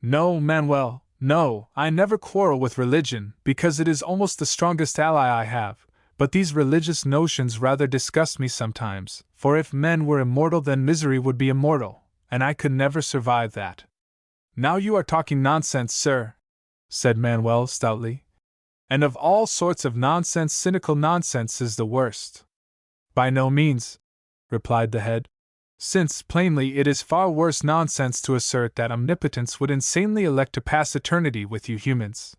No, Manuel, no, I never quarrel with religion, because it is almost the strongest ally I have, but these religious notions rather disgust me sometimes, for if men were immortal then misery would be immortal, and I could never survive that. Now you are talking nonsense, sir, said Manuel stoutly. And of all sorts of nonsense, cynical nonsense is the worst. By no means, replied the head, since, plainly, it is far worse nonsense to assert that omnipotence would insanely elect to pass eternity with you humans.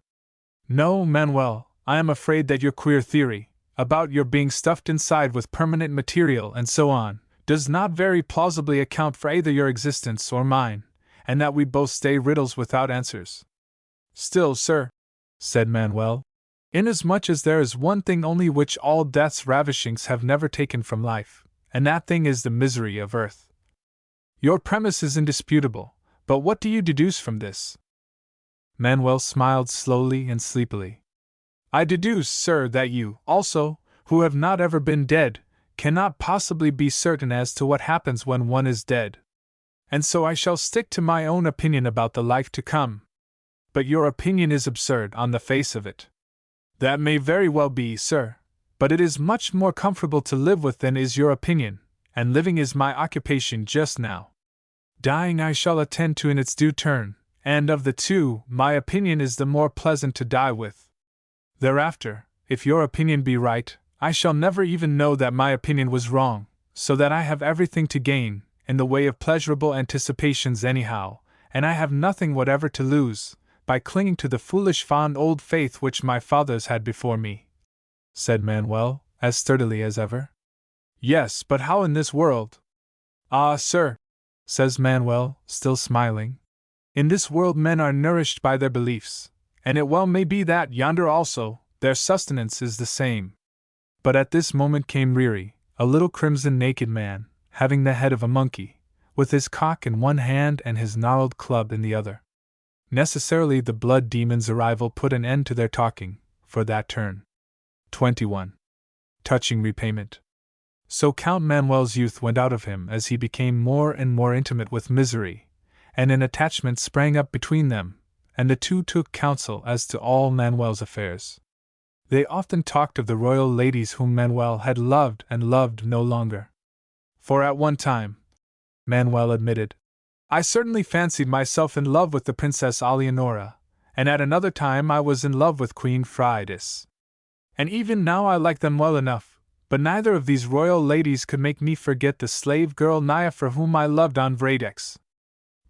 No, Manuel, I am afraid that your queer theory, about your being stuffed inside with permanent material and so on, does not very plausibly account for either your existence or mine, and that we both stay riddles without answers. Still, sir, said Manuel, inasmuch as there is one thing only which all death's ravishings have never taken from life, and that thing is the misery of earth. Your premise is indisputable, but what do you deduce from this? Manuel smiled slowly and sleepily. I deduce, sir, that you, also, who have not ever been dead, cannot possibly be certain as to what happens when one is dead. And so I shall stick to my own opinion about the life to come. But your opinion is absurd on the face of it. That may very well be, sir, but it is much more comfortable to live with than is your opinion, and living is my occupation just now. Dying I shall attend to in its due turn, and of the two, my opinion is the more pleasant to die with. Thereafter, if your opinion be right, I shall never even know that my opinion was wrong, so that I have everything to gain, in the way of pleasurable anticipations anyhow, and I have nothing whatever to lose, by clinging to the foolish fond old faith which my fathers had before me, said Manuel, as sturdily as ever. Yes, but how in this world? Ah, sir, says Manuel, still smiling, in this world men are nourished by their beliefs, and it well may be that yonder also, their sustenance is the same. But at this moment came Reary, a little crimson naked man, having the head of a monkey, with his cock in one hand and his gnarled club in the other. Necessarily the blood demon's arrival put an end to their talking, for that turn. 21. Touching repayment. So Count Manuel's youth went out of him as he became more and more intimate with Misery, and an attachment sprang up between them, and the two took counsel as to all Manuel's affairs. They often talked of the royal ladies whom Manuel had loved and loved no longer. For at one time, Manuel admitted, I certainly fancied myself in love with the Princess Alianora, and at another time I was in love with Queen Friedis. And even now I like them well enough, but neither of these royal ladies could make me forget the slave girl Nyapher whom I loved on Vradex.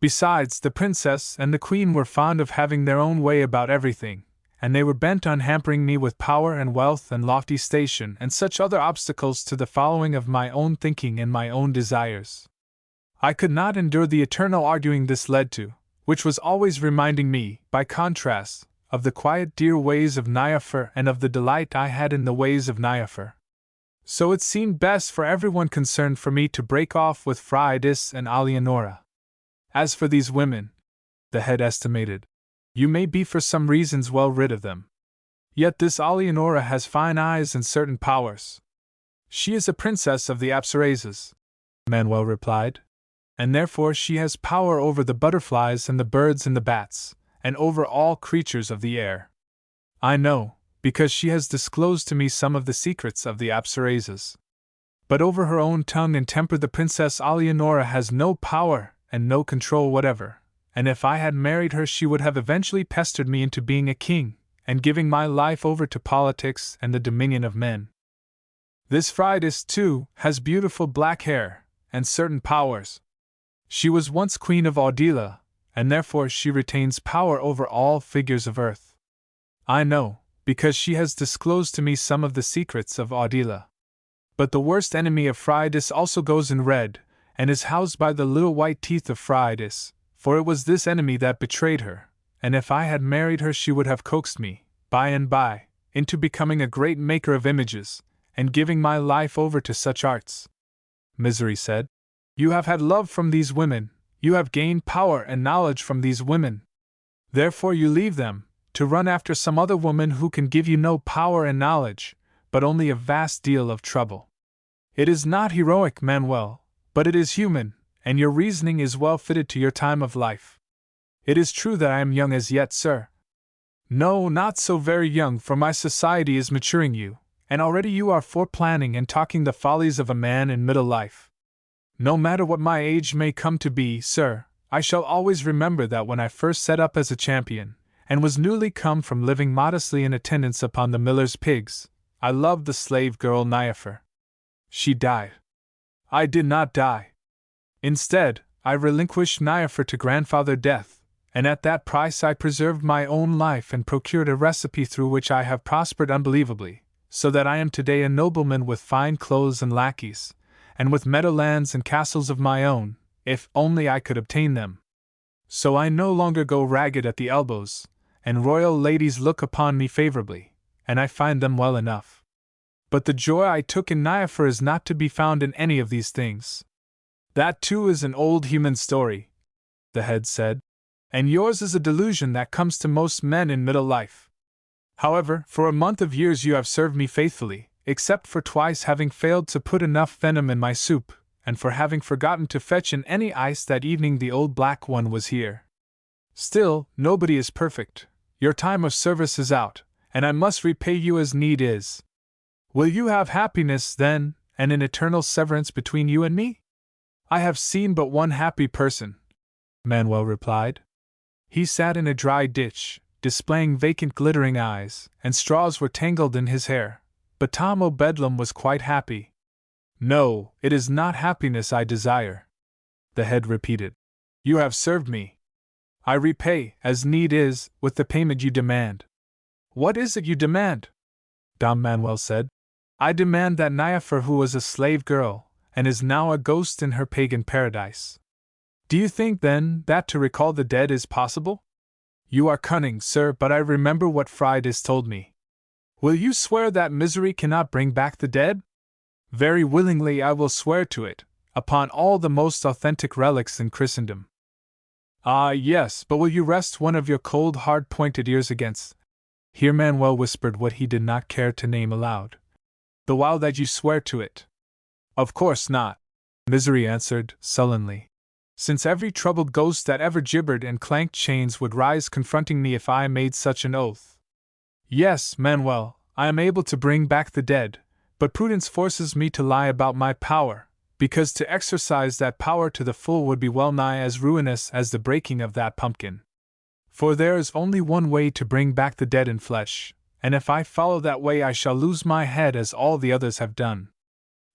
Besides, the princess and the queen were fond of having their own way about everything, and they were bent on hampering me with power and wealth and lofty station and such other obstacles to the following of my own thinking and my own desires. I could not endure the eternal arguing this led to, which was always reminding me, by contrast, of the quiet dear ways of Nyapher and of the delight I had in the ways of Nyapher. So it seemed best for everyone concerned for me to break off with Friedis and Alianora. As for these women, the head estimated, you may be for some reasons well rid of them. Yet this Alianora has fine eyes and certain powers. She is a princess of the Apsarazes, Manuel replied. and therefore she has power over the butterflies and the birds and the bats, and over all creatures of the air. I know, because she has disclosed to me some of the secrets of the Apsarazes. But over her own tongue and temper the Princess Alianora has no power and no control whatever, and if I had married her she would have eventually pestered me into being a king, and giving my life over to politics and the dominion of men. This Fridas, too, has beautiful black hair, and certain powers. She was once queen of Audila, and therefore she retains power over all figures of earth. I know, because she has disclosed to me some of the secrets of Audila. But the worst enemy of Fridas also goes in red, and is housed by the little white teeth of Fridas, for it was this enemy that betrayed her, and if I had married her she would have coaxed me, by and by, into becoming a great maker of images, and giving my life over to such arts. Misery said, You have had love from these women, you have gained power and knowledge from these women. Therefore you leave them, to run after some other woman who can give you no power and knowledge, but only a vast deal of trouble. It is not heroic, Manuel, but it is human, and your reasoning is well fitted to your time of life. It is true that I am young as yet, sir. No, not so very young, for my society is maturing you, and already you are foreplanning and talking the follies of a man in middle life. No matter what my age may come to be, sir, I shall always remember that when I first set up as a champion, and was newly come from living modestly in attendance upon the miller's pigs, I loved the slave girl Niaphar. She died. I did not die. Instead, I relinquished Niaphar to grandfather Death, and at that price I preserved my own life and procured a recipe through which I have prospered unbelievably, so that I am today a nobleman with fine clothes and lackeys, and with meadowlands and castles of my own, if only I could obtain them. So I no longer go ragged at the elbows, and royal ladies look upon me favorably, and I find them well enough. But the joy I took in Niaphar is not to be found in any of these things. That too is an old human story, the head said, and yours is a delusion that comes to most men in middle life. However, for a month of years you have served me faithfully, except for twice having failed to put enough venom in my soup, and for having forgotten to fetch in any ice that evening the old black one was here. Still, nobody is perfect. Your time of service is out, and I must repay you as need is. Will you have happiness, then, and an eternal severance between you and me? I have seen but one happy person, Manuel replied. He sat in a dry ditch, displaying vacant glittering eyes, and straws were tangled in his hair, but Tom O'Bedlam was quite happy. No, it is not happiness I desire, the head repeated. You have served me. I repay, as need is, with the payment you demand. What is it you demand? Dom Manuel said. I demand that Niaphar, who was a slave girl, and is now a ghost in her pagan paradise. Do you think, then, that to recall the dead is possible? You are cunning, sir, but I remember what Fridas told me. Will you swear that misery cannot bring back the dead? Very willingly I will swear to it, upon all the most authentic relics in Christendom. Ah, yes, but will you rest one of your cold, hard-pointed ears against— Here Manuel whispered what he did not care to name aloud. The while that you swear to it. Of course not, Misery answered, sullenly. Since every troubled ghost that ever gibbered and clanked chains would rise confronting me if I made such an oath. Yes, Manuel, I am able to bring back the dead, but prudence forces me to lie about my power, because to exercise that power to the full would be well nigh as ruinous as the breaking of that pumpkin. For there is only one way to bring back the dead in flesh, and if I follow that way I shall lose my head as all the others have done.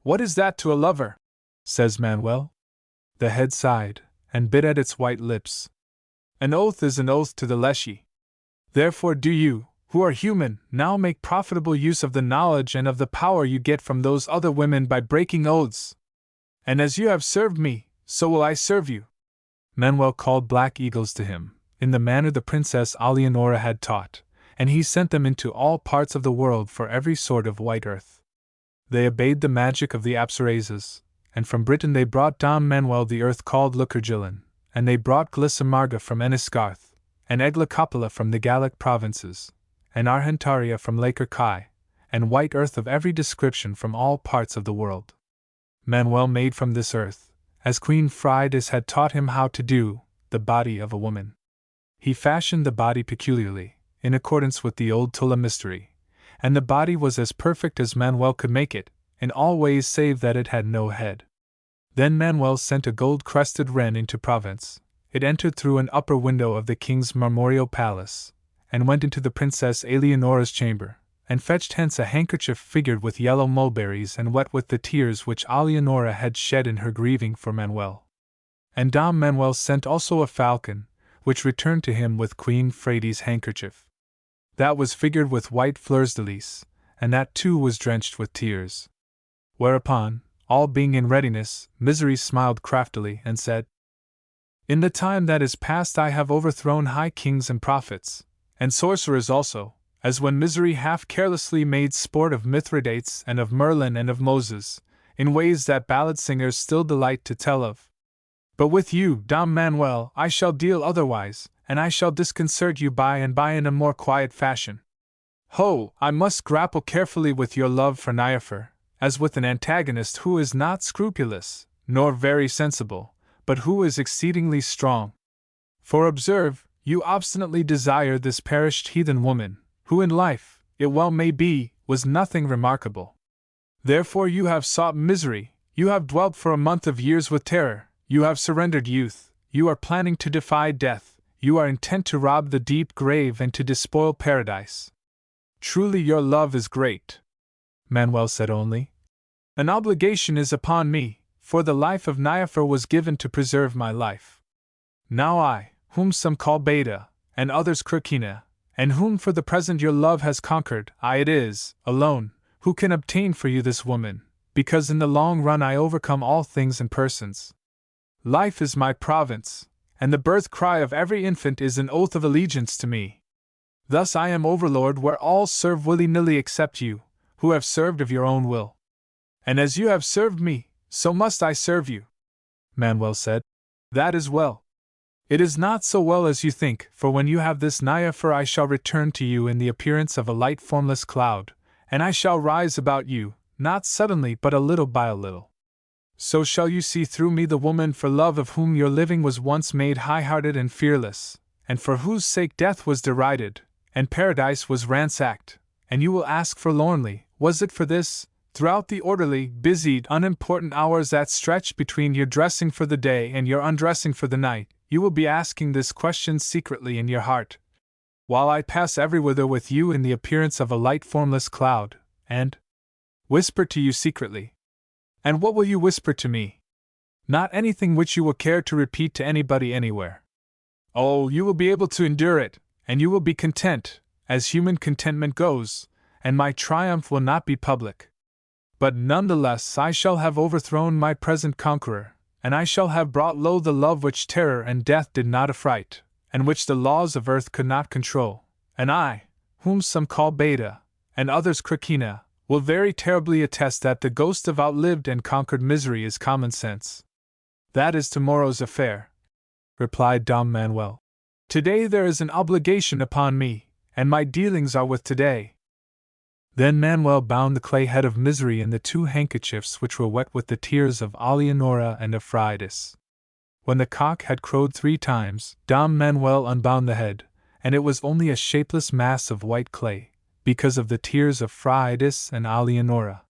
What is that to a lover? Says Manuel. The head sighed, and bit at its white lips. An oath is an oath to the Leshy. Therefore do you, who are human, now make profitable use of the knowledge and of the power you get from those other women by breaking oaths. And as you have served me, so will I serve you. Manuel called black eagles to him, in the manner the Princess Alianora had taught, and he sent them into all parts of the world for every sort of white earth. They obeyed the magic of the Apsarazes, and from Britain they brought Dom Manuel the earth called Lucergillin, and they brought Glissamarga from Enniscarth, and Eglacopola from the Gallic provinces, and Argentaria from Lake Kai, and white earth of every description from all parts of the world. Manuel made from this earth, as Queen Fridas had taught him how to do, the body of a woman. He fashioned the body peculiarly, in accordance with the old Tulla mystery, and the body was as perfect as Manuel could make it, in all ways save that it had no head. Then Manuel sent a gold-crested wren into Provence. It entered through an upper window of the king's marmoreal palace, and went into the Princess Eleonora's chamber, and fetched hence a handkerchief figured with yellow mulberries and wet with the tears which Eleonora had shed in her grieving for Manuel. And Dom Manuel sent also a falcon, which returned to him with Queen Frida's handkerchief. That was figured with white fleurs-de-lis, and that too was drenched with tears. Whereupon, all being in readiness, Misery smiled craftily and said, "In the time that is past I have overthrown high kings and prophets, and sorcerers also, as when Misery half carelessly made sport of Mithridates and of Merlin and of Moses, in ways that ballad singers still delight to tell of. But with you, Dom Manuel, I shall deal otherwise, and I shall disconcert you by and by in a more quiet fashion. Ho, I must grapple carefully with your love for Niaphar, as with an antagonist who is not scrupulous, nor very sensible, but who is exceedingly strong. For observe, you obstinately desire this perished heathen woman, who in life, it well may be, was nothing remarkable. Therefore you have sought misery, you have dwelt for a month of years with terror, you have surrendered youth, you are planning to defy death, you are intent to rob the deep grave and to despoil paradise. Truly your love is great." Manuel said only, "An obligation is upon me, for the life of Niaphar was given to preserve my life. Now I, whom some call Beta, and others Cricina, and whom for the present your love has conquered, I it is, alone, who can obtain for you this woman, because in the long run I overcome all things and persons. Life is my province, and the birth cry of every infant is an oath of allegiance to me. Thus I am overlord where all serve willy-nilly except you, who have served of your own will. And as you have served me, so must I serve you." Manuel said, "That is well. It is not so well as you think, for when you have this Niaphar I shall return to you in the appearance of a light formless cloud, and I shall rise about you, not suddenly but a little by a little. So shall you see through me the woman for love of whom your living was once made high-hearted and fearless, and for whose sake death was derided, and paradise was ransacked, and you will ask forlornly, was it for this? Throughout the orderly, busied, unimportant hours that stretch between your dressing for the day and your undressing for the night, you will be asking this question secretly in your heart, while I pass everywhither with you in the appearance of a light formless cloud, and whisper to you secretly. And what will you whisper to me? Not anything which you will care to repeat to anybody anywhere. Oh, you will be able to endure it, and you will be content, as human contentment goes, and my triumph will not be public. But nonetheless I shall have overthrown my present conqueror, and I shall have brought low the love which terror and death did not affright, and which the laws of earth could not control, and I, whom some call Beta, and others Cricina, will very terribly attest that the ghost of outlived and conquered misery is common sense. That is tomorrow's affair," replied Dom Manuel. "Today there is an obligation upon me, and my dealings are with today." Then Manuel bound the clay head of Misery in the two handkerchiefs which were wet with the tears of Eleonora and of Fridas. When the cock had crowed 3 times, Dom Manuel unbound the head, and it was only a shapeless mass of white clay, because of the tears of Fridas and Eleonora.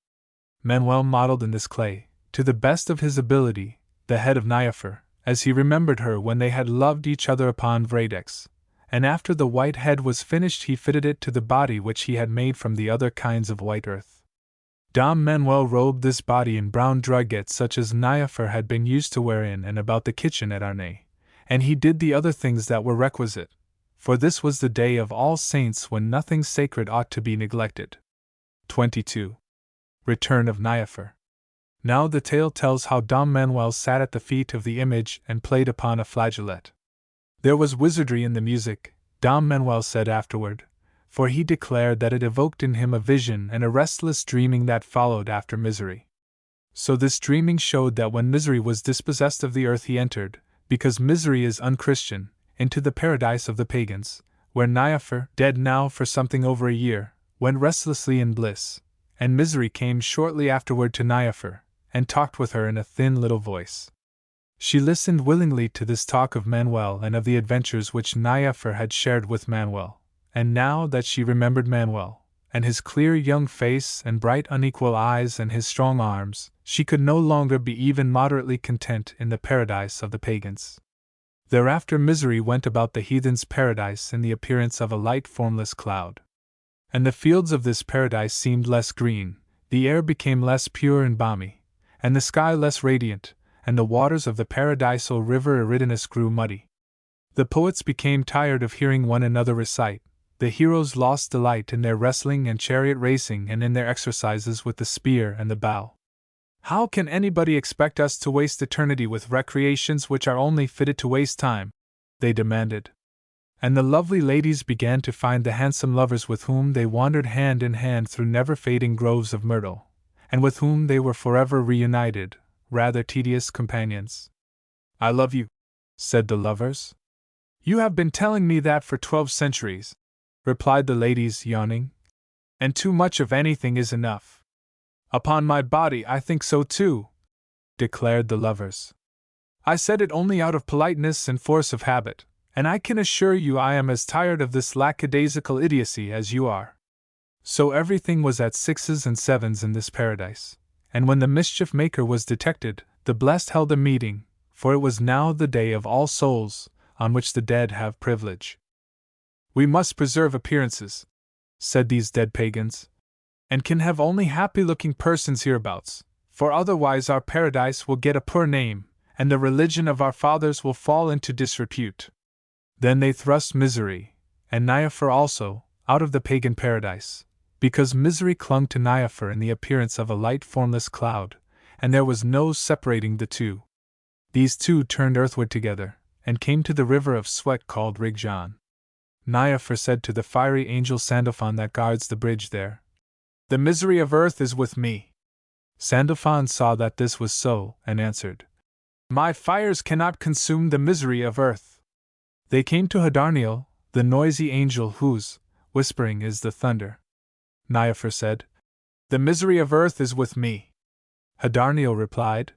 Manuel modeled in this clay, to the best of his ability, the head of Niaphar, as he remembered her when they had loved each other upon Vradex, and after the white head was finished he fitted it to the body which he had made from the other kinds of white earth. Dom Manuel robed this body in brown drugget such as Niaphar had been used to wear in and about the kitchen at Arnay, and he did the other things that were requisite, for this was the day of All Saints when nothing sacred ought to be neglected. 22. Return of Niaphar. Now the tale tells how Dom Manuel sat at the feet of the image and played upon a flageolet. There was wizardry in the music, Dom Manuel said afterward, for he declared that it evoked in him a vision and a restless dreaming that followed after misery. So this dreaming showed that when misery was dispossessed of the earth he entered, because misery is unchristian, into the paradise of the pagans, where Niaphar, dead now for something over a year, went restlessly in bliss, and misery came shortly afterward to Niaphar, and talked with her in a thin little voice. She listened willingly to this talk of Manuel and of the adventures which Naifer had shared with Manuel, and now that she remembered Manuel, and his clear young face and bright unequal eyes and his strong arms, she could no longer be even moderately content in the paradise of the pagans. Thereafter Misery went about the heathen's paradise in the appearance of a light formless cloud. And the fields of this paradise seemed less green, the air became less pure and balmy, and the sky less radiant, and the waters of the paradisal river Eridanus grew muddy. The poets became tired of hearing one another recite, the heroes lost delight in their wrestling and chariot racing and in their exercises with the spear and the bow. How can anybody expect us to waste eternity with recreations which are only fitted to waste time? They demanded. And the lovely ladies began to find the handsome lovers with whom they wandered hand in hand through never-fading groves of myrtle, and with whom they were forever reunited, rather tedious companions. "I love you," said the lovers. "You have been telling me that for 12 centuries," replied the ladies, yawning. "And too much of anything is enough." "Upon my body, I think so too," declared the lovers. "I said it only out of politeness and force of habit, and I can assure you I am as tired of this lackadaisical idiocy as you are." So everything was at 6s and 7s in this paradise, and when the mischief maker was detected, the blessed held a meeting, for it was now the day of All Souls, on which the dead have privilege. "We must preserve appearances," said these dead pagans, "and can have only happy-looking persons hereabouts, for otherwise our paradise will get a poor name, and the religion of our fathers will fall into disrepute." Then they thrust Misery, and Naifer also, out of the pagan paradise, because Misery clung to Naifer in the appearance of a light formless cloud, and there was no separating the two. These two turned earthward together, and came to the river of sweat called Rigjan. Naifer said to the fiery angel Sandalphon that guards the bridge there, "The misery of earth is with me." Sandalphon saw that this was so, and answered, "My fires cannot consume the misery of earth." They came to Hadarniel, the noisy angel whose whispering is the thunder. Naifer said, "The misery of earth is with me." Hadarniel replied,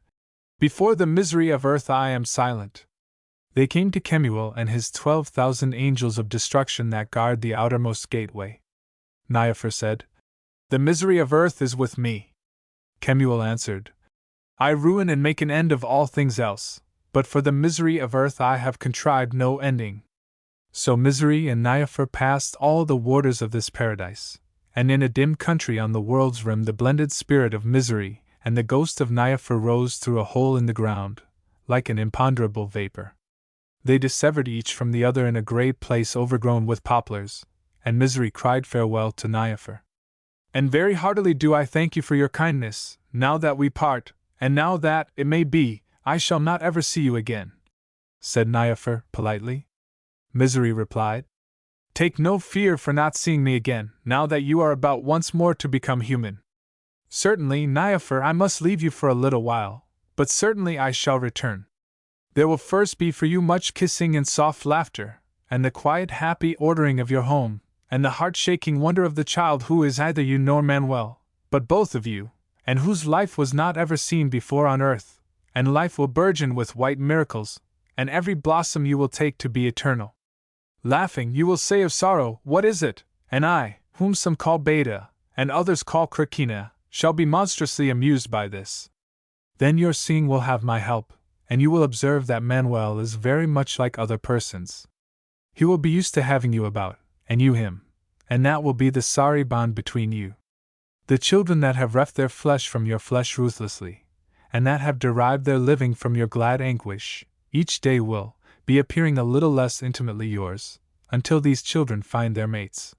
"Before the misery of earth I am silent." They came to Kemuel and his 12,000 angels of destruction that guard the outermost gateway. Naifer said, "The misery of earth is with me." Kemuel answered, "I ruin and make an end of all things else, but for the misery of earth I have contrived no ending." So Misery and Naifer passed all the warders of this paradise, and in a dim country on the world's rim the blended spirit of Misery and the ghost of Naifer rose through a hole in the ground, like an imponderable vapor. They dissevered each from the other in a grey place overgrown with poplars, and Misery cried farewell to Naifer. "And very heartily do I thank you for your kindness, now that we part, and now that, it may be, I shall not ever see you again," said Naifer politely. Misery replied, "Take no fear for not seeing me again, now that you are about once more to become human. Certainly, Naifer, I must leave you for a little while, but certainly I shall return. There will first be for you much kissing and soft laughter, and the quiet happy ordering of your home, and the heart-shaking wonder of the child who is neither you nor Manuel, but both of you, and whose life was not ever seen before on earth, and life will burgeon with white miracles, and every blossom you will take to be eternal. Laughing, you will say of sorrow, what is it? And I, whom some call Beta, and others call Krakina, shall be monstrously amused by this. Then your seeing will have my help, and you will observe that Manuel is very much like other persons. He will be used to having you about, and you him, and that will be the sorry bond between you. The children that have reft their flesh from your flesh ruthlessly, and that have derived their living from your glad anguish, each day will be appearing a little less intimately yours, until these children find their mates.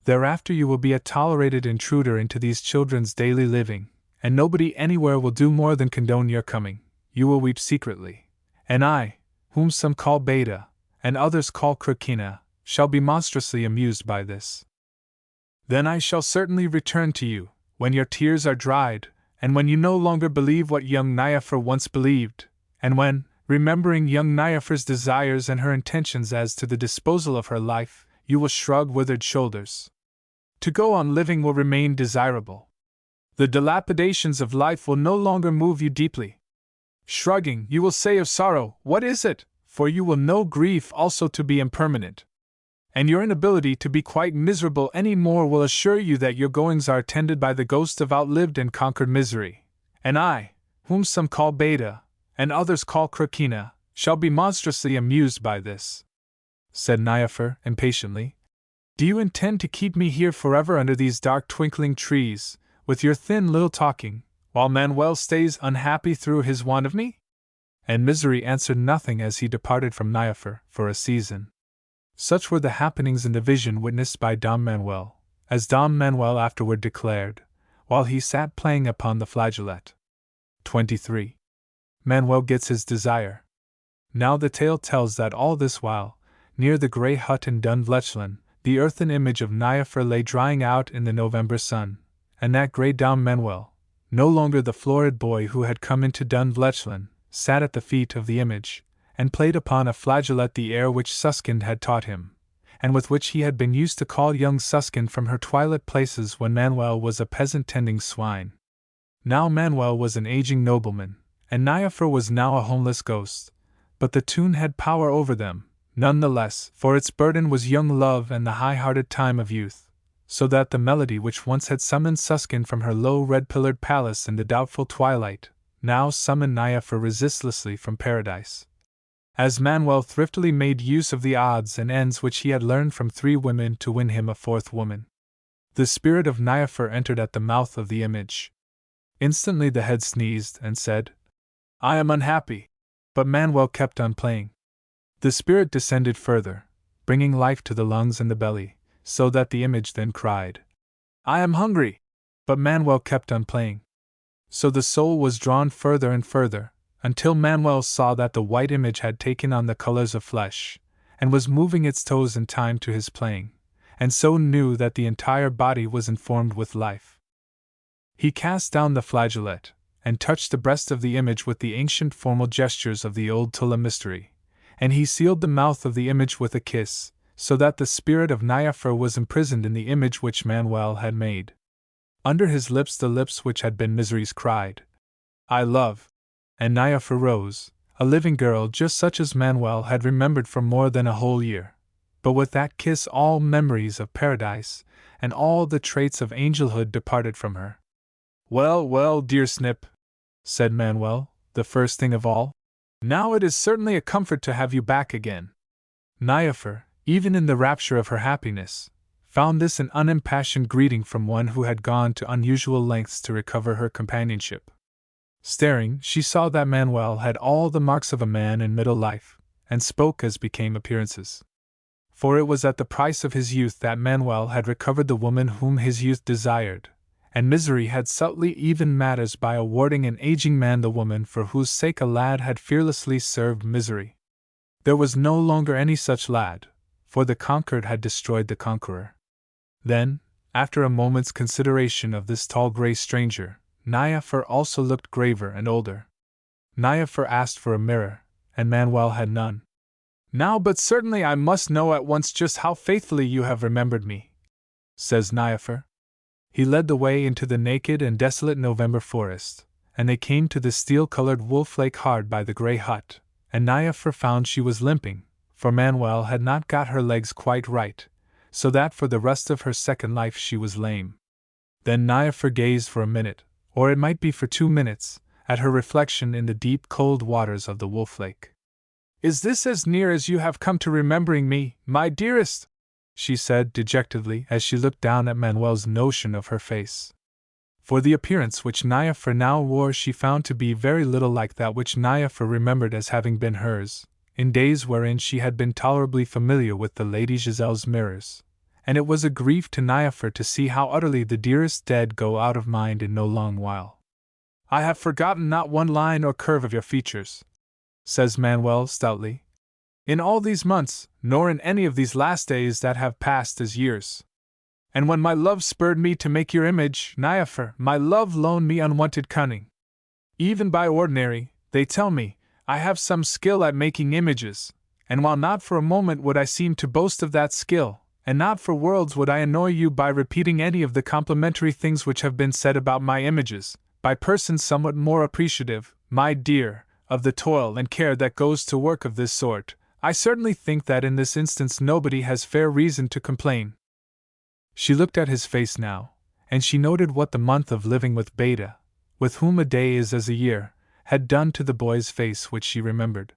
Thereafter you will be a tolerated intruder into these children's daily living, and nobody anywhere will do more than condone your coming. You will weep secretly, and I, whom some call Beta, and others call Krakina, shall be monstrously amused by this. Then I shall certainly return to you, when your tears are dried, and when you no longer believe what young Naifer once believed, and when, remembering young Naifer's desires and her intentions as to the disposal of her life, you will shrug withered shoulders. To go on living will remain desirable. The dilapidations of life will no longer move you deeply. Shrugging, you will say of sorrow, what is it? For you will know grief also to be impermanent. And your inability to be quite miserable any more will assure you that your goings are attended by the ghost of outlived and conquered misery. And I, whom some call Beta, and others call Krakina, shall be monstrously amused by this, said Niaphor impatiently. Do you intend to keep me here forever under these dark twinkling trees, with your thin little talking, while Manuel stays unhappy through his want of me? And Misery answered nothing as he departed from Niaphor for a season. Such were the happenings in the vision witnessed by Dom Manuel, as Dom Manuel afterward declared, while he sat playing upon the flageolet. 23. Manuel gets his desire. Now the tale tells that all this while, near the grey hut in Dunvlechlan, the earthen image of Niaphor lay drying out in the November sun, and that grey Dom Manuel, no longer the florid boy who had come into Dunvlechlan, sat at the feet of the image, and played upon a flageolet the air which Suskind had taught him, and with which he had been used to call young Suskind from her twilight places when Manuel was a peasant tending swine. Now Manuel was an aging nobleman, and Niaphor was now a homeless ghost, but the tune had power over them, none the less, for its burden was young love and the high-hearted time of youth, so that the melody which once had summoned Suskind from her low red-pillared palace in the doubtful twilight, now summoned Niaphor resistlessly from paradise. As Manuel thriftily made use of the odds and ends which he had learned from 3 women to win him a 4th woman, the spirit of Niaphor entered at the mouth of the image. Instantly the head sneezed and said, I am unhappy. But Manuel kept on playing. The spirit descended further, bringing life to the lungs and the belly, so that the image then cried, I am hungry. But Manuel kept on playing. So the soul was drawn further and further, until Manuel saw that the white image had taken on the colors of flesh, and was moving its toes in time to his playing, and so knew that the entire body was informed with life. He cast down the flageolet, and touched the breast of the image with the ancient formal gestures of the old Tulla mystery, and he sealed the mouth of the image with a kiss, so that the spirit of Niaphor was imprisoned in the image which Manuel had made. Under his lips the lips which had been Misery's cried, I love. And Niaphor rose, a living girl just such as Manuel had remembered for more than a whole year, but with that kiss all memories of paradise, and all the traits of angelhood departed from her. Well, well, dear Snip, said Manuel, the first thing of all, now it is certainly a comfort to have you back again. Niaphor, even in the rapture of her happiness, found this an unimpassioned greeting from one who had gone to unusual lengths to recover her companionship. Staring, she saw that Manuel had all the marks of a man in middle life, and spoke as became appearances. For it was at the price of his youth that Manuel had recovered the woman whom his youth desired, and Misery had subtly evened matters by awarding an aging man the woman for whose sake a lad had fearlessly served Misery. There was no longer any such lad, for the conquered had destroyed the conqueror. Then, after a moment's consideration of this tall grey stranger, Niaphor also looked graver and older. Niaphor asked for a mirror, and Manuel had none. Now but certainly I must know at once just how faithfully you have remembered me, says Niaphor. He led the way into the naked and desolate November forest, and they came to the steel-colored wolf lake hard by the grey hut, and Niaphor found she was limping, for Manuel had not got her legs quite right, so that for the rest of her second life she was lame. Then Niaphor gazed for a minute, or it might be for 2 minutes, at her reflection in the deep cold waters of the wolf lake. Is this as near as you have come to remembering me, my dearest? She said dejectedly as she looked down at Manuel's notion of her face. For the appearance which Niaphor now wore she found to be very little like that which Niaphor remembered as having been hers, in days wherein she had been tolerably familiar with the Lady Giselle's mirrors, and it was a grief to Niaphor to see how utterly the dearest dead go out of mind in no long while. I have forgotten not one line or curve of your features, says Manuel stoutly, in all these months, nor in any of these last days that have passed as years. And when my love spurred me to make your image, Niaphor, my love loaned me unwonted cunning. Even by ordinary, they tell me, I have some skill at making images, and while not for a moment would I seem to boast of that skill, and not for worlds would I annoy you by repeating any of the complimentary things which have been said about my images, by persons somewhat more appreciative, my dear, of the toil and care that goes to work of this sort, I certainly think that in this instance nobody has fair reason to complain. She looked at his face now, and she noted what the month of living with Beta, with whom a day is as a year, had done to the boy's face, which she remembered.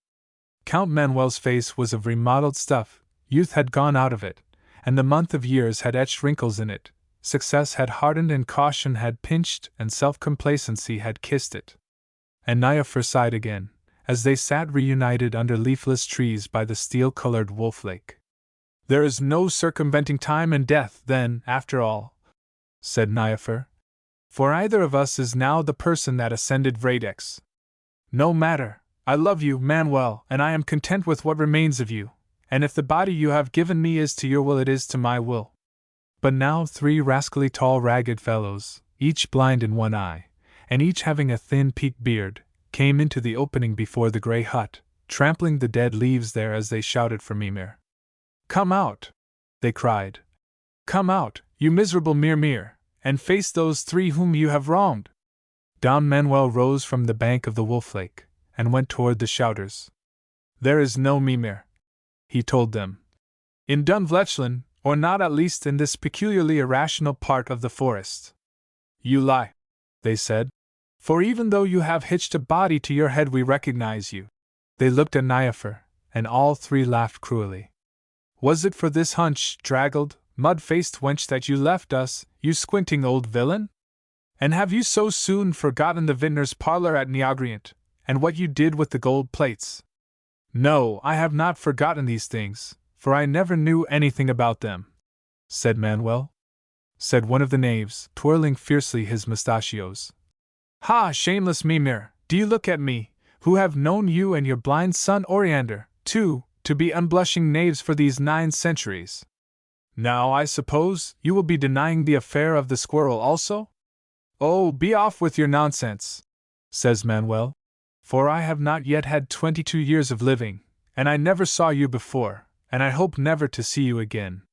Count Manuel's face was of remodeled stuff, youth had gone out of it, and the month of years had etched wrinkles in it, success had hardened and caution had pinched and self-complacency had kissed it. And Niaphar sighed again, as they sat reunited under leafless trees by the steel-colored Wolf Lake. "There is no circumventing time and death, then, after all," said Niaphar. "For either of us is now the person that ascended Vradex. No matter, I love you, Manuel, and I am content with what remains of you, and if the body you have given me is to your will, it is to my will." But now 3 rascally tall ragged fellows, each blind in one eye, and each having a thin peaked beard, came into the opening before the grey hut, trampling the dead leaves there as they shouted for Mimir. "Come out!" they cried. "Come out, you miserable Mimir, and face those 3 whom you have wronged!" Don Manuel rose from the bank of the Wolf Lake, and went toward the shouters. "There is no Mimir," he told them, "in Dunvlechlan, or not at least in this peculiarly irrational part of the forest." "You lie," they said, "for even though you have hitched a body to your head we recognize you." They looked at Niaphar, and all 3 laughed cruelly. "Was it for this hunched, draggled, mud-faced wench that you left us, you squinting old villain? And have you so soon forgotten the vintner's parlor at Niagriant, and what you did with the gold plates?" "No, I have not forgotten these things, for I never knew anything about them," said Manuel. Said one of the knaves, twirling fiercely his mustachios. "Ha, shameless Mimir, do you look at me, who have known you and your blind son Oriander, too, to be unblushing knaves for these 9 centuries? Now I suppose you will be denying the affair of the squirrel also?" "Oh, be off with your nonsense," says Manuel, "for I have not yet had 22 years of living, and I never saw you before, and I hope never to see you again."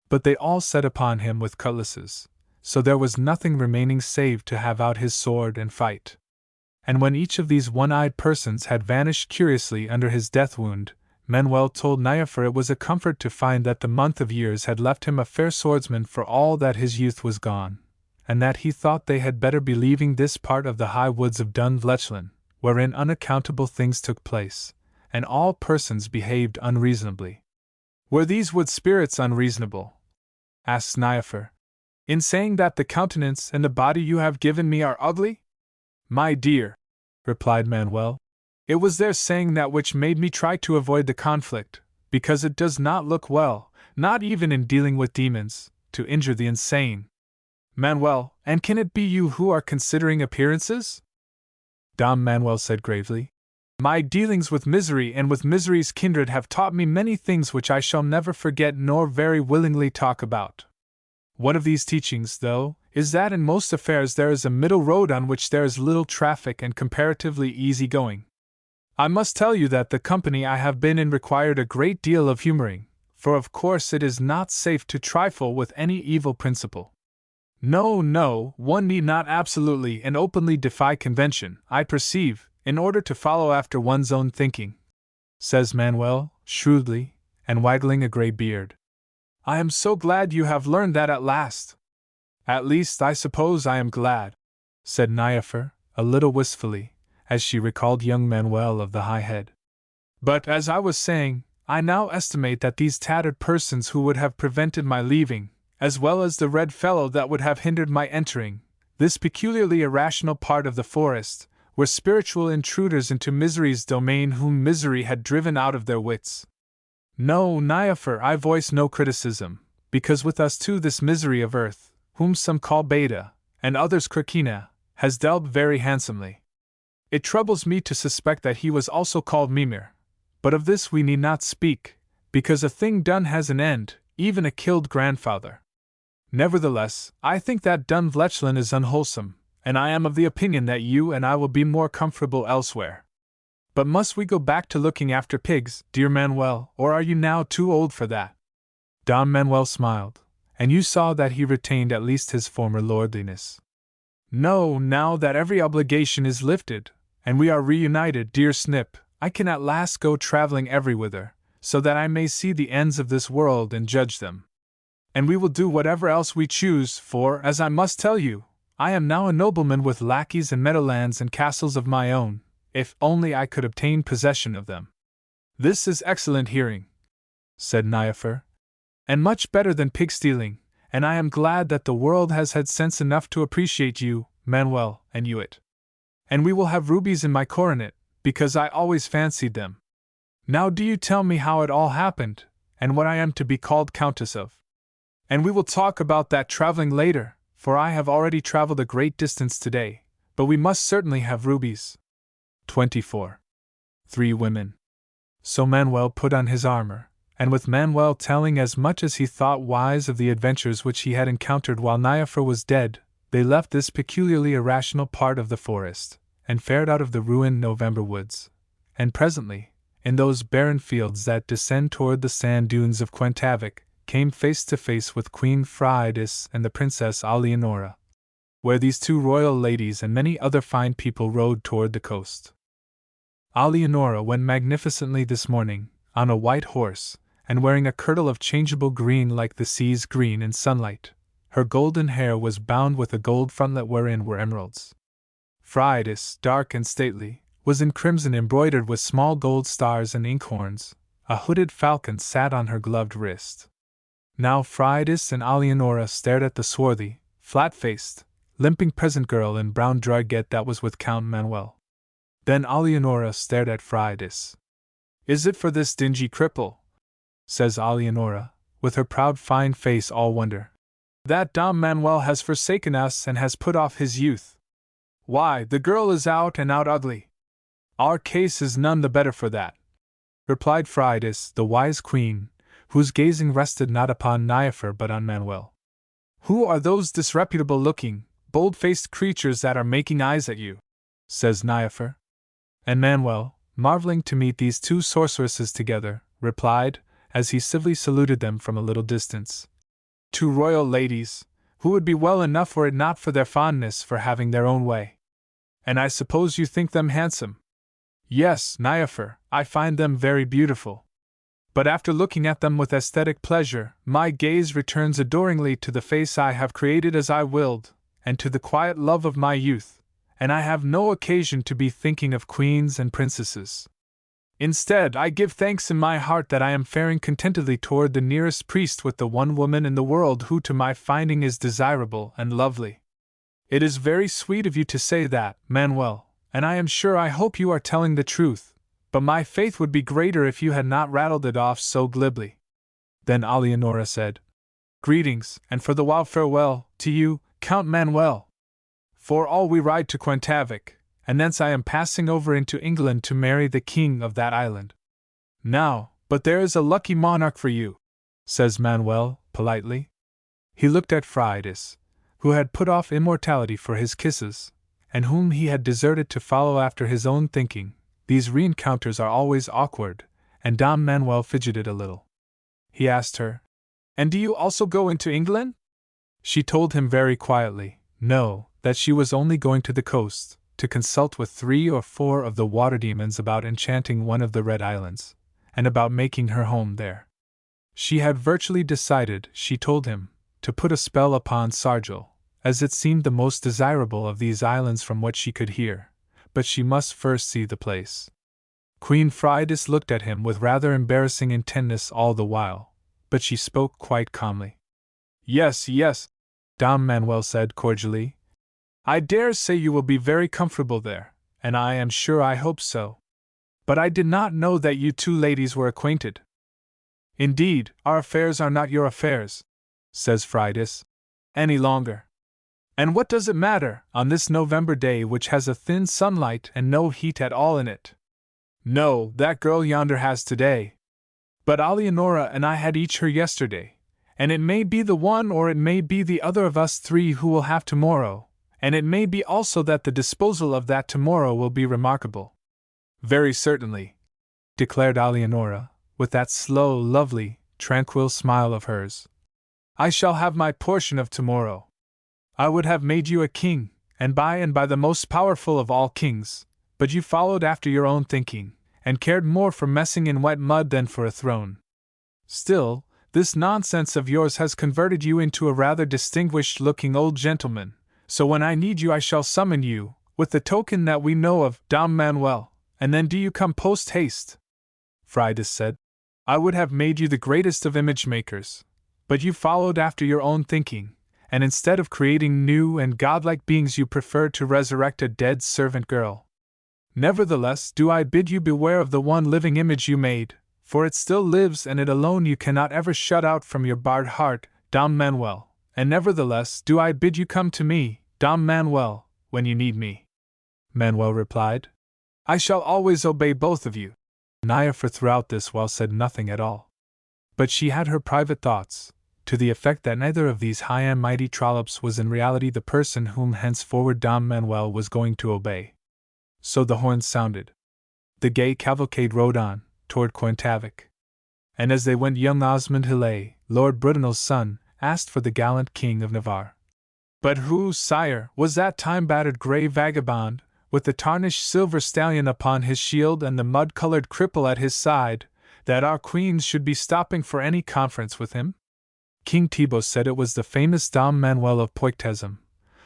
But they all set upon him with cutlasses, so there was nothing remaining save to have out his sword and fight. And when each of these one-eyed persons had vanished curiously under his death wound, Manuel told Niaphar it was a comfort to find that the month of years had left him a fair swordsman for all that his youth was gone, and that he thought they had better be leaving this part of the high woods of Dunvlechlan, wherein unaccountable things took place, and all persons behaved unreasonably. "Were these wood spirits unreasonable?" asked Niaphar, "in saying that the countenance and the body you have given me are ugly?" "My dear," replied Manuel, "it was their saying that which made me try to avoid the conflict, because it does not look well, not even in dealing with demons, to injure the insane." "Manuel, and can it be you who are considering appearances?" Dom Manuel said gravely, "My dealings with misery and with misery's kindred have taught me many things which I shall never forget nor very willingly talk about. One of these teachings, though, is that in most affairs there is a middle road on which there is little traffic and comparatively easy going. I must tell you that the company I have been in required a great deal of humoring, for of course it is not safe to trifle with any evil principle. No, one need not absolutely and openly defy convention, I perceive, in order to follow after one's own thinking," says Manuel, shrewdly, and waggling a grey beard. "I am so glad you have learned that at last." "At least I suppose I am glad," said Niaphar, a little wistfully, as she recalled young Manuel of the high head. "But, as I was saying, I now estimate that these tattered persons who would have prevented my leaving, as well as the red fellow that would have hindered my entering, this peculiarly irrational part of the forest, were spiritual intruders into misery's domain whom misery had driven out of their wits. No, Niaphar, I voice no criticism, because with us too this misery of earth, whom some call Beta, and others Krikina, has dealt very handsomely. It troubles me to suspect that he was also called Mimir, but of this we need not speak, because a thing done has an end, even a killed grandfather. Nevertheless, I think that Dunvlechlan is unwholesome, and I am of the opinion that you and I will be more comfortable elsewhere. But must we go back to looking after pigs, dear Manuel, or are you now too old for that?" Don Manuel smiled, and you saw that he retained at least his former lordliness. "No, now that every obligation is lifted, and we are reunited, dear Snip, I can at last go traveling everywhither, so that I may see the ends of this world and judge them. And we will do whatever else we choose, for, as I must tell you, I am now a nobleman with lackeys and meadowlands and castles of my own, if only I could obtain possession of them. This is excellent hearing, said Niafer, and much better than pig-stealing, and I am glad that the world has had sense enough to appreciate you, Manuel, and Hewitt. And we will have rubies in my coronet, because I always fancied them. Now do you tell me how it all happened, and what I am to be called Countess of. And we will talk about that traveling later, for I have already traveled a great distance today, but we must certainly have rubies. 24. 3 women. So Manuel put on his armor, and with Manuel telling as much as he thought wise of the adventures which he had encountered while Niafer was dead, they left this peculiarly irrational part of the forest, and fared out of the ruined November woods, and presently, in those barren fields that descend toward the sand dunes of Quentavik, came face to face with Queen Friedis and the Princess Alianora, where these 2 royal ladies and many other fine people rode toward the coast. Alianora went magnificently this morning, on a white horse, and wearing a kirtle of changeable green like the sea's green in sunlight. Her golden hair was bound with a gold frontlet wherein were emeralds. Friedis, dark and stately, was in crimson embroidered with small gold stars and inkhorns. A hooded falcon sat on her gloved wrist. Now Friedis and Alianora stared at the swarthy, flat-faced, limping peasant girl in brown drugget that was with Count Manuel. Then Alianora stared at Friedis. "Is it for this dingy cripple," says Alianora, with her proud fine face all wonder, "that Dom Manuel has forsaken us and has put off his youth? Why, the girl is out and out ugly. Our case is none the better for that," replied Friedis, the wise queen, whose gazing rested not upon Niafer but on Manuel. "Who are those disreputable-looking, bold-faced creatures that are making eyes at you?" says Niafer. And Manuel, marveling to meet these 2 sorceresses together, replied, as he civilly saluted them from a little distance, "2 royal ladies, who would be well enough were it not for their fondness for having their own way. And I suppose you think them handsome?" "Yes, Niafer, I find them very beautiful. But after looking at them with aesthetic pleasure, my gaze returns adoringly to the face I have created as I willed, and to the quiet love of my youth, and I have no occasion to be thinking of queens and princesses. Instead, I give thanks in my heart that I am faring contentedly toward the nearest priest with the one woman in the world who to my finding is desirable and lovely. It is very sweet of you to say that, Manuel, and I am sure I hope you are telling the truth, but my faith would be greater if you had not rattled it off so glibly." Then Alianora said, "Greetings, and for the while farewell, to you, Count Manuel. For all we ride to Quentavik, and thence I am passing over into England to marry the king of that island." "Now, but there is a lucky monarch for you," says Manuel, politely. He looked at Friedis, who had put off immortality for his kisses, and whom he had deserted to follow after his own thinking. These re-encounters are always awkward, and Dom Manuel fidgeted a little. He asked her, "And do you also go into England?" She told him very quietly, no, that she was only going to the coast, to consult with 3 or 4 of the water demons about enchanting one of the Red Islands, and about making her home there. She had virtually decided, she told him, to put a spell upon Sargel, as it seemed the most desirable of these islands from what she could hear, but she must first see the place. Queen Friedis looked at him with rather embarrassing intentness all the while, but she spoke quite calmly. "Yes, yes," Dom Manuel said cordially. "I dare say you will be very comfortable there, and I am sure I hope so. But I did not know that you 2 ladies were acquainted." "Indeed, our affairs are not your affairs," says Friedis, "any longer. And what does it matter, on this November day which has a thin sunlight and no heat at all in it? No, that girl yonder has today. But Alianora and I had each her yesterday, and it may be the one or it may be the other of us 3 who will have tomorrow, and it may be also that the disposal of that tomorrow will be remarkable." "Very certainly," declared Alianora, with that slow, lovely, tranquil smile of hers. "I shall have my portion of tomorrow. I would have made you a king, and by the most powerful of all kings, but you followed after your own thinking, and cared more for messing in wet mud than for a throne. Still, this nonsense of yours has converted you into a rather distinguished-looking old gentleman, so when I need you I shall summon you, with the token that we know of Dom Manuel, and then do you come post-haste. Fridas said, I would have made you the greatest of image-makers, but you followed after your own thinking, and instead of creating new and godlike beings you preferred to resurrect a dead servant girl. Nevertheless, do I bid you beware of the one living image you made, for it still lives and it alone you cannot ever shut out from your barred heart, Dom Manuel, and nevertheless do I bid you come to me, Dom Manuel, when you need me. Manuel replied, I shall always obey both of you. Niafer throughout this while said nothing at all. But she had her private thoughts, to the effect that neither of these high and mighty trollops was in reality the person whom henceforward Dom Manuel was going to obey. So the horns sounded. The gay cavalcade rode on, toward Cointavac. And as they went young Osmond Hillay, Lord Brudenel's son, asked for the gallant King of Navarre. But who, sire, was that time-battered grey vagabond, with the tarnished silver stallion upon his shield and the mud-colored cripple at his side, that our queens should be stopping for any conference with him? King Thibaut said it was the famous Dom Manuel of Poictesum,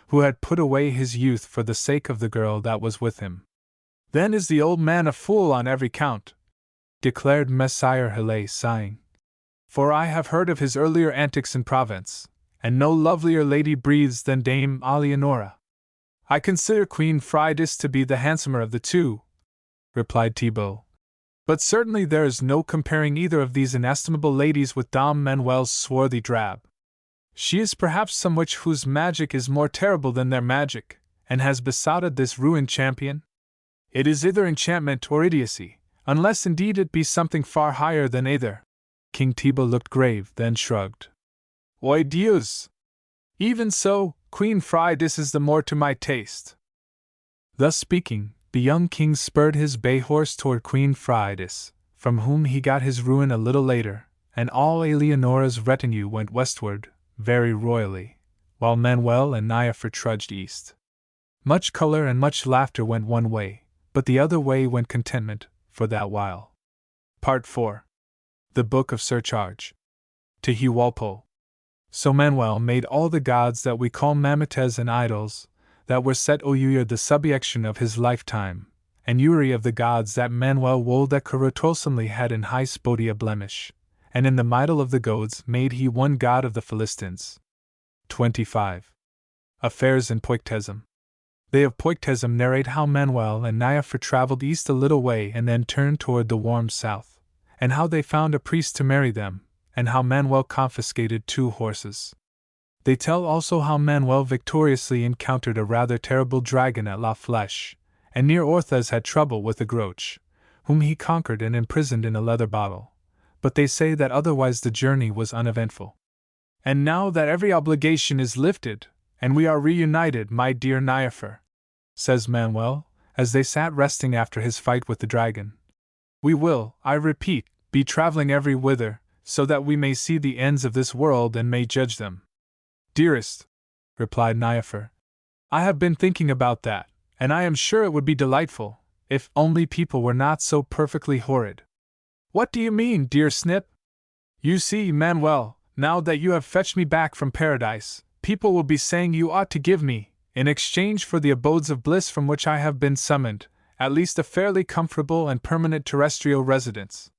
who had put away his youth for the sake of the girl that was with him. Then is the old man a fool on every count, declared Messire Hillay, sighing. For I have heard of his earlier antics in Provence, and no lovelier lady breathes than Dame Eleonora. I consider Queen Fridas to be the handsomer of the two, replied Thibaut. But certainly there is no comparing either of these inestimable ladies with Dom Manuel's swarthy drab. She is perhaps some witch whose magic is more terrible than their magic, and has besotted this ruined champion. It is either enchantment or idiocy, unless indeed it be something far higher than either. King Thibaut looked grave, then shrugged. Oi Dieux! Even so, Queen Fridas is the more to my taste. Thus speaking, the young king spurred his bay horse toward Queen Fridas, from whom he got his ruin a little later, and all Eleonora's retinue went westward, very royally, while Manuel and Niafer trudged east. Much color and much laughter went one way, but the other way went contentment, for that while. Part 4. The Book of Surcharge. To Hugh Walpole. So Manuel made all the gods that we call mammoths and idols, that were set Oyuyer the subjection of his lifetime, and Uri of the gods that Manuel wold that corrotosumly had in high spodia blemish, and in the middle of the gods made he one god of the Philistines. 25. Affairs in Poictesum. They of Poictesum narrate how Manuel and Niafer traveled east a little way and then turned toward the warm south, and how they found a priest to marry them, and how Manuel confiscated 2 horses. They tell also how Manuel victoriously encountered a rather terrible dragon at La Flèche, and near Orthez had trouble with a Groach, whom he conquered and imprisoned in a leather bottle, but they say that otherwise the journey was uneventful. And now that every obligation is lifted, and we are reunited, my dear Niafer, says Manuel, as they sat resting after his fight with the dragon, we will, I repeat, be traveling every whither, so that we may see the ends of this world and may judge them. Dearest, replied Niafer, I have been thinking about that, and I am sure it would be delightful, if only people were not so perfectly horrid. What do you mean, dear Snip? You see, Manuel, now that you have fetched me back from paradise, people will be saying you ought to give me, in exchange for the abodes of bliss from which I have been summoned, at least a fairly comfortable and permanent terrestrial residence.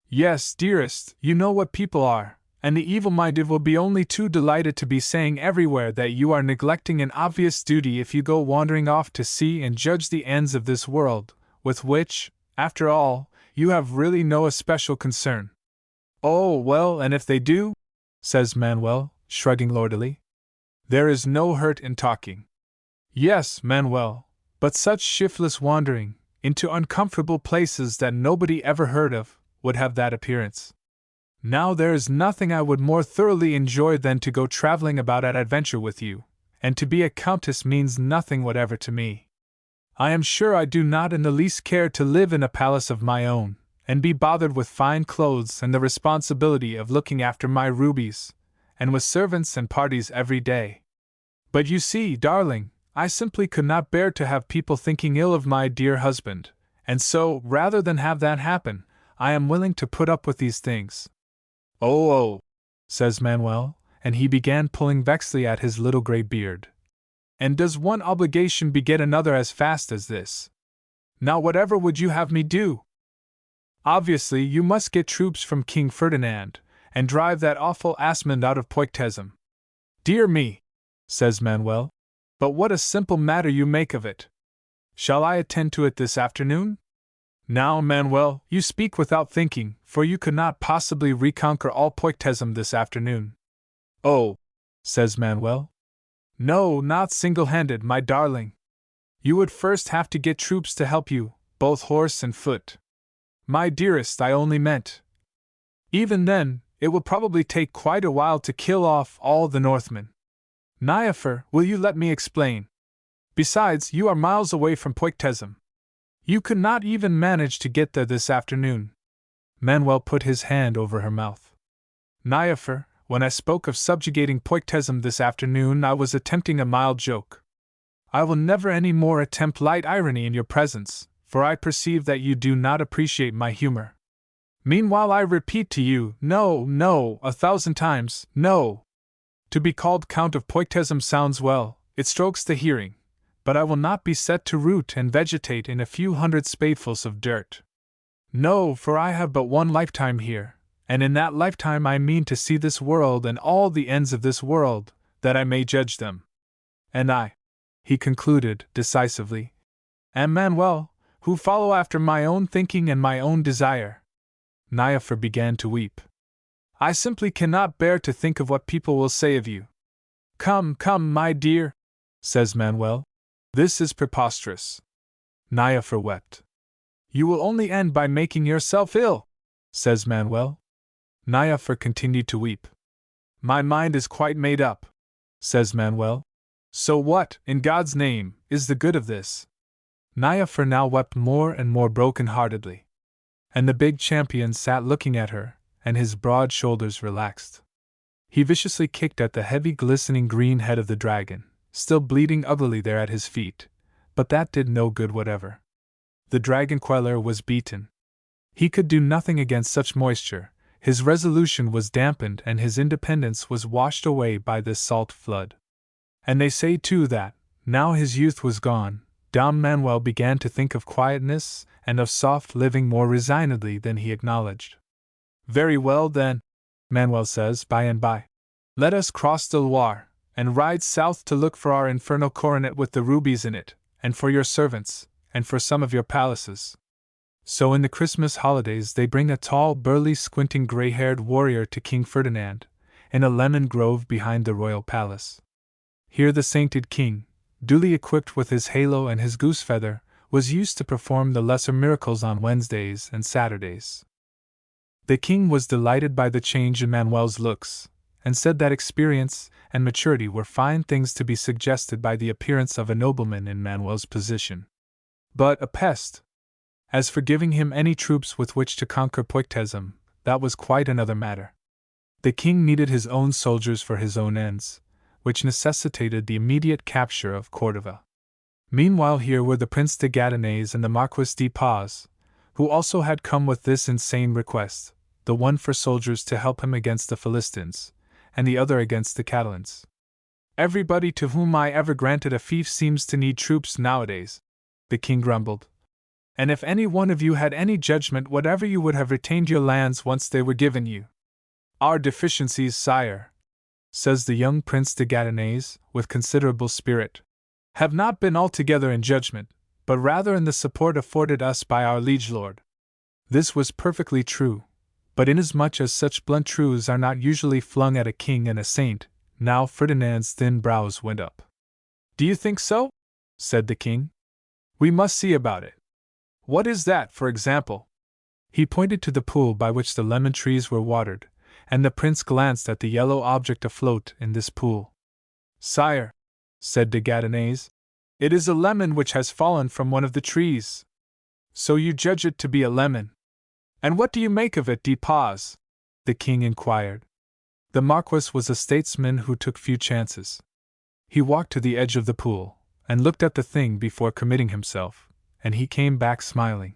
Yes, dearest, you know what people are, and the evil-minded will be only too delighted to be saying everywhere that you are neglecting an obvious duty if you go wandering off to see and judge the ends of this world, with which, after all, you have really no especial concern. Oh, well, and if they do, says Manuel, shrugging lordily, there is no hurt in talking. Yes, Manuel, but such shiftless wandering, into uncomfortable places that nobody ever heard of, would have that appearance. Now there is nothing I would more thoroughly enjoy than to go traveling about at adventure with you, and to be a countess means nothing whatever to me. I am sure I do not in the least care to live in a palace of my own, and be bothered with fine clothes and the responsibility of looking after my rubies, and with servants and parties every day. But you see, darling, I simply could not bear to have people thinking ill of my dear husband, and so, rather than have that happen, I am willing to put up with these things. Oh, says Manuel, and he began pulling vexedly at his little gray beard. And does one obligation beget another as fast as this? Now whatever would you have me do? Obviously you must get troops from King Ferdinand, and drive that awful Asmund out of Poictesum. Dear me, says Manuel, but what a simple matter you make of it. Shall I attend to it this afternoon? Now, Manuel, you speak without thinking, for you could not possibly reconquer all Poictesum this afternoon. Oh, says Manuel. No, not single-handed, my darling. You would first have to get troops to help you, both horse and foot. My dearest, I only meant. Even then, it will probably take quite a while to kill off all the Northmen. Niafer, will you let me explain? Besides, you are miles away from Poictesum. You could not even manage to get there this afternoon. Manuel put his hand over her mouth. Niafer, when I spoke of subjugating Poictesum this afternoon, I was attempting a mild joke. I will never any more attempt light irony in your presence, for I perceive that you do not appreciate my humor. Meanwhile I repeat to you, no, no, 1,000 times, no. To be called Count of Poictesum sounds well, it strokes the hearing, but I will not be set to root and vegetate in a few hundred spadefuls of dirt. No, for I have but one lifetime here, and in that lifetime I mean to see this world and all the ends of this world, that I may judge them. And I, he concluded decisively, am Manuel, who follow after my own thinking and my own desire. Niafer began to weep. I simply cannot bear to think of what people will say of you. Come, come, my dear, says Manuel. This is preposterous. Niafer wept. You will only end by making yourself ill, says Manuel. Niafer continued to weep. My mind is quite made up, says Manuel. So what, in God's name, is the good of this? Niafer now wept more and more broken-heartedly. And the big champion sat looking at her, and his broad shoulders relaxed. He viciously kicked at the heavy glistening green head of the dragon, still bleeding uglily there at his feet, but that did no good whatever. The dragon queller was beaten. He could do nothing against such moisture, his resolution was dampened and his independence was washed away by this salt flood. And they say too that, now his youth was gone, Dom Manuel began to think of quietness and of soft living more resignedly than he acknowledged. Very well then, Manuel says by and by. Let us cross the Loire, and ride south to look for our infernal coronet with the rubies in it, and for your servants, and for some of your palaces. So in the Christmas holidays they bring a tall, burly, squinting, gray-haired warrior to King Ferdinand, in a lemon grove behind the royal palace. Here the sainted king, duly equipped with his halo and his goose feather, was used to perform the lesser miracles on Wednesdays and Saturdays. The king was delighted by the change in Manuel's looks, and said that experience and maturity were fine things to be suggested by the appearance of a nobleman in Manuel's position. But a pest! As for giving him any troops with which to conquer Poictesum, that was quite another matter. The king needed his own soldiers for his own ends, which necessitated the immediate capture of Cordova. Meanwhile here were the Prince de Gadenais and the Marquis de Paz, who also had come with this insane request, the one for soldiers to help him against the Philistines, and the other against the Catalans. Everybody to whom I ever granted a fief seems to need troops nowadays, the king grumbled. And if any one of you had any judgment whatever, you would have retained your lands once they were given you. Our deficiencies, sire, says the young Prince de Gadenais, with considerable spirit, have not been altogether in judgment, but rather in the support afforded us by our liege lord. This was perfectly true, but inasmuch as such blunt truths are not usually flung at a king and a saint, now Ferdinand's thin brows went up. Do you think so? Said the king. We must see about it. What is that, for example? He pointed to the pool by which the lemon trees were watered, and the prince glanced at the yellow object afloat in this pool. Sire, said de Gadenais, it is a lemon which has fallen from one of the trees. So you judge it to be a lemon. And what do you make of it, de Paz? The king inquired. The Marquis was a statesman who took few chances. He walked to the edge of the pool, and looked at the thing before committing himself, and he came back smiling.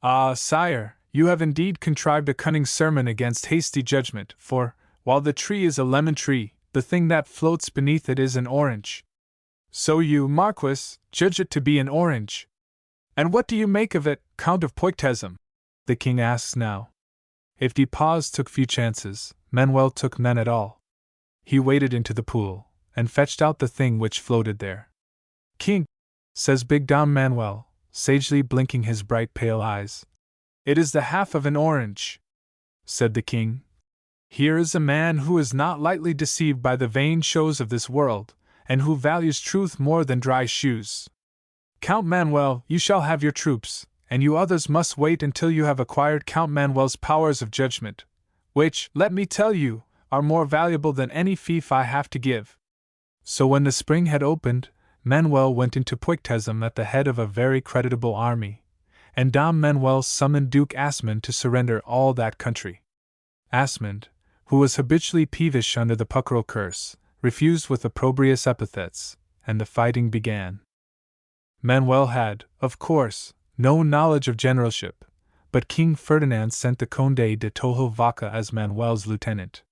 Ah, sire, you have indeed contrived a cunning sermon against hasty judgment, for, while the tree is a lemon tree, the thing that floats beneath it is an orange. So you, Marquis, judge it to be an orange. And what do you make of it, Count of Poictesum? The king asks now. If Depas took few chances, Manuel took none at all. He waded into the pool, and fetched out the thing which floated there. King, says big Dom Manuel, sagely blinking his bright pale eyes. It is the half of an orange, said the king. Here is a man who is not lightly deceived by the vain shows of this world, and who values truth more than dry shoes. Count Manuel, you shall have your troops, and you others must wait until you have acquired Count Manuel's powers of judgment, which, let me tell you, are more valuable than any fief I have to give. So when the spring had opened, Manuel went into Poictesum at the head of a very creditable army, and Dom Manuel summoned Duke Asmund to surrender all that country. Asmund, who was habitually peevish under the puckeral curse, refused with opprobrious epithets, and the fighting began. Manuel had, of course, no knowledge of generalship, but King Ferdinand sent the Conde de Toho Vaca as Manuel's lieutenant.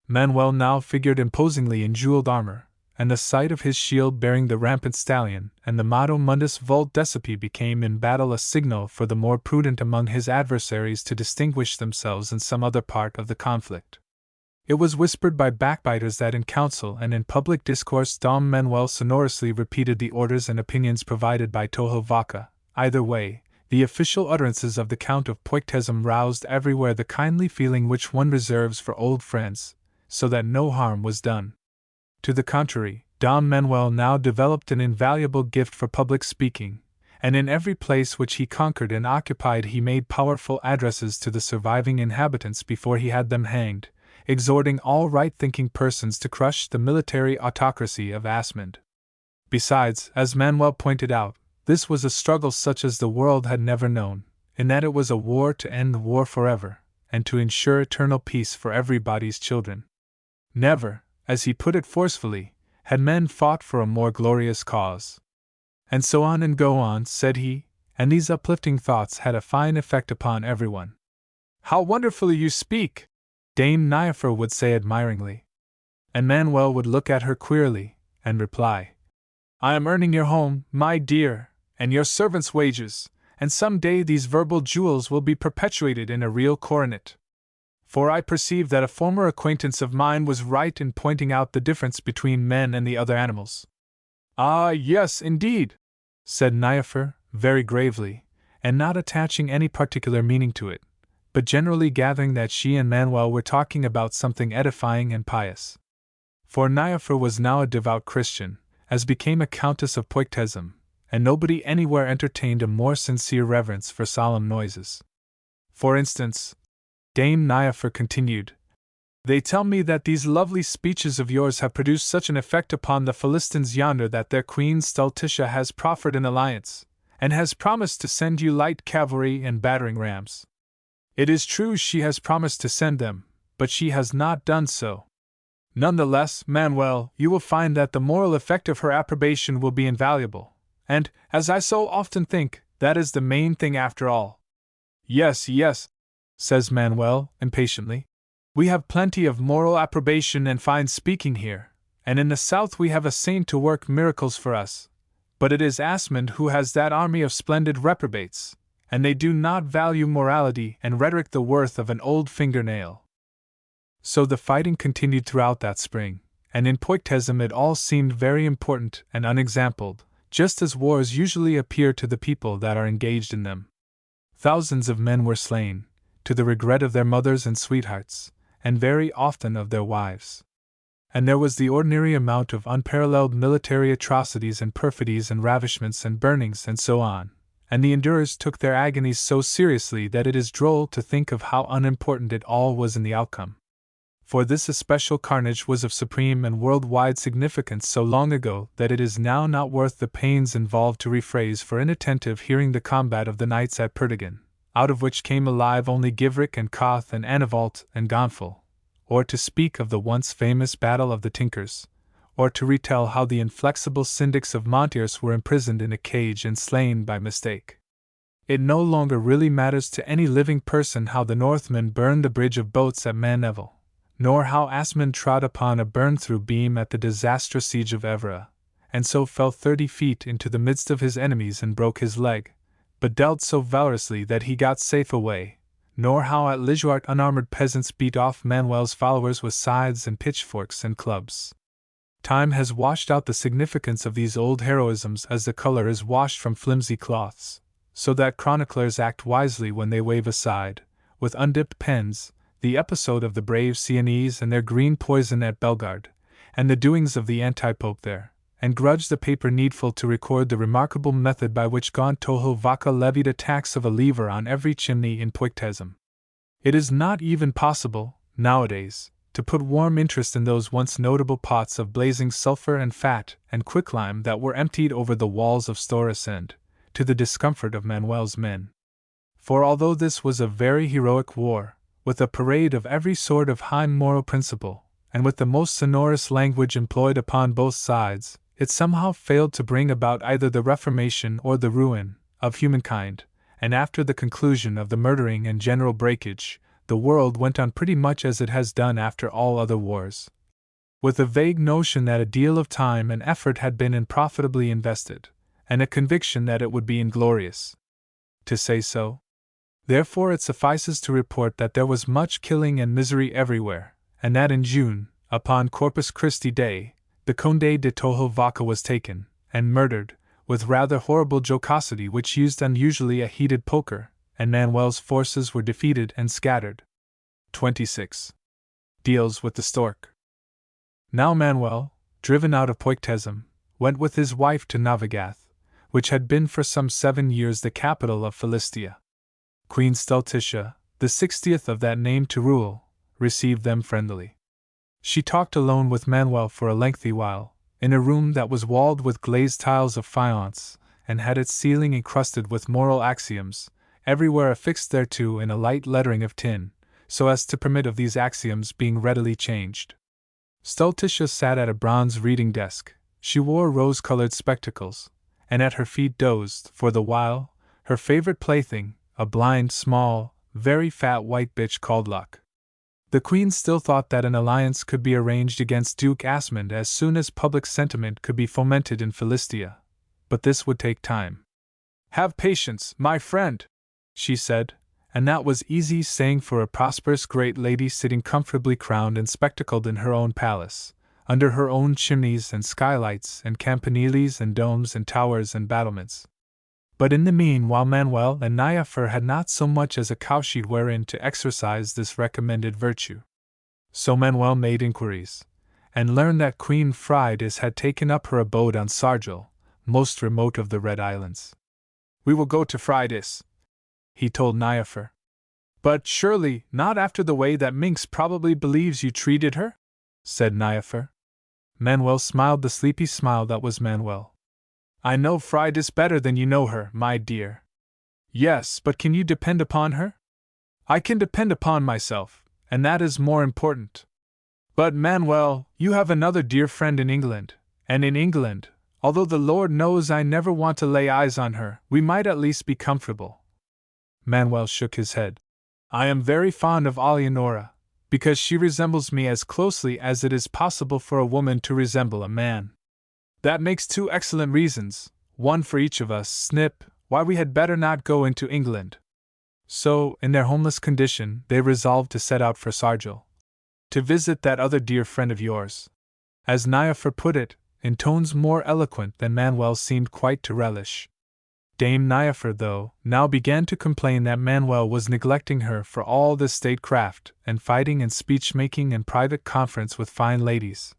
Manuel now figured imposingly in jeweled armor, and the sight of his shield bearing the rampant stallion and the motto Mundus Vult Decipi became in battle a signal for the more prudent among his adversaries to distinguish themselves in some other part of the conflict. It was whispered by backbiters that in council and in public discourse Dom Manuel sonorously repeated the orders and opinions provided by Toho Vaca. Either way, the official utterances of the Count of Poictesum roused everywhere the kindly feeling which one reserves for old friends, so that no harm was done. To the contrary, Dom Manuel now developed an invaluable gift for public speaking, and in every place which he conquered and occupied he made powerful addresses to the surviving inhabitants before he had them hanged, exhorting all right-thinking persons to crush the military autocracy of Asmund. Besides, as Manuel pointed out, this was a struggle such as the world had never known, in that it was a war to end war forever, and to ensure eternal peace for everybody's children. Never, as he put it forcefully, had men fought for a more glorious cause. And so on and go on, said he, and these uplifting thoughts had a fine effect upon everyone. How wonderfully you speak! Dame Niafer would say admiringly. And Manuel would look at her queerly, and reply, I am earning your home, my dear, and your servants' wages, and some day these verbal jewels will be perpetuated in a real coronet. For I perceive that a former acquaintance of mine was right in pointing out the difference between men and the other animals. Ah, yes, indeed, said Niafer, very gravely, and not attaching any particular meaning to it, but generally gathering that she and Manuel were talking about something edifying and pious. For Niafer was now a devout Christian, as became a Countess of Poictesum, and nobody anywhere entertained a more sincere reverence for solemn noises. For instance, Dame Niafer continued, they tell me that these lovely speeches of yours have produced such an effect upon the Philistines yonder that their queen Stultitia has proffered an alliance, and has promised to send you light cavalry and battering rams. It is true she has promised to send them, but she has not done so. None the less, Manuel, you will find that the moral effect of her approbation will be invaluable, and, as I so often think, that is the main thing after all. Yes, yes, says Manuel, impatiently. We have plenty of moral approbation and fine speaking here, and in the south we have a saint to work miracles for us, but it is Asmund who has that army of splendid reprobates, and they do not value morality and rhetoric the worth of an old fingernail. So the fighting continued throughout that spring, and in Poictesum it all seemed very important and unexampled, just as wars usually appear to the people that are engaged in them. Thousands of men were slain, to the regret of their mothers and sweethearts, and very often of their wives. And there was the ordinary amount of unparalleled military atrocities and perfidies and ravishments and burnings and so on, and the endurers took their agonies so seriously that it is droll to think of how unimportant it all was in the outcome. For this especial carnage was of supreme and world-wide significance so long ago that it is now not worth the pains involved to rephrase for inattentive hearing the combat of the knights at Perdigon, out of which came alive only Givric and Koth and Anavalt and Gonfal, or to speak of the once famous battle of the Tinkers, or to retell how the inflexible syndics of Montiers were imprisoned in a cage and slain by mistake. It no longer really matters to any living person how the Northmen burned the bridge of boats at Manevel, nor how Asmund trod upon a burn-through beam at the disastrous siege of Evra, and so fell 30 feet into the midst of his enemies and broke his leg, but dealt so valorously that he got safe away, nor how at Lijuart unarmored peasants beat off Manuel's followers with scythes and pitchforks and clubs. Time has washed out the significance of these old heroisms as the color is washed from flimsy cloths, so that chroniclers act wisely when they wave aside, with undipped pens, the episode of the brave Sienese and their green poison at Bellegarde, and the doings of the anti-pope there, and grudge the paper needful to record the remarkable method by which Gaunt Toho Vaca levied a tax of a lever on every chimney in Poictesum. It is not even possible, nowadays, to put warm interest in those once notable pots of blazing sulphur and fat and quicklime that were emptied over the walls of Storasend, to the discomfort of Manuel's men. For although this was a very heroic war, with a parade of every sort of high moral principle, and with the most sonorous language employed upon both sides, it somehow failed to bring about either the reformation or the ruin of humankind, and after the conclusion of the murdering and general breakage, the world went on pretty much as it has done after all other wars, with a vague notion that a deal of time and effort had been unprofitably invested, and a conviction that it would be inglorious to say so. Therefore it suffices to report that there was much killing and misery everywhere, and that in June, upon Corpus Christi Day, the Conde de Toho Vaca was taken, and murdered, with rather horrible jocosity which used unusually a heated poker, and Manuel's forces were defeated and scattered. 26. Deals with the stork. Now Manuel, driven out of Poictesum, went with his wife to Navigath, which had been for some 7 years the capital of Philistia. Queen Stultitia, the 60th of that name to rule, received them friendlily. She talked alone with Manuel for a lengthy while, in a room that was walled with glazed tiles of faience, and had its ceiling encrusted with moral axioms, everywhere affixed thereto in a light lettering of tin, so as to permit of these axioms being readily changed. Stultitia sat at a bronze reading desk. She wore rose-colored spectacles, and at her feet dozed, for the while, her favorite plaything, a blind, small, very fat white bitch called Luck. The Queen still thought that an alliance could be arranged against Duke Asmund as soon as public sentiment could be fomented in Philistia, but this would take time. "Have patience, my friend," she said, and that was easy saying for a prosperous great lady sitting comfortably crowned and spectacled in her own palace, under her own chimneys and skylights and campaniles and domes and towers and battlements. But in the meanwhile Manuel and Niafer had not so much as a cowshed wherein to exercise this recommended virtue. So Manuel made inquiries, and learned that Queen Frides had taken up her abode on Sargil, most remote of the Red Islands. "We will go to Frides," he told Niafer. "But surely not after the way that Minx probably believes you treated her?" said Niafer. Manuel smiled the sleepy smile that was Manuel. "I know Frides better than you know her, my dear." "Yes, but can you depend upon her?" "I can depend upon myself, and that is more important." "But, Manuel, you have another dear friend in England, and in England, although the Lord knows I never want to lay eyes on her, we might at least be comfortable." Manuel shook his head. "I am very fond of Alianora, because she resembles me as closely as it is possible for a woman to resemble a man. That makes 2 excellent reasons, one for each of us, Snip, why we had better not go into England." So, in their homeless condition, they resolved to set out for Sargil, to visit that other dear friend of yours. As Niafer put it, in tones more eloquent than Manuel seemed quite to relish. Dame Niafer, though, now began to complain that Manuel was neglecting her for all this statecraft, and fighting and speech-making and private conference with fine ladies,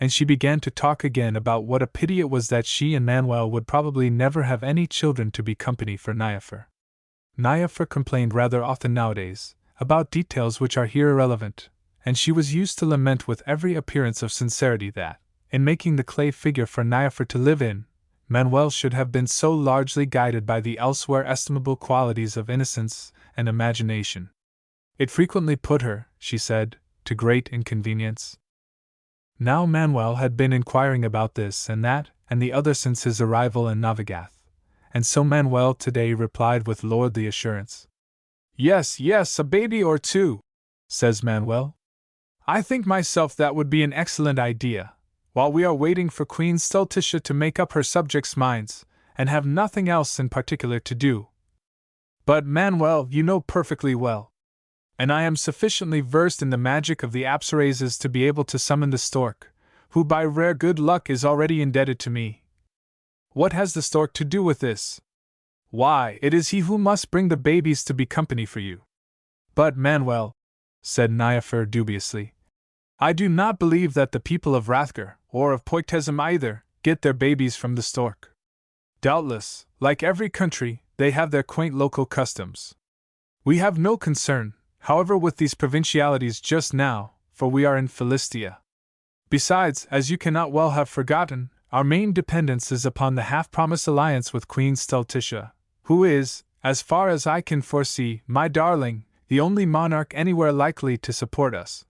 and she began to talk again about what a pity it was that she and Manuel would probably never have any children to be company for Niafer. Niafer complained rather often nowadays, about details which are here irrelevant, and she was used to lament with every appearance of sincerity that, in making the clay figure for Niafer to live in, Manuel should have been so largely guided by the elsewhere estimable qualities of innocence and imagination. It frequently put her, she said, to great inconvenience. Now Manuel had been inquiring about this and that and the other since his arrival in Navigath, and so Manuel today replied with lordly assurance. Yes, a baby or two, says Manuel. I think myself that would be an excellent idea, while we are waiting for Queen Stultitia to make up her subjects' minds, and have nothing else in particular to do. But Manuel, you know perfectly well, and I am sufficiently versed in the magic of the apsarases to be able to summon the stork, who by rare good luck is already indebted to me. What has the stork to do with this? Why, it is he who must bring the babies to be company for you. But Manuel, said Niafer dubiously, I do not believe that the people of Rathgar, or of Poictesum either, get their babies from the stork. Doubtless, like every country, they have their quaint local customs. We have no concern, however, with these provincialities just now, for we are in Philistia. Besides, as you cannot well have forgotten, our main dependence is upon the half-promised alliance with Queen Stultitia, who is, as far as I can foresee, my darling, the only monarch anywhere likely to support us.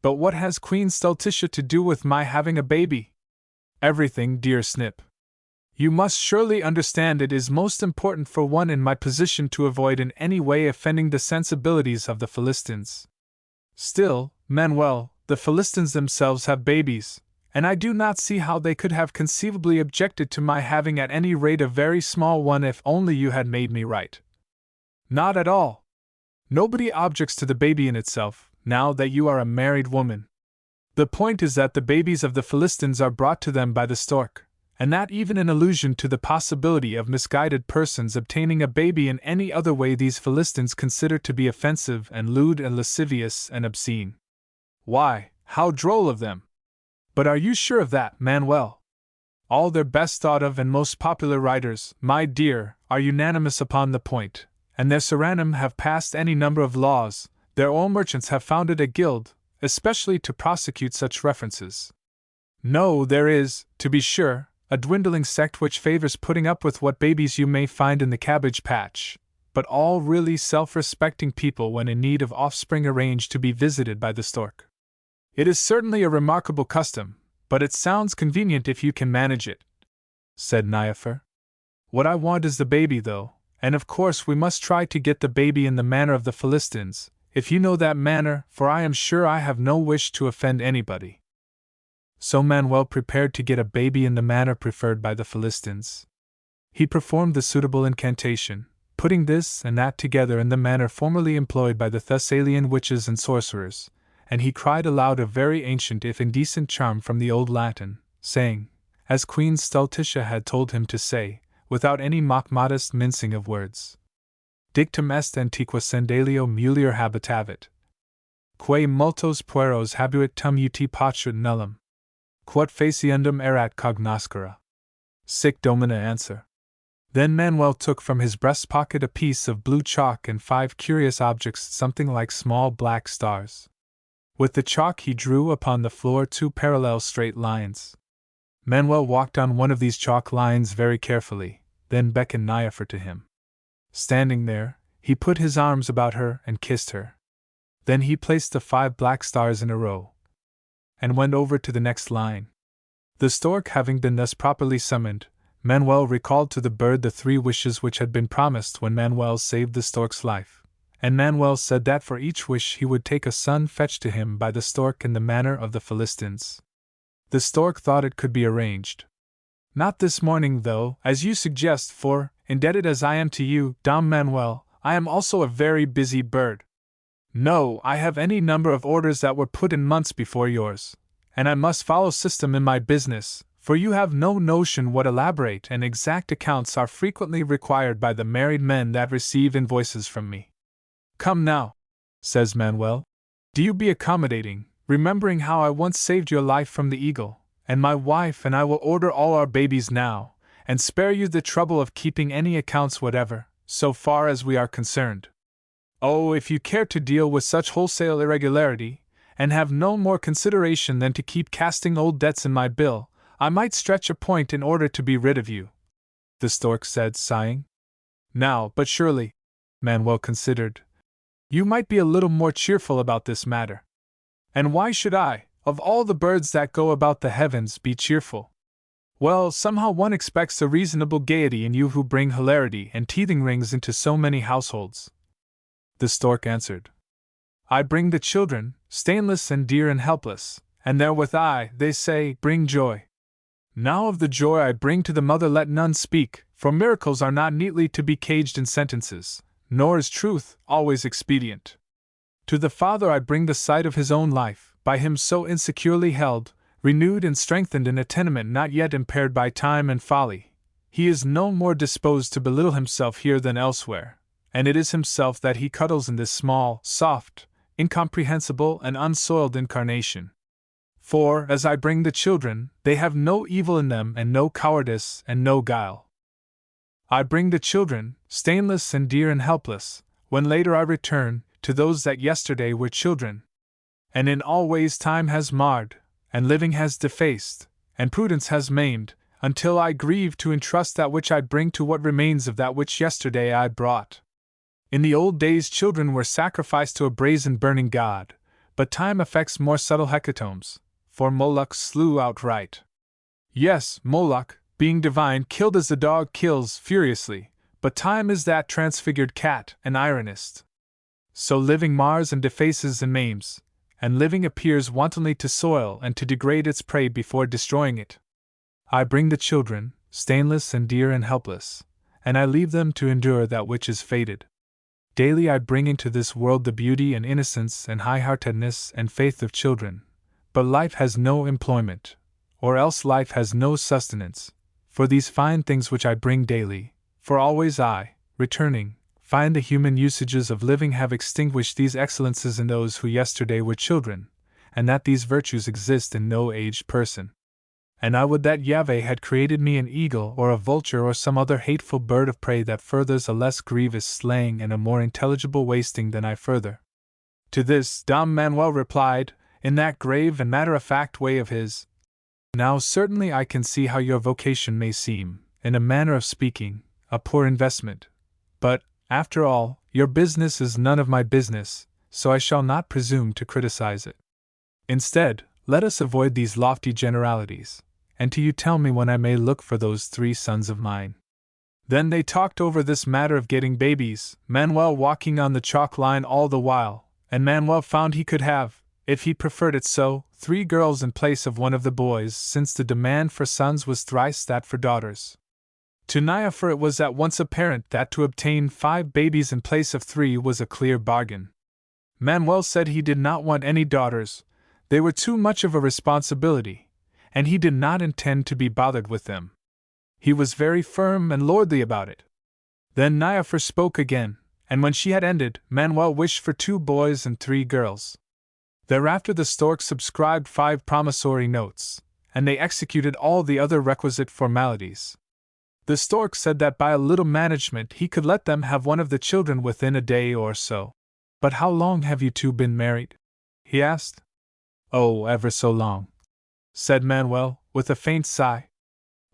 But what has Queen Stultitia to do with my having a baby? Everything, dear Snip. You must surely understand it is most important for one in my position to avoid in any way offending the sensibilities of the Philistines. Still, Manuel, the Philistines themselves have babies, and I do not see how they could have conceivably objected to my having at any rate a very small one if only you had made me right. Not at all. Nobody objects to the baby in itself, now that you are a married woman. The point is that the babies of the Philistines are brought to them by the stork, and that even in allusion to the possibility of misguided persons obtaining a baby in any other way these Philistines consider to be offensive and lewd and lascivious and obscene. Why, how droll of them! But are you sure of that, Manuel? All their best thought of and most popular writers, my dear, are unanimous upon the point, and their Seranum have passed any number of laws, their oil merchants have founded a guild, especially to prosecute such references. No, there is, to be sure, a dwindling sect which favors putting up with what babies you may find in the cabbage patch, but all really self-respecting people when in need of offspring arrange to be visited by the stork. It is certainly a remarkable custom, but it sounds convenient if you can manage it, said Niafer. What I want is the baby, though, and of course we must try to get the baby in the manner of the Philistines, if you know that manner, for I am sure I have no wish to offend anybody. So Manuel prepared to get a baby in the manner preferred by the Philistines. He performed the suitable incantation, putting this and that together in the manner formerly employed by the Thessalian witches and sorcerers, and he cried aloud a very ancient if indecent charm from the old Latin, saying, as Queen Stultitia had told him to say, without any mock-modest mincing of words, Dictum est antiqua Sandalio mulier habitavit, quae multos pueros habuit tum uti patrit nullum, quod faciendum erat cognoscere. Sic domina answer. Then Manuel took from his breast pocket a piece of blue chalk and 5 curious objects something like small black stars. With the chalk he drew upon the floor 2 parallel straight lines. Manuel walked on one of these chalk lines very carefully, then beckoned Niafer to him. Standing there, he put his arms about her and kissed her. Then he placed the 5 black stars in a row, and went over to the next line. The stork having been thus properly summoned, Manuel recalled to the bird the 3 wishes which had been promised when Manuel saved the stork's life, and Manuel said that for each wish he would take a son fetched to him by the stork in the manner of the Philistines. The stork thought it could be arranged. Not this morning, though, as you suggest, for, indebted as I am to you, Dom Manuel, I am also a very busy bird. No, I have any number of orders that were put in months before yours, and I must follow system in my business, for you have no notion what elaborate and exact accounts are frequently required by the married men that receive invoices from me. Come now, says Manuel, do you be accommodating, remembering how I once saved your life from the eagle, and my wife and I will order all our babies now, and spare you the trouble of keeping any accounts whatever, so far as we are concerned. Oh, if you care to deal with such wholesale irregularity, and have no more consideration than to keep casting old debts in my bill, I might stretch a point in order to be rid of you, the stork said, sighing. Now, but surely, Manuel considered, you might be a little more cheerful about this matter. And why should I? of all the birds that go about the heavens, be cheerful. Well, somehow one expects a reasonable gaiety in you who bring hilarity and teething rings into so many households. The stork answered, I bring the children, stainless and dear and helpless, and therewith I, they say, bring joy. Now of the joy I bring to the mother let none speak, for miracles are not neatly to be caged in sentences, nor is truth always expedient. To the father I bring the sight of his own life, by him so insecurely held, renewed and strengthened in a tenement not yet impaired by time and folly. He is no more disposed to belittle himself here than elsewhere, and it is himself that he cuddles in this small, soft, incomprehensible and unsoiled incarnation. For, as I bring the children, they have no evil in them and no cowardice and no guile. I bring the children, stainless and dear and helpless, when later I return, to those that yesterday were children. And in all ways time has marred, and living has defaced, and prudence has maimed, until I grieve to entrust that which I bring to what remains of that which yesterday I brought. In the old days children were sacrificed to a brazen burning god, but time effects more subtle hecatombs, for Moloch slew outright. Yes, Moloch, being divine, killed as the dog kills furiously, but time is that transfigured cat and ironist. So living mars and defaces and maims, and living appears wantonly to soil and to degrade its prey before destroying it. I bring the children, stainless and dear and helpless, and I leave them to endure that which is fated. Daily I bring into this world the beauty and innocence and high-heartedness and faith of children, but life has no employment, or else life has no sustenance, for these fine things which I bring daily, for always I, returning, find the human usages of living have extinguished these excellences in those who yesterday were children, and that these virtues exist in no aged person. And I would that Yahweh had created me an eagle or a vulture or some other hateful bird of prey that furthers a less grievous slaying and a more intelligible wasting than I further. To this Dom Manuel replied, in that grave and matter-of-fact way of his, Now certainly I can see how your vocation may seem, in a manner of speaking, a poor investment, but, after all, your business is none of my business, so I shall not presume to criticize it. Instead, let us avoid these lofty generalities, and do you tell me when I may look for those 3 sons of mine. Then they talked over this matter of getting babies, Manuel walking on the chalk line all the while, and Manuel found he could have, if he preferred it so, 3 girls in place of one of the boys, since the demand for sons was thrice that for daughters. To Niaphor it was at once apparent that to obtain 5 babies in place of 3 was a clear bargain. Manuel said he did not want any daughters, they were too much of a responsibility, and he did not intend to be bothered with them. He was very firm and lordly about it. Then Niaphor spoke again, and when she had ended, Manuel wished for 2 boys and 3 girls. Thereafter the stork subscribed 5 promissory notes, and they executed all the other requisite formalities. The stork said that by a little management he could let them have one of the children within a day or so. But how long have you 2 been married? He asked. Oh, ever so long, said Manuel, with a faint sigh.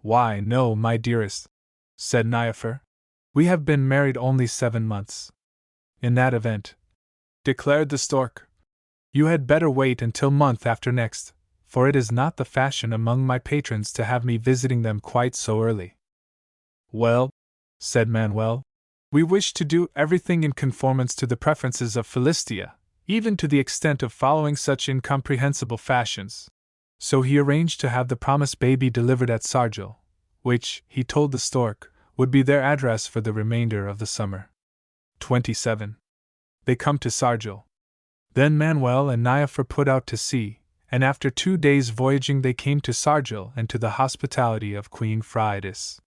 Why, no, my dearest, said Niaphor. We have been married only 7 months. In that event, declared the stork, you had better wait until month after next, for it is not the fashion among my patrons to have me visiting them quite so early. Well, said Manuel, we wish to do everything in conformance to the preferences of Philistia, even to the extent of following such incomprehensible fashions. So he arranged to have the promised baby delivered at Sargil, which, he told the stork, would be their address for the remainder of the summer. 27. They come to Sargil. Then Manuel and Niaphor put out to sea, and after 2 days' voyaging they came to Sargil and to the hospitality of Queen Phraidis.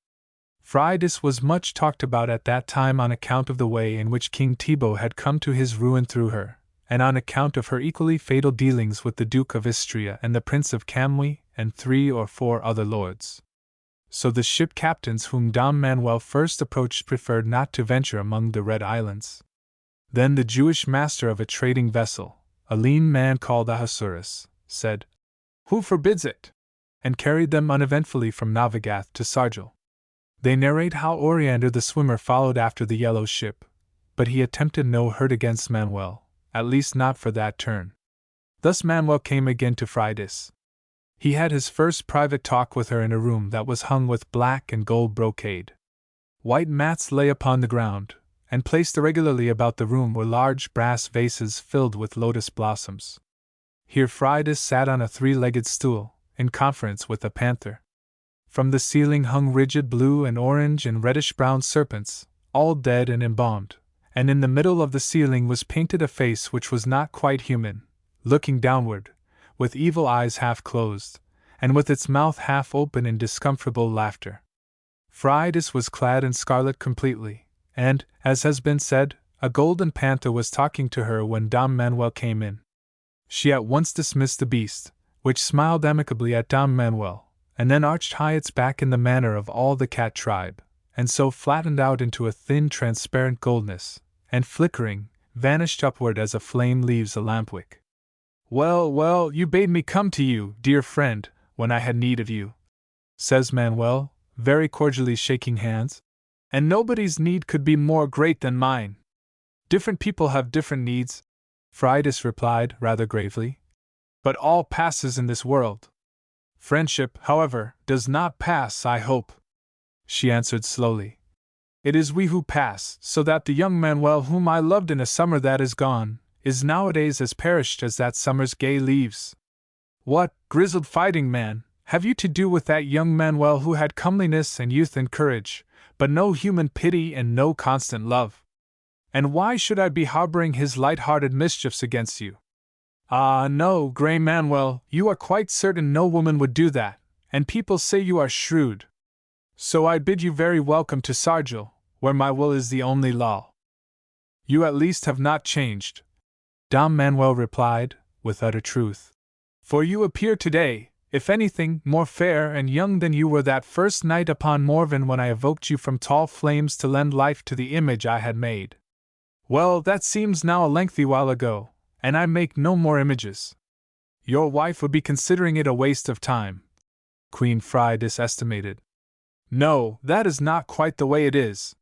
Phraidis was much talked about at that time on account of the way in which King Thibaut had come to his ruin through her, and on account of her equally fatal dealings with the Duke of Istria and the Prince of Camwy and 3 or 4 other lords. So the ship captains whom Dom Manuel first approached preferred not to venture among the Red Islands. Then the Jewish master of a trading vessel, a lean man called Ahasuerus, said, Who forbids it? And carried them uneventfully from Navagath to Sargil. They narrate how Oriander the swimmer followed after the yellow ship, but he attempted no hurt against Manuel, at least not for that turn. Thus Manuel came again to Fridas. He had his first private talk with her in a room that was hung with black and gold brocade. White mats lay upon the ground, and placed irregularly about the room were large brass vases filled with lotus blossoms. Here Fridas sat on a three-legged stool, in conference with a panther. From the ceiling hung rigid blue and orange and reddish-brown serpents, all dead and embalmed, and in the middle of the ceiling was painted a face which was not quite human, looking downward, with evil eyes half closed, and with its mouth half open in discomfortable laughter. Fridas was clad in scarlet completely, and, as has been said, a golden panther was talking to her when Dom Manuel came in. She at once dismissed the beast, which smiled amicably at Dom Manuel, and then arched high its back in the manner of all the cat tribe, and so flattened out into a thin transparent goldness, and flickering, vanished upward as a flame leaves a lampwick. "Well, well, you bade me come to you, dear friend, when I had need of you," says Manuel, very cordially shaking hands. "And nobody's need could be more great than mine. Different people have different needs," Fridas replied, rather gravely. "But all passes in this world. Friendship, however, does not pass, I hope," she answered slowly. "It is we who pass, so that the young Manuel whom I loved in a summer that is gone, is nowadays as perished as that summer's gay leaves. What, grizzled fighting man, have you to do with that young Manuel who had comeliness and youth and courage, but no human pity and no constant love? And why should I be harboring his light-hearted mischiefs against you? Ah, no, Grey Manuel, you are quite certain no woman would do that, and people say you are shrewd. So I bid you very welcome to Sargil, where my will is the only law." "You at least have not changed," Dom Manuel replied, with utter truth. "For you appear today, if anything, more fair and young than you were that first night upon Morven when I evoked you from tall flames to lend life to the image I had made. Well, that seems now a lengthy while ago, and I make no more images. Your wife would be considering it a waste of time," Queen Fridas estimated. "No, that is not quite the way it is.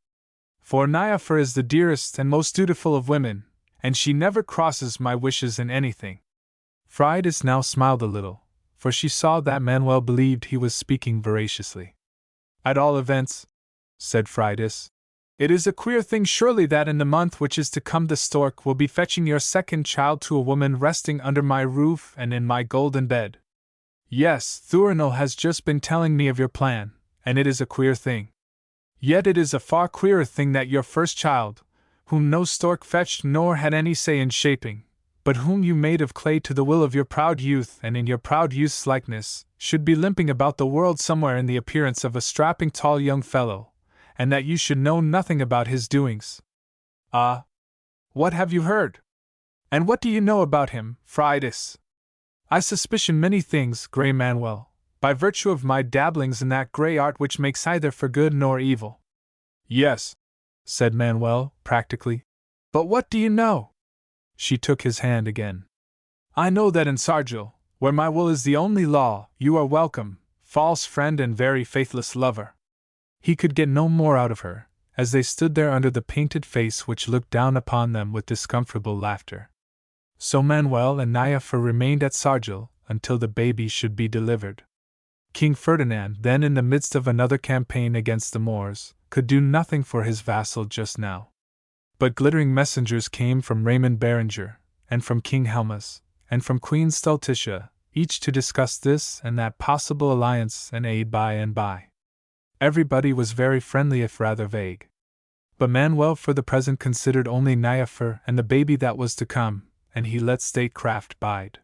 For Niafer is the dearest and most dutiful of women, and she never crosses my wishes in anything." Fridas now smiled a little, for she saw that Manuel believed he was speaking veraciously. "At all events," said Fridas, "it is a queer thing surely that in the month which is to come the stork will be fetching your second child to a woman resting under my roof and in my golden bed. Yes, Thurinel has just been telling me of your plan, and it is a queer thing. Yet it is a far queerer thing that your first child, whom no stork fetched nor had any say in shaping, but whom you made of clay to the will of your proud youth and in your proud youth's likeness, should be limping about the world somewhere in the appearance of a strapping tall young fellow, and that you should know nothing about his doings. Ah! What have you heard? And what do you know about him, Fridas? I suspicion many things, Grey Manuel, by virtue of my dabblings in that grey art which makes either for good nor evil." "Yes," said Manuel, practically. "But what do you know?" She took his hand again. "I know that in Sargil, where my will is the only law, you are welcome, false friend and very faithless lover." He could get no more out of her, as they stood there under the painted face which looked down upon them with discomfortable laughter. So Manuel and Niafer remained at Sargil until the baby should be delivered. King Ferdinand, then in the midst of another campaign against the Moors, could do nothing for his vassal just now. But glittering messengers came from Raymond Berenger, and from King Helmas, and from Queen Stultitia, each to discuss this and that possible alliance and aid by and by. Everybody was very friendly if rather vague. But Manuel for the present considered only Niafer and the baby that was to come, and he let statecraft bide.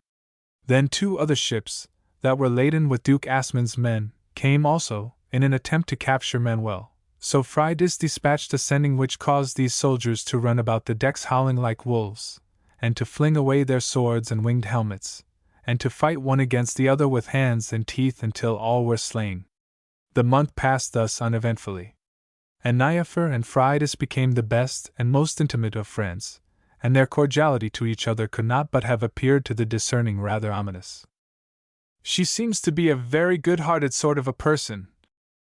Then 2 other ships, that were laden with Duke Asmund's men, came also, in an attempt to capture Manuel. So Fridas dispatched a sending which caused these soldiers to run about the decks howling like wolves, and to fling away their swords and winged helmets, and to fight one against the other with hands and teeth until all were slain. The month passed thus uneventfully. And Niafer and Fridas became the best and most intimate of friends, and their cordiality to each other could not but have appeared to the discerning rather ominous. "She seems to be a very good-hearted sort of a person,"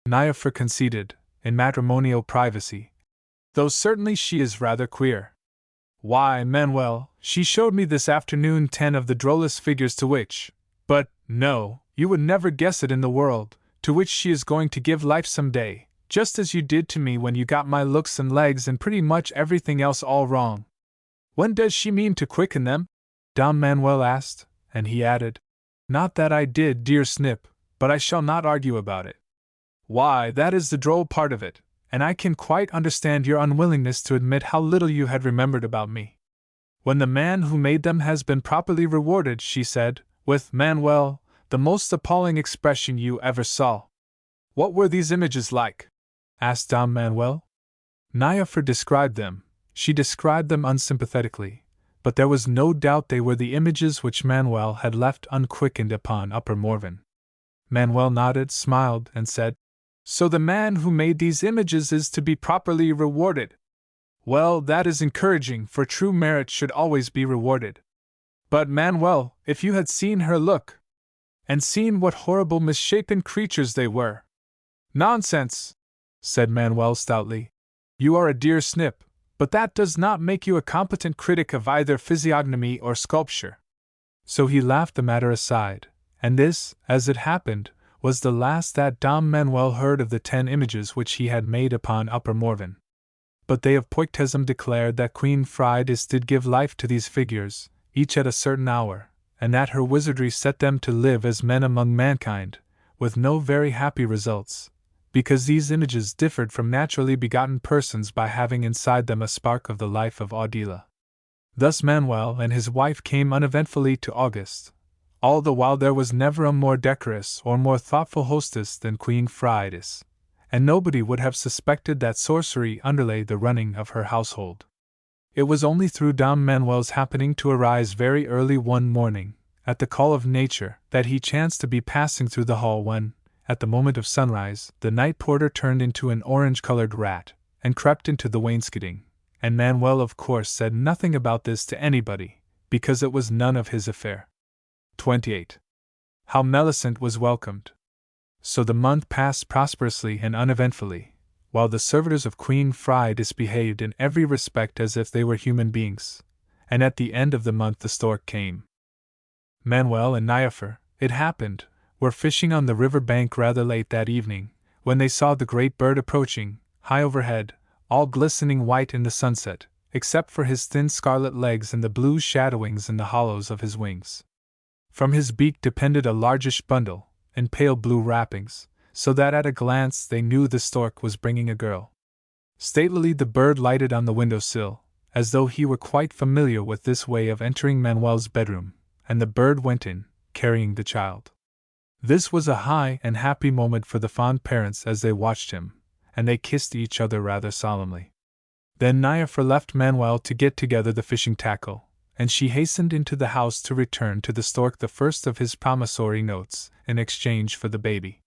Niafer conceded, in matrimonial privacy, "though certainly she is rather queer. Why, Manuel, She showed me this afternoon 10 of the drollest figures to which, but, no, you would never guess it in the world, to which she is going to give life some day, just as you did to me when you got my looks and legs and pretty much everything else all wrong. When does she mean to quicken them? Dom Manuel asked, and he added, Not that I did, dear Snip, but I shall not argue about it. Why, that is the droll part of it, and I can quite understand your unwillingness to admit how little you had remembered about me. When the man who made them has been properly rewarded, she said, with Manuel, the most appalling expression you ever saw. What were these images like? Asked Dom Manuel. Niafer described them. She described them unsympathetically, but there was no doubt they were the images which Manuel had left unquickened upon Upper Morven. Manuel nodded, smiled, and said, So the man who made these images is to be properly rewarded. Well, that is encouraging, for true merit should always be rewarded. But, Manuel, if you had seen her look, and seen what horrible misshapen creatures they were. Nonsense, said Manuel stoutly. You are a dear Snip, but that does not make you a competent critic of either physiognomy or sculpture. So he laughed the matter aside, and this, as it happened, was the last that Dom Manuel heard of the 10 images which he had made upon Upper Morven. But they of Poictesm declared that Queen Frides did give life to these figures, each at a certain hour, and that her wizardry set them to live as men among mankind, with no very happy results, because these images differed from naturally begotten persons by having inside them a spark of the life of Audila. Thus Manuel and his wife came uneventfully to August. All the while there was never a more decorous or more thoughtful hostess than Queen Frides, and nobody would have suspected that sorcery underlay the running of her household. It was only through Dom Manuel's happening to arise very early one morning, at the call of nature, that he chanced to be passing through the hall when, at the moment of sunrise, the night porter turned into an orange-colored rat, and crept into the wainscoting, and Manuel of course said nothing about this to anybody, because it was none of his affair. 28. How Melisande was welcomed. So the month passed prosperously and uneventfully, while the servitors of Queen Frides behaved in every respect as if they were human beings, and at the end of the month the stork came. Manuel and Niafer, it happened, were fishing on the river bank rather late that evening, when they saw the great bird approaching, high overhead, all glistening white in the sunset, except for his thin scarlet legs and the blue shadowings in the hollows of his wings. From his beak depended a largish bundle, in pale blue wrappings, so that at a glance they knew the stork was bringing a girl. Statelily the bird lighted on the window-sill, as though he were quite familiar with this way of entering Manuel's bedroom, and the bird went in, carrying the child. This was a high and happy moment for the fond parents as they watched him, and they kissed each other rather solemnly. Then Niafer left Manuel to get together the fishing tackle, and she hastened into the house to return to the stork the first of his promissory notes in exchange for the baby.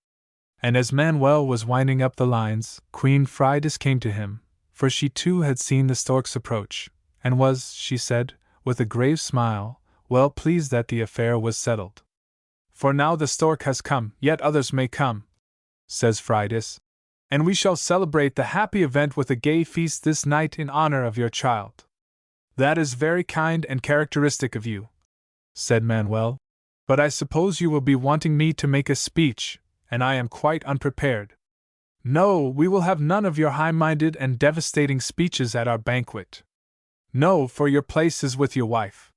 And as Manuel was winding up the lines, Queen Frides came to him, for she too had seen the stork's approach, and was, she said, with a grave smile, well pleased that the affair was settled. For now the stork has come, yet others may come, says Frides, and we shall celebrate the happy event with a gay feast this night in honor of your child. That is very kind and characteristic of you, said Manuel, but I suppose you will be wanting me to make a speech, and I am quite unprepared. No, we will have none of your high-minded and devastating speeches at our banquet. No, for your place is with your wife.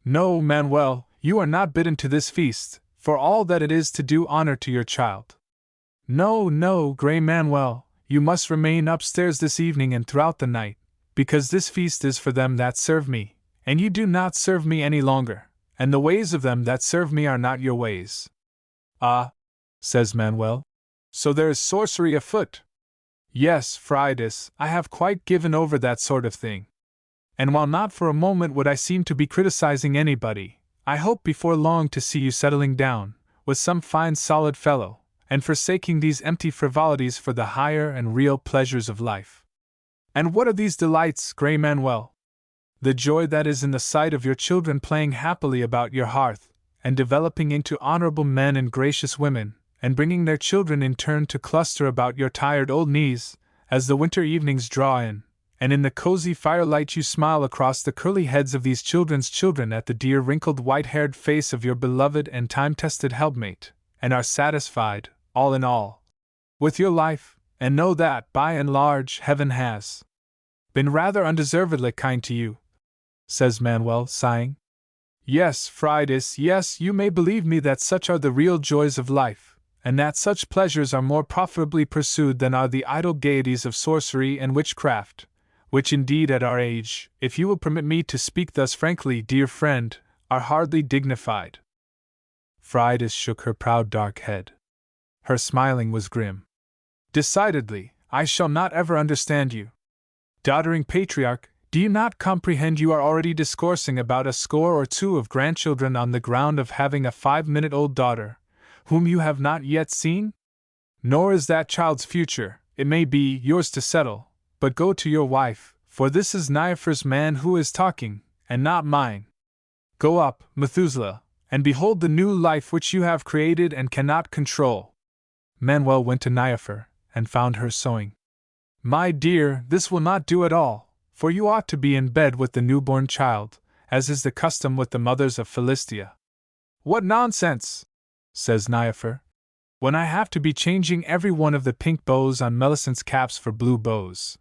No, Manuel, you are not bidden to this feast, for all that it is to do honor to your child. No, no, Grey Manuel, you must remain upstairs this evening and throughout the night, because this feast is for them that serve me, and you do not serve me any longer, and the ways of them that serve me are not your ways. Ah, says Manuel, so there is sorcery afoot. Yes, Frides, I have quite given over that sort of thing. And while not for a moment would I seem to be criticizing anybody, I hope before long to see you settling down, with some fine solid fellow, and forsaking these empty frivolities for the higher and real pleasures of life. And what are these delights, Grey Manuel? The joy that is in the sight of your children playing happily about your hearth, and developing into honorable men and gracious women, and bringing their children in turn to cluster about your tired old knees, as the winter evenings draw in, and in the cozy firelight you smile across the curly heads of these children's children at the dear wrinkled white-haired face of your beloved and time-tested helpmate, and are satisfied, all in all, with your life, and know that, by and large, heaven has been rather undeservedly kind to you, says Manuel, sighing. Yes, Fridas, yes, you may believe me that such are the real joys of life, and that such pleasures are more profitably pursued than are the idle gaieties of sorcery and witchcraft, which indeed at our age, if you will permit me to speak thus frankly, dear friend, are hardly dignified. Fridas shook her proud dark head. Her smiling was grim. Decidedly, I shall not ever understand you. Doddering patriarch, do you not comprehend you are already discoursing about a score or two of grandchildren on the ground of having a 5-minute-old daughter, whom you have not yet seen? Nor is that child's future, it may be, yours to settle, but go to your wife, for this is Niaphor's man who is talking, and not mine. Go up, Methuselah, and behold the new life which you have created and cannot control. Manuel went to Niaphor, and found her sewing. My dear, this will not do at all, for you ought to be in bed with the newborn child, as is the custom with the mothers of Philistia. What nonsense, says Niaphor, when I have to be changing every one of the pink bows on Millicent's caps for blue bows.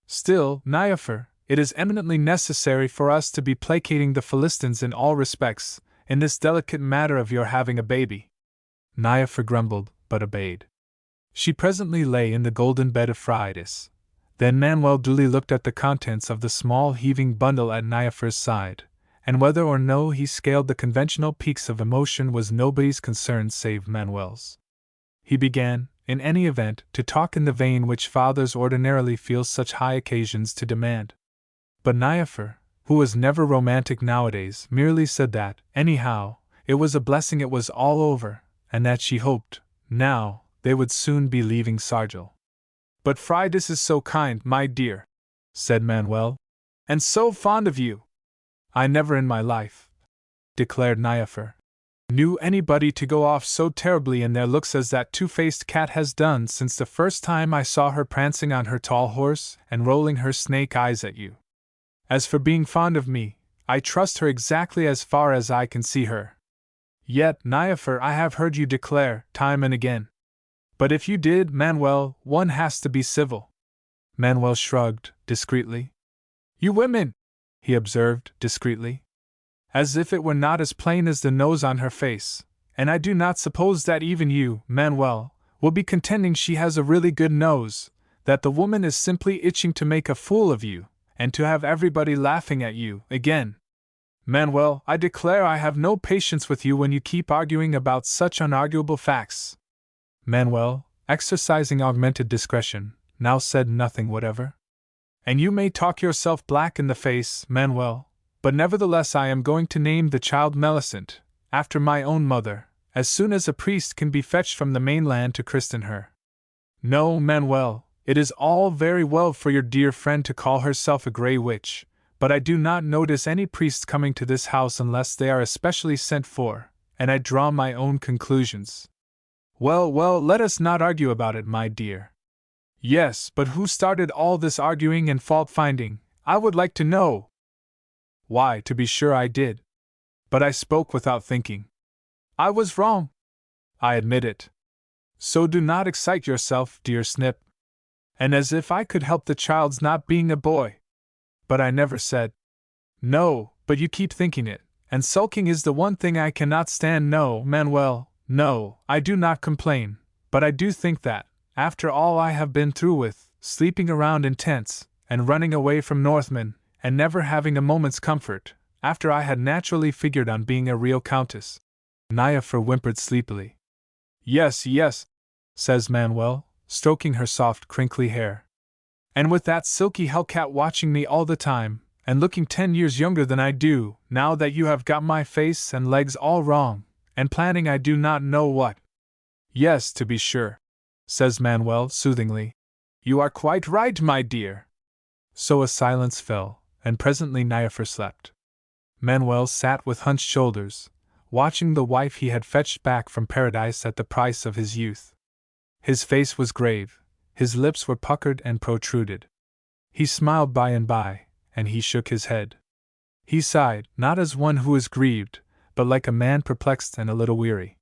Still, Niaphor, it is eminently necessary for us to be placating the Philistines in all respects, in this delicate matter of your having a baby. Niaphor grumbled, but obeyed. She presently lay in the golden bed of Fridas. Then Manuel duly looked at the contents of the small heaving bundle at Niaphor's side, and whether or no he scaled the conventional peaks of emotion was nobody's concern save Manuel's. He began, in any event, to talk in the vein which fathers ordinarily feel such high occasions to demand. But Niaphor, who was never romantic nowadays, merely said that, anyhow, it was a blessing it was all over, and that she hoped, now, they would soon be leaving Sargel. But Fridas is so kind, my dear, said Manuel, and so fond of you. I never in my life, declared Niaphor, knew anybody to go off so terribly in their looks as that two-faced cat has done since the first time I saw her prancing on her tall horse and rolling her snake eyes at you. As for being fond of me, I trust her exactly as far as I can see her. Yet, Niaphor, I have heard you declare, time and again. But if you did, Manuel, one has to be civil. Manuel shrugged, discreetly. You women, he observed, discreetly. As if it were not as plain as the nose on her face, and I do not suppose that even you, Manuel, will be contending she has a really good nose, that the woman is simply itching to make a fool of you, and to have everybody laughing at you, again. Manuel, I declare I have no patience with you when you keep arguing about such unarguable facts. Manuel, exercising augmented discretion, now said nothing whatever. And you may talk yourself black in the face, Manuel, but nevertheless I am going to name the child Millicent, after my own mother, as soon as a priest can be fetched from the mainland to christen her. No, Manuel, it is all very well for your dear friend to call herself a grey witch, but I do not notice any priests coming to this house unless they are especially sent for, and I draw my own conclusions. Well, let us not argue about it, my dear. Yes, but who started all this arguing and fault-finding, I would like to know? Why, to be sure I did. But I spoke without thinking. I was wrong. I admit it. So do not excite yourself, dear Snip. And as if I could help the child's not being a boy. But I never said. No, but you keep thinking it, and sulking is the one thing I cannot stand. No, Manuel, no, I do not complain, but I do think that, after all I have been through with, sleeping around in tents, and running away from Northmen, and never having a moment's comfort, after I had naturally figured on being a real countess. Niaphor whimpered sleepily. Yes, says Manuel, stroking her soft crinkly hair. And with that silky hellcat watching me all the time, and looking 10 years younger than I do, now that you have got my face and legs all wrong, and planning I do not know what. Yes, to be sure, says Manuel soothingly. You are quite right, my dear. So a silence fell, and presently Niaphor slept. Manuel sat with hunched shoulders, watching the wife he had fetched back from paradise at the price of his youth. His face was grave, his lips were puckered and protruded. He smiled by and by, and he shook his head. He sighed, not as one who is grieved, but like a man perplexed and a little weary.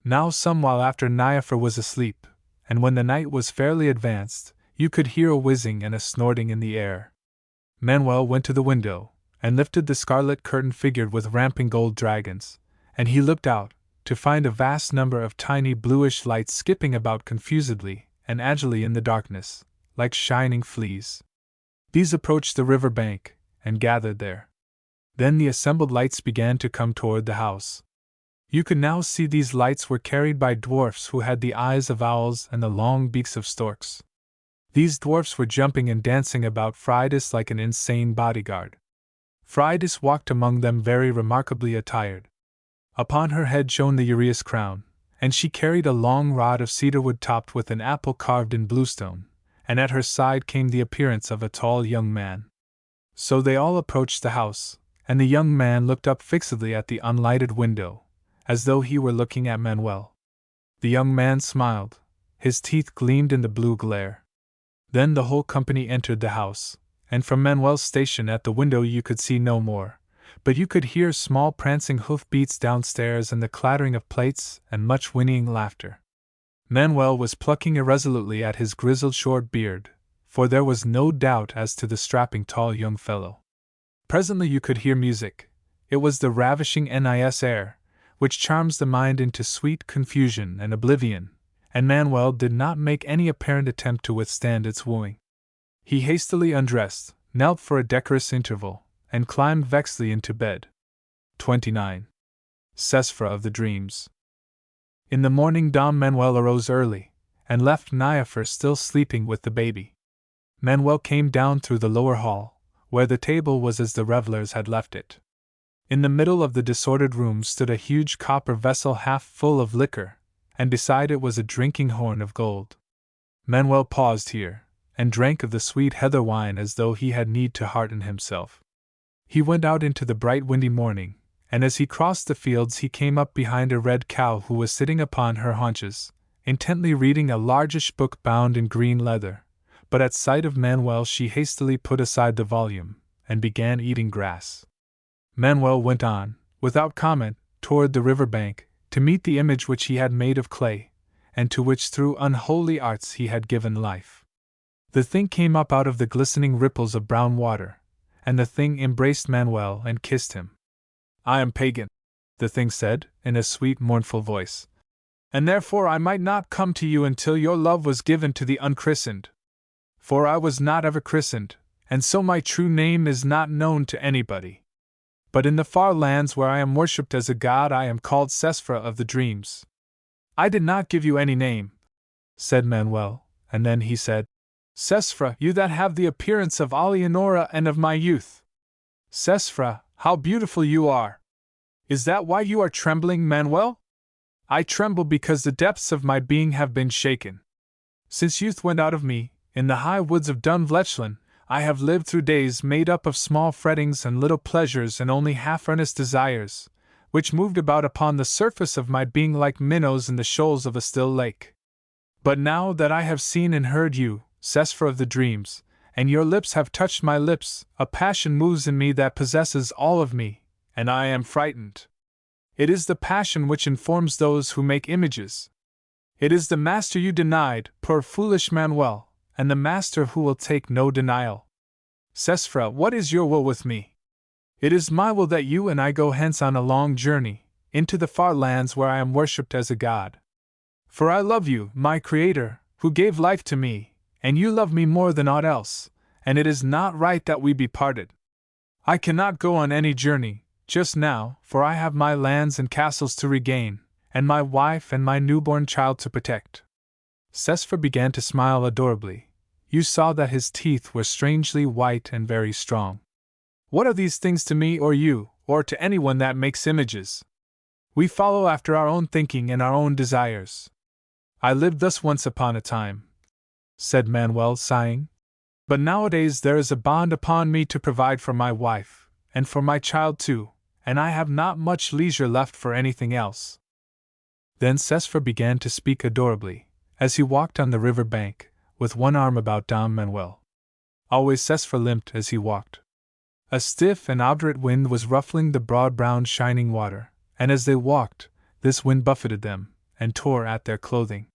Now some while after Niafer was asleep, and when the night was fairly advanced, you could hear a whizzing and a snorting in the air. Manuel went to the window, and lifted the scarlet curtain figured with ramping gold dragons, and he looked out, to find a vast number of tiny bluish lights skipping about confusedly and agilely in the darkness, like shining fleas. These approached the river bank, and gathered there. Then the assembled lights began to come toward the house. You could now see these lights were carried by dwarfs who had the eyes of owls and the long beaks of storks. These dwarfs were jumping and dancing about Fridas like an insane bodyguard. Fridas walked among them very remarkably attired. Upon her head shone the uraeus crown, and she carried a long rod of cedarwood topped with an apple carved in bluestone, and at her side came the appearance of a tall young man. So they all approached the house, and the young man looked up fixedly at the unlighted window, as though he were looking at Manuel. The young man smiled, his teeth gleamed in the blue glare. Then the whole company entered the house, and from Manuel's station at the window you could see no more, but you could hear small prancing hoof-beats downstairs and the clattering of plates and much whinnying laughter. Manuel was plucking irresolutely at his grizzled short beard, for there was no doubt as to the strapping tall young fellow. Presently you could hear music. It was the ravishing Nis air, which charms the mind into sweet confusion and oblivion, and Manuel did not make any apparent attempt to withstand its wooing. He hastily undressed, knelt for a decorous interval, and climbed vexedly into bed. 29. Sesfra of the Dreams. In the morning Dom Manuel arose early, and left Niafer still sleeping with the baby. Manuel came down through the lower hall, where the table was as the revelers had left it. In the middle of the disordered room stood a huge copper vessel half full of liquor, and beside it was a drinking horn of gold. Manuel paused here, and drank of the sweet heather wine as though he had need to hearten himself. He went out into the bright windy morning, and as he crossed the fields he came up behind a red cow who was sitting upon her haunches, intently reading a largish book bound in green leather, but at sight of Manuel she hastily put aside the volume, and began eating grass. Manuel went on, without comment, toward the river bank, to meet the image which he had made of clay, and to which through unholy arts he had given life. The thing came up out of the glistening ripples of brown water, and the thing embraced Manuel and kissed him. "I am pagan," the thing said, in a sweet, mournful voice, "and therefore I might not come to you until your love was given to the unchristened. For I was not ever christened, and so my true name is not known to anybody. But in the far lands where I am worshipped as a god I am called Sesfra of the Dreams." "I did not give you any name," said Manuel, and then he said, "Sesfra, you that have the appearance of Alienora and of my youth. Sesfra, how beautiful you are! Is that why you are trembling, Manuel?" "I tremble because the depths of my being have been shaken. Since youth went out of me, in the high woods of Dunvlechlan, I have lived through days made up of small frettings and little pleasures and only half-earnest desires, which moved about upon the surface of my being like minnows in the shoals of a still lake. But now that I have seen and heard you, Sesfra of the Dreams, and your lips have touched my lips, a passion moves in me that possesses all of me, and I am frightened. It is the passion which informs those who make images. It is the master you denied, poor foolish Manuel, and the master who will take no denial. Sesfra, what is your will with me? It is my will that you and I go hence on a long journey, into the far lands where I am worshipped as a god. For I love you, my Creator, who gave life to me, and you love me more than aught else, and it is not right that we be parted. I cannot go on any journey, just now, for I have my lands and castles to regain, and my wife and my newborn child to protect." Sesfra began to smile adorably. You saw that his teeth were strangely white and very strong. "What are these things to me or you, or to anyone that makes images? We follow after our own thinking and our own desires. I lived thus once upon a time," said Manuel, sighing. "But nowadays there is a bond upon me to provide for my wife, and for my child too, and I have not much leisure left for anything else." Then Sesfra began to speak adorably, as he walked on the river bank, with one arm about Dom Manuel. Always Sesfra limped as he walked. A stiff and obdurate wind was ruffling the broad brown shining water, and as they walked, this wind buffeted them, and tore at their clothing.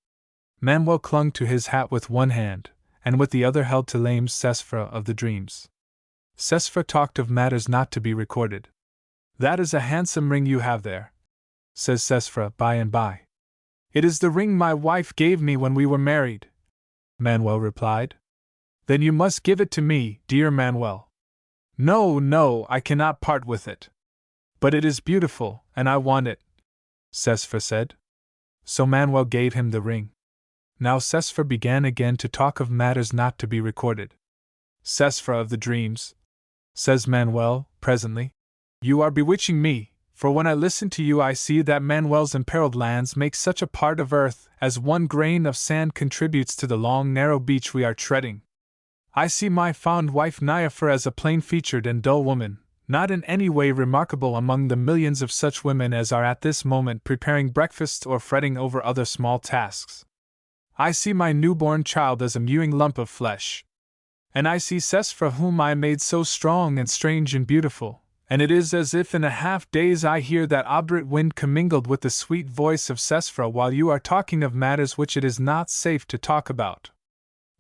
Manuel clung to his hat with one hand, and with the other held to lame Sesfra of the dreams. Sesfra talked of matters not to be recorded. "That is a handsome ring you have there," says Sesfra by and by. "It is the ring my wife gave me when we were married," Manuel replied. "Then you must give it to me, dear Manuel." "No, no, I cannot part with it." "But it is beautiful, and I want it," Sesfra said. So Manuel gave him the ring. Now Sesfra began again to talk of matters not to be recorded. "Sesfra of the dreams," says Manuel, presently, "you are bewitching me, for when I listen to you I see that Manuel's imperiled lands make such a part of earth as one grain of sand contributes to the long narrow beach we are treading. I see my fond wife Niafer as a plain-featured and dull woman, not in any way remarkable among the millions of such women as are at this moment preparing breakfast or fretting over other small tasks. I see my newborn child as a mewing lump of flesh. And I see Sesfra whom I made so strong and strange and beautiful, and it is as if in a half-daze I hear that obdurate wind commingled with the sweet voice of Sesfra while you are talking of matters which it is not safe to talk about.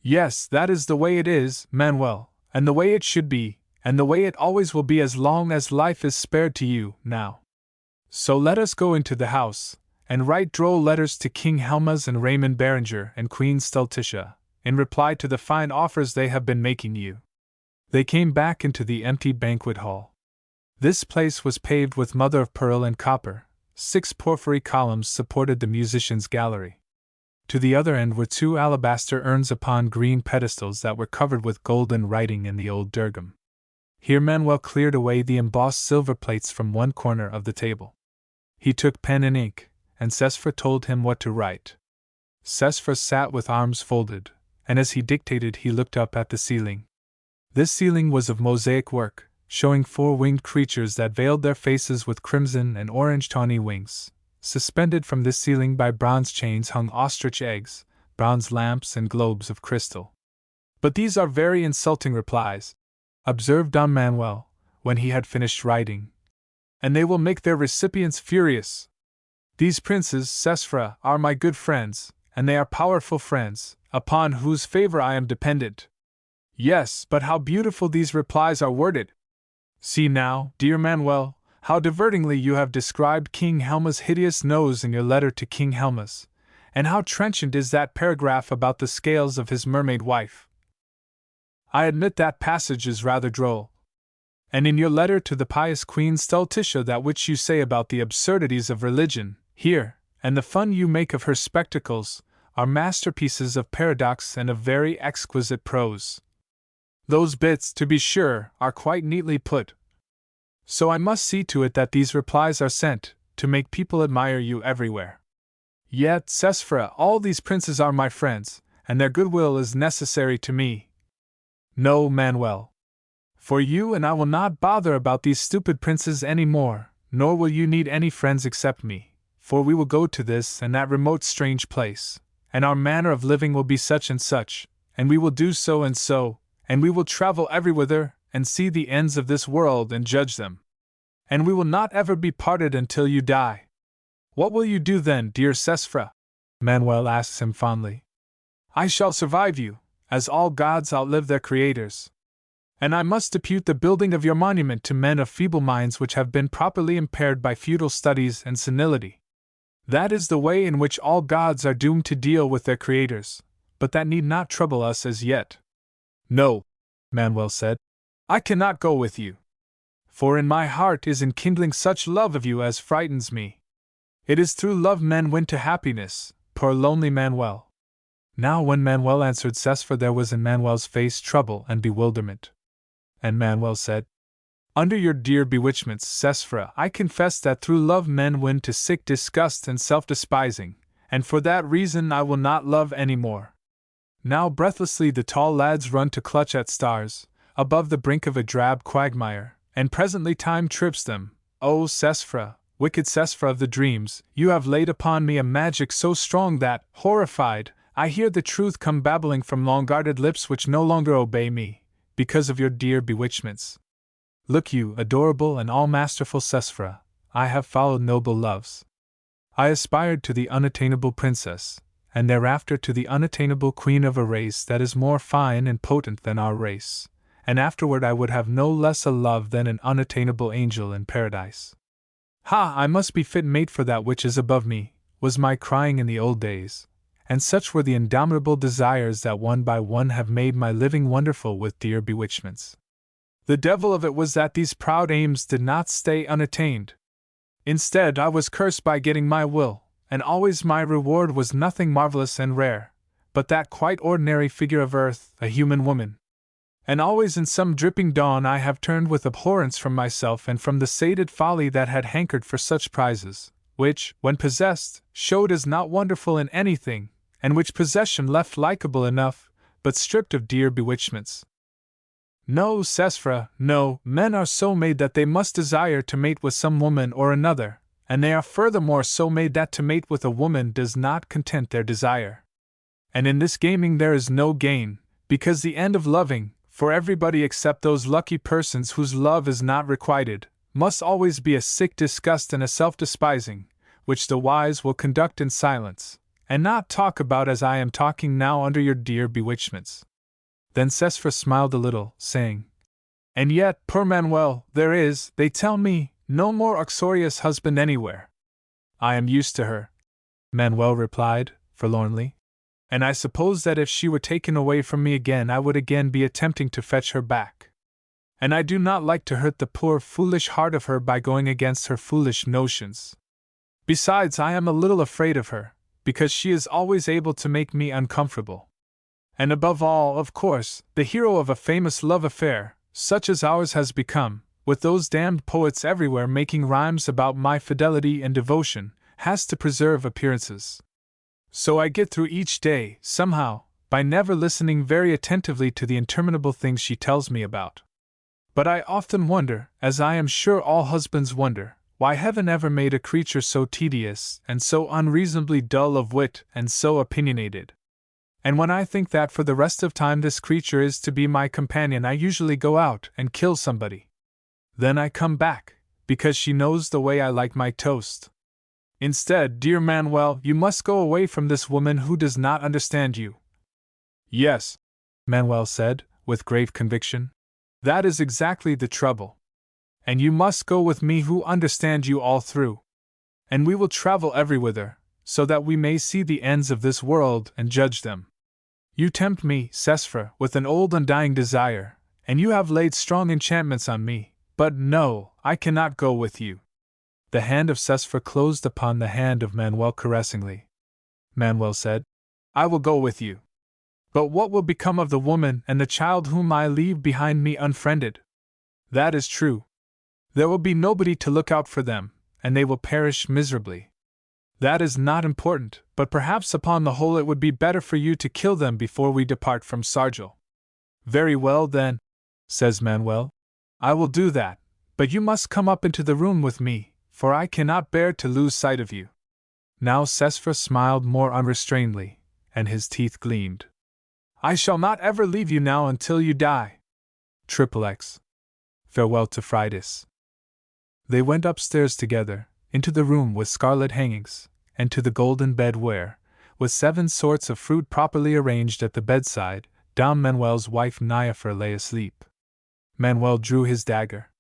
Yes, that is the way it is, Manuel, and the way it should be, and the way it always will be as long as life is spared to you, now. So let us go into the house, and write droll letters to King Helmaz and Raymond Berenger and Queen Stultitia, in reply to the fine offers they have been making you." They came back into the empty banquet hall. This place was paved with mother of pearl and copper. 6 porphyry columns supported the musicians' gallery. To the other end were 2 alabaster urns upon green pedestals that were covered with golden writing in the old Durgam. Here Manuel cleared away the embossed silver plates from one corner of the table. He took pen and ink, and Sesfra told him what to write. Sesfra sat with arms folded, and as he dictated he looked up at the ceiling. This ceiling was of mosaic work, showing 4 winged creatures that veiled their faces with crimson and orange tawny wings. Suspended from this ceiling by bronze chains hung ostrich eggs, bronze lamps and globes of crystal. "But these are very insulting replies," observed Don Manuel, when he had finished writing, "and they will make their recipients furious. These princes, Sesfra, are my good friends, and they are powerful friends, upon whose favor I am dependent. Yes, but how beautiful these replies are worded! See now, dear Manuel, how divertingly you have described King Helma's hideous nose in your letter to King Helmas, and how trenchant is that paragraph about the scales of his mermaid wife. I admit that passage is rather droll. And in your letter to the pious Queen Stultitia that which you say about the absurdities of religion, here, and the fun you make of her spectacles, are masterpieces of paradox and of very exquisite prose. Those bits, to be sure, are quite neatly put. So I must see to it that these replies are sent, to make people admire you everywhere. Yet, Sesfra, all these princes are my friends, and their goodwill is necessary to me. No, Manuel. For you and I will not bother about these stupid princes any more, nor will you need any friends except me, for we will go to this and that remote strange place, and our manner of living will be such, and we will do so, and we will travel everywhither, and see the ends of this world and judge them. And we will not ever be parted until you die. What will you do then, dear Sesfra? Manuel asks him fondly. I shall survive you, as all gods outlive their creators. And I must depute the building of your monument to men of feeble minds which have been properly impaired by futile studies and senility. That is the way in which all gods are doomed to deal with their creators, but that need not trouble us as yet. No, Manuel said, I cannot go with you. For in my heart is enkindling such love of you as frightens me. It is through love men win to happiness, poor lonely Manuel. Now when Manuel answered Sesfra there was in Manuel's face trouble and bewilderment. And Manuel said, Under your dear bewitchments, Sesfra, I confess that through love men win to sick disgust and self-despising, and for that reason I will not love any more. Now breathlessly the tall lads run to clutch at stars, above the brink of a drab quagmire, and presently time trips them. O Sesfra, wicked Sesfra of the dreams, you have laid upon me a magic so strong that, horrified, I hear the truth come babbling from long-guarded lips which no longer obey me. because of your dear bewitchments. Look you, adorable and all-masterful Sesphra, I have followed noble loves. I aspired to the unattainable princess, and thereafter to the unattainable queen of a race that is more fine and potent than our race, and afterward I would have no less a love than an unattainable angel in paradise. Ha! I must be fit mate for that which is above me, was my crying in the old days, and such were the indomitable desires that one by one have made my living wonderful with dear bewitchments. The devil of it was that these proud aims did not stay unattained. Instead, I was cursed by getting my will, and always my reward was nothing marvelous and rare, but that quite ordinary figure of earth, a human woman. And always in some dripping dawn I have turned with abhorrence from myself and from the sated folly that had hankered for such prizes, which, when possessed, showed as not wonderful in anything, and which possession left likeable enough, but stripped of dear bewitchments. No, Sesphra, no, men are so made that they must desire to mate with some woman or another, and they are furthermore so made that to mate with a woman does not content their desire. And in this gaming there is no gain, because the end of loving, for everybody except those lucky persons whose love is not requited, must always be a sick disgust and a self-despising, which the wise will conduct in silence, and not talk about as I am talking now under your dear bewitchments. Then Sesphra smiled a little, saying, And yet, poor Manuel, there is, they tell me, no more uxorious husband anywhere. I am used to her, Manuel replied, forlornly, and I suppose that if she were taken away from me again I would again be attempting to fetch her back. And I do not like to hurt the poor foolish heart of her by going against her foolish notions. Besides, I am a little afraid of her, because she is always able to make me uncomfortable. And above all, of course, the hero of a famous love affair, such as ours has become, with those damned poets everywhere making rhymes about my fidelity and devotion, has to preserve appearances. So I get through each day, somehow, by never listening very attentively to the interminable things she tells me about. But I often wonder, as I am sure all husbands wonder, why heaven ever made a creature so tedious and so unreasonably dull of wit and so opinionated. And when I think that for the rest of time this creature is to be my companion, I usually go out and kill somebody. Then I come back, because she knows the way I like my toast. Instead, dear Manuel, you must go away from this woman who does not understand you. Yes, Manuel said, with grave conviction. That is exactly the trouble. And you must go with me who understand you all through. And we will travel everywhither, so that we may see the ends of this world and judge them. You tempt me, Sesphra, with an old undying desire, and you have laid strong enchantments on me, but no, I cannot go with you. The hand of Sesphra closed upon the hand of Manuel caressingly. Manuel said, I will go with you. But what will become of the woman and the child whom I leave behind me unfriended? That is true. There will be nobody to look out for them, and they will perish miserably. That is not important, but perhaps upon the whole it would be better for you to kill them before we depart from Sargel. Very well then, says Manuel. I will do that, but you must come up into the room with me, for I cannot bear to lose sight of you. Now Sesphra smiled more unrestrainedly, and his teeth gleamed. I shall not ever leave you now until you die. XXX. Farewell to Fridas. They went upstairs together, into the room with scarlet hangings, and to the golden bed where, with 7 sorts of fruit properly arranged at the bedside, Dom Manuel's wife Niafer lay asleep. Manuel drew his dagger.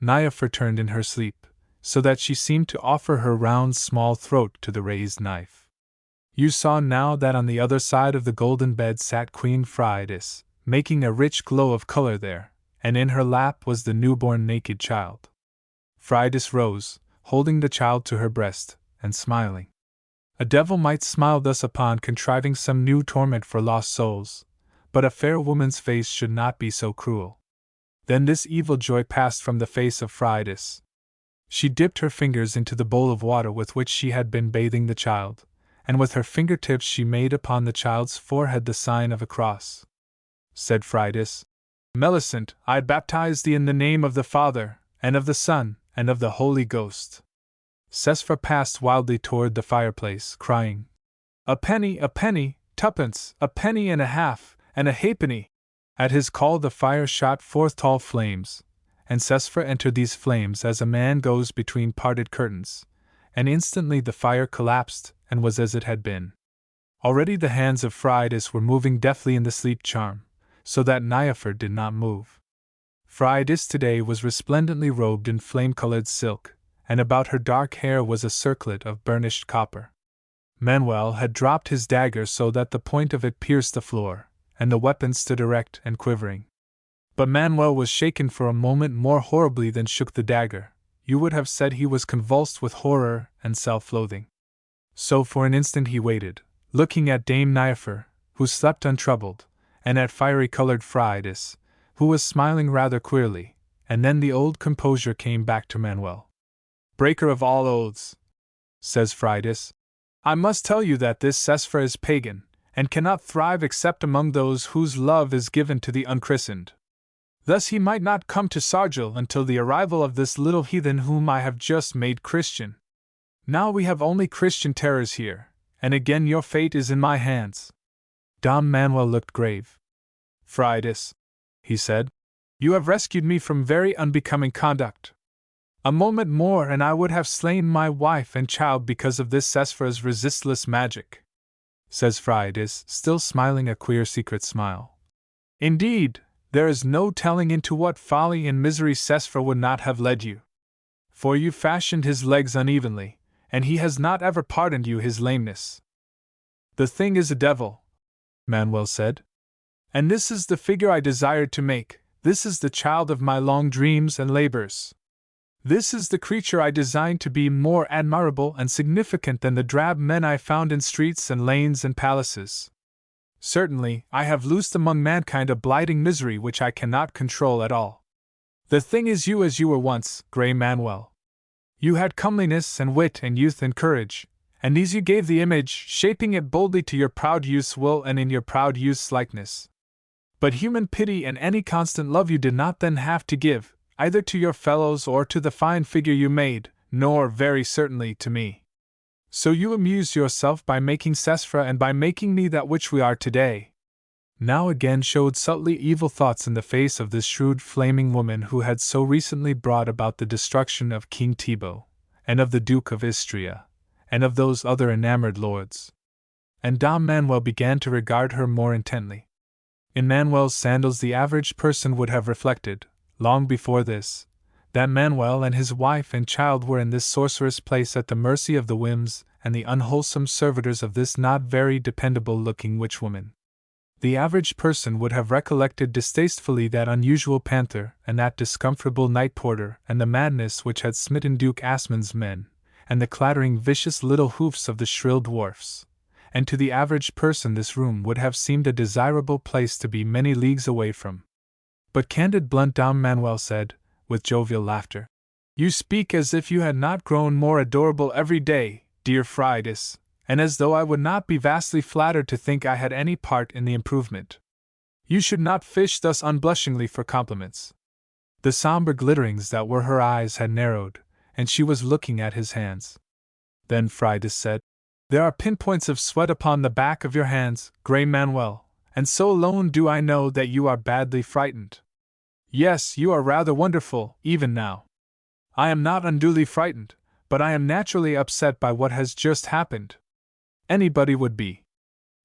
Niafer turned in her sleep, so that she seemed to offer her round small throat to the raised knife. You saw now that on the other side of the golden bed sat Queen Fridas, making a rich glow of color there, and in her lap was the newborn naked child. Fridas rose, holding the child to her breast, and smiling. A devil might smile thus upon contriving some new torment for lost souls, but a fair woman's face should not be so cruel. Then this evil joy passed from the face of Fridas. She dipped her fingers into the bowl of water with which she had been bathing the child, and with her fingertips she made upon the child's forehead the sign of a cross. Said Fridas, Melisent, I baptize thee in the name of the Father, and of the Son, and of the Holy Ghost. Sesphra passed wildly toward the fireplace, crying, a penny, 2pence, a penny and a half, and a halfpenny. At his call the fire shot forth tall flames, and Sesfra entered these flames as a man goes between parted curtains, and instantly the fire collapsed and was as it had been. Already the hands of Fridas were moving deftly in the sleep charm, so that Niafer did not move. Fridas today was resplendently robed in flame-colored silk, and about her dark hair was a circlet of burnished copper. Manuel had dropped his dagger so that the point of it pierced the floor, and the weapon stood erect and quivering. But Manuel was shaken for a moment more horribly than shook the dagger. You would have said he was convulsed with horror and self-loathing. So for an instant he waited, looking at Dame Niafer, who slept untroubled, and at fiery-colored Fridas, who was smiling rather queerly, and then the old composure came back to Manuel. "Breaker of all oaths," says Fridas, "I must tell you that this Sesfra is pagan, and cannot thrive except among those whose love is given to the unchristened. Thus he might not come to Sargil until the arrival of this little heathen whom I have just made Christian. Now we have only Christian terrors here, and again your fate is in my hands." Dom Manuel looked grave. "Fridas," he said, "you have rescued me from very unbecoming conduct. A moment more and I would have slain my wife and child because of this Sesfra's resistless magic," says Fridas, still smiling a queer secret smile. "Indeed, there is no telling into what folly and misery Sesfra would not have led you. For you fashioned his legs unevenly, and he has not ever pardoned you his lameness." "The thing is a devil," Manuel said. "And this is the figure I desired to make, this is the child of my long dreams and labors. This is the creature I designed to be more admirable and significant than the drab men I found in streets and lanes and palaces. Certainly, I have loosed among mankind a blighting misery which I cannot control at all. The thing is you as you were once, Grey Manuel. You had comeliness and wit and youth and courage, and these you gave the image, shaping it boldly to your proud youth's will and in your proud youth's likeness. But human pity and any constant love you did not then have to give, either to your fellows or to the fine figure you made, nor, very certainly, to me. So you amused yourself by making Sesfra and by making me that which we are today." Now again showed subtly evil thoughts in the face of this shrewd flaming woman who had so recently brought about the destruction of King Thibaut, and of the Duke of Istria, and of those other enamored lords. And Dom Manuel began to regard her more intently. In Manuel's sandals the average person would have reflected, long before this, that Manuel and his wife and child were in this sorcerous place at the mercy of the whims and the unwholesome servitors of this not very dependable-looking witchwoman. The average person would have recollected distastefully that unusual panther and that discomfortable night porter and the madness which had smitten Duke Asmund's men, and the clattering vicious little hoofs of the shrill dwarfs, and to the average person this room would have seemed a desirable place to be many leagues away from. But candid blunt Dom Manuel said, with jovial laughter, "You speak as if you had not grown more adorable every day, dear Fridas, and as though I would not be vastly flattered to think I had any part in the improvement. You should not fish thus unblushingly for compliments." The somber glitterings that were her eyes had narrowed, and she was looking at his hands. Then Fridas said, "There are pinpoints of sweat upon the back of your hands, Grey Manuel, and so alone do I know that you are badly frightened. Yes, you are rather wonderful, even now. I am not unduly frightened, but I am naturally upset by what has just happened. Anybody would be.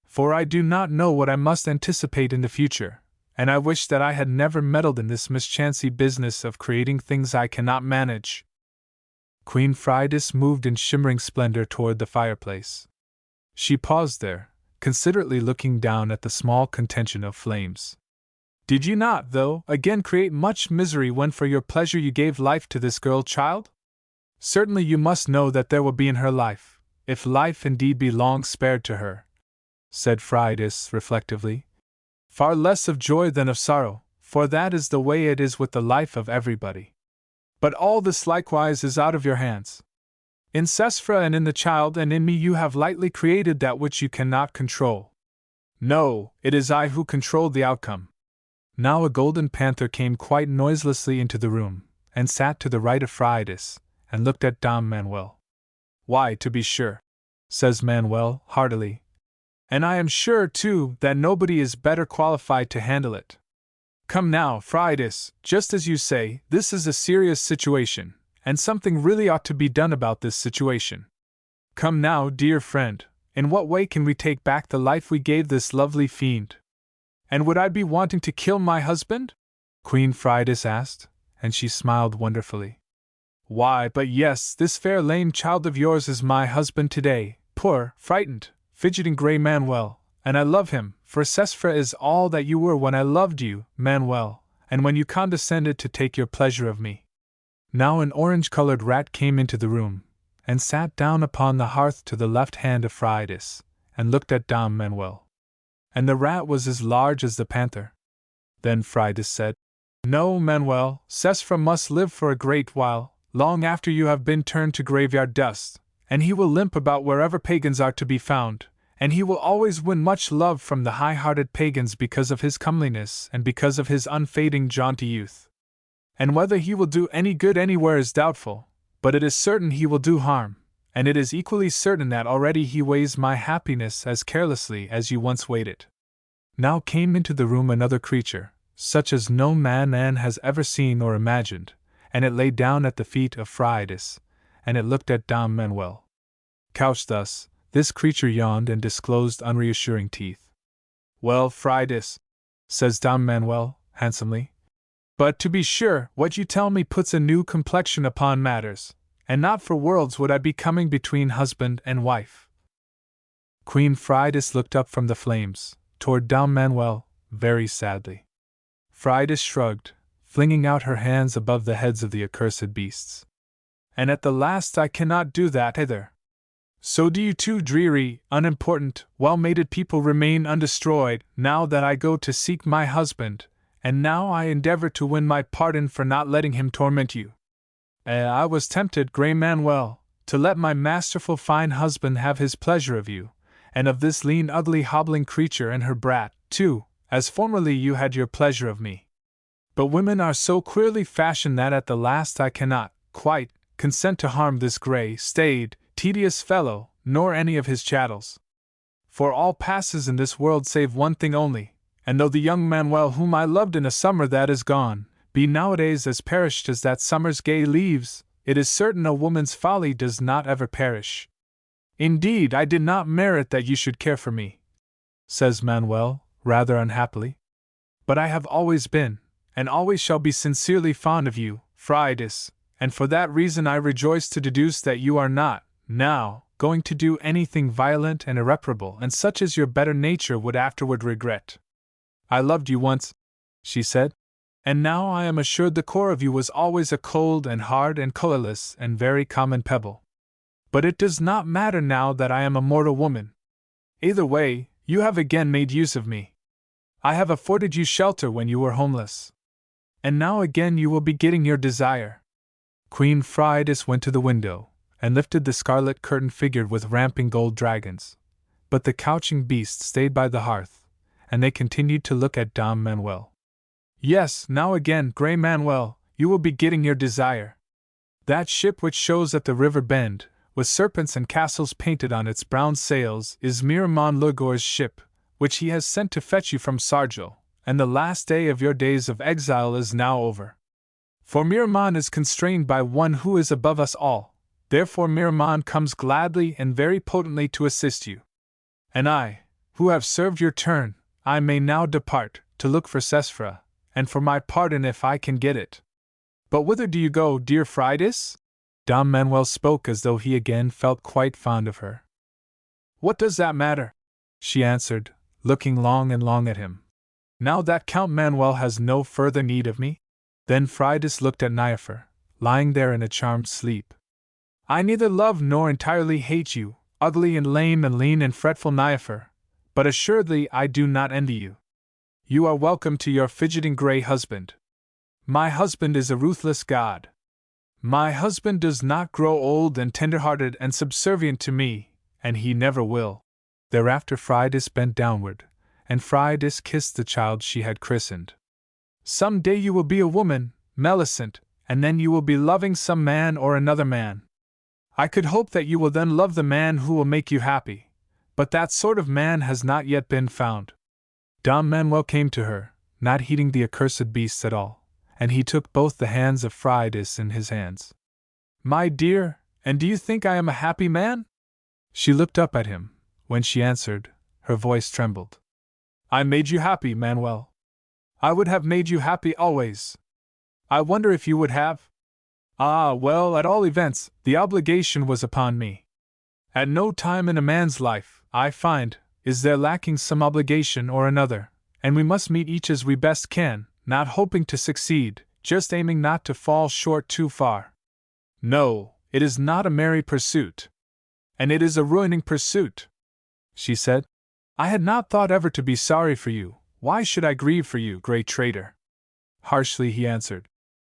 For I do not know what I must anticipate in the future, and I wish that I had never meddled in this mischancy business of creating things I cannot manage." Queen Fridas moved in shimmering splendor toward the fireplace. She paused there, considerately looking down at the small contention of flames. "Did you not, though, again create much misery when for your pleasure you gave life to this girl child? Certainly you must know that there will be in her life, if life indeed be long spared to her," said Fridas reflectively, "far less of joy than of sorrow, for that is the way it is with the life of everybody. But all this likewise is out of your hands. In Sesfra and in the child and in me you have lightly created that which you cannot control. No, it is I who controlled the outcome." Now a golden panther came quite noiselessly into the room, and sat to the right of Fridas, and looked at Dom Manuel. "Why, to be sure," says Manuel, heartily. "And I am sure, too, that nobody is better qualified to handle it. Come now, Fridas, just as you say, this is a serious situation, and something really ought to be done about this situation. Come now, dear friend, in what way can we take back the life we gave this lovely fiend? And would I be wanting to kill my husband? Queen Fridas asked, and she smiled wonderfully. Why, but yes, this fair lame child of yours is my husband today, poor, frightened, fidgeting grey Manuel, and I love him, for Sesfra is all that you were when I loved you, Manuel, and when you condescended to take your pleasure of me. Now an orange-colored rat came into the room, and sat down upon the hearth to the left hand of Fridas, and looked at Dom Manuel. And the rat was as large as the panther. Then Fridas said, No, Manuel, Sesfra must live for a great while, long after you have been turned to graveyard dust, and he will limp about wherever pagans are to be found, and he will always win much love from the high-hearted pagans because of his comeliness and because of his unfading jaunty youth. And whether he will do any good anywhere is doubtful, but it is certain he will do harm, and it is equally certain that already he weighs my happiness as carelessly as you once weighed it. Now came into the room another creature, such as no man has ever seen or imagined, and it lay down at the feet of Fridas, and it looked at Dom Manuel. Couched thus, this creature yawned and disclosed unreassuring teeth. Well, Fridas, says Dom Manuel, handsomely, but to be sure, what you tell me puts a new complexion upon matters, and not for worlds would I be coming between husband and wife. Queen Fridas looked up from the flames, toward Dom Manuel, very sadly. Fridas shrugged, flinging out her hands above the heads of the accursed beasts. And at the last I cannot do that either. So do you two dreary, unimportant, well-mated people remain undestroyed, now that I go to seek my husband, and now I endeavor to win my pardon for not letting him torment you. I was tempted, Grey Manuel, to let my masterful fine husband have his pleasure of you, and of this lean ugly hobbling creature and her brat, too, as formerly you had your pleasure of me. But women are so queerly fashioned that at the last I cannot, quite, consent to harm this grey, staid, tedious fellow, nor any of his chattels. For all passes in this world save one thing only, and though the young Manuel whom I loved in a summer that is gone, be nowadays as perished as that summer's gay leaves, it is certain a woman's folly does not ever perish. Indeed, I did not merit that you should care for me, says Manuel, rather unhappily. But I have always been, and always shall be sincerely fond of you, Fridas, and for that reason I rejoice to deduce that you are not, now, going to do anything violent and irreparable and such as your better nature would afterward regret. I loved you once, she said, and now I am assured the core of you was always a cold and hard and colorless and very common pebble. But it does not matter now that I am a mortal woman. Either way, you have again made use of me. I have afforded you shelter when you were homeless. And now again you will be getting your desire. Queen Fridas went to the window, and lifted the scarlet curtain figured with ramping gold dragons. But the couching beast stayed by the hearth, and they continued to look at Dom Manuel. Yes, now again, Grey Manuel, you will be getting your desire. That ship which shows at the river bend, with serpents and castles painted on its brown sails, is Miramon Lugor's ship, which he has sent to fetch you from Sargel, and the last day of your days of exile is now over. For Miramon is constrained by one who is above us all, therefore Miramon comes gladly and very potently to assist you. And I, who have served your turn, I may now depart, to look for Sesfra, and for my pardon if I can get it. But whither do you go, dear Fridas? Dom Manuel spoke as though he again felt quite fond of her. What does that matter? She answered, looking long and long at him. Now that Count Manuel has no further need of me? Then Fridas looked at Niafer, lying there in a charmed sleep. I neither love nor entirely hate you, ugly and lame and lean and fretful Niafer, but assuredly I do not envy you. You are welcome to your fidgeting grey husband. My husband is a ruthless god. My husband does not grow old and tender-hearted and subservient to me, and he never will. Thereafter Fridas bent downward, and Fridas kissed the child she had christened. Some day you will be a woman, Melisent, and then you will be loving some man or another man. I could hope that you will then love the man who will make you happy, but that sort of man has not yet been found. Dom Manuel came to her, not heeding the accursed beasts at all, and he took both the hands of Fridas in his hands. My dear, and do you think I am a happy man? She looked up at him. When she answered, her voice trembled. I made you happy, Manuel. I would have made you happy always. I wonder if you would have? Ah, well, at all events, the obligation was upon me. At no time in a man's life, I find, is there lacking some obligation or another, and we must meet each as we best can, not hoping to succeed, just aiming not to fall short too far. No, it is not a merry pursuit. And it is a ruining pursuit, she said. I had not thought ever to be sorry for you. Why should I grieve for you, great traitor? Harshly he answered.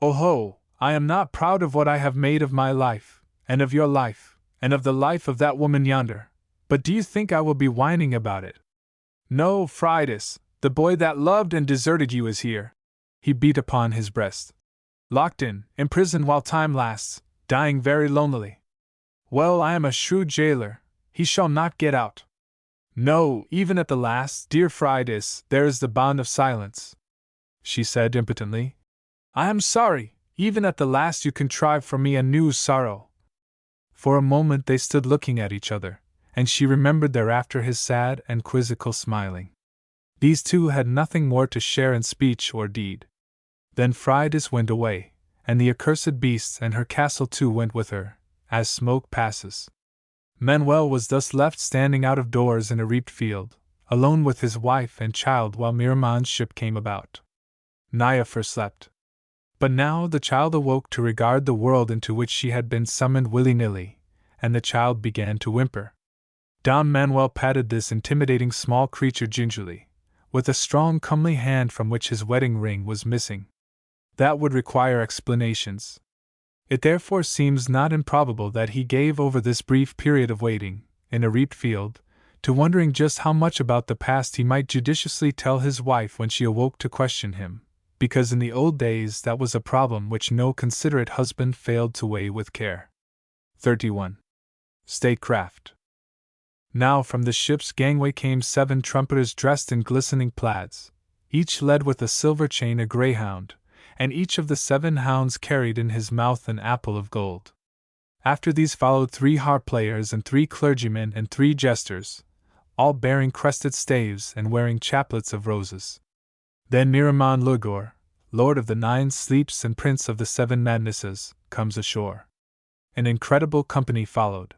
Oh ho, I am not proud of what I have made of my life, and of your life, and of the life of that woman yonder, but do you think I will be whining about it? No, Fridas, the boy that loved and deserted you is here. He beat upon his breast. Locked in prison while time lasts, dying very lonely. Well, I am a shrewd jailer, he shall not get out. No, even at the last, dear Fridas, there is the bond of silence, she said impotently. I am sorry, even at the last you contrived for me a new sorrow. For a moment they stood looking at each other, and she remembered thereafter his sad and quizzical smiling. These two had nothing more to share in speech or deed. Then Fridas went away, and the accursed beasts and her castle too went with her, as smoke passes. Manuel was thus left standing out of doors in a reaped field, alone with his wife and child while Miramon's ship came about. Niafer slept. But now the child awoke to regard the world into which she had been summoned willy-nilly, and the child began to whimper. Don Manuel patted this intimidating small creature gingerly, with a strong comely hand from which his wedding ring was missing. That would require explanations. It therefore seems not improbable that he gave over this brief period of waiting, in a reaped field, to wondering just how much about the past he might judiciously tell his wife when she awoke to question him, because in the old days that was a problem which no considerate husband failed to weigh with care. 31. Statecraft. Now from the ship's gangway came 7 trumpeters dressed in glistening plaids, each led with a silver chain a greyhound, and each of the 7 hounds carried in his mouth an apple of gold. After these followed 3 harp players and 3 clergymen and 3 jesters, all bearing crested staves and wearing chaplets of roses. Then Miramon Lugor, Lord of the 9 Sleeps and Prince of the 7 Madnesses, comes ashore. An incredible company followed.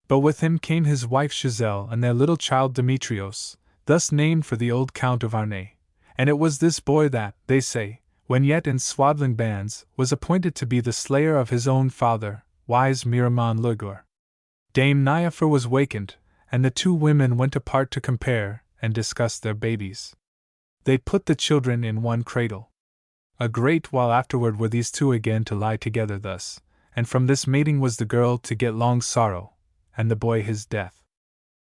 But with him came his wife Giselle and their little child Demetrios, thus named for the old Count of Arnay, and it was this boy that, they say, when yet in swaddling bands, was appointed to be the slayer of his own father, wise Miramon Lugor. Dame Niafer was wakened, and the 2 women went apart to compare and discuss their babies. They put the children in one cradle. A great while afterward were these 2 again to lie together thus, and from this mating was the girl to get long sorrow, and the boy his death.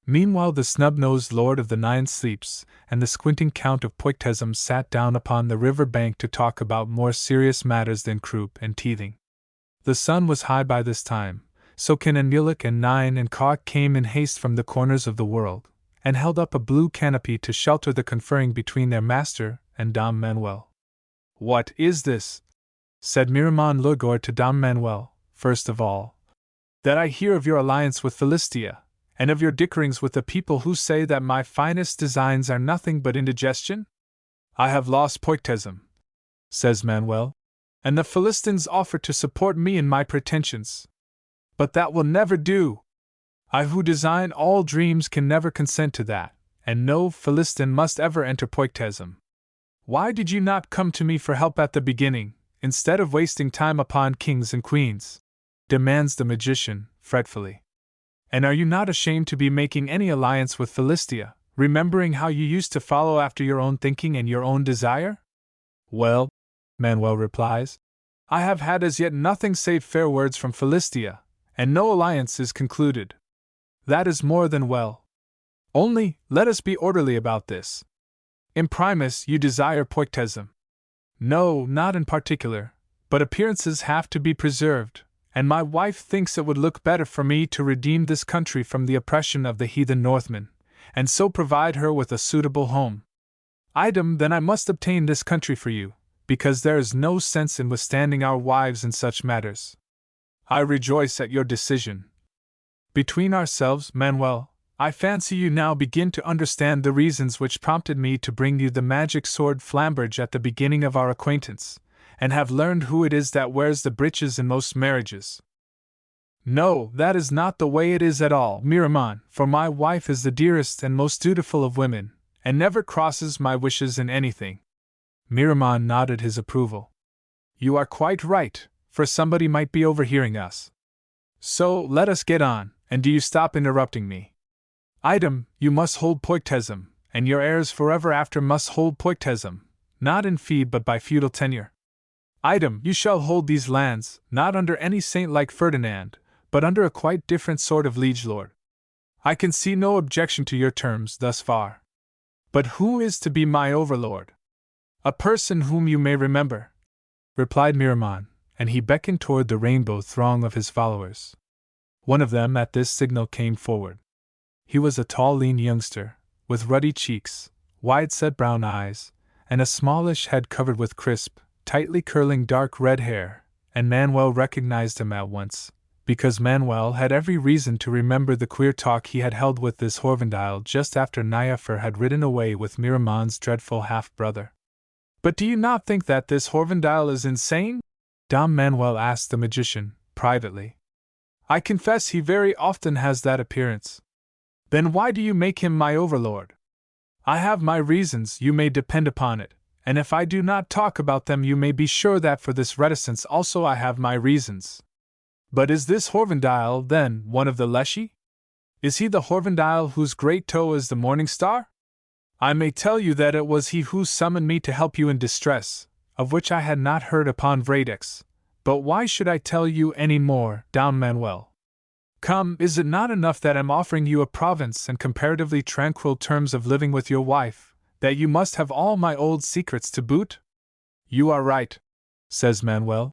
Meanwhile the snub-nosed Lord of the 9 Sleeps and the squinting Count of Poictesum sat down upon the river bank to talk about more serious matters than croup and teething. The sun was high by this time, so Kin and Mulek and Nine and Cauk came in haste from the corners of the world, and held up a blue canopy to shelter the conferring between their master and Dom Manuel. What is this? Said Miramon Lugor to Dom Manuel, first of all. That I hear of your alliance with Philistia, and of your dickerings with the people who say that my finest designs are nothing but indigestion? I have lost Poictesum, says Manuel, and the Philistines offer to support me in my pretensions. But that will never do. I who design all dreams can never consent to that, and no Philistin must ever enter Poictesum. Why did you not come to me for help at the beginning, instead of wasting time upon kings and queens? Demands the magician, fretfully. And are you not ashamed to be making any alliance with Philistia, remembering how you used to follow after your own thinking and your own desire? Well, Manuel replies, I have had as yet nothing save fair words from Philistia, and no alliance is concluded. That is more than well. Only, let us be orderly about this. Imprimis, you desire Poictesum. No, not in particular, but appearances have to be preserved, and my wife thinks it would look better for me to redeem this country from the oppression of the heathen Northmen, and so provide her with a suitable home. Item, then I must obtain this country for you, because there is no sense in withstanding our wives in such matters. I rejoice at your decision. Between ourselves, Manuel, I fancy you now begin to understand the reasons which prompted me to bring you the magic sword Flambridge at the beginning of our acquaintance, and have learned who it is that wears the breeches in most marriages. No, that is not the way it is at all, Miramon, for my wife is the dearest and most dutiful of women, and never crosses my wishes in anything. Miramon nodded his approval. You are quite right, for somebody might be overhearing us. So, let us get on, and do you stop interrupting me. Item, you must hold Poictesum, and your heirs forever after must hold Poictesum, not in fee but by feudal tenure. Item, you shall hold these lands, not under any saint like Ferdinand, but under a quite different sort of liege lord. I can see no objection to your terms thus far. But who is to be my overlord? A person whom you may remember, replied Miramon, and he beckoned toward the rainbow throng of his followers. One of them at this signal came forward. He was a tall, lean youngster, with ruddy cheeks, wide-set brown eyes, and a smallish head covered with crisp, tightly curling dark red hair, and Manuel recognized him at once, because Manuel had every reason to remember the queer talk he had held with this Horvendile just after Niafer had ridden away with Miramon's dreadful half-brother. But do you not think that this Horvendile is insane? Dom Manuel asked the magician, privately. I confess he very often has that appearance. Then why do you make him my overlord? I have my reasons, you may depend upon it, and if I do not talk about them you may be sure that for this reticence also I have my reasons. But is this Horvendile, then, one of the Leshy? Is he the Horvendile whose great toe is the morning star? I may tell you that it was he who summoned me to help you in distress, of which I had not heard upon Vradex, but why should I tell you any more, Dom Manuel? Come, is it not enough that I'm offering you a province and comparatively tranquil terms of living with your wife, that you must have all my old secrets to boot? You are right, says Manuel,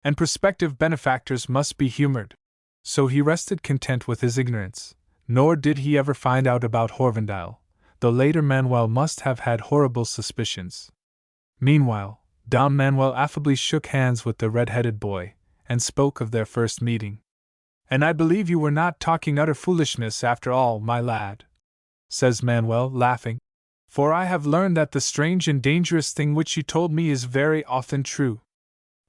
and prospective benefactors must be humored. So he rested content with his ignorance, nor did he ever find out about Horvendile, though later Manuel must have had horrible suspicions. Meanwhile, Dom Manuel affably shook hands with the red-headed boy, and spoke of their first meeting. And I believe you were not talking utter foolishness after all, my lad, says Manuel, laughing, for I have learned that the strange and dangerous thing which you told me is very often true.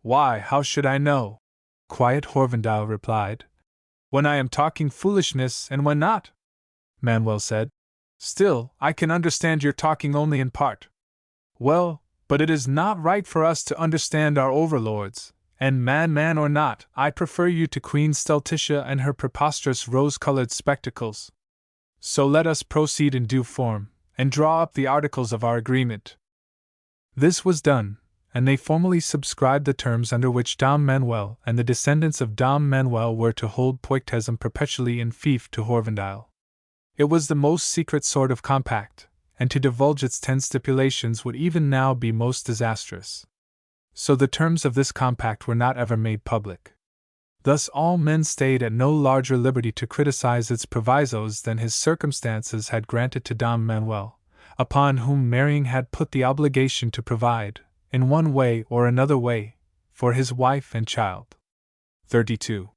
Why, how should I know? Quiet Horvendile replied. When I am talking foolishness and when not, Manuel said. Still, I can understand your talking only in part. Well, but it is not right for us to understand our overlords, and man or not, I prefer you to Queen Stultitia and her preposterous rose-colored spectacles. So let us proceed in due form, and draw up the articles of our agreement. This was done, and they formally subscribed the terms under which Dom Manuel and the descendants of Dom Manuel were to hold Poictesum perpetually in fief to Horvendile. It was the most secret sort of compact, and to divulge its 10 stipulations would even now be most disastrous. So the terms of this compact were not ever made public. Thus all men stayed at no larger liberty to criticize its provisos than his circumstances had granted to Dom Manuel, upon whom marrying had put the obligation to provide, in one way or another way, for his wife and child. 32.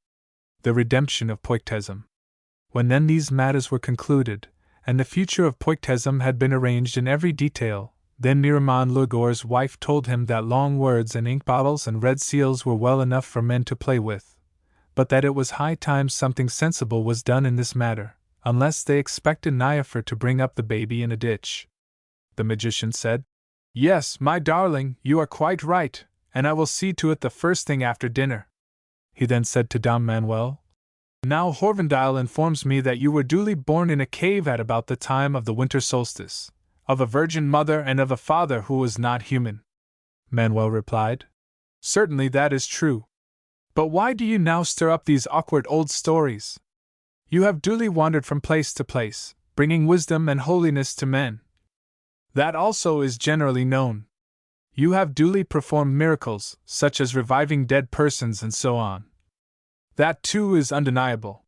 The redemption of Poictesum. When then these matters were concluded, and the future of Poictesum had been arranged in every detail, then Miramon Lugor's wife told him that long words and ink bottles and red seals were well enough for men to play with, but that it was high time something sensible was done in this matter, unless they expected Niafer to bring up the baby in a ditch. The magician said, Yes, my darling, you are quite right, and I will see to it the first thing after dinner. He then said to Dom Manuel, Now Horvendile informs me that you were duly born in a cave at about the time of the winter solstice, of a virgin mother and of a father who was not human. Manuel replied, Certainly that is true. But why do you now stir up these awkward old stories? You have duly wandered from place to place, bringing wisdom and holiness to men. That also is generally known. You have duly performed miracles, such as reviving dead persons and so on. That too is undeniable.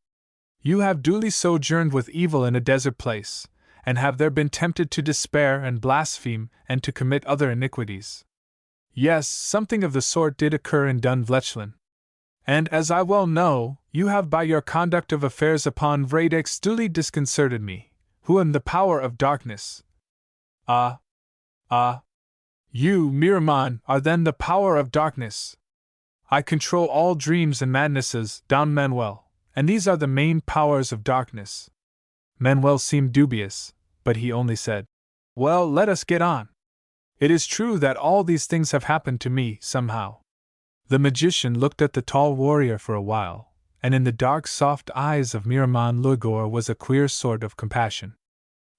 You have duly sojourned with evil in a desert place, and have there been tempted to despair and blaspheme and to commit other iniquities. Yes, something of the sort did occur in Dunvlechlan. And as I well know, you have by your conduct of affairs upon Vradex duly disconcerted me, who am the power of darkness. You, Miramon, are then the power of darkness. I control all dreams and madnesses, Don Manuel, and these are the main powers of darkness. Manuel seemed dubious, but he only said, Well, let us get on. It is true that all these things have happened to me, somehow. The magician looked at the tall warrior for a while, and in the dark, soft eyes of Miramon Lugor was a queer sort of compassion.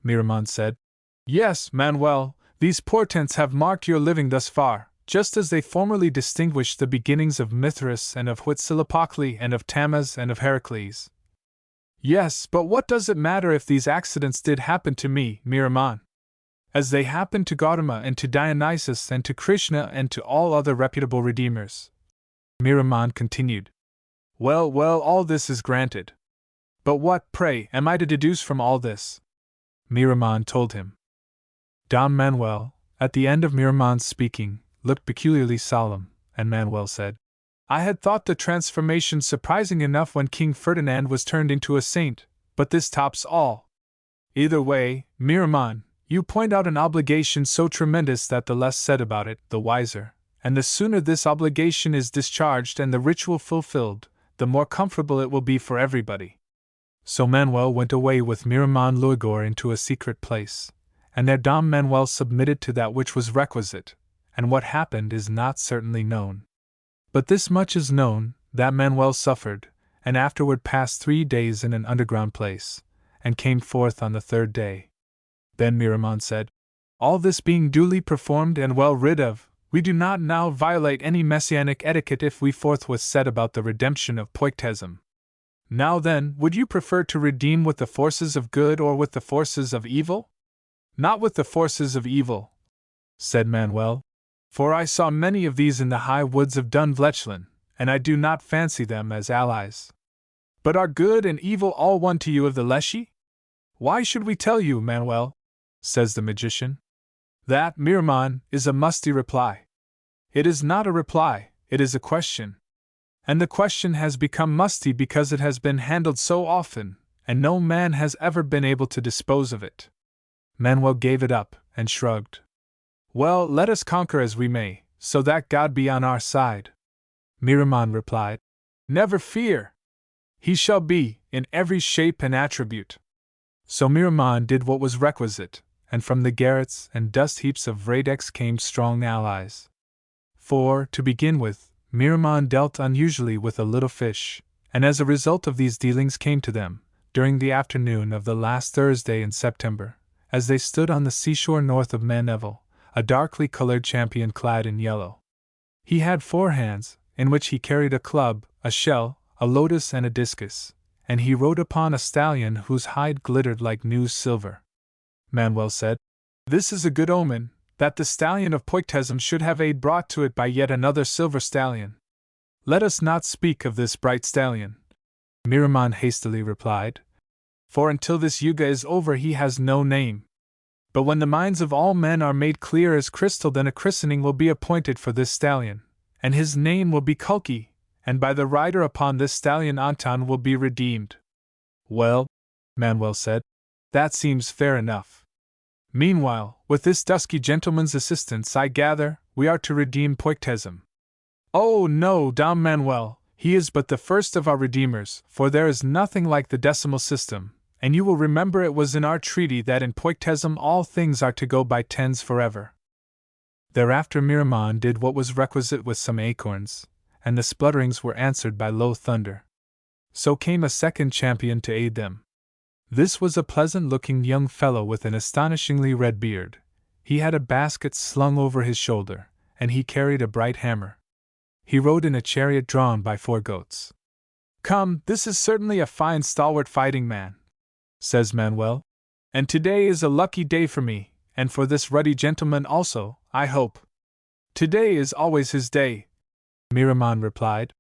Miramon said, Yes, Manuel, these portents have marked your living thus far, just as they formerly distinguished the beginnings of Mithras and of Huitzilopochtli and of Tammuz and of Heracles. Yes, but what does it matter if these accidents did happen to me, Miramon? As they happened to Gautama and to Dionysus and to Krishna and to all other reputable redeemers. Miramon continued. Well, all this is granted. But what, pray, am I to deduce from all this? Miramon told him. Don Manuel, at the end of Miramon's speaking, looked peculiarly solemn, and Manuel said, I had thought the transformation surprising enough when King Ferdinand was turned into a saint, but this tops all. Either way, Miramon, you point out an obligation so tremendous that the less said about it, the wiser, and the sooner this obligation is discharged and the ritual fulfilled, the more comfortable it will be for everybody. So Manuel went away with Miramon Lugor into a secret place, and there Don Manuel submitted to that which was requisite, and what happened is not certainly known. But this much is known, that Manuel suffered, and afterward passed 3 days in an underground place, and came forth on the 3rd day. Then Miramon said, All this being duly performed and well rid of, we do not now violate any messianic etiquette if we forthwith set about the redemption of Poiktesm. Now then, would you prefer to redeem with the forces of good or with the forces of evil? Not with the forces of evil, said Manuel, for I saw many of these in the high woods of Dunvlechlan, and I do not fancy them as allies. But are good and evil all one to you of the Leshy? Why should we tell you, Manuel? Says the magician. That, Miramon, is a musty reply. It is not a reply, it is a question. And the question has become musty because it has been handled so often, and no man has ever been able to dispose of it. Manuel gave it up, and shrugged. Well, let us conquer as we may, so that God be on our side. Miramon replied, Never fear! He shall be, in every shape and attribute. So Miramon did what was requisite, and from the garrets and dust heaps of Vradex came strong allies. For, to begin with, Miramon dealt unusually with a little fish, and as a result of these dealings came to them, during the afternoon of the last Thursday in September, as they stood on the seashore north of Manevel, a darkly colored champion clad in yellow. He had 4 hands, in which he carried a club, a shell, a lotus and a discus, and he rode upon a stallion whose hide glittered like new silver. Manuel said, This is a good omen, that the stallion of Poiktesm should have aid brought to it by yet another silver stallion. Let us not speak of this bright stallion, Miramon hastily replied, for until this yuga is over he has no name. But when the minds of all men are made clear as crystal, then a christening will be appointed for this stallion, and his name will be Kulki, and by the rider upon this stallion Anton will be redeemed. Well, Manuel said, that seems fair enough. Meanwhile, with this dusky gentleman's assistance, I gather, we are to redeem Poiktesm. Oh no, Don Manuel, he is but the first of our redeemers, for there is nothing like the decimal system. And you will remember it was in our treaty that in Poiktesm all things are to go by tens forever. Thereafter Miramon did what was requisite with some acorns, and the splutterings were answered by low thunder. So came a second champion to aid them. This was a pleasant-looking young fellow with an astonishingly red beard. He had a basket slung over his shoulder, and he carried a bright hammer. He rode in a chariot drawn by 4 goats. Come, this is certainly a fine stalwart fighting man, says Manuel, and today is a lucky day for me, and for this ruddy gentleman also, I hope. Today is always his day, Miramon replied.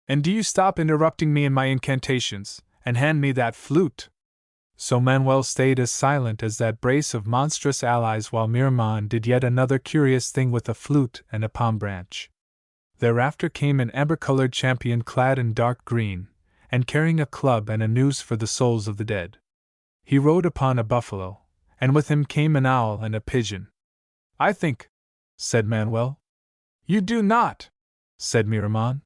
And do you stop interrupting me in my incantations, and hand me that flute. So Manuel stayed as silent as that brace of monstrous allies while Miramon did yet another curious thing with a flute and a palm branch. Thereafter came an amber-colored champion clad in dark green, and carrying a club and a noose for the souls of the dead. He rode upon a buffalo, and with him came an owl and a pigeon. "I think," said Manuel. "You do not," said Miramon.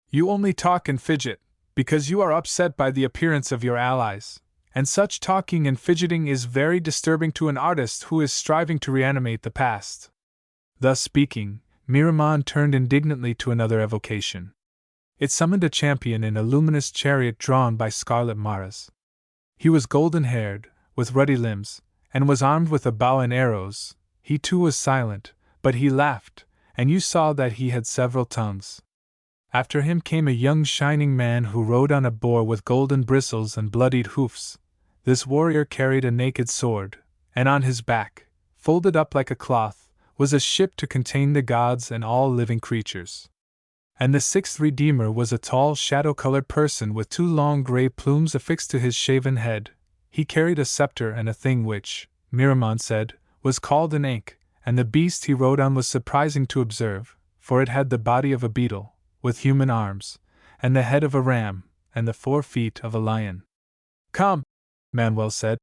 "You only talk and fidget, because you are upset by the appearance of your allies, and such talking and fidgeting is very disturbing to an artist who is striving to reanimate the past." Thus speaking, Miramon turned indignantly to another evocation. It summoned a champion in a luminous chariot drawn by scarlet maras. He was golden-haired, with ruddy limbs, and was armed with a bow and arrows. He too was silent, but he laughed, and you saw that he had several tongues. After him came a young shining man who rode on a boar with golden bristles and bloodied hoofs. This warrior carried a naked sword, and on his back, folded up like a cloth, was a ship to contain the gods and all living creatures. And the sixth Redeemer was a tall shadow-colored person with 2 long gray plumes affixed to his shaven head. He carried a scepter and a thing which, Miramon said, was called an ankh, and the beast he rode on was surprising to observe, for it had the body of a beetle, with human arms, and the head of a ram, and the 4 feet of a lion. "Come," Manuel said,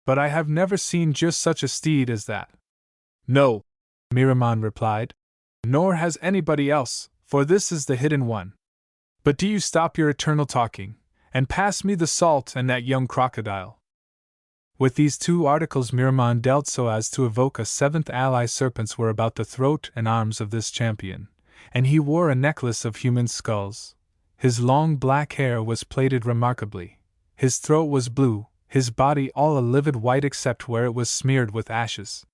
"but I have never seen just such a steed as that." "No," Miramon replied, "nor has anybody else, for this is the hidden one. But do you stop your eternal talking, and pass me the salt and that young crocodile." With these 2 articles Miramon dealt so as to evoke a 7th ally. Serpents were about the throat and arms of this champion, and he wore a necklace of human skulls. His long black hair was plaited remarkably. His throat was blue, his body all a livid white except where it was smeared with ashes.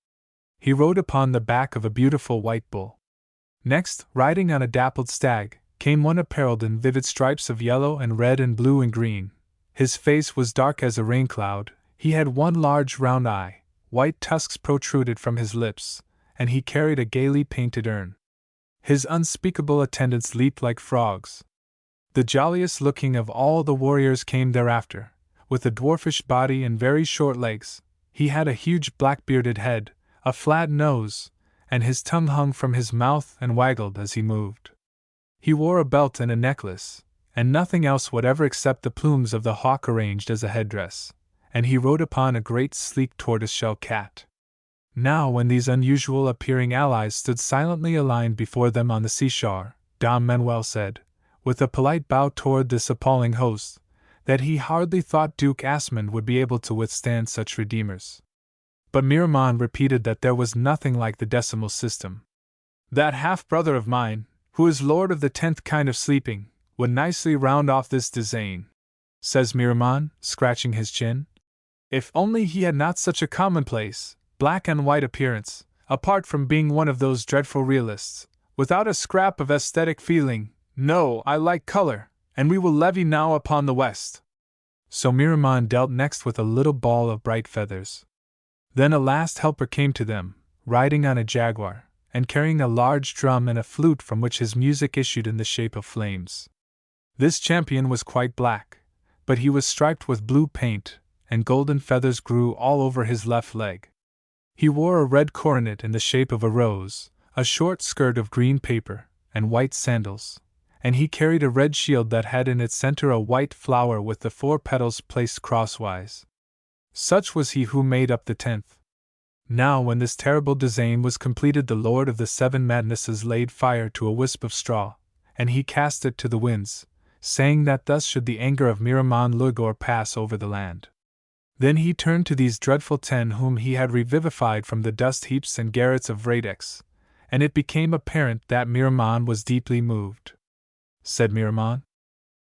He rode upon the back of a beautiful white bull. Next, riding on a dappled stag, came one apparelled in vivid stripes of yellow and red and blue and green. His face was dark as a rain cloud, he had 1 large round eye, white tusks protruded from his lips, and he carried a gaily painted urn. His unspeakable attendants leaped like frogs. The jolliest looking of all the warriors came thereafter, with a dwarfish body and very short legs. He had a huge black-bearded head, a flat nose, and his tongue hung from his mouth and waggled as he moved. He wore a belt and a necklace, and nothing else whatever except the plumes of the hawk arranged as a headdress, and he rode upon a great sleek tortoise-shell cat. Now when these unusual-appearing allies stood silently aligned before them on the seashore, Dom Manuel said, with a polite bow toward this appalling host, that he hardly thought Duke Asmund would be able to withstand such redeemers. But Miramon repeated that there was nothing like the decimal system. "That half-brother of mine, who is lord of the 10th kind of sleeping, would nicely round off this design," says Miramon, scratching his chin. "If only he had not such a commonplace, black and white appearance, apart from being one of those dreadful realists, without a scrap of aesthetic feeling. No, I like color, and we will levy now upon the West." So Miramon dealt next with a little ball of bright feathers. Then a last helper came to them, riding on a jaguar, and carrying a large drum and a flute from which his music issued in the shape of flames. This champion was quite black, but he was striped with blue paint, and golden feathers grew all over his left leg. He wore a red coronet in the shape of a rose, a short skirt of green paper, and white sandals, and he carried a red shield that had in its center a white flower with the 4 petals placed crosswise. Such was he who made up the 10th. Now when this terrible design was completed, the Lord of the 7 Madnesses laid fire to a wisp of straw, and he cast it to the winds, saying that thus should the anger of Miramon Lugor pass over the land. Then he turned to these dreadful 10 whom he had revivified from the dust heaps and garrets of Radex, and it became apparent that Miramon was deeply moved. Said Miramon,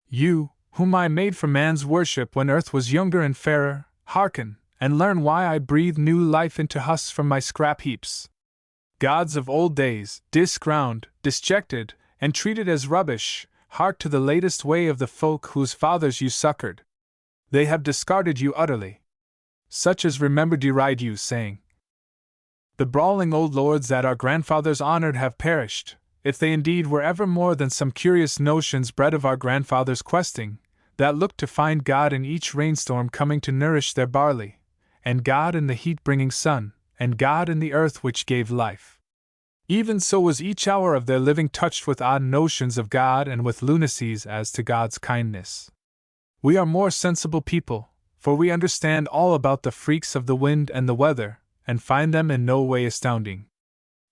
"You, whom I made for man's worship when earth was younger and fairer, hearken, and learn why I breathe new life into husks from my scrap heaps. Gods of old days, discrowned, disjected, and treated as rubbish, hark to the latest way of the folk whose fathers you succored. They have discarded you utterly. Such as remember deride you, saying, 'The brawling old lords that our grandfathers honored have perished, if they indeed were ever more than some curious notions bred of our grandfathers' questing, that looked to find God in each rainstorm coming to nourish their barley, and God in the heat-bringing sun, and God in the earth which gave life. Even so was each hour of their living touched with odd notions of God and with lunacies as to God's kindness. We are more sensible people, for we understand all about the freaks of the wind and the weather, and find them in no way astounding.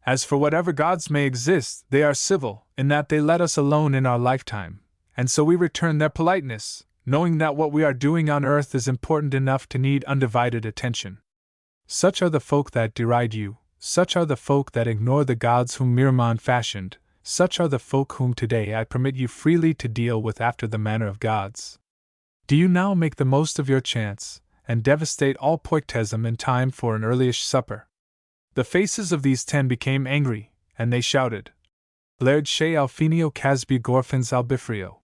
As for whatever gods may exist, they are civil, in that they let us alone in our lifetime, and so we return their politeness, knowing that what we are doing on earth is important enough to need undivided attention. Such are the folk that deride you, such are the folk that ignore the gods whom Mirman fashioned, such are the folk whom today I permit you freely to deal with after the manner of gods. Do you now make the most of your chance, and devastate all Poictesm in time for an earlyish supper? The faces of these 10 became angry, and they shouted, Laird Shea Alfinio Casby Gorfins Albifrio.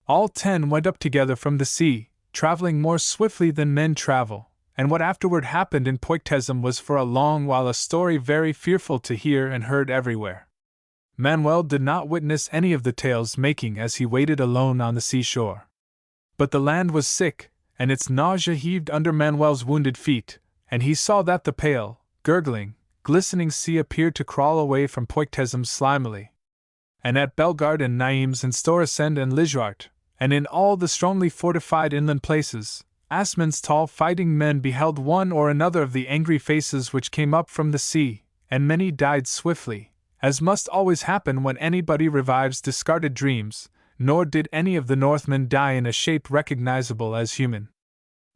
All 10 went up together from the sea, traveling more swiftly than men travel, and what afterward happened in Poictesm was for a long while a story very fearful to hear and heard everywhere. Manuel did not witness any of the tales making as he waited alone on the seashore. But the land was sick, and its nausea heaved under Manuel's wounded feet, and he saw that the pale, gurgling, glistening sea appeared to crawl away from Poictesm slimily. And at Bellegarde and Nimes and Storesend and Ligeart, and in all the strongly fortified inland places, Asmund's tall fighting men beheld one or another of the angry faces which came up from the sea, and many died swiftly, as must always happen when anybody revives discarded dreams, nor did any of the Northmen die in a shape recognizable as human.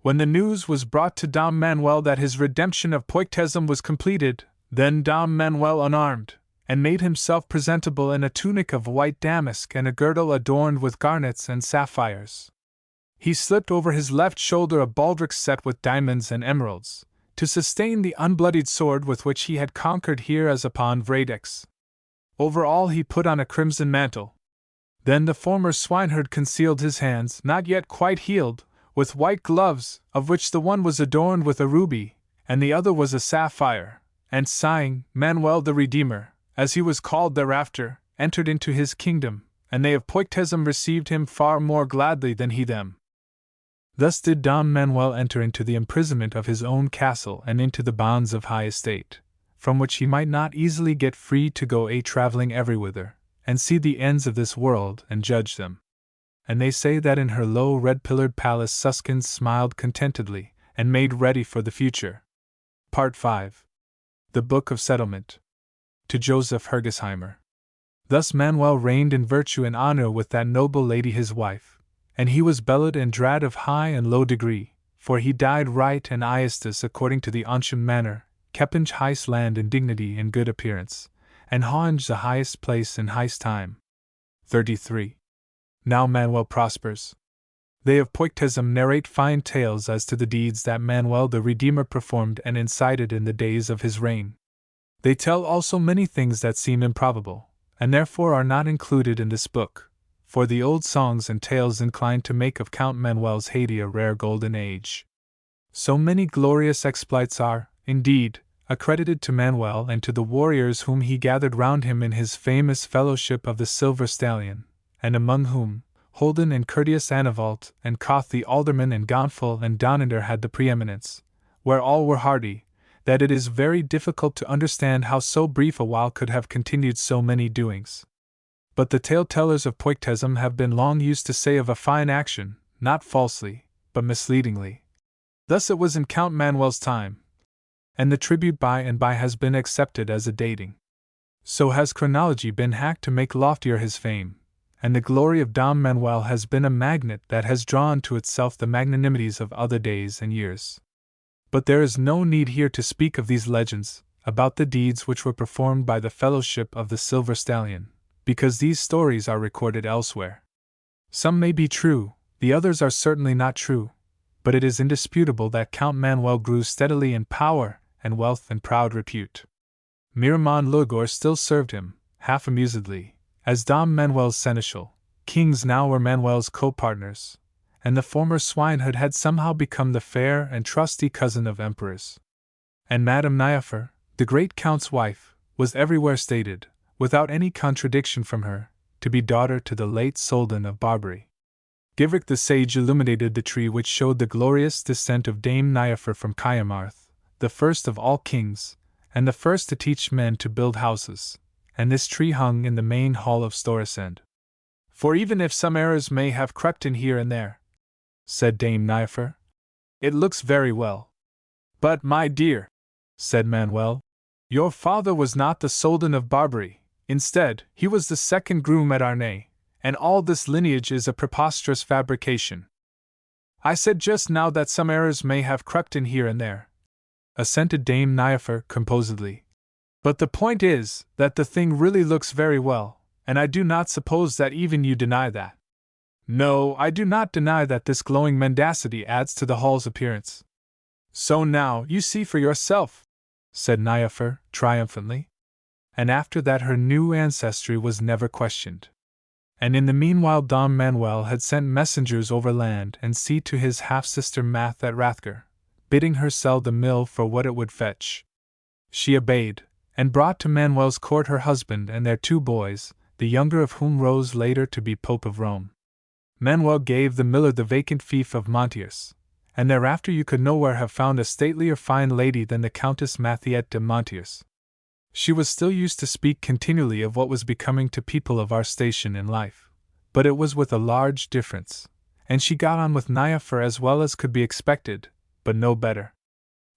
When the news was brought to Dom Manuel that his redemption of Poictesm was completed, then Dom Manuel unarmed, and made himself presentable in a tunic of white damask and a girdle adorned with garnets and sapphires. He slipped over his left shoulder a baldric set with diamonds and emeralds, to sustain the unbloodied sword with which he had conquered here as upon Vradex. Over all he put on a crimson mantle. Then the former swineherd concealed his hands, not yet quite healed, with white gloves, of which the one was adorned with a ruby, and the other was a sapphire, and sighing, Manuel the Redeemer, as he was called thereafter, entered into his kingdom, and they of Poictesm received him far more gladly than he them. Thus did Dom Manuel enter into the imprisonment of his own castle and into the bonds of high estate, from which he might not easily get free to go a-travelling everywhither, and see the ends of this world and judge them. And they say that in her low red-pillared palace Susskind smiled contentedly, and made ready for the future. Part 5. The Book of Settlement. To Joseph Hergesheimer. Thus Manuel reigned in virtue and honor with that noble lady his wife, and he was bellowed and drad of high and low degree, for he died right and iestus according to the ancient manner, keppinge highest land in dignity and good appearance, and haunge the highest place in highest time. 33. Now Manuel prospers. They of Poictesm narrate fine tales as to the deeds that Manuel the Redeemer performed and incited in the days of his reign. They tell also many things that seem improbable, and therefore are not included in this book, for the old songs and tales incline to make of Count Manuel's Haiti a rare golden age. So many glorious exploits are, indeed, accredited to Manuel and to the warriors whom he gathered round him in his famous fellowship of the Silver Stallion, and among whom Holden and courteous Anavalt and Coth the alderman and Gonfal and Doninder had the preeminence, where all were hardy, that it is very difficult to understand how so brief a while could have continued so many doings. But the tale-tellers of Poictesm have been long used to say of a fine action, not falsely, but misleadingly. Thus it was in Count Manuel's time, and the tribute by and by has been accepted as a dating. So has chronology been hacked to make loftier his fame, and the glory of Dom Manuel has been a magnet that has drawn to itself the magnanimities of other days and years. But there is no need here to speak of these legends, about the deeds which were performed by the Fellowship of the Silver Stallion, because these stories are recorded elsewhere. Some may be true, the others are certainly not true, but it is indisputable that Count Manuel grew steadily in power and wealth and proud repute. Miramon Lugor still served him, half amusedly, as Dom Manuel's seneschal. Kings now were Manuel's co-partners, and the former swineherd had somehow become the fair and trusty cousin of emperors. And Madame Niafer, the great count's wife, was everywhere stated, without any contradiction from her, to be daughter to the late Soldan of Barbary. Giverick the sage illuminated the tree which showed the glorious descent of Dame Niafer from Caiamarth, the first of all kings, and the first to teach men to build houses, and this tree hung in the main hall of Storesend. For even if some errors may have crept in here and there, said Dame Niafer, it looks very well. But, my dear, said Manuel, your father was not the Soldan of Barbary. Instead, he was the second groom at Arnay, and all this lineage is a preposterous fabrication. I said just now that some errors may have crept in here and there, assented Dame Niafer composedly. But the point is that the thing really looks very well, and I do not suppose that even you deny that. No, I do not deny that this glowing mendacity adds to the hall's appearance. So now you see for yourself, said Niafer triumphantly. And after that her new ancestry was never questioned. And in the meanwhile Dom Manuel had sent messengers overland and sea to his half-sister Math at Rathger, bidding her sell the mill for what it would fetch. She obeyed, and brought to Manuel's court her husband and their 2 boys, the younger of whom rose later to be Pope of Rome. Manuel gave the miller the vacant fief of Montiers, and thereafter you could nowhere have found a statelier fine lady than the Countess Mathiette de Montiers. She was still used to speak continually of what was becoming to people of our station in life, but it was with a large difference, and she got on with Niafer as well as could be expected, but no better.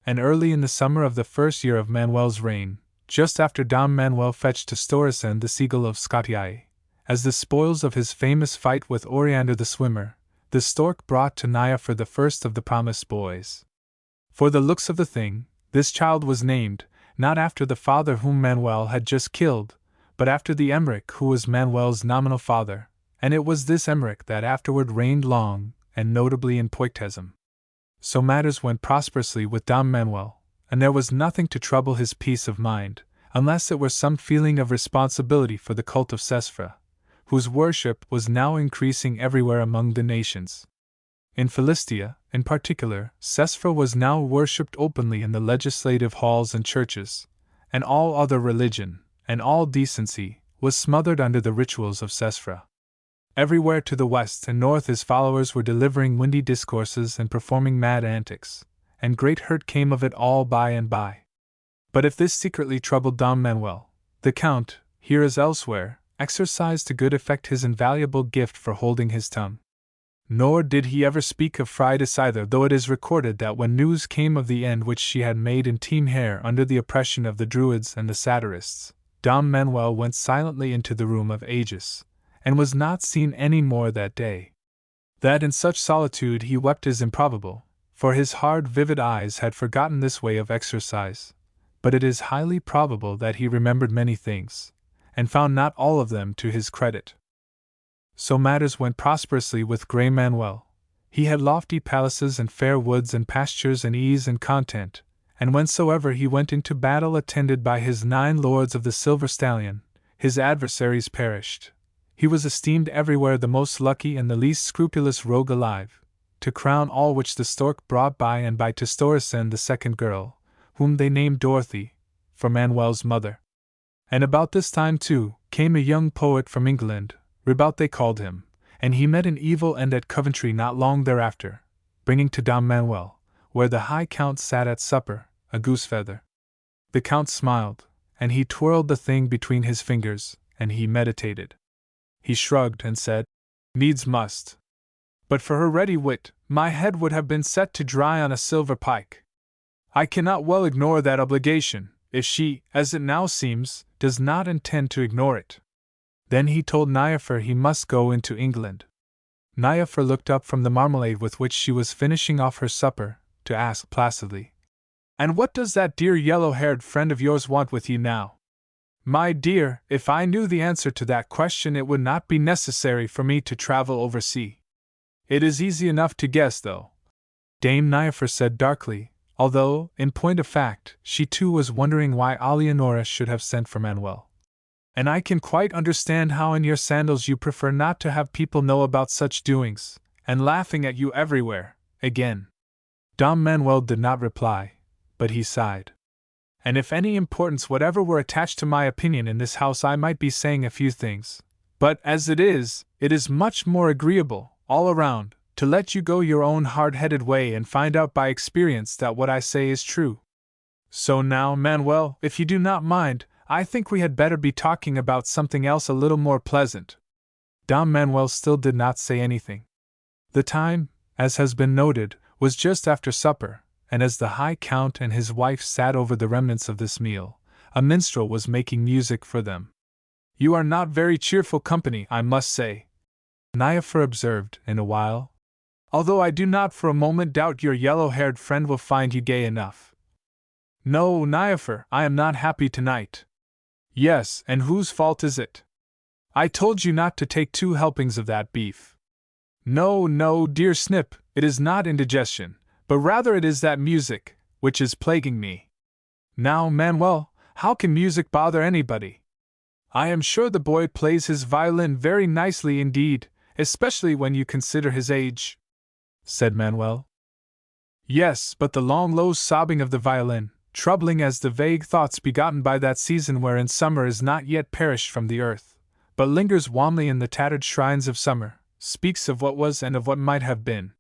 And early in the summer of the first year of Manuel's reign, just after Dom Manuel fetched to Storesend the seagull of Scotiae, as the spoils of his famous fight with Oriander the swimmer, the stork brought to Niafer the first of the promised boys. For the looks of the thing, this child was named, not after the father whom Manuel had just killed, but after the Emmerich who was Manuel's nominal father, and it was this Emmerich that afterward reigned long, and notably in Poictesum. So matters went prosperously with Dom Manuel, and there was nothing to trouble his peace of mind, unless it were some feeling of responsibility for the cult of Sesfra, whose worship was now increasing everywhere among the nations. In Philistia, in particular, Sesfra was now worshipped openly in the legislative halls and churches, and all other religion, and all decency, was smothered under the rituals of Sesfra. Everywhere to the west and north his followers were delivering windy discourses and performing mad antics, and great hurt came of it all by and by. But if this secretly troubled Dom Manuel, the Count, here as elsewhere, exercised to good effect his invaluable gift for holding his tongue. Nor did he ever speak of Fridas either, though it is recorded that when news came of the end which she had made in Team Hare under the oppression of the Druids and the Satirists, Dom Manuel went silently into the room of Aegis, and was not seen any more that day. That in such solitude he wept is improbable, for his hard vivid eyes had forgotten this way of exercise, but it is highly probable that he remembered many things, and found not all of them to his credit. So matters went prosperously with Grey Manuel. He had lofty palaces and fair woods and pastures and ease and content, and whensoever he went into battle attended by his 9 lords of the Silver Stallion, his adversaries perished. He was esteemed everywhere the most lucky and the least scrupulous rogue alive, to crown all which the stork brought by and by to Storesend the second girl, whom they named Dorothy, for Manuel's mother. And about this time, too, came a young poet from England, Ribaut they called him, and he met an evil end at Coventry not long thereafter, bringing to Dom Manuel, where the High Count sat at supper, a goose-feather. The Count smiled, and he twirled the thing between his fingers, and he meditated. He shrugged and said, "Needs must. But for her ready wit, my head would have been set to dry on a silver pike. I cannot well ignore that obligation, if she, as it now seems, does not intend to ignore it." Then he told Niafer he must go into England. Niafer looked up from the marmalade with which she was finishing off her supper, to ask placidly, "And what does that dear yellow-haired friend of yours want with you now?" "My dear, if I knew the answer to that question it would not be necessary for me to travel oversea. It is easy enough to guess, though," Dame Niafer said darkly, although, in point of fact, she too was wondering why Alianora should have sent for Manuel. "And I can quite understand how in your sandals you prefer not to have people know about such doings, and laughing at you everywhere, again." Dom Manuel did not reply, but he sighed. "And if any importance whatever were attached to my opinion in this house I might be saying a few things, but as it is much more agreeable, all around, to let you go your own hard-headed way and find out by experience that what I say is true. So now, Manuel, if you do not mind, I think we had better be talking about something else a little more pleasant." Dom Manuel still did not say anything. The time, as has been noted, was just after supper, and as the High Count and his wife sat over the remnants of this meal, a minstrel was making music for them. "You are not very cheerful company, I must say," Niafer observed in a while, "although I do not for a moment doubt your yellow-haired friend will find you gay enough." "No, Niafer, I am not happy tonight." "Yes, and whose fault is it?" "I told you not to take 2 helpings of that beef." "No, no, dear Snip, it is not indigestion, but rather it is that music, which is plaguing me." "Now, Manuel, how can music bother anybody?" "I am sure the boy plays his violin very nicely indeed, especially when you consider his age," said Manuel. "Yes, but the long low sobbing of the violin, troubling as the vague thoughts begotten by that season wherein summer is not yet perished from the earth, but lingers warmly in the tattered shrines of summer, speaks of what was and of what might have been.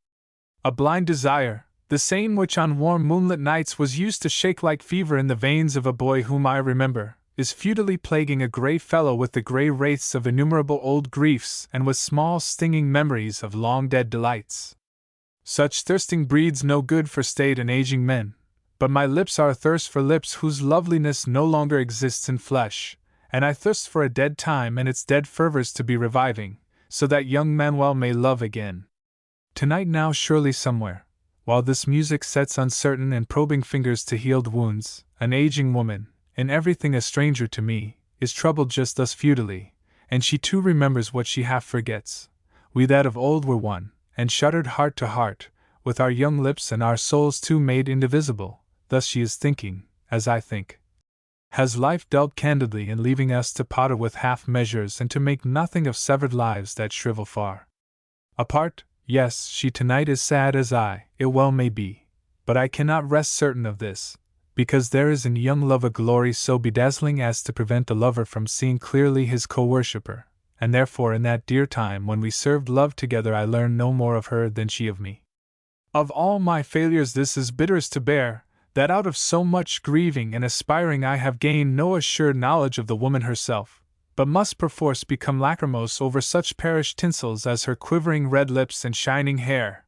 A blind desire, the same which on warm moonlit nights was used to shake like fever in the veins of a boy whom I remember, is futilely plaguing a grey fellow with the grey wraiths of innumerable old griefs and with small stinging memories of long-dead delights. Such thirsting breeds no good for staid and aging men, but my lips are athirst for lips whose loveliness no longer exists in flesh, and I thirst for a dead time and its dead fervors to be reviving, so that young Manuel may love again. Tonight now surely somewhere, while this music sets uncertain and probing fingers to healed wounds, an aging woman, in everything a stranger to me, is troubled just thus futilely, and she too remembers what she half forgets. We that of old were one, and shuddered heart to heart, with our young lips and our souls too made indivisible. Thus she is thinking, as I think. Has life dealt candidly in leaving us to potter with half measures and to make nothing of severed lives that shrivel far apart? Yes, she tonight is sad as I, it well may be, but I cannot rest certain of this, because there is in young love a glory so bedazzling as to prevent the lover from seeing clearly his co-worshipper, and therefore in that dear time when we served love together I learned no more of her than she of me. Of all my failures this is bitterest to bear, that out of so much grieving and aspiring I have gained no assured knowledge of the woman herself, but must perforce become lachrymose over such perished tinsels as her quivering red lips and shining hair.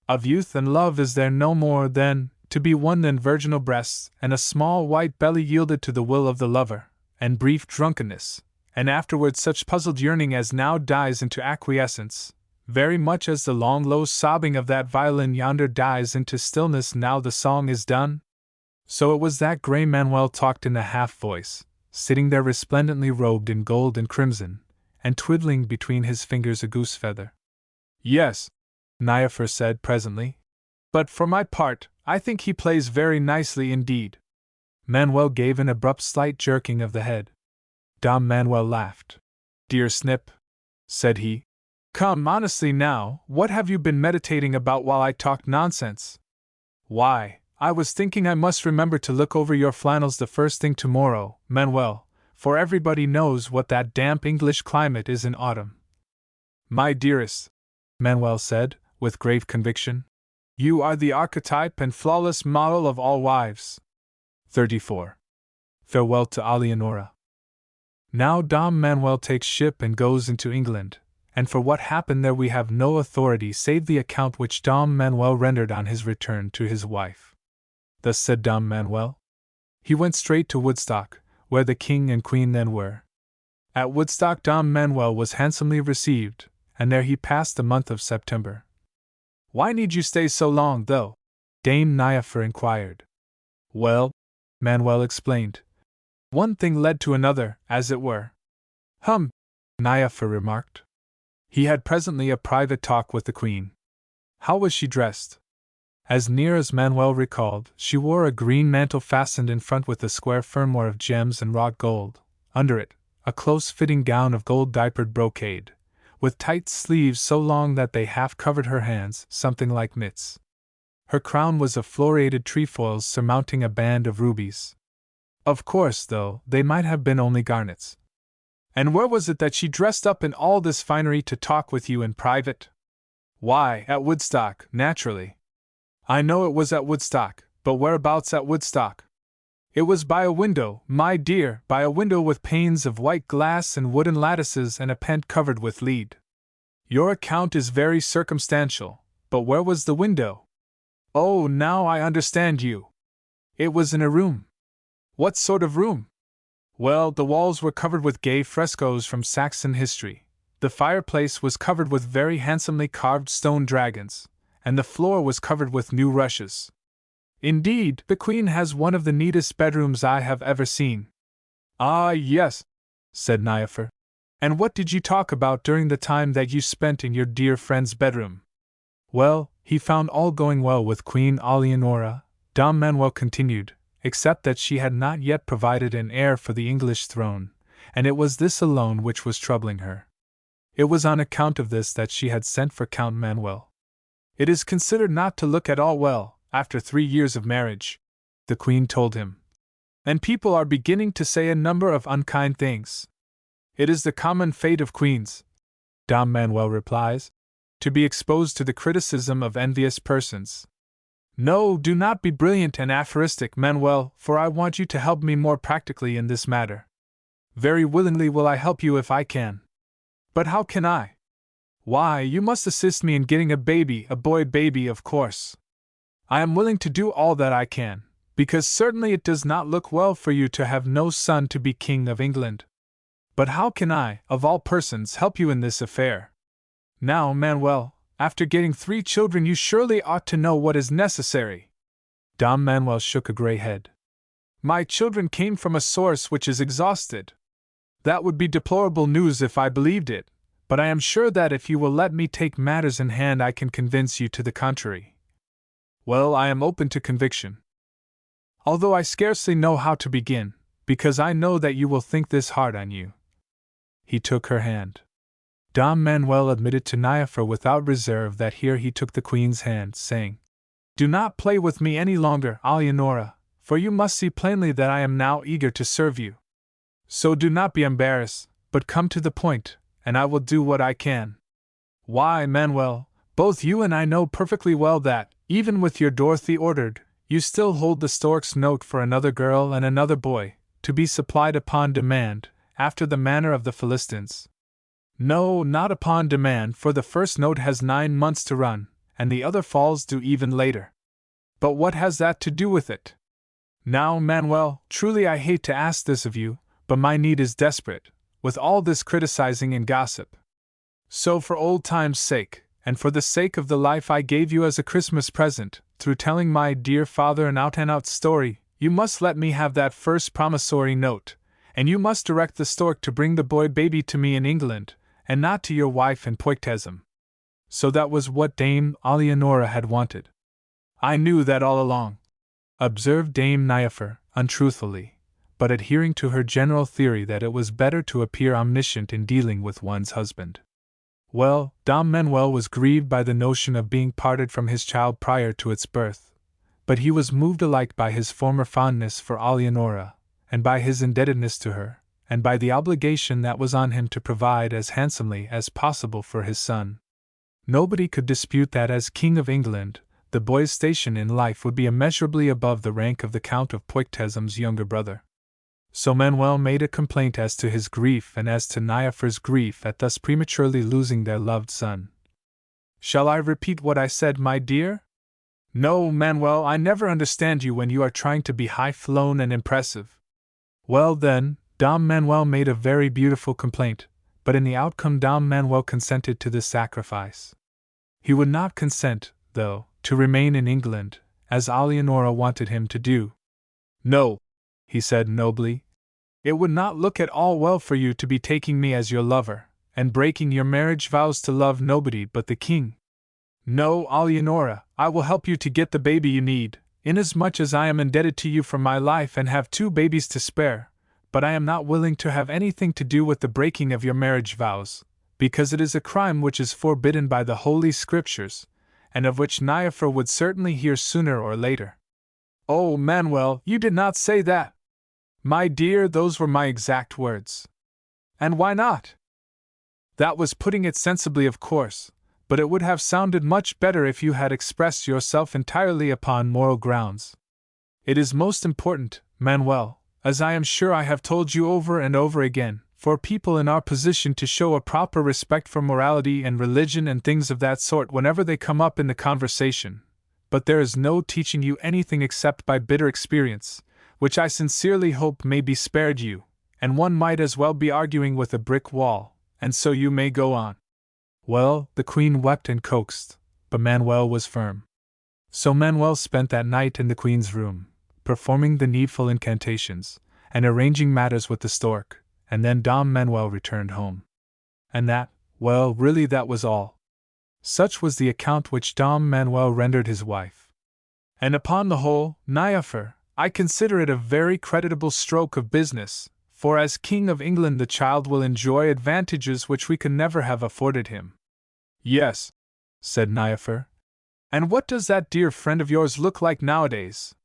Of youth and love is there no more, then, to be won than virginal breasts, and a small white belly yielded to the will of the lover, and brief drunkenness, and afterwards such puzzled yearning as now dies into acquiescence, very much as the long low sobbing of that violin yonder dies into stillness now the song is done? So it was that grey Manuel talked in a half-voice, sitting there resplendently robed in gold and crimson, and twiddling between his fingers a goose-feather. "Yes," Niafer said presently, "but for my part, I think he plays very nicely indeed." Manuel gave an abrupt slight jerking of the head. Dom Manuel laughed. "Dear Snip," said he, "come, honestly now, what have you been meditating about while I talked nonsense?" "Why, I was thinking I must remember to look over your flannels the first thing tomorrow, Manuel, for everybody knows what that damp English climate is in autumn." "My dearest," Manuel said, with grave conviction, "you are the archetype and flawless model of all wives." 34. Farewell to Alianora. Now Dom Manuel takes ship and goes into England, and for what happened there we have no authority save the account which Dom Manuel rendered on his return to his wife. Thus said Dom Manuel. He went straight to Woodstock, where the king and queen then were. At Woodstock Dom Manuel was handsomely received, and there he passed the month of September. "Why need you stay so long, though?" Dame Niafer inquired. "Well," Manuel explained, "one thing led to another, as it were." "Hum," Niafer remarked. He had presently a private talk with the queen. How was she dressed? As near as Manuel recalled, she wore a green mantle fastened in front with a square fermoir of gems and wrought gold, under it, a close-fitting gown of gold-diapered brocade, with tight sleeves so long that they half covered her hands, something like mitts. Her crown was of floriated trefoils surmounting a band of rubies. Of course, though, they might have been only garnets. "And where was it that she dressed up in all this finery to talk with you in private?" Why, at Woodstock, naturally. I know it was at Woodstock, but whereabouts at Woodstock? It was by a window, my dear, by a window with panes of white glass and wooden lattices and a pent covered with lead. Your account is very circumstantial, but where was the window? Oh, now I understand you. It was in a room. What sort of room? Well, the walls were covered with gay frescoes from Saxon history. The fireplace was covered with very handsomely carved stone dragons, and the floor was covered with new rushes. Indeed, the Queen has one of the neatest bedrooms I have ever seen. Ah, yes, said Niafer. And what did you talk about during the time that you spent in your dear friend's bedroom? Well, he found all going well with Queen Alianora, Dom Manuel continued, except that she had not yet provided an heir for the English throne, and it was this alone which was troubling her. It was on account of this that she had sent for Count Manuel. It is considered not to look at all well, after 3 years of marriage, the Queen told him. And people are beginning to say a number of unkind things. It is the common fate of queens, Dom Manuel replies, to be exposed to the criticism of envious persons. No, do not be brilliant and aphoristic, Manuel, for I want you to help me more practically in this matter. Very willingly will I help you if I can. But how can I? Why, you must assist me in getting a baby, a boy baby, of course. I am willing to do all that I can, because certainly it does not look well for you to have no son to be King of England. But how can I, of all persons, help you in this affair? Now, Manuel, after getting 3 children you surely ought to know what is necessary. Dom Manuel shook a gray head. My children came from a source which is exhausted. That would be deplorable news if I believed it, but I am sure that if you will let me take matters in hand I can convince you to the contrary. Well, I am open to conviction. Although I scarcely know how to begin, because I know that you will think this hard on you. He took her hand. Dom Manuel admitted to Niafer without reserve that here he took the Queen's hand, saying, Do not play with me any longer, Alianora, for you must see plainly that I am now eager to serve you. So do not be embarrassed, but come to the point, and I will do what I can. Why, Manuel, both you and I know perfectly well that, even with your Dorothy ordered, you still hold the stork's note for another girl and another boy, to be supplied upon demand, after the manner of the Philistines. No, not upon demand, for the first note has 9 months to run, and the other falls due even later. But what has that to do with it? Now, Manuel, truly I hate to ask this of you, but my need is desperate, with all this criticizing and gossip. So for old time's sake, and for the sake of the life I gave you as a Christmas present, through telling my dear father an out-and-out story, you must let me have that first promissory note, and you must direct the stork to bring the boy baby to me in England, and not to your wife in Poictesum. So that was what Dame Alianora had wanted. I knew that all along, observed Dame Niafer, untruthfully, but adhering to her general theory that it was better to appear omniscient in dealing with one's husband. Well, Dom Manuel was grieved by the notion of being parted from his child prior to its birth, but he was moved alike by his former fondness for Alianora, and by his indebtedness to her, and by the obligation that was on him to provide as handsomely as possible for his son. Nobody could dispute that as King of England, the boy's station in life would be immeasurably above the rank of the Count of Poictesum's younger brother. So Manuel made a complaint as to his grief and as to Niafer's grief at thus prematurely losing their loved son. Shall I repeat what I said, my dear? No, Manuel, I never understand you when you are trying to be high-flown and impressive. Well then, Dom Manuel made a very beautiful complaint, but in the outcome Dom Manuel consented to this sacrifice. He would not consent, though, to remain in England, as Alianora wanted him to do. No, he said nobly. It would not look at all well for you to be taking me as your lover, and breaking your marriage vows to love nobody but the king. No, Alianora, I will help you to get the baby you need, inasmuch as I am indebted to you for my life and have 2 babies to spare, but I am not willing to have anything to do with the breaking of your marriage vows, because it is a crime which is forbidden by the Holy Scriptures, and of which Niafer would certainly hear sooner or later. Oh, Manuel, you did not say that! My dear, those were my exact words. And why not? That was putting it sensibly, of course, but it would have sounded much better if you had expressed yourself entirely upon moral grounds. It is most important, Manuel, as I am sure I have told you over and over again, for people in our position to show a proper respect for morality and religion and things of that sort whenever they come up in the conversation. But there is no teaching you anything except by bitter experience, which I sincerely hope may be spared you, and one might as well be arguing with a brick wall, and so you may go on. Well, the Queen wept and coaxed, but Manuel was firm. So Manuel spent that night in the Queen's room, performing the needful incantations, and arranging matters with the stork, and then Dom Manuel returned home. And that, well, really that was all. Such was the account which Dom Manuel rendered his wife. And upon the whole, Niafer, I consider it a very creditable stroke of business, for as King of England the child will enjoy advantages which we could never have afforded him. Yes, said Niafer. And what does that dear friend of yours look like nowadays?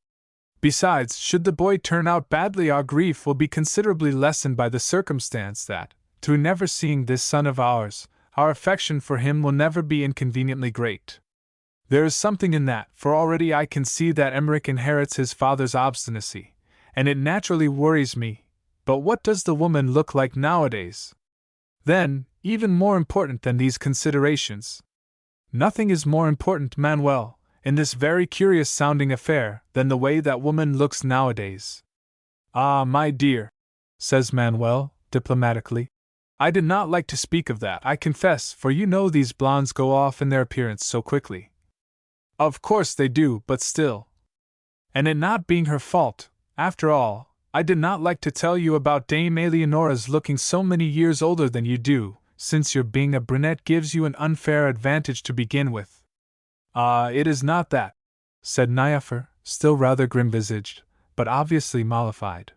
Besides, should the boy turn out badly, our grief will be considerably lessened by the circumstance that, through never seeing this son of ours, our affection for him will never be inconveniently great. There is something in that, for already I can see that Emmerich inherits his father's obstinacy, and it naturally worries me. But what does the woman look like nowadays? Then, even more important than these considerations. Nothing is more important, Manuel, in this very curious-sounding affair, than the way that woman looks nowadays. Ah, my dear, says Manuel, diplomatically, I did not like to speak of that, I confess, for you know these blondes go off in their appearance so quickly. Of course they do, but still. And it not being her fault, after all, I did not like to tell you about Dame Eleonora's looking so many years older than you do, since your being a brunette gives you an unfair advantage to begin with. Ah, it is not that, said Niafer, still rather grim-visaged, but obviously mollified.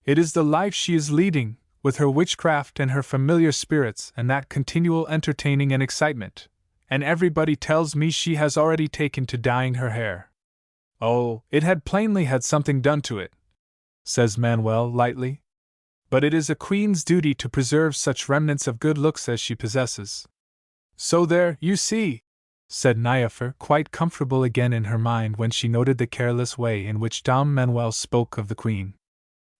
It is the life she is leading, with her witchcraft and her familiar spirits and that continual entertaining and excitement, and everybody tells me she has already taken to dyeing her hair. Oh, it had plainly had something done to it, says Manuel lightly. But it is a queen's duty to preserve such remnants of good looks as she possesses. So there, you see, said Niafer, quite comfortable again in her mind when she noted the careless way in which Dom Manuel spoke of the queen.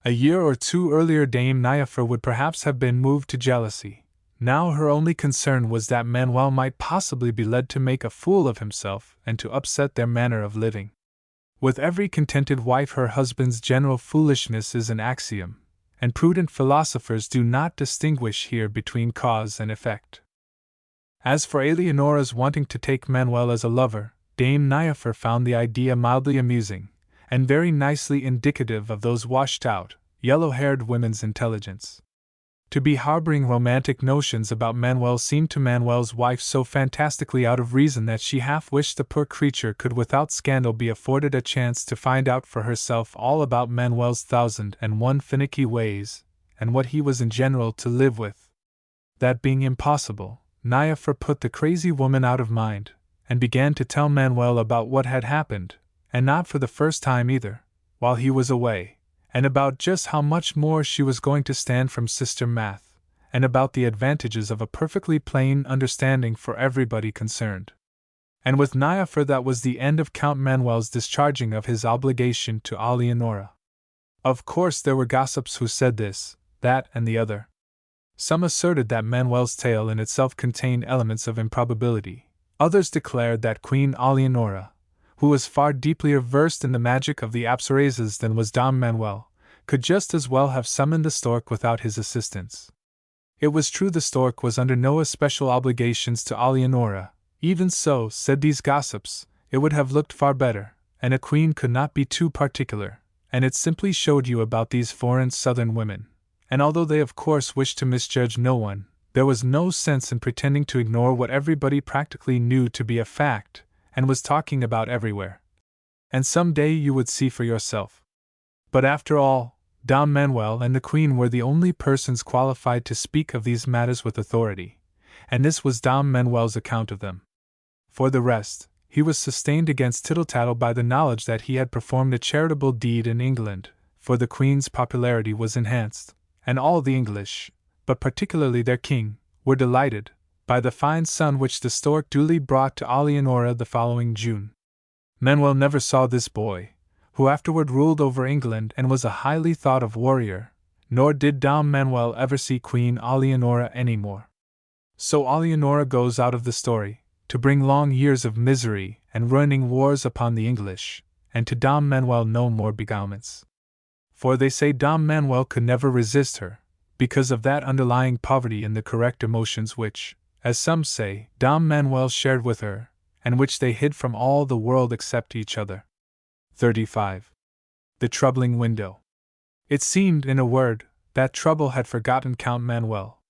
A year or two earlier Dame Niafer would perhaps have been moved to jealousy. Now her only concern was that Manuel might possibly be led to make a fool of himself and to upset their manner of living. With every contented wife her husband's general foolishness is an axiom, and prudent philosophers do not distinguish here between cause and effect. As for Eleonora's wanting to take Manuel as a lover, Dame Niafer found the idea mildly amusing, and very nicely indicative of those washed-out, yellow-haired women's intelligence. To be harboring romantic notions about Manuel seemed to Manuel's wife so fantastically out of reason that she half wished the poor creature could without scandal be afforded a chance to find out for herself all about Manuel's 1,001 finicky ways, and what he was in general to live with. That being impossible, Niafer put the crazy woman out of mind, and began to tell Manuel about what had happened, and not for the first time either, while he was away, and about just how much more she was going to stand from Sister Math, and about the advantages of a perfectly plain understanding for everybody concerned. And with Niafer that was the end of Count Manuel's discharging of his obligation to Eleonora. Of course there were gossips who said this, that, and the other. Some asserted that Manuel's tale in itself contained elements of improbability. Others declared that Queen Eleonora, who was far deeply versed in the magic of the apsarasas than was Dom Manuel, could just as well have summoned the stork without his assistance. It was true the stork was under no especial obligations to Eleonora. Even so, said these gossips, it would have looked far better, and a queen could not be too particular, and it simply showed you about these foreign southern women. And although they of course wished to misjudge no one, there was no sense in pretending to ignore what everybody practically knew to be a fact, and was talking about everywhere. And some day you would see for yourself. But after all, Dom Manuel and the Queen were the only persons qualified to speak of these matters with authority, and this was Dom Manuel's account of them. For the rest, he was sustained against tittle-tattle by the knowledge that he had performed a charitable deed in England, for the Queen's popularity was enhanced, and all the English, but particularly their king, were delighted, by the fine sun which the stork duly brought to Alianora the following June. Manuel never saw this boy, who afterward ruled over England and was a highly thought of warrior, nor did Dom Manuel ever see Queen Alianora any more. So Alianora goes out of the story, to bring long years of misery and ruining wars upon the English, and to Dom Manuel no more beguilements. For they say Dom Manuel could never resist her, because of that underlying poverty in the correct emotions which, as some say, Dom Manuel shared with her, and which they hid from all the world except each other. 35. The troubling window. It seemed, in a word, that trouble had forgotten Count Manuel.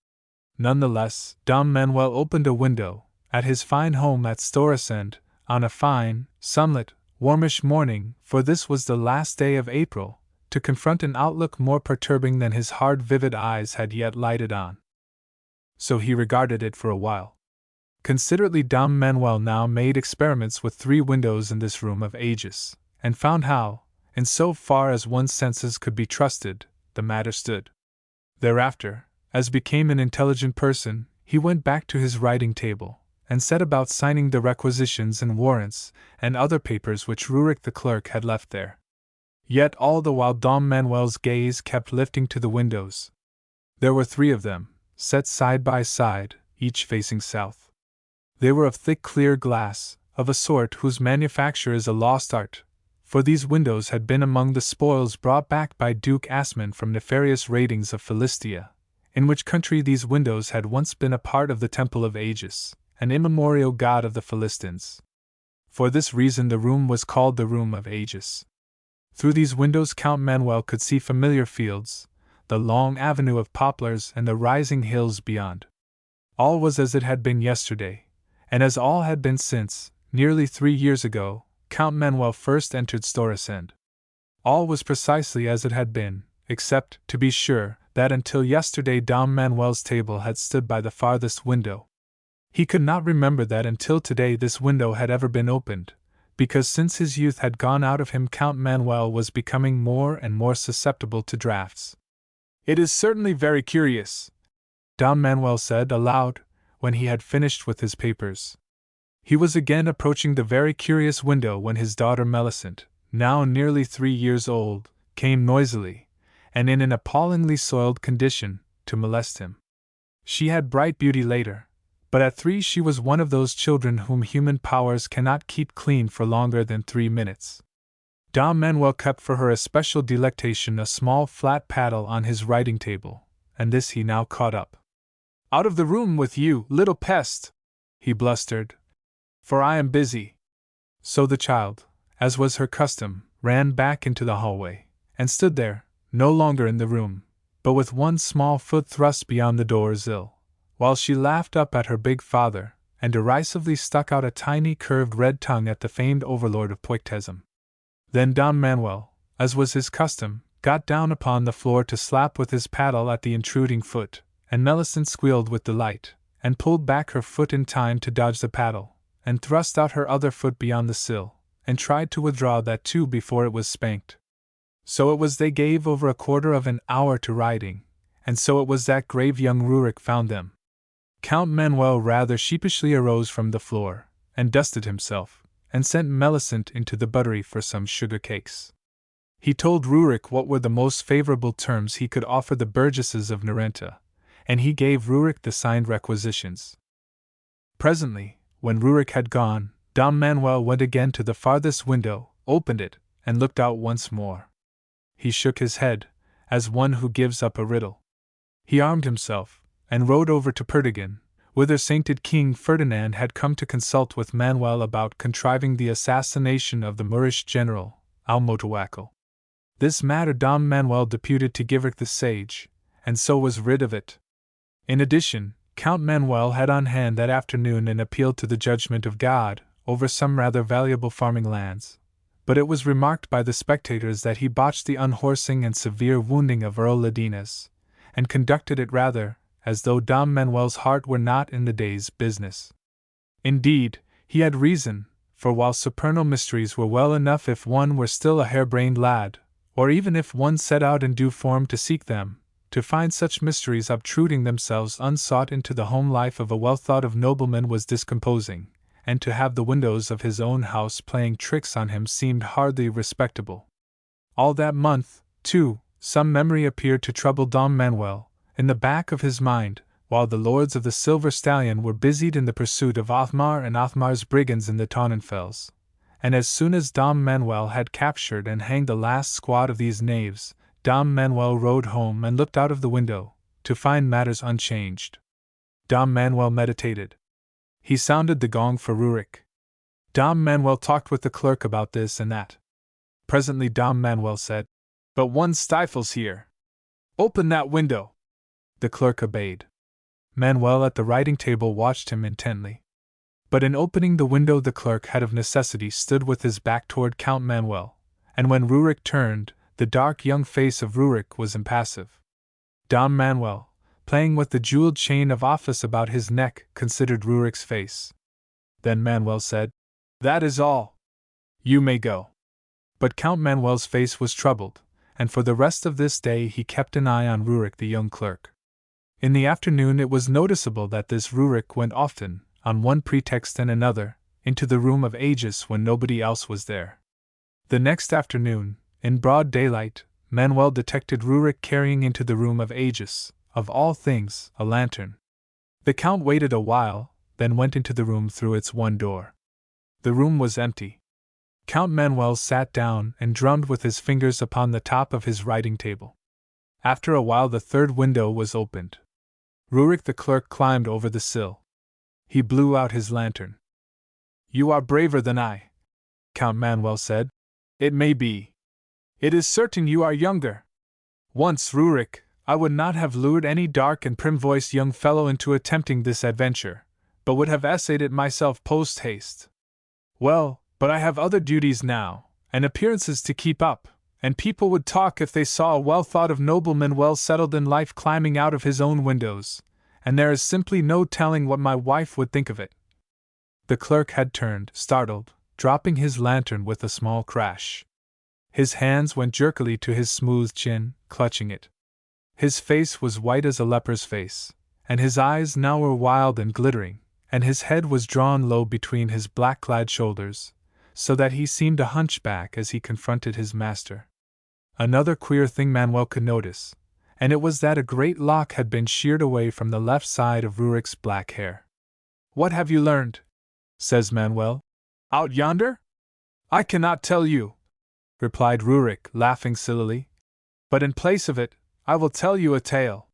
None the less, Dom Manuel opened a window, at his fine home at Storesend, on a fine, sunlit, warmish morning, for this was the last day of April, to confront an outlook more perturbing than his hard vivid eyes had yet lighted on. So he regarded it for a while. Considerately Dom Manuel now made experiments with 3 windows in this room of ages, and found how, in so far as one's senses could be trusted, the matter stood. Thereafter, as became an intelligent person, he went back to his writing table, and set about signing the requisitions and warrants, and other papers which Rurik the clerk had left there. Yet all the while Dom Manuel's gaze kept lifting to the windows. There were 3 of them, set side by side, each facing south. They were of thick clear glass, of a sort whose manufacture is a lost art, for these windows had been among the spoils brought back by Duke Asmund from nefarious raidings of Philistia, in which country these windows had once been a part of the Temple of Aegis, an immemorial god of the Philistines. For this reason the room was called the Room of Aegis. Through these windows Count Manuel could see familiar fields, the long avenue of poplars and the rising hills beyond. All was as it had been yesterday, and as all had been since, nearly 3 years ago, Count Manuel first entered Storesend. All was precisely as it had been, except, to be sure, that until yesterday Dom Manuel's table had stood by the farthest window. He could not remember that until today this window had ever been opened, because since his youth had gone out of him Count Manuel was becoming more and more susceptible to draughts. "It is certainly very curious," Dom Manuel said aloud, when he had finished with his papers. He was again approaching the very curious window when his daughter Melisande, now nearly 3 years old, came noisily, and in an appallingly soiled condition, to molest him. She had bright beauty later, but at 3 she was one of those children whom human powers cannot keep clean for longer than 3 minutes. Dom Manuel kept for her especial delectation a small flat paddle on his writing table, and this he now caught up. "Out of the room with you, little pest!" he blustered, "for I am busy." So the child, as was her custom, ran back into the hallway, and stood there, no longer in the room, but with one small foot thrust beyond the door's sill, while she laughed up at her big father, and derisively stuck out a tiny curved red tongue at the famed overlord of Poictesm. Then Dom Manuel, as was his custom, got down upon the floor to slap with his paddle at the intruding foot, and Melisande squealed with delight, and pulled back her foot in time to dodge the paddle, and thrust out her other foot beyond the sill, and tried to withdraw that too before it was spanked. So it was they gave over a quarter of an hour to riding, and so it was that grave young Rurik found them. Count Manuel rather sheepishly arose from the floor, and dusted himself, and sent Melisande into the buttery for some sugar cakes. He told Rurik what were the most favorable terms he could offer the burgesses of Narenta, and he gave Rurik the signed requisitions. Presently, when Rurik had gone, Dom Manuel went again to the farthest window, opened it, and looked out once more. He shook his head, as one who gives up a riddle. He armed himself, and rode over to Perdigan, whither sainted King Ferdinand had come to consult with Manuel about contriving the assassination of the Moorish general, Almotawakel. This matter Dom Manuel deputed to Giverick the sage, and so was rid of it. In addition, Count Manuel had on hand that afternoon an appeal to the judgment of God over some rather valuable farming lands, but it was remarked by the spectators that he botched the unhorsing and severe wounding of Earl Ladines, and conducted it rather as though Dom Manuel's heart were not in the day's business. Indeed, he had reason, for while supernal mysteries were well enough if one were still a harebrained lad, or even if one set out in due form to seek them, to find such mysteries obtruding themselves unsought into the home life of a well-thought-of nobleman was discomposing, and to have the windows of his own house playing tricks on him seemed hardly respectable. All that month, too, some memory appeared to trouble Dom Manuel, in the back of his mind, while the lords of the Silver Stallion were busied in the pursuit of Othmar and Othmar's brigands in the Tonnenfels, and as soon as Dom Manuel had captured and hanged the last squad of these knaves, Dom Manuel rode home and looked out of the window, to find matters unchanged. Dom Manuel meditated. He sounded the gong for Rurik. Dom Manuel talked with the clerk about this and that. Presently Dom Manuel said, "But one stifles here. Open that window." The clerk obeyed. Manuel at the writing table watched him intently. But in opening the window the clerk had of necessity stood with his back toward Count Manuel, and when Rurik turned, the dark young face of Rurik was impassive. Dom Manuel, playing with the jeweled chain of office about his neck, considered Rurik's face. Then Manuel said, "That is all. You may go." But Count Manuel's face was troubled, and for the rest of this day he kept an eye on Rurik the young clerk. In the afternoon it was noticeable that this Rurik went often, on one pretext and another, into the room of Aegis when nobody else was there. The next afternoon, in broad daylight, Manuel detected Rurik carrying into the room of Aegis, of all things, a lantern. The Count waited a while, then went into the room through its one door. The room was empty. Count Manuel sat down and drummed with his fingers upon the top of his writing table. After a while the third window was opened. Rurik the clerk climbed over the sill. He blew out his lantern. "You are braver than I," Count Manuel said. "It may be. It is certain you are younger. Once, Rurik, I would not have lured any dark and prim-voiced young fellow into attempting this adventure, but would have essayed it myself post-haste. Well, but I have other duties now, and appearances to keep up, and people would talk if they saw a well-thought-of nobleman well settled in life climbing out of his own windows, and there is simply no telling what my wife would think of it." The clerk had turned, startled, dropping his lantern with a small crash. His hands went jerkily to his smooth chin, clutching it. His face was white as a leper's face, and his eyes now were wild and glittering, and his head was drawn low between his black-clad shoulders, so that he seemed a hunchback as he confronted his master. Another queer thing Manuel could notice, and it was that a great lock had been sheared away from the left side of Rurik's black hair. "What have you learned?" says Manuel. "Out yonder? I cannot tell you," replied Rurik, laughing sillily. "But in place of it, I will tell you a tale.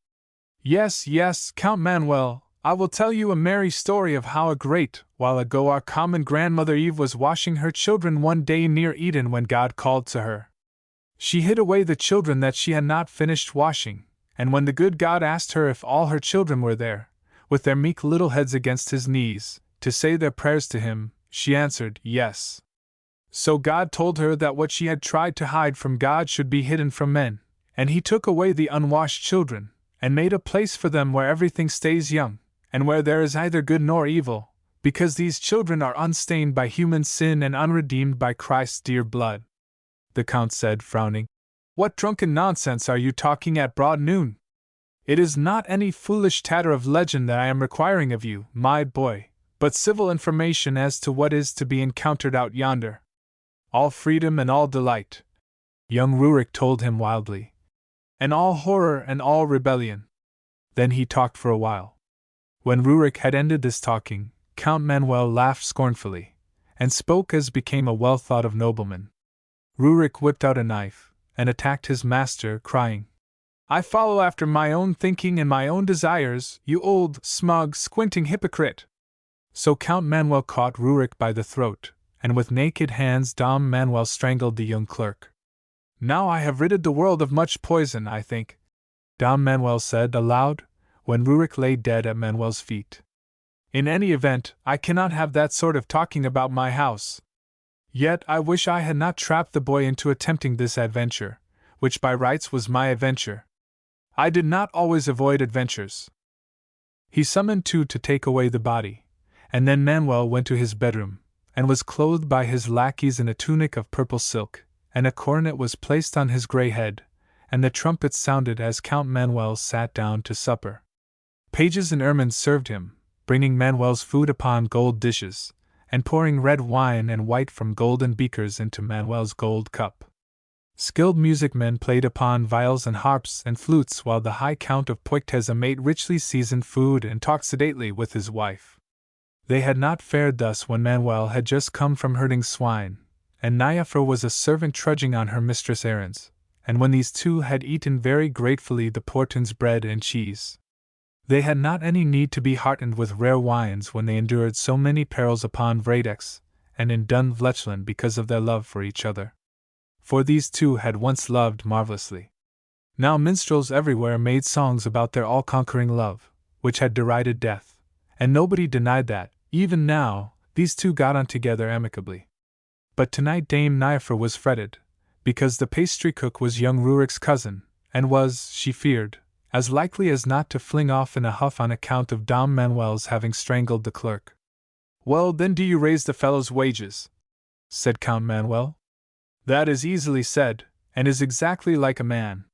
Yes, yes, Count Manuel, I will tell you a merry story of how a great while ago our common grandmother Eve was washing her children one day near Eden when God called to her. She hid away the children that she had not finished washing, and when the good God asked her if all her children were there, with their meek little heads against his knees, to say their prayers to him, she answered, yes. So God told her that what she had tried to hide from God should be hidden from men, and he took away the unwashed children, and made a place for them where everything stays young, and where there is neither good nor evil, because these children are unstained by human sin and unredeemed by Christ's dear blood. The Count said, frowning, "What drunken nonsense are you talking at broad noon? It is not any foolish tatter of legend that I am requiring of you, my boy, but civil information as to what is to be encountered out yonder. All freedom and all delight," young Rurik told him wildly, "and all horror and all rebellion." Then he talked for a while. When Rurik had ended this talking, Count Manuel laughed scornfully, and spoke as became a well-thought-of nobleman. Rurik whipped out a knife, and attacked his master, crying, "I follow after my own thinking and my own desires, you old, smug, squinting hypocrite!" So Count Manuel caught Rurik by the throat, and with naked hands Dom Manuel strangled the young clerk. "Now I have ridded the world of much poison, I think," Dom Manuel said aloud, when Rurik lay dead at Manuel's feet. "In any event, I cannot have that sort of talking about my house. Yet I wish I had not trapped the boy into attempting this adventure, which by rights was my adventure. I did not always avoid adventures." He summoned two to take away the body, and then Manuel went to his bedroom, and was clothed by his lackeys in a tunic of purple silk, and a coronet was placed on his grey head, and the trumpets sounded as Count Manuel sat down to supper. Pages in ermine served him, bringing Manuel's food upon gold dishes, and pouring red wine and white from golden beakers into Manuel's gold cup. Skilled music men played upon viols and harps and flutes while the High Count of Poicteza ate richly seasoned food and talked sedately with his wife. They had not fared thus when Manuel had just come from herding swine, and Niafer was a servant trudging on her mistress' errands, and when these two had eaten very gratefully the Portun's bread and cheese. They had not any need to be heartened with rare wines when they endured so many perils upon Vredex and in Dun Vlechland because of their love for each other. For these two had once loved marvelously. Now minstrels everywhere made songs about their all-conquering love, which had derided death, and nobody denied that, even now, these two got on together amicably. But tonight Dame Niafer was fretted, because the pastry cook was young Rurik's cousin, and was, she feared, as likely as not to fling off in a huff on account of Dom Manuel's having strangled the clerk. "Well, then do you raise the fellow's wages?" said Count Manuel. "That is easily said, and is exactly like a man."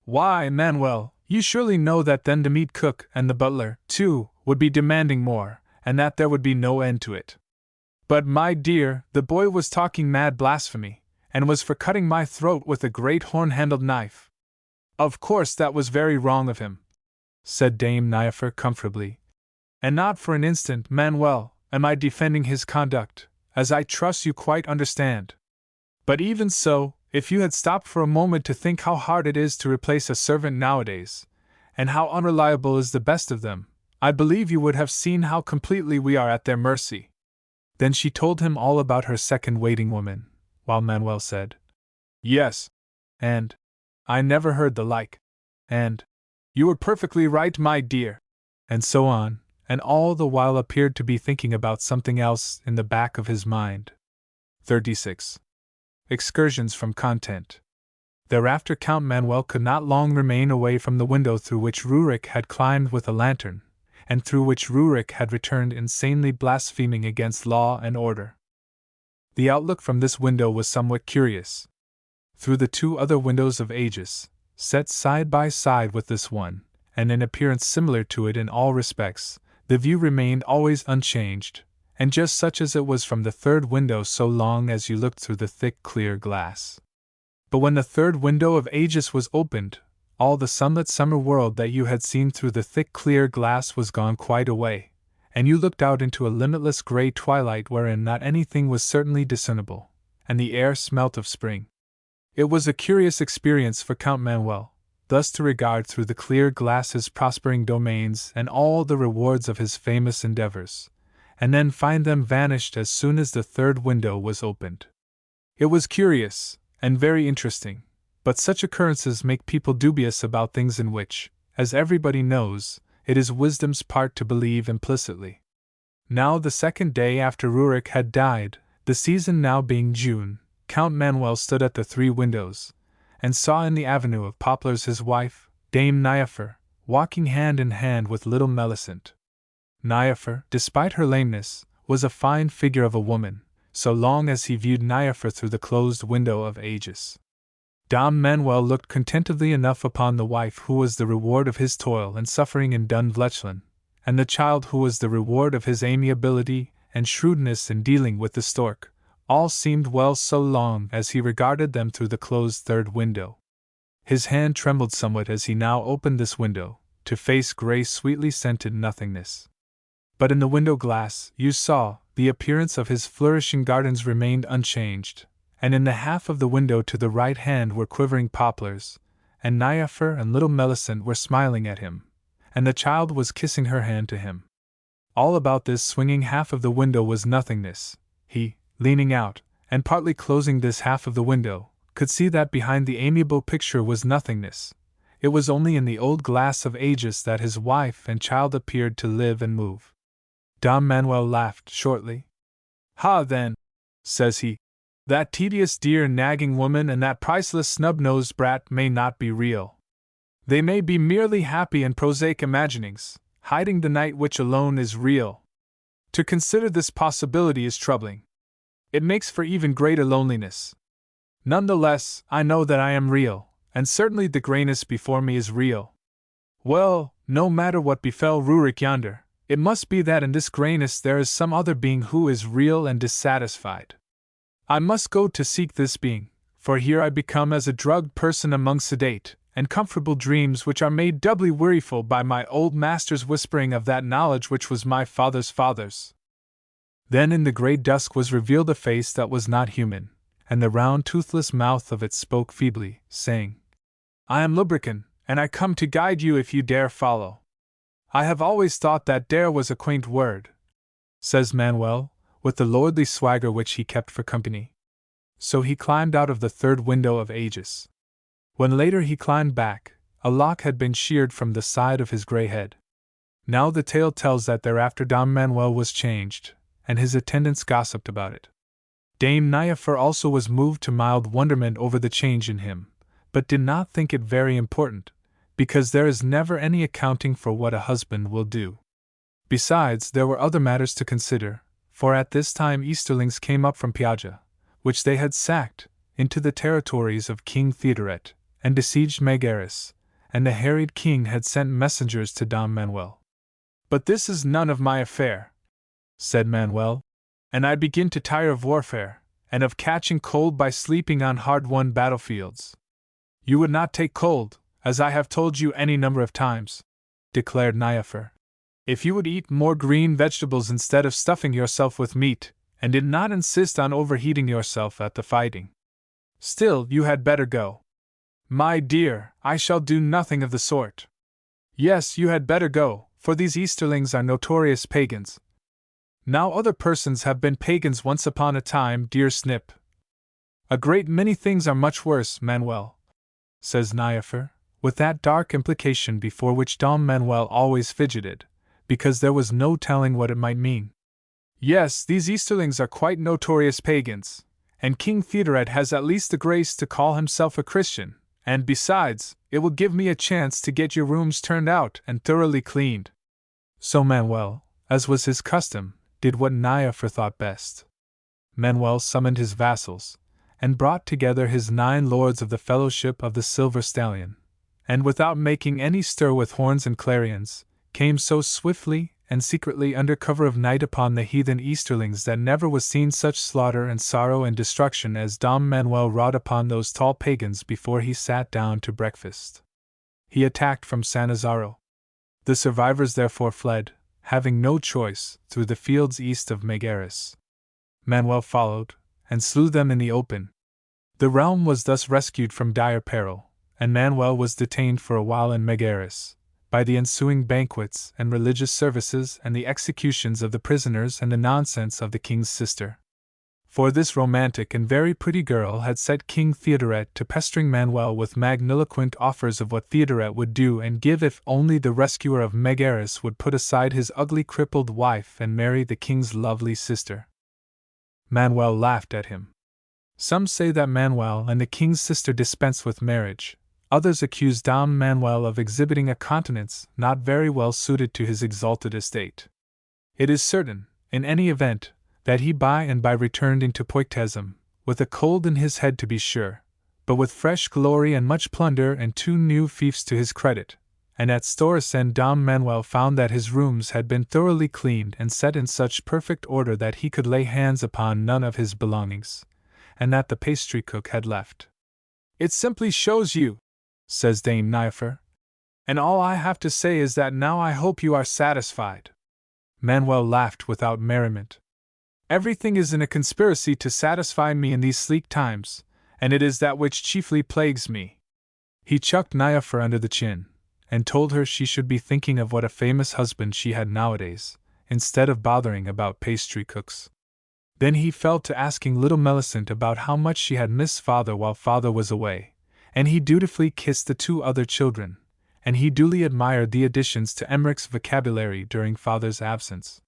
"Why, Manuel, you surely know that then the meat cook and the butler, too, would be demanding more, and that there would be no end to it." "But, my dear, the boy was talking mad blasphemy, and was for cutting my throat with a great horn-handled knife." "Of course that was very wrong of him," said Dame Niafer comfortably. "And not for an instant, Manuel, am I defending his conduct, as I trust you quite understand. But even so, if you had stopped for a moment to think how hard it is to replace a servant nowadays, and how unreliable is the best of them, I believe you would have seen how completely we are at their mercy." Then she told him all about her second waiting woman, while Manuel said, "Yes, and I never heard the like, and you were perfectly right, my dear," and so on, and all the while appeared to be thinking about something else in the back of his mind. 36. Excursions from content. Thereafter Count Manuel could not long remain away from the window through which Rurik had climbed with a lantern, and through which Rurik had returned insanely blaspheming against law and order. The outlook from this window was somewhat curious. Through the two other windows of Aegis, set side by side with this one, and in appearance similar to it in all respects, the view remained always unchanged, and just such as it was from the third window so long as you looked through the thick clear glass. But when the third window of Aegis was opened, all the sunlit summer world that you had seen through the thick clear glass was gone quite away, and you looked out into a limitless grey twilight wherein not anything was certainly discernible, and the air smelt of spring. It was a curious experience for Count Manuel, thus to regard through the clear glass his prospering domains and all the rewards of his famous endeavors, and then find them vanished as soon as the third window was opened. It was curious, and very interesting, but such occurrences make people dubious about things in which, as everybody knows, it is wisdom's part to believe implicitly. Now the second day after Rurik had died, the season now being June, Count Manuel stood at the three windows, and saw in the avenue of poplars his wife, Dame Niafer, walking hand in hand with little Melisande. Niafer, despite her lameness, was a fine figure of a woman, so long as he viewed Niafer through the closed window of Aegis. Dom Manuel looked contentedly enough upon the wife who was the reward of his toil and suffering in Dun Vlechland, and the child who was the reward of his amiability and shrewdness in dealing with the stork. All seemed well so long as he regarded them through the closed third window. His hand trembled somewhat as he now opened this window, to face grey sweetly scented nothingness. But in the window glass, you saw, the appearance of his flourishing gardens remained unchanged, and in the half of the window to the right hand were quivering poplars, and Niafer and little Melisande were smiling at him, and the child was kissing her hand to him. All about this swinging half of the window was nothingness. He, leaning out, and partly closing this half of the window, could see that behind the amiable picture was nothingness. It was only in the old glass of Aegis that his wife and child appeared to live and move. Dom Manuel laughed shortly. "Ha, then," says he, "that tedious dear nagging woman and that priceless snub-nosed brat may not be real. They may be merely happy and prosaic imaginings, hiding the night which alone is real. To consider this possibility is troubling. It makes for even greater loneliness. None the less, I know that I am real, and certainly the grayness before me is real. Well, no matter what befell Rurik yonder, it must be that in this grayness there is some other being who is real and dissatisfied. I must go to seek this being, for here I become as a drugged person among sedate and comfortable dreams which are made doubly weariful by my old master's whispering of that knowledge which was my father's father's. Then in the grey dusk was revealed a face that was not human, and the round toothless mouth of it spoke feebly, saying, I am Lubrican, and I come to guide you if you dare follow. I have always thought that dare was a quaint word, says Manuel, with the lordly swagger which he kept for company. So he climbed out of the third window of Aegis. When later he climbed back, a lock had been sheared from the side of his grey head. Now the tale tells that thereafter Don Manuel was changed, and his attendants gossiped about it. Dame Niafer also was moved to mild wonderment over the change in him, but did not think it very important, because there is never any accounting for what a husband will do. Besides, there were other matters to consider, for at this time Easterlings came up from Piaggia, which they had sacked, into the territories of King Theodoret, and besieged Megaris, and the harried king had sent messengers to Don Manuel. But this is none of my affair, said Manuel, and I begin to tire of warfare, and of catching cold by sleeping on hard-won battlefields. You would not take cold, as I have told you any number of times, declared Niafer, if you would eat more green vegetables instead of stuffing yourself with meat, and did not insist on overheating yourself at the fighting. Still, you had better go. My dear, I shall do nothing of the sort. Yes, you had better go, for these Easterlings are notorious pagans. Now other persons have been pagans once upon a time, dear Snip. A great many things are much worse, Manuel, says Niafer, with that dark implication before which Don Manuel always fidgeted, because there was no telling what it might mean. Yes, these Easterlings are quite notorious pagans, and King Theodoret has at least the grace to call himself a Christian, and besides, it will give me a chance to get your rooms turned out and thoroughly cleaned. So Manuel, as was his custom, did what Niafer thought best. Manuel summoned his vassals, and brought together his 9 lords of the Fellowship of the Silver Stallion, and without making any stir with horns and clarions, came so swiftly and secretly under cover of night upon the heathen Easterlings that never was seen such slaughter and sorrow and destruction as Don Manuel wrought upon those tall pagans before he sat down to breakfast. He attacked from Sannazaro. The survivors therefore fled, having no choice, through the fields east of Megaris. Manuel followed, and slew them in the open. The realm was thus rescued from dire peril, and Manuel was detained for a while in Megaris, by the ensuing banquets and religious services and the executions of the prisoners and the nonsense of the king's sister. For this romantic and very pretty girl had set King Theodoret to pestering Manuel with magniloquent offers of what Theodoret would do and give if only the rescuer of Megaris would put aside his ugly crippled wife and marry the king's lovely sister. Manuel laughed at him. Some say that Manuel and the king's sister dispensed with marriage. Others accuse Don Manuel of exhibiting a countenance not very well suited to his exalted estate. It is certain, in any event, that he by and by returned into Poictesum, with a cold in his head to be sure, but with fresh glory and much plunder and 2 new fiefs to his credit, and at Storicen Don Manuel found that his rooms had been thoroughly cleaned and set in such perfect order that he could lay hands upon none of his belongings, and that the pastry cook had left. It simply shows you, says Dame Niafer, and all I have to say is that now I hope you are satisfied. Manuel laughed without merriment. Everything is in a conspiracy to satisfy me in these sleek times, and it is that which chiefly plagues me. He chucked Niafer under the chin, and told her she should be thinking of what a famous husband she had nowadays, instead of bothering about pastry cooks. Then he fell to asking little Millicent about how much she had missed father while father was away, and he dutifully kissed the 2 other children, and he duly admired the additions to Emmerich's vocabulary during father's absence.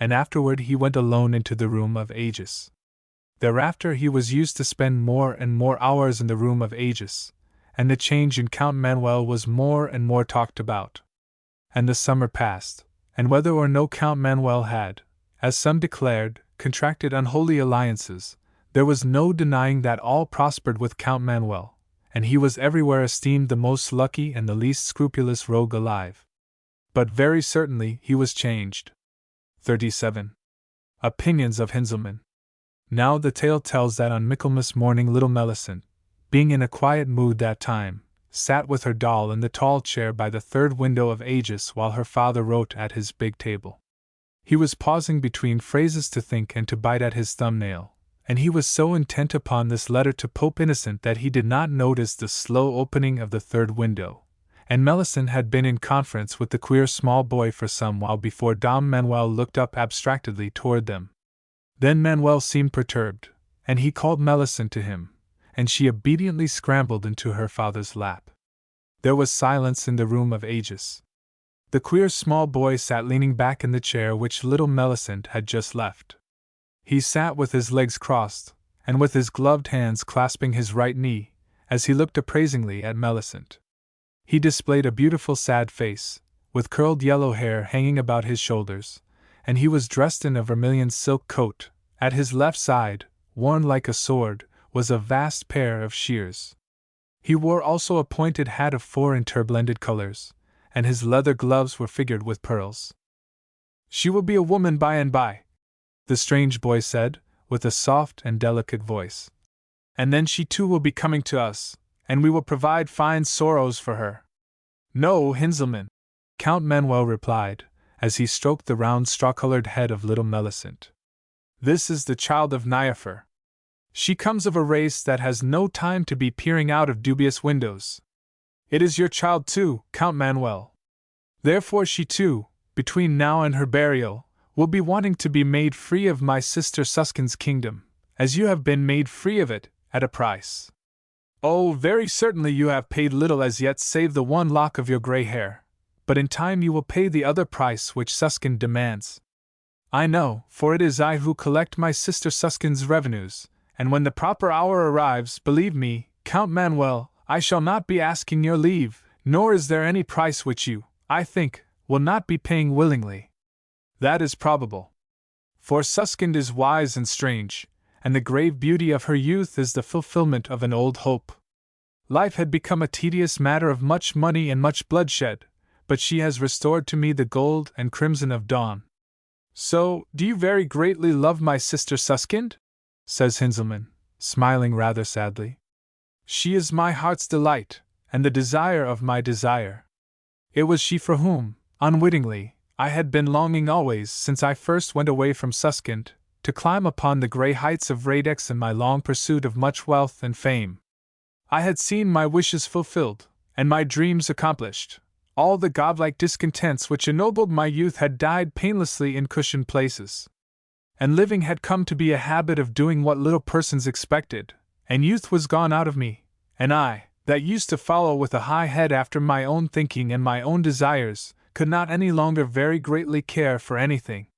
And afterward he went alone into the room of Aegis. Thereafter he was used to spend more and more hours in the room of Aegis, and the change in Count Manuel was more and more talked about. And the summer passed, and whether or no Count Manuel had, as some declared, contracted unholy alliances, there was no denying that all prospered with Count Manuel, and he was everywhere esteemed the most lucky and the least scrupulous rogue alive. But very certainly he was changed. 37. Opinions of Hinzelmann. Now the tale tells that on Michaelmas morning little Melisande, being in a quiet mood that time, sat with her doll in the tall chair by the third window of Aegis while her father wrote at his big table. He was pausing between phrases to think and to bite at his thumbnail, and he was so intent upon this letter to Pope Innocent that he did not notice the slow opening of the third window, and Melisande had been in conference with the queer small boy for some while before Dom Manuel looked up abstractedly toward them. Then Manuel seemed perturbed, and he called Melisande to him, and she obediently scrambled into her father's lap. There was silence in the room of Aegis. The queer small boy sat leaning back in the chair which little Melisande had just left. He sat with his legs crossed, and with his gloved hands clasping his right knee, as he looked appraisingly at Melisande. He displayed a beautiful sad face, with curled yellow hair hanging about his shoulders, and he was dressed in a vermilion silk coat. At his left side, worn like a sword, was a vast pair of shears. He wore also a pointed hat of 4 interblended colors, and his leather gloves were figured with pearls. "She will be a woman by and by," the strange boy said, with a soft and delicate voice. "And then she too will be coming to us, and we will provide fine sorrows for her." "No, Hinzelmann," Count Manuel replied, as he stroked the round straw-colored head of little Melisande. "This is the child of Niafer. She comes of a race that has no time to be peering out of dubious windows. It is your child too, Count Manuel. Therefore she too, between now and her burial, will be wanting to be made free of my sister Suskin's kingdom, as you have been made free of it, at a price. Oh, very certainly you have paid little as yet save the 1 lock of your grey hair, but in time you will pay the other price which Suskin demands. I know, for it is I who collect my sister Suskin's revenues, and when the proper hour arrives, believe me, Count Manuel, I shall not be asking your leave, nor is there any price which you, I think, will not be paying willingly. That is probable. For Suskind is wise and strange, and the grave beauty of her youth is the fulfillment of an old hope. Life had become a tedious matter of much money and much bloodshed, but she has restored to me the gold and crimson of dawn. So, do you very greatly love my sister Suskind? Says Hinzelmann, smiling rather sadly. She is my heart's delight, and the desire of my desire. It was she for whom, unwittingly, I had been longing always since I first went away from Suskind, to climb upon the grey heights of Radex in my long pursuit of much wealth and fame. I had seen my wishes fulfilled, and my dreams accomplished. All the godlike discontents which ennobled my youth had died painlessly in cushioned places. And living had come to be a habit of doing what little persons expected, and youth was gone out of me, and I, that used to follow with a high head after my own thinking and my own desires, could not any longer very greatly care for anything.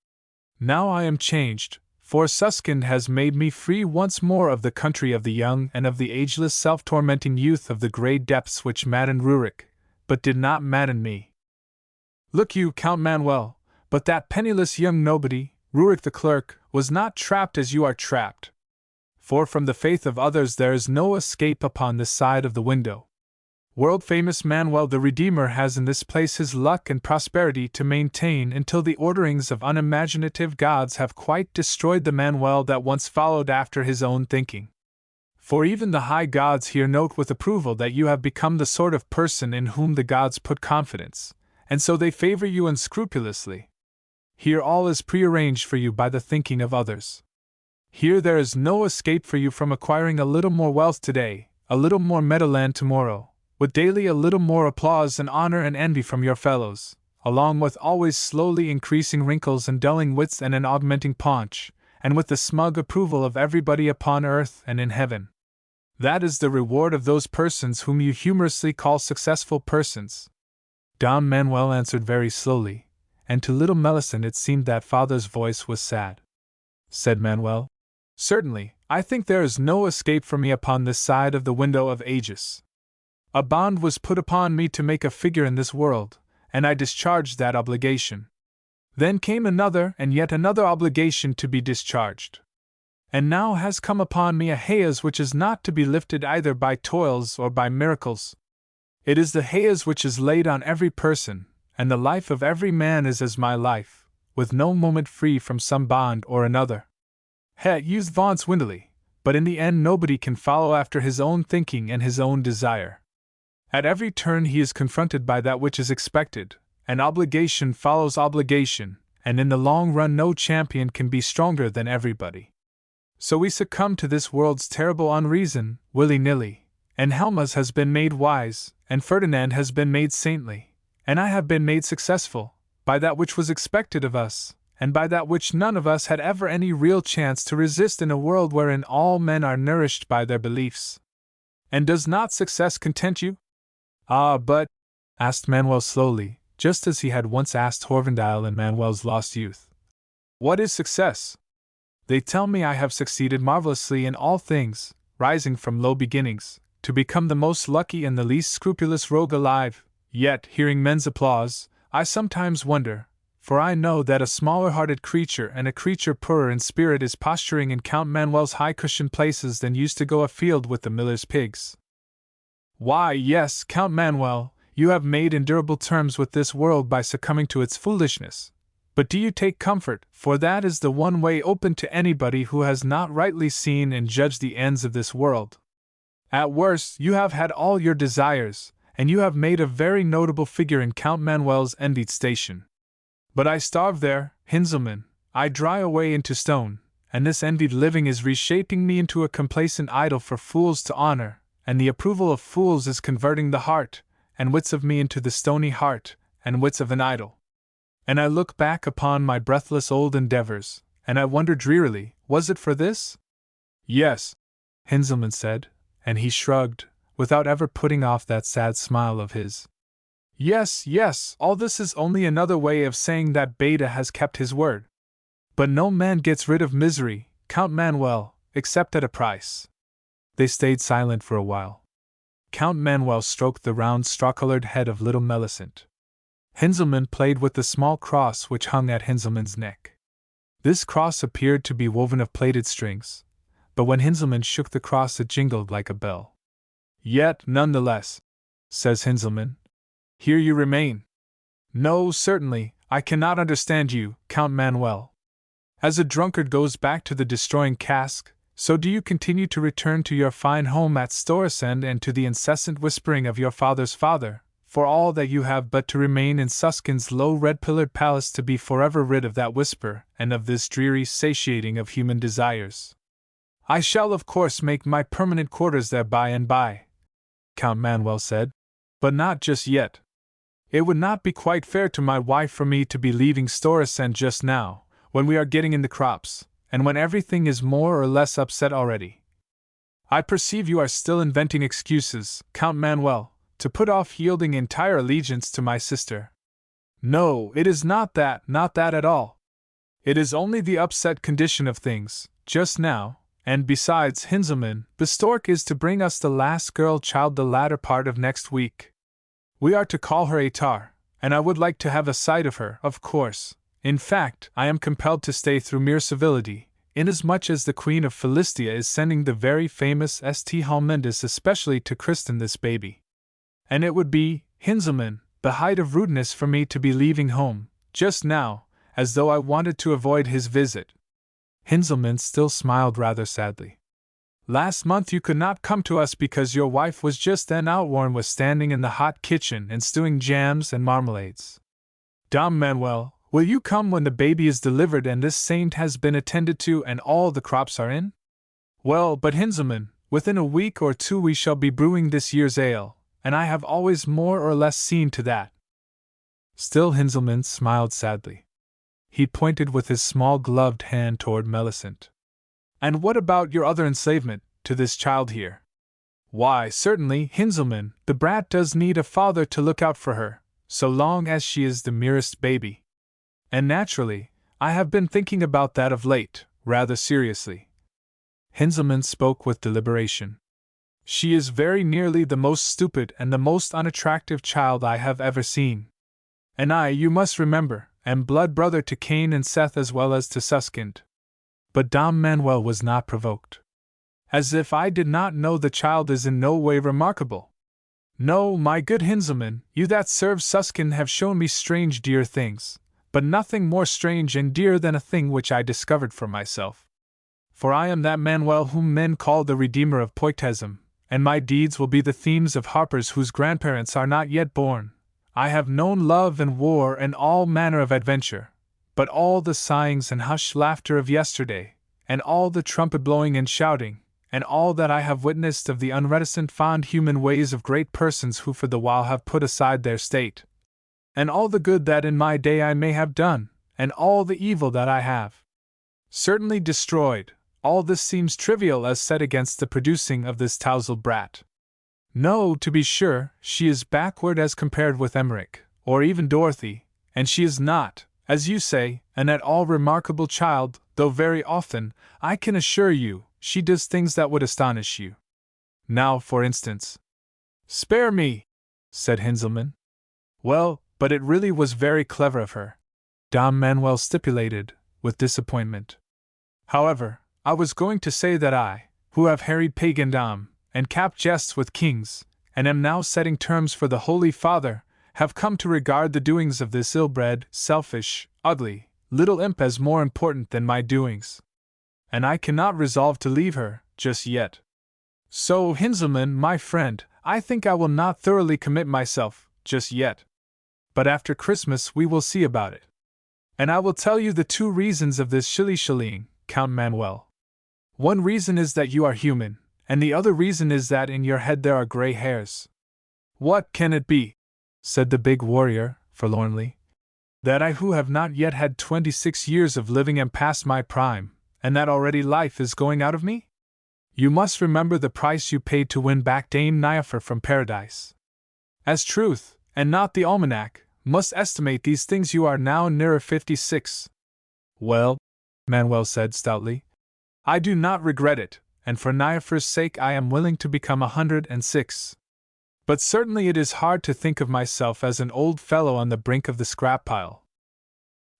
Now I am changed, for Suskind has made me free once more of the country of the young and of the ageless self-tormenting youth of the grey depths which maddened Rurik, but did not madden me. Look you, Count Manuel, but that penniless young nobody, Rurik the clerk, was not trapped as you are trapped. For from the faith of others there is no escape upon this side of the window. World-famous Manuel the Redeemer has in this place his luck and prosperity to maintain until the orderings of unimaginative gods have quite destroyed the Manuel that once followed after his own thinking. For even the high gods here note with approval that you have become the sort of person in whom the gods put confidence, and so they favor you unscrupulously. Here all is prearranged for you by the thinking of others. Here there is no escape for you from acquiring a little more wealth today, a little more meadowland tomorrow, with daily a little more applause and honor and envy from your fellows, along with always slowly increasing wrinkles and dulling wits and an augmenting paunch, and with the smug approval of everybody upon earth and in heaven. That is the reward of those persons whom you humorously call successful persons. Don Manuel answered very slowly, and to little Melisande it seemed that father's voice was sad. Said Manuel, "Certainly, I think there is no escape for me upon this side of the window of Aegis. A bond was put upon me to make a figure in this world, and I discharged that obligation. Then came another and yet another obligation to be discharged. And now has come upon me a haze which is not to be lifted either by toils or by miracles. It is the haze which is laid on every person, and the life of every man is as my life, with no moment free from some bond or another. Used vaunts windily, but in the end nobody can follow after his own thinking and his own desire. At every turn he is confronted by that which is expected, and obligation follows obligation, and in the long run no champion can be stronger than everybody. So we succumb to this world's terrible unreason, willy-nilly, and Helmas has been made wise, and Ferdinand has been made saintly, and I have been made successful, by that which was expected of us, and by that which none of us had ever any real chance to resist in a world wherein all men are nourished by their beliefs. And does not success content you? Ah, but, asked Manuel slowly, just as he had once asked Horvendile in Manuel's lost youth, what is success? They tell me I have succeeded marvelously in all things, rising from low beginnings, to become the most lucky and the least scrupulous rogue alive, yet, hearing men's applause, I sometimes wonder, for I know that a smaller-hearted creature and a creature poorer in spirit is posturing in Count Manuel's high-cushioned places than used to go afield with the miller's pigs. Why, yes, Count Manuel, you have made endurable terms with this world by succumbing to its foolishness. But do you take comfort, for that is the one way open to anybody who has not rightly seen and judged the ends of this world. At worst, you have had all your desires, and you have made a very notable figure in Count Manuel's envied station. But I starve there, Hinzelmann, I dry away into stone, and this envied living is reshaping me into a complacent idol for fools to honor, and the approval of fools is converting the heart, and wits of me into the stony heart, and wits of an idol. And I look back upon my breathless old endeavors, and I wonder drearily, was it for this? Yes, Hinzelmann said, and he shrugged, without ever putting off that sad smile of his. Yes, all this is only another way of saying that Beta has kept his word. But no man gets rid of misery, Count Manuel, except at a price. They stayed silent for a while. Count Manuel stroked the round straw-colored head of little Millicent. Hinzelmann played with the small cross which hung at Hinzelmann's neck. This cross appeared to be woven of plaited strings, but when Hinzelmann shook the cross it jingled like a bell. Yet, none the less, says Hinzelmann, here you remain. No, certainly, I cannot understand you, Count Manuel. As a drunkard goes back to the destroying cask, so do you continue to return to your fine home at Storsend and to the incessant whispering of your father's father, for all that you have but to remain in Susskind's low red-pillared palace to be forever rid of that whisper and of this dreary satiating of human desires. I shall of course make my permanent quarters there by and by, Count Manuel said, but not just yet. It would not be quite fair to my wife for me to be leaving Storsend just now, when we are getting in the crops, and when everything is more or less upset already. I perceive you are still inventing excuses, Count Manuel, to put off yielding entire allegiance to my sister. No, it is not that at all. It is only the upset condition of things, just now, and besides, Hinzelmann, the stork is to bring us the last girl-child the latter part of next week. We are to call her Atar, and I would like to have a sight of her, of course. In fact, I am compelled to stay through mere civility, inasmuch as the Queen of Philistia is sending the very famous St. Halmendis especially to christen this baby. And it would be, Hinzelmann, the height of rudeness for me to be leaving home, just now, as though I wanted to avoid his visit. Hinzelmann still smiled rather sadly. Last month you could not come to us because your wife was just then outworn with standing in the hot kitchen and stewing jams and marmalades. Dom Manuel, will you come when the baby is delivered and this saint has been attended to and all the crops are in? Well, but Hinzelmann, within a week or two we shall be brewing this year's ale, and I have always more or less seen to that. Still Hinzelmann smiled sadly. He pointed with his small gloved hand toward Millicent. And what about your other enslavement, to this child here? Why, certainly, Hinzelmann, the brat does need a father to look out for her, so long as she is the merest baby. And naturally, I have been thinking about that of late, rather seriously. Hinzelmann spoke with deliberation. She is very nearly the most stupid and the most unattractive child I have ever seen. And I, you must remember, am blood brother to Cain and Seth as well as to Suskind. But Dom Manuel was not provoked. As if I did not know the child is in no way remarkable. No, my good Hinzelmann, you that serve Susskind have shown me strange dear things, but nothing more strange and dear than a thing which I discovered for myself. For I am that Manuel whom men call the Redeemer of Poitism, and my deeds will be the themes of harpers whose grandparents are not yet born. I have known love and war and all manner of adventure, but all the sighings and hushed laughter of yesterday, and all the trumpet blowing and shouting, and all that I have witnessed of the unreticent fond human ways of great persons who for the while have put aside their state, and all the good that in my day I may have done, and all the evil that I have certainly destroyed, all this seems trivial as set against the producing of this tousled brat. No, to be sure, she is backward as compared with Emmerich, or even Dorothy, and she is not, as you say, an at all remarkable child, though very often, I can assure you, she does things that would astonish you. Now, for instance. Spare me, said Hinzelmann. Well, but it really was very clever of her, Dom Manuel stipulated, with disappointment. However, I was going to say that I, who have harried pagandom, and capped jests with kings, and am now setting terms for the Holy Father, have come to regard the doings of this ill-bred, selfish, ugly, little imp as more important than my doings. And I cannot resolve to leave her, just yet. So, Hinzelmann, my friend, I think I will not thoroughly commit myself, just yet. But after Christmas we will see about it. And I will tell you the two reasons of this shilly-shallying, Count Manuel. One reason is that you are human, and the other reason is that in your head there are gray hairs. What can it be? Said the big warrior, forlornly. That I who have not yet had 26 years of living am past my prime, and that already life is going out of me? You must remember the price you paid to win back Dame Niafer from paradise. As truth, and not the almanac, must estimate these things you are now nearer 56. Well, Manuel said stoutly, I do not regret it, and for Niafer's sake I am willing to become 106. But certainly it is hard to think of myself as an old fellow on the brink of the scrap pile.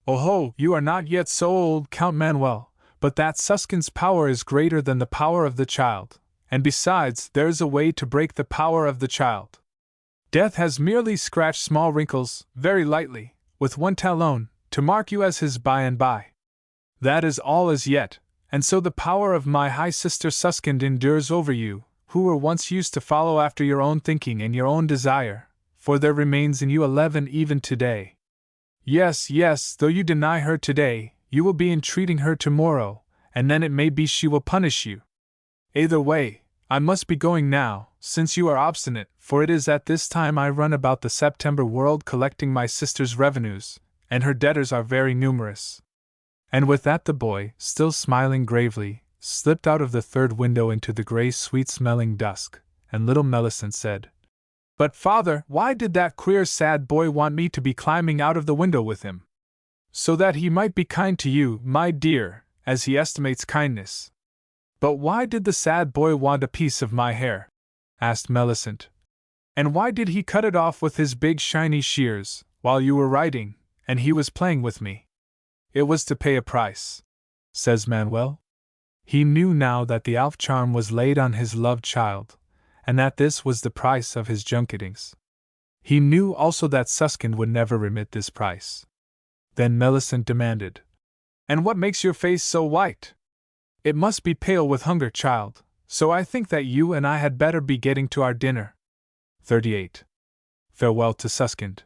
Oh, you are not yet so old, Count Manuel, but that Susskind's power is greater than the power of the child, and besides, there is a way to break the power of the child. Death has merely scratched small wrinkles, very lightly, with one talon, to mark you as his by and by. That is all as yet, and so the power of my high sister Susskind endures over you, who were once used to follow after your own thinking and your own desire, for there remains in you 11 even today. Yes, though you deny her today, you will be entreating her tomorrow, and then it may be she will punish you. Either way, I must be going now, since you are obstinate, for it is at this time I run about the September world collecting my sister's revenues, and her debtors are very numerous. And with that the boy, still smiling gravely, slipped out of the third window into the grey sweet-smelling dusk, and little Millicent said, But father, why did that queer sad boy want me to be climbing out of the window with him? So that he might be kind to you, my dear, as he estimates kindness. But why did the sad boy want a piece of my hair? Asked Millicent. And why did he cut it off with his big shiny shears, while you were writing, and he was playing with me? It was to pay a price, says Manuel. He knew now that the Alf charm was laid on his loved child, and that this was the price of his junketings. He knew also that Susskind would never remit this price. Then Millicent demanded, And what makes your face so white? It must be pale with hunger, child, so I think that you and I had better be getting to our dinner. 38. Farewell to Susskind.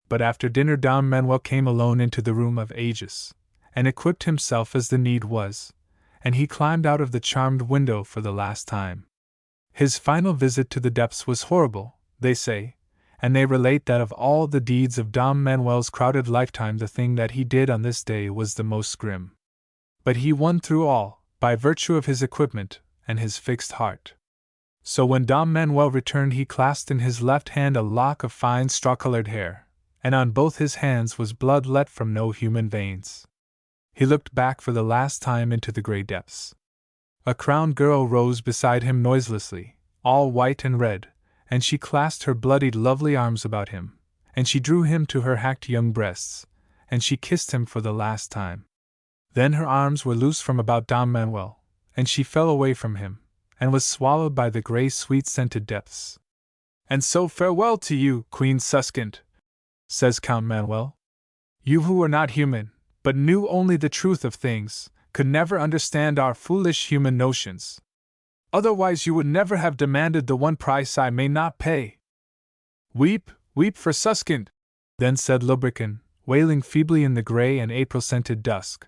But after dinner Dom Manuel came alone into the room of Aegis, and equipped himself as the need was, and he climbed out of the charmed window for the last time. His final visit to the depths was horrible, they say, and they relate that of all the deeds of Dom Manuel's crowded lifetime the thing that he did on this day was the most grim. But he won through all, by virtue of his equipment and his fixed heart. So when Dom Manuel returned he clasped in his left hand a lock of fine straw-colored hair, and on both his hands was blood let from no human veins. He looked back for the last time into the grey depths. A crowned girl rose beside him noiselessly, all white and red, and she clasped her bloodied lovely arms about him, and she drew him to her hacked young breasts, and she kissed him for the last time. Then her arms were loosed from about Dom Manuel, and she fell away from him, and was swallowed by the grey sweet-scented depths. "And so farewell to you, Queen Suskind," says Count Manuel. "You who were not human, but knew only the truth of things, could never understand our foolish human notions. Otherwise you would never have demanded the one price I may not pay." "Weep, weep for Suskind," then said Lubberkin, wailing feebly in the grey and April-scented dusk.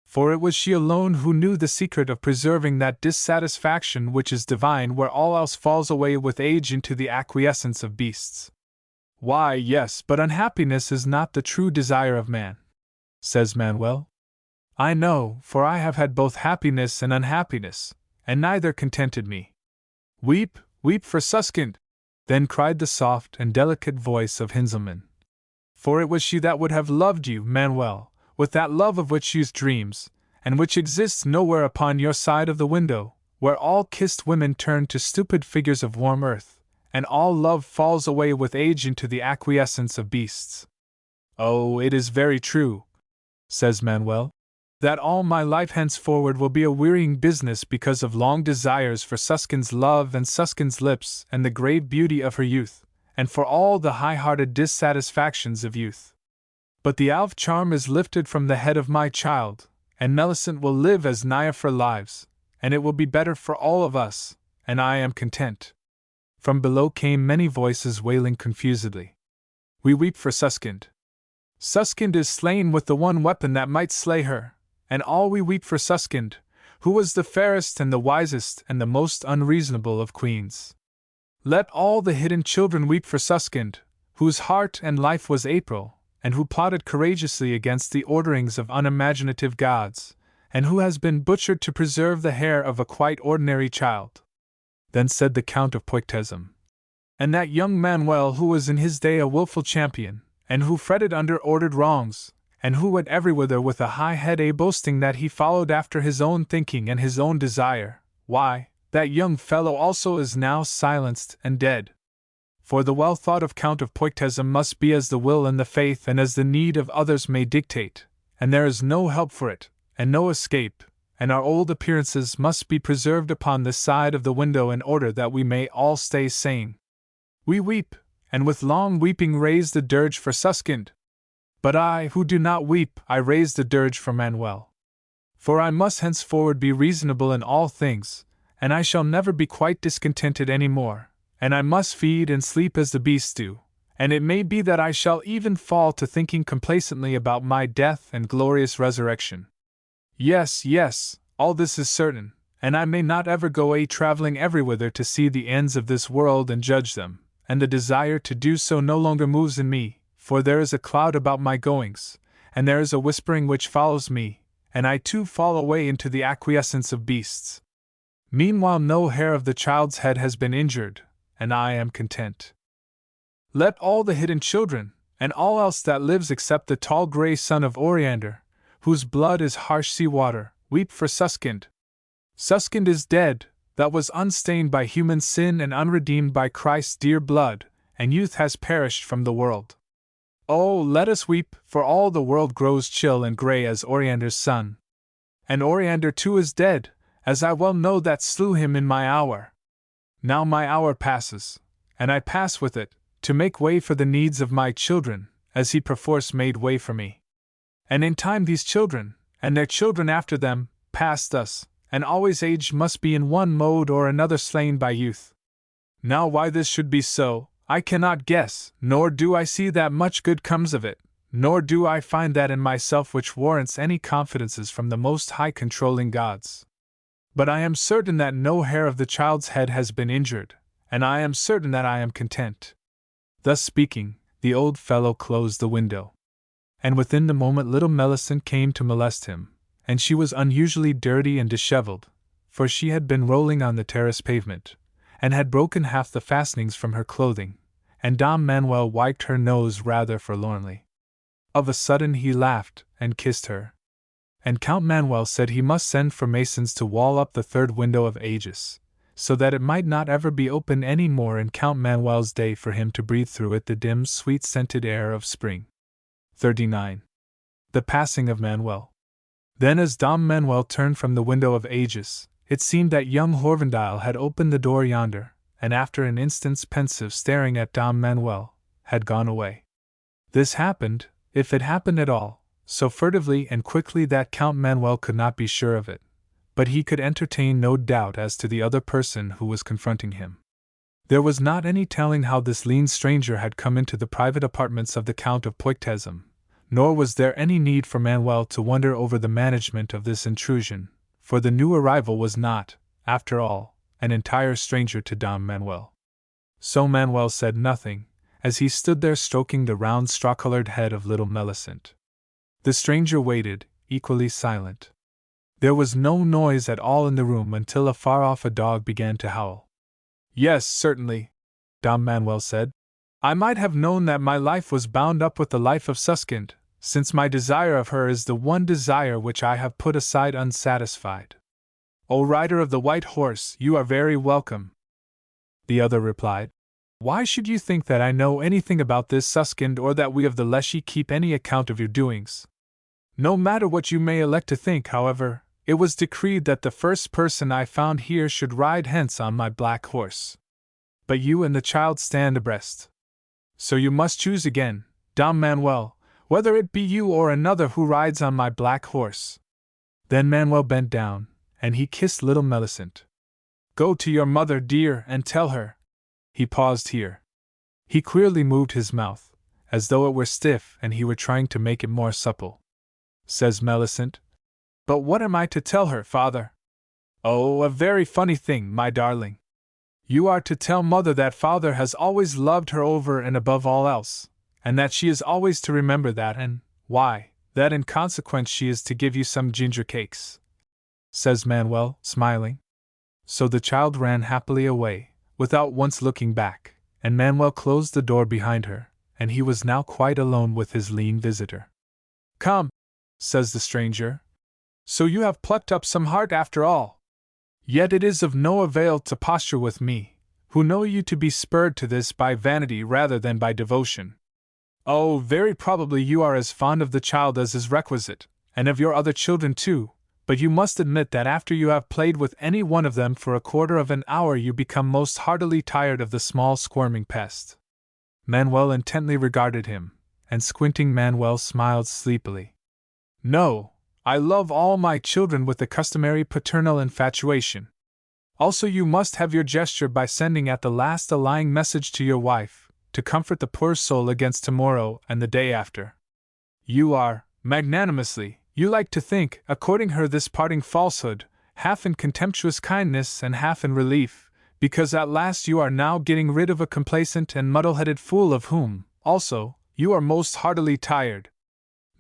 "For it was she alone who knew the secret of preserving that dissatisfaction which is divine where all else falls away with age into the acquiescence of beasts." "Why, yes, but unhappiness is not the true desire of man," says Manuel. "I know, for I have had both happiness and unhappiness, and neither contented me." "Weep, weep for Suskind," then cried the soft and delicate voice of Hinzelmann. "For it was she that would have loved you, Manuel, with that love of which youth dreams, and which exists nowhere upon your side of the window, where all kissed women turn to stupid figures of warm earth, and all love falls away with age into the acquiescence of beasts." "Oh, it is very true," says Manuel, "that all my life henceforward will be a wearying business because of long desires for Suskind's love and Suskind's lips and the grave beauty of her youth, and for all the high-hearted dissatisfactions of youth. But the Alv charm is lifted from the head of my child, and Melisande will live as Niaphra lives, and it will be better for all of us, and I am content." From below came many voices wailing confusedly. "We weep for Suskind. Suskind is slain with the one weapon that might slay her, and all we weep for Suskind, who was the fairest and the wisest and the most unreasonable of queens. Let all the hidden children weep for Suskind, whose heart and life was April, and who plotted courageously against the orderings of unimaginative gods, and who has been butchered to preserve the hair of a quite ordinary child." Then said the Count of Poictesum, "And that young Manuel who was in his day a wilful champion, and who fretted under ordered wrongs, and who went everywhither with a high head boasting that he followed after his own thinking and his own desire, why, that young fellow also is now silenced and dead. For the well thought of Count of Poictesum must be as the will and the faith and as the need of others may dictate, and there is no help for it, and no escape, and our old appearances must be preserved upon this side of the window in order that we may all stay sane. We weep, and with long weeping raise the dirge for Suskind. But I, who do not weep, I raise the dirge for Manuel. For I must henceforward be reasonable in all things, and I shall never be quite discontented any more, and I must feed and sleep as the beasts do, and it may be that I shall even fall to thinking complacently about my death and glorious resurrection. Yes, yes, all this is certain, and I may not ever go traveling everywhither to see the ends of this world and judge them, and the desire to do so no longer moves in me, for there is a cloud about my goings, and there is a whispering which follows me, and I too fall away into the acquiescence of beasts. Meanwhile no hair of the child's head has been injured, and I am content. Let all the hidden children, and all else that lives except the tall grey son of Oriander, whose blood is harsh sea water, weep for Suskind. Suskind is dead, that was unstained by human sin and unredeemed by Christ's dear blood, and youth has perished from the world. Oh, let us weep, for all the world grows chill and grey as Oriander's son. And Oriander too is dead, as I well know that slew him in my hour. Now my hour passes, and I pass with it, to make way for the needs of my children, as he perforce made way for me. And in time these children, and their children after them, pass thus, and always age must be in one mode or another slain by youth. Now why this should be so, I cannot guess, nor do I see that much good comes of it, nor do I find that in myself which warrants any confidences from the most high controlling gods. But I am certain that no hair of the child's head has been injured, and I am certain that I am content. Thus speaking, the old fellow closed the window. And within the moment little Melisande came to molest him, and she was unusually dirty and disheveled, for she had been rolling on the terrace pavement, and had broken half the fastenings from her clothing, and Dom Manuel wiped her nose rather forlornly. Of a sudden he laughed, and kissed her. And Count Manuel said he must send for masons to wall up the third window of Aegis, so that it might not ever be opened any more in Count Manuel's day for him to breathe through it the dim sweet-scented air of spring. 39. The passing of Manuel. Then as Dom Manuel turned from the window of ages, it seemed that young Horvendile had opened the door yonder, and after an instant's pensive staring at Dom Manuel, had gone away. This happened, if it happened at all, so furtively and quickly that Count Manuel could not be sure of it, but he could entertain no doubt as to the other person who was confronting him. There was not any telling how this lean stranger had come into the private apartments of the Count of Poictesum, nor was there any need for Manuel to wonder over the management of this intrusion, for the new arrival was not, after all, an entire stranger to Dom Manuel. So Manuel said nothing, as he stood there stroking the round straw-colored head of little Millicent. The stranger waited, equally silent. There was no noise at all in the room until afar off a dog began to howl. "Yes, certainly," Dom Manuel said. "I might have known that my life was bound up with the life of Suskind, since my desire of her is the one desire which I have put aside unsatisfied." "O rider of the white horse, you are very welcome," the other replied. "Why should you think that I know anything about this Suskind, or that we of the Leshy keep any account of your doings? No matter what you may elect to think, however, it was decreed that the first person I found here should ride hence on my black horse. But you and the child stand abreast. So you must choose again, Dom Manuel, whether it be you or another who rides on my black horse." Then Manuel bent down, and he kissed little Millicent. "Go to your mother, dear, and tell her." He paused here. He queerly moved his mouth, as though it were stiff and he were trying to make it more supple. Says Millicent, "But what am I to tell her, father?" "Oh, a very funny thing, my darling. You are to tell mother that father has always loved her over and above all else, and that she is always to remember that, and, why, that in consequence she is to give you some ginger cakes," says Manuel, smiling. So the child ran happily away, without once looking back, and Manuel closed the door behind her, and he was now quite alone with his lean visitor. "Come," says the stranger, "so you have plucked up some heart after all. Yet it is of no avail to posture with me, who know you to be spurred to this by vanity rather than by devotion. Oh, very probably you are as fond of the child as is requisite, and of your other children too, but you must admit that after you have played with any one of them for a quarter of an hour you become most heartily tired of the small squirming pest." Manuel intently regarded him, and squinting Manuel smiled sleepily. "No, I love all my children with the customary paternal infatuation. Also you must have your gesture by sending at the last a lying message to your wife, to comfort the poor soul against tomorrow and the day after. You are, magnanimously, you like to think, according her this parting falsehood, half in contemptuous kindness and half in relief, because at last you are now getting rid of a complacent and muddle-headed fool of whom, also, you are most heartily tired.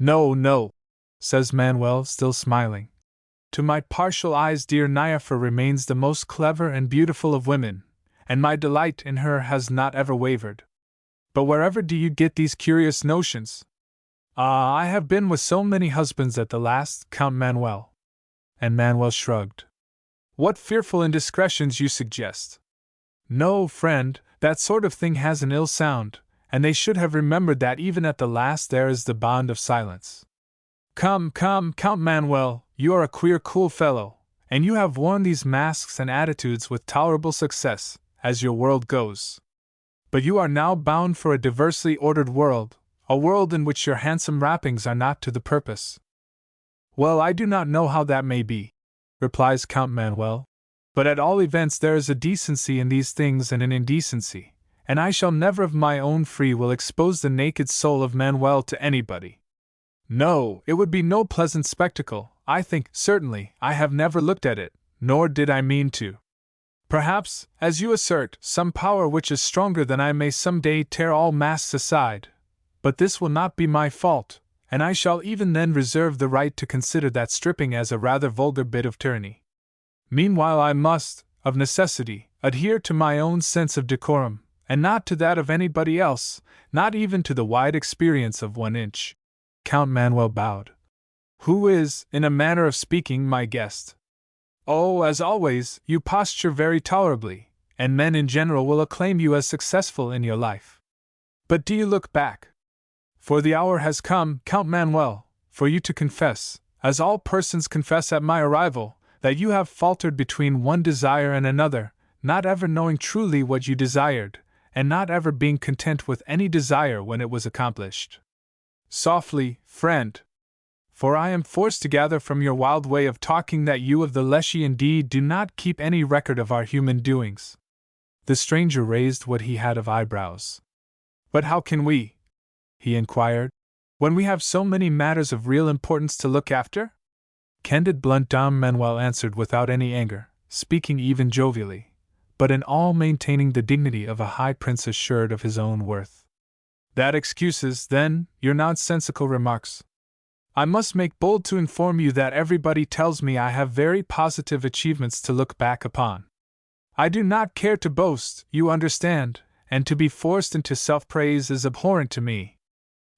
No, no," says Manuel, still smiling. "To my partial eyes dear Niaphar remains the most clever and beautiful of women, and my delight in her has not ever wavered. But wherever do you get these curious notions?" "Ah, I have been with so many husbands at the last, Count Manuel." And Manuel shrugged. "What fearful indiscretions you suggest." "No, friend, that sort of thing has an ill sound, and they should have remembered that even at the last there is the bond of silence. Come, Count Manuel, you are a queer, cool fellow, and you have worn these masks and attitudes with tolerable success, as your world goes. But you are now bound for a diversely ordered world, a world in which your handsome wrappings are not to the purpose." "Well, I do not know how that may be," replies Count Manuel, "but at all events there is a decency in these things and an indecency, and I shall never of my own free will expose the naked soul of Manuel to anybody. No, it would be no pleasant spectacle, I think. Certainly, I have never looked at it, nor did I mean to. Perhaps, as you assert, some power which is stronger than I may some day tear all masks aside, but this will not be my fault, and I shall even then reserve the right to consider that stripping as a rather vulgar bit of tyranny. Meanwhile I must, of necessity, adhere to my own sense of decorum, and not to that of anybody else, not even to the wide experience of 1 inch. Count Manuel bowed. "Who is, in a manner of speaking, my guest?" "Oh, as always, you posture very tolerably, and men in general will acclaim you as successful in your life. But do you look back? For the hour has come, Count Manuel, for you to confess, as all persons confess at my arrival, that you have faltered between one desire and another, not ever knowing truly what you desired, and not ever being content with any desire when it was accomplished. Softly, friend! For I am forced to gather from your wild way of talking that you of the Leshy indeed do not keep any record of our human doings. The stranger raised what he had of eyebrows. But how can we, he inquired, when we have so many matters of real importance to look after? Candid blunt Dom Manuel answered without any anger, speaking even jovially, but in all maintaining the dignity of a high prince assured of his own worth. That excuses, then, your nonsensical remarks. I must make bold to inform you that everybody tells me I have very positive achievements to look back upon. I do not care to boast, you understand, and to be forced into self-praise is abhorrent to me.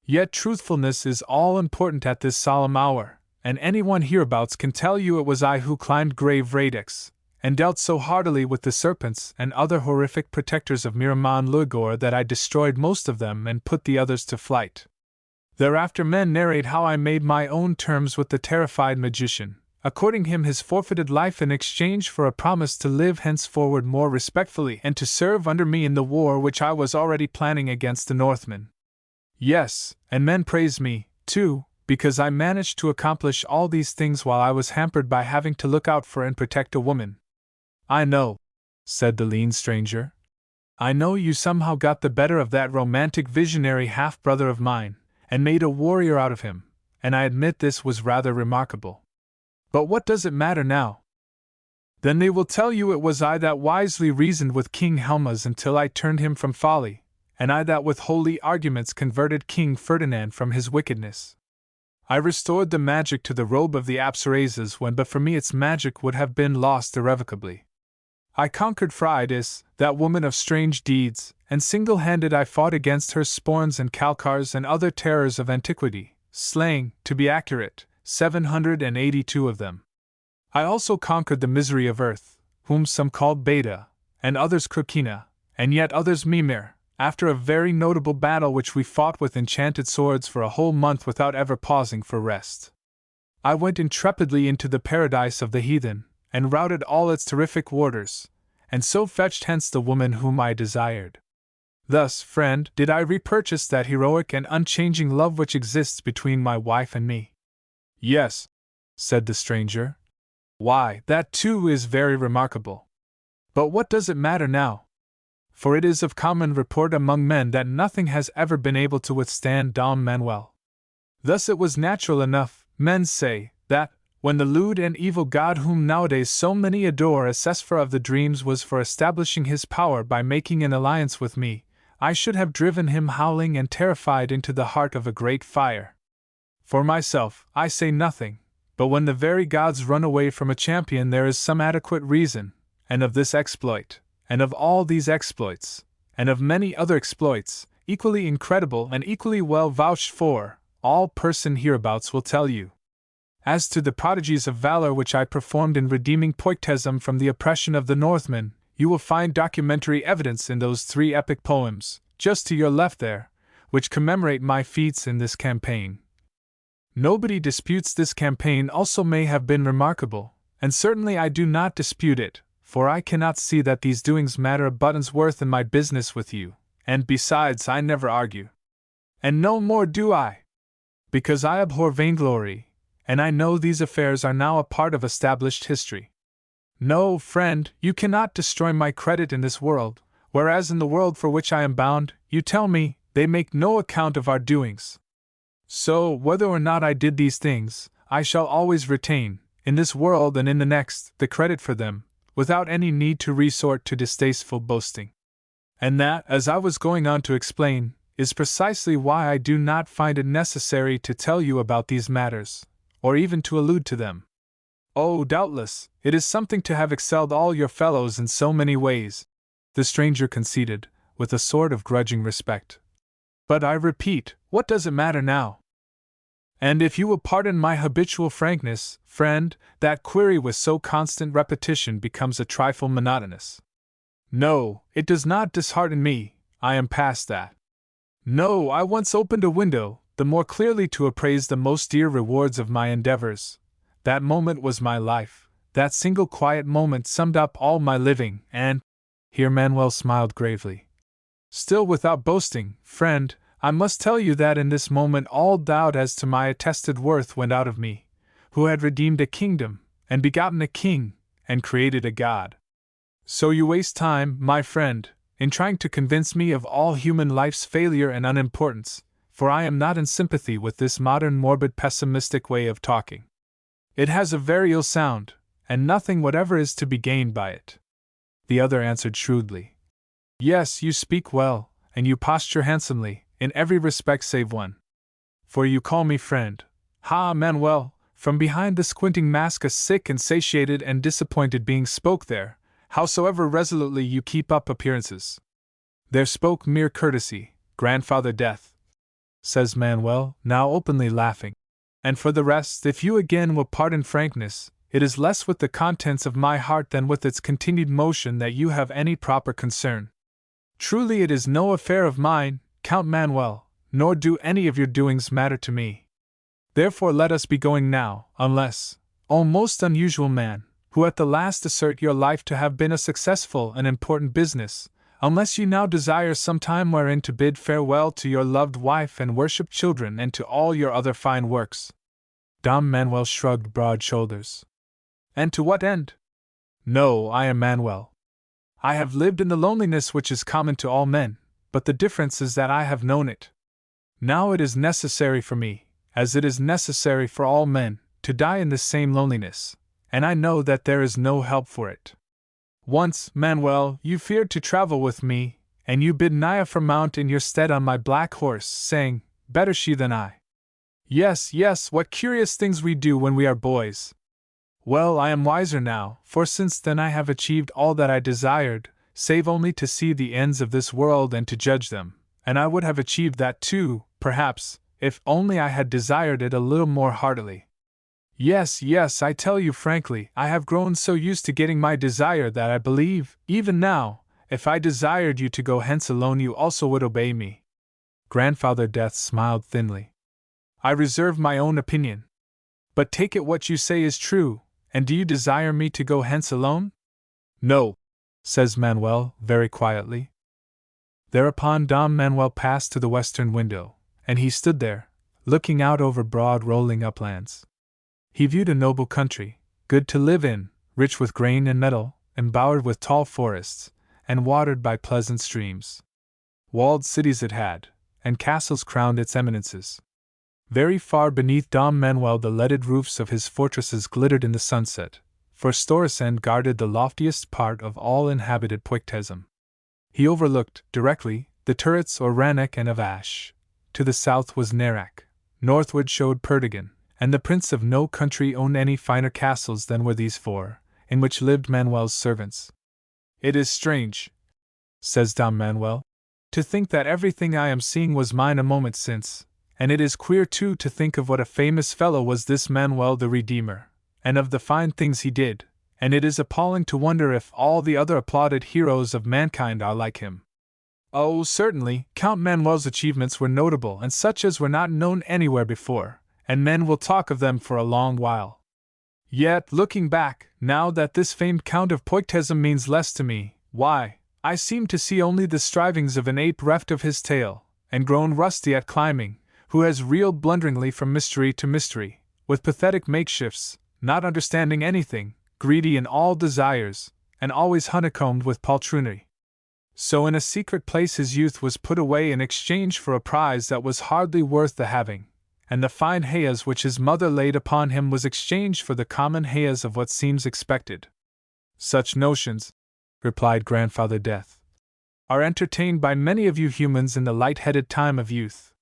Yet truthfulness is all important at this solemn hour, and anyone hereabouts can tell you it was I who climbed grave radix, and dealt so heartily with the serpents and other horrific protectors of Miramon Lugor that I destroyed most of them and put the others to flight. Thereafter men narrate how I made my own terms with the terrified magician, according him his forfeited life in exchange for a promise to live henceforward more respectfully and to serve under me in the war which I was already planning against the Northmen. Yes, and men praise me, too, because I managed to accomplish all these things while I was hampered by having to look out for and protect a woman. I know, said the lean stranger. I know you somehow got the better of that romantic visionary half-brother of mine, and made a warrior out of him, and I admit this was rather remarkable. But what does it matter now? Then they will tell you it was I that wisely reasoned with King Helmas until I turned him from folly, and I that with holy arguments converted King Ferdinand from his wickedness. I restored the magic to the robe of the Apsarazes when but for me its magic would have been lost irrevocably. I conquered Frides, that woman of strange deeds, and single-handed I fought against her sporns and calcars and other terrors of antiquity, slaying, to be accurate, 782 of them. I also conquered the misery of earth, whom some called Beta, and others Krukina, and yet others Mimir, after a very notable battle which we fought with enchanted swords for a whole month without ever pausing for rest. I went intrepidly into the paradise of the heathen, and routed all its terrific warders, and so fetched hence the woman whom I desired. Thus, friend, did I repurchase that heroic and unchanging love which exists between my wife and me. Yes, said the stranger. Why, that too is very remarkable. But what does it matter now? For it is of common report among men that nothing has ever been able to withstand Dom Manuel. Thus it was natural enough, men say, that, when the lewd and evil god whom nowadays so many adore as Sesphra of the dreams was for establishing his power by making an alliance with me, I should have driven him howling and terrified into the heart of a great fire. For myself, I say nothing, but when the very gods run away from a champion there is some adequate reason, and of this exploit, and of all these exploits, and of many other exploits, equally incredible and equally well vouched for, all person hereabouts will tell you. As to the prodigies of valor which I performed in redeeming Poictesum from the oppression of the Northmen, you will find documentary evidence in those 3 epic poems, just to your left there, which commemorate my feats in this campaign. Nobody disputes this campaign also may have been remarkable, and certainly I do not dispute it, for I cannot see that these doings matter a button's worth in my business with you, and besides I never argue. And no more do I. Because I abhor vainglory, and I know these affairs are now a part of established history. No, friend, you cannot destroy my credit in this world, whereas in the world for which I am bound, you tell me, they make no account of our doings. So, whether or not I did these things, I shall always retain, in this world and in the next, the credit for them, without any need to resort to distasteful boasting. And that, as I was going on to explain, is precisely why I do not find it necessary to tell you about these matters, or even to allude to them. Oh, doubtless, it is something to have excelled all your fellows in so many ways, the stranger conceded, with a sort of grudging respect. But I repeat, what does it matter now? And if you will pardon my habitual frankness, friend, that query with so constant repetition becomes a trifle monotonous. No, it does not dishearten me, I am past that. No, I once opened a window, the more clearly to appraise the most dear rewards of my endeavors. That moment was my life. That single quiet moment summed up all my living, and— Here Manuel smiled gravely. Still without boasting, friend, I must tell you that in this moment all doubt as to my attested worth went out of me, who had redeemed a kingdom, and begotten a king, and created a god. So you waste time, my friend, in trying to convince me of all human life's failure and unimportance, for I am not in sympathy with this modern morbid pessimistic way of talking. It has a very ill sound, and nothing whatever is to be gained by it. The other answered shrewdly. Yes, you speak well, and you posture handsomely, in every respect save one. For you call me friend. Ha, Manuel, from behind the squinting mask a sick and satiated and disappointed being spoke there, howsoever resolutely you keep up appearances. There spoke mere courtesy, Grandfather Death, says Manuel, now openly laughing. And for the rest, if you again will pardon frankness, it is less with the contents of my heart than with its continued motion that you have any proper concern. Truly it is no affair of mine, Count Manuel, nor do any of your doings matter to me. Therefore let us be going now, unless, O most unusual man, who at the last assert your life to have been a successful and important business, unless you now desire some time wherein to bid farewell to your loved wife and worshipped children and to all your other fine works. Dom Manuel shrugged broad shoulders. And to what end? No, I am Manuel. I have lived in the loneliness which is common to all men, but the difference is that I have known it. Now it is necessary for me, as it is necessary for all men, to die in this same loneliness, and I know that there is no help for it. Once, Manuel, you feared to travel with me, and you bid Nyapher mount in your stead on my black horse, saying, Better she than I. Yes, yes, what curious things we do when we are boys. Well, I am wiser now, for since then I have achieved all that I desired, save only to see the ends of this world and to judge them, and I would have achieved that too, perhaps, if only I had desired it a little more heartily. Yes, yes, I tell you frankly, I have grown so used to getting my desire that I believe, even now, if I desired you to go hence alone you also would obey me. Grandfather Death smiled thinly. I reserve my own opinion. But take it what you say is true, and do you desire me to go hence alone? No, says Manuel, very quietly. Thereupon Dom Manuel passed to the western window, and he stood there, looking out over broad rolling uplands. He viewed a noble country, good to live in, rich with grain and metal, embowered with tall forests, and watered by pleasant streams. Walled cities it had, and castles crowned its eminences. Very far beneath Dom Manuel the leaded roofs of his fortresses glittered in the sunset, for Storsend guarded the loftiest part of all inhabited Poctezum. He overlooked, directly, the turrets or Rannoch and of Ash. To the south was Narak, northward showed Perdigan, and the prince of no country owned any finer castles than were these four, in which lived Manuel's servants. It is strange, says Dom Manuel, to think that everything I am seeing was mine a moment since, and it is queer too to think of what a famous fellow was this Manuel the Redeemer, and of the fine things he did, and it is appalling to wonder if all the other applauded heroes of mankind are like him. Oh, certainly, Count Manuel's achievements were notable and such as were not known anywhere before, and men will talk of them for a long while. Yet, looking back, now that this famed Count of Poctezum means less to me, why, I seem to see only the strivings of an ape reft of his tail, and grown rusty at climbing, who has reeled blunderingly from mystery to mystery, with pathetic makeshifts, not understanding anything, greedy in all desires, and always honeycombed with poltroonery. So in a secret place his youth was put away in exchange for a prize that was hardly worth the having, and the fine hayas which his mother laid upon him was exchanged for the common hayas of what seems expected. Such notions, replied Grandfather Death, are entertained by many of you humans in the light-headed time of youth.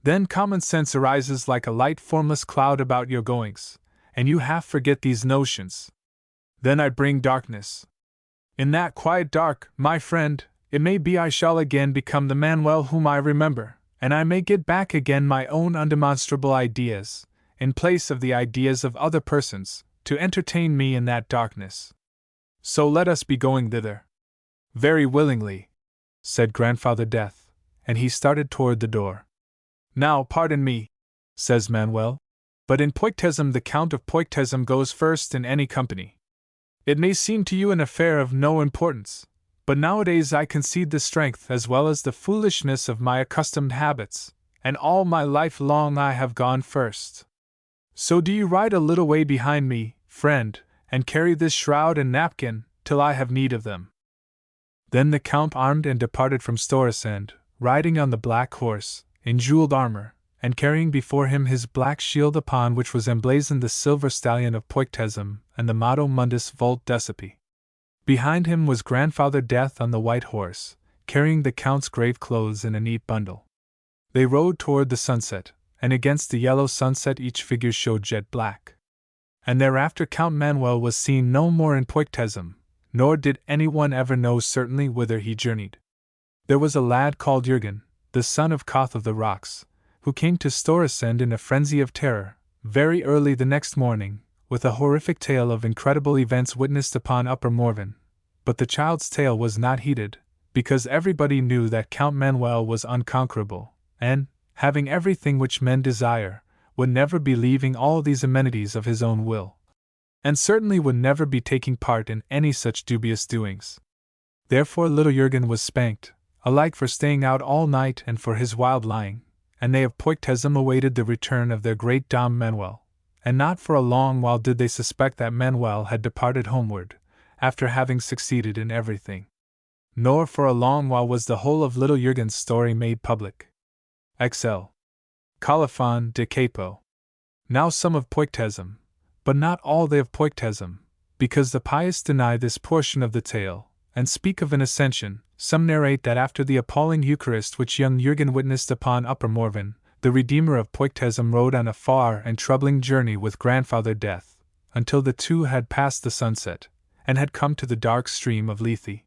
Then common sense arises like a light formless cloud about your goings, and you half forget these notions. Then I bring darkness. In that quiet dark, my friend, it may be I shall again become the Manuel whom I remember, and I may get back again my own undemonstrable ideas, in place of the ideas of other persons, to entertain me in that darkness. So let us be going thither. Very willingly, said Grandfather Death, and he started toward the door. Now, pardon me, says Manuel, but in Poictesm the Count of Poictesm goes first in any company. It may seem to you an affair of no importance, but nowadays I concede the strength as well as the foolishness of my accustomed habits, and all my life long I have gone first. So do you ride a little way behind me, friend, and carry this shroud and napkin, till I have need of them. Then the Count armed and departed from Storsand, riding on the black horse, in jeweled armor, and carrying before him his black shield upon which was emblazoned the silver stallion of Poictesm and the motto Mundus Vult Decipi. Behind him was Grandfather Death on the white horse, carrying the Count's grave clothes in a neat bundle. They rode toward the sunset, and against the yellow sunset each figure showed jet black. And thereafter Count Manuel was seen no more in Poictesm, nor did anyone ever know certainly whither he journeyed. There was a lad called Jurgen, the son of Koth of the Rocks, who came to Storsand in a frenzy of terror, very early the next morning, with a horrific tale of incredible events witnessed upon Upper Morven. But the child's tale was not heeded, because everybody knew that Count Manuel was unconquerable, and, having everything which men desire, would never be leaving all these amenities of his own will, and certainly would never be taking part in any such dubious doings. Therefore little Jurgen was spanked, alike for staying out all night and for his wild lying, and they of Poictesm awaited the return of their great Dom Manuel, and not for a long while did they suspect that Manuel had departed homeward, after having succeeded in everything. Nor for a long while was the whole of little Jurgen's story made public. XL. Colophon de Capo. Now some of Poictesm, but not all they of Poictesm, because the pious deny this portion of the tale, and speak of an ascension. Some narrate that after the appalling Eucharist which young Jurgen witnessed upon Upper Morven, the Redeemer of Poictesm rode on a far and troubling journey with Grandfather Death, until the two had passed the sunset, and had come to the dark stream of Lethe.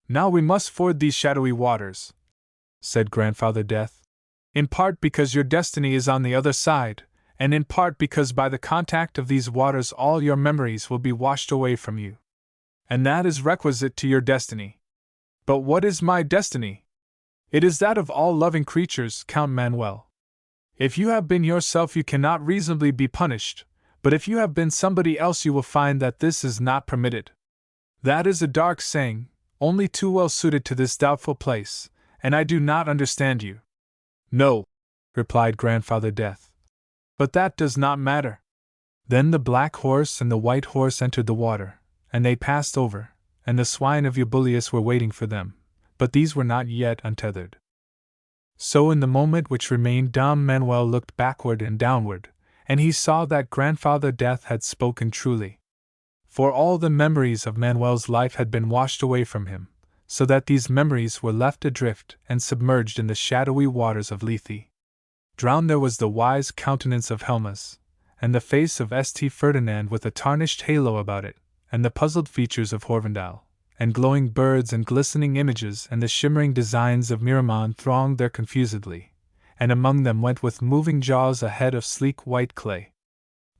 Now we must ford these shadowy waters, said Grandfather Death, in part because your destiny is on the other side, and in part because by the contact of these waters all your memories will be washed away from you. And that is requisite to your destiny. But what is my destiny? It is that of all loving creatures, Count Manuel. If you have been yourself you cannot reasonably be punished, but if you have been somebody else you will find that this is not permitted. That is a dark saying, only too well suited to this doubtful place, and I do not understand you. No, replied Grandfather Death. But that does not matter. Then the black horse and the white horse entered the water, and they passed over, and the swine of Eubuleus were waiting for them, but these were not yet untethered. So in the moment which remained Dom Manuel looked backward and downward, and he saw that Grandfather Death had spoken truly. For all the memories of Manuel's life had been washed away from him, so that these memories were left adrift and submerged in the shadowy waters of Lethe. Drowned there was the wise countenance of Helmas, and the face of St. Ferdinand with a tarnished halo about it, and the puzzled features of Horvendal, and glowing birds and glistening images and the shimmering designs of Miramon thronged there confusedly, and among them went with moving jaws a head of sleek white clay.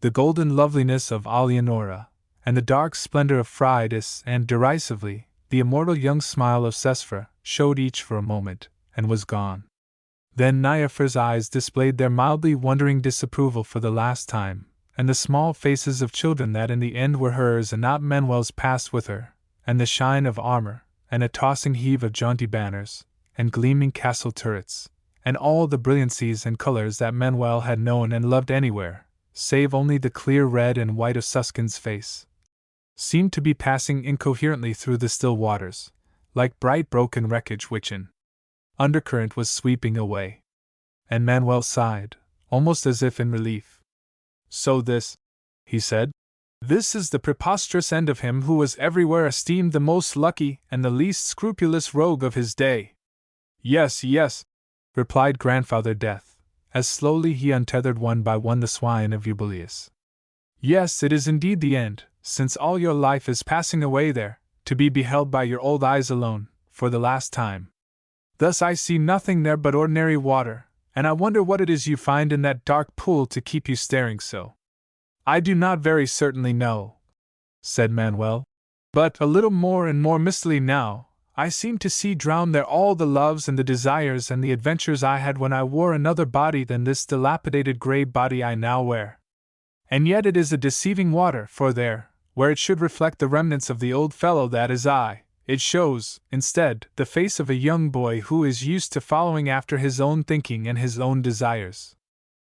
The golden loveliness of Alianora, and the dark splendor of Phrydias, and, derisively, the immortal young smile of Sesphra, showed each for a moment, and was gone. Then Niaphor's eyes displayed their mildly wondering disapproval for the last time, and the small faces of children that in the end were hers and not Manuel's passed with her, and the shine of armor, and a tossing heave of jaunty banners, and gleaming castle turrets, and all the brilliancies and colors that Manuel had known and loved anywhere, save only the clear red and white of Suskin's face, seemed to be passing incoherently through the still waters, like bright broken wreckage which an undercurrent was sweeping away. And Manuel sighed, almost as if in relief. So this, he said, this is the preposterous end of him who was everywhere esteemed the most lucky and the least scrupulous rogue of his day. Yes, yes, replied Grandfather Death, as slowly he untethered one by one the swine of Eubuleus. Yes, it is indeed the end, since all your life is passing away there, to be beheld by your old eyes alone, for the last time. Thus I see nothing there but ordinary water, and I wonder what it is you find in that dark pool to keep you staring so. I do not very certainly know, said Manuel, but a little more and more mistily now, I seem to see drowned there all the loves and the desires and the adventures I had when I wore another body than this dilapidated gray body I now wear. And yet it is a deceiving water, for there, where it should reflect the remnants of the old fellow that is I, it shows, instead, the face of a young boy who is used to following after his own thinking and his own desires.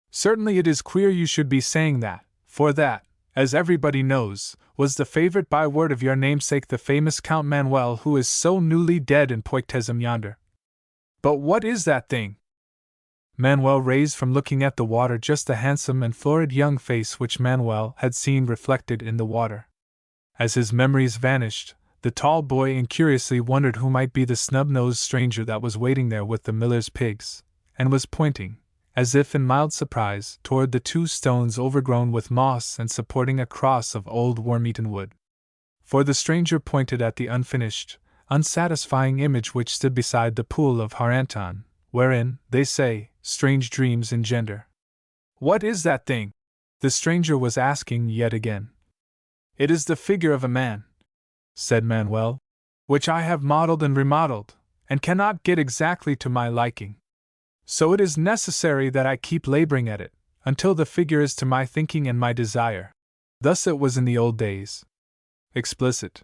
Certainly it is queer you should be saying that, for that, as everybody knows, was the favorite byword of your namesake the famous Count Manuel, who is so newly dead in Poictesum yonder. But what is that thing? Manuel raised from looking at the water just the handsome and florid young face which Manuel had seen reflected in the water. As his memories vanished, the tall boy incuriously wondered who might be the snub-nosed stranger that was waiting there with the miller's pigs, and was pointing, as if in mild surprise, toward the two stones overgrown with moss and supporting a cross of old worm-eaten wood. For the stranger pointed at the unfinished, unsatisfying image which stood beside the pool of Haranton, wherein, they say, strange dreams engender. What is that thing? The stranger was asking yet again. It is the figure of a man, said Manuel, which I have modeled and remodeled, and cannot get exactly to my liking. So it is necessary that I keep laboring at it, until the figure is to my thinking and my desire. Thus it was in the old days. Explicit,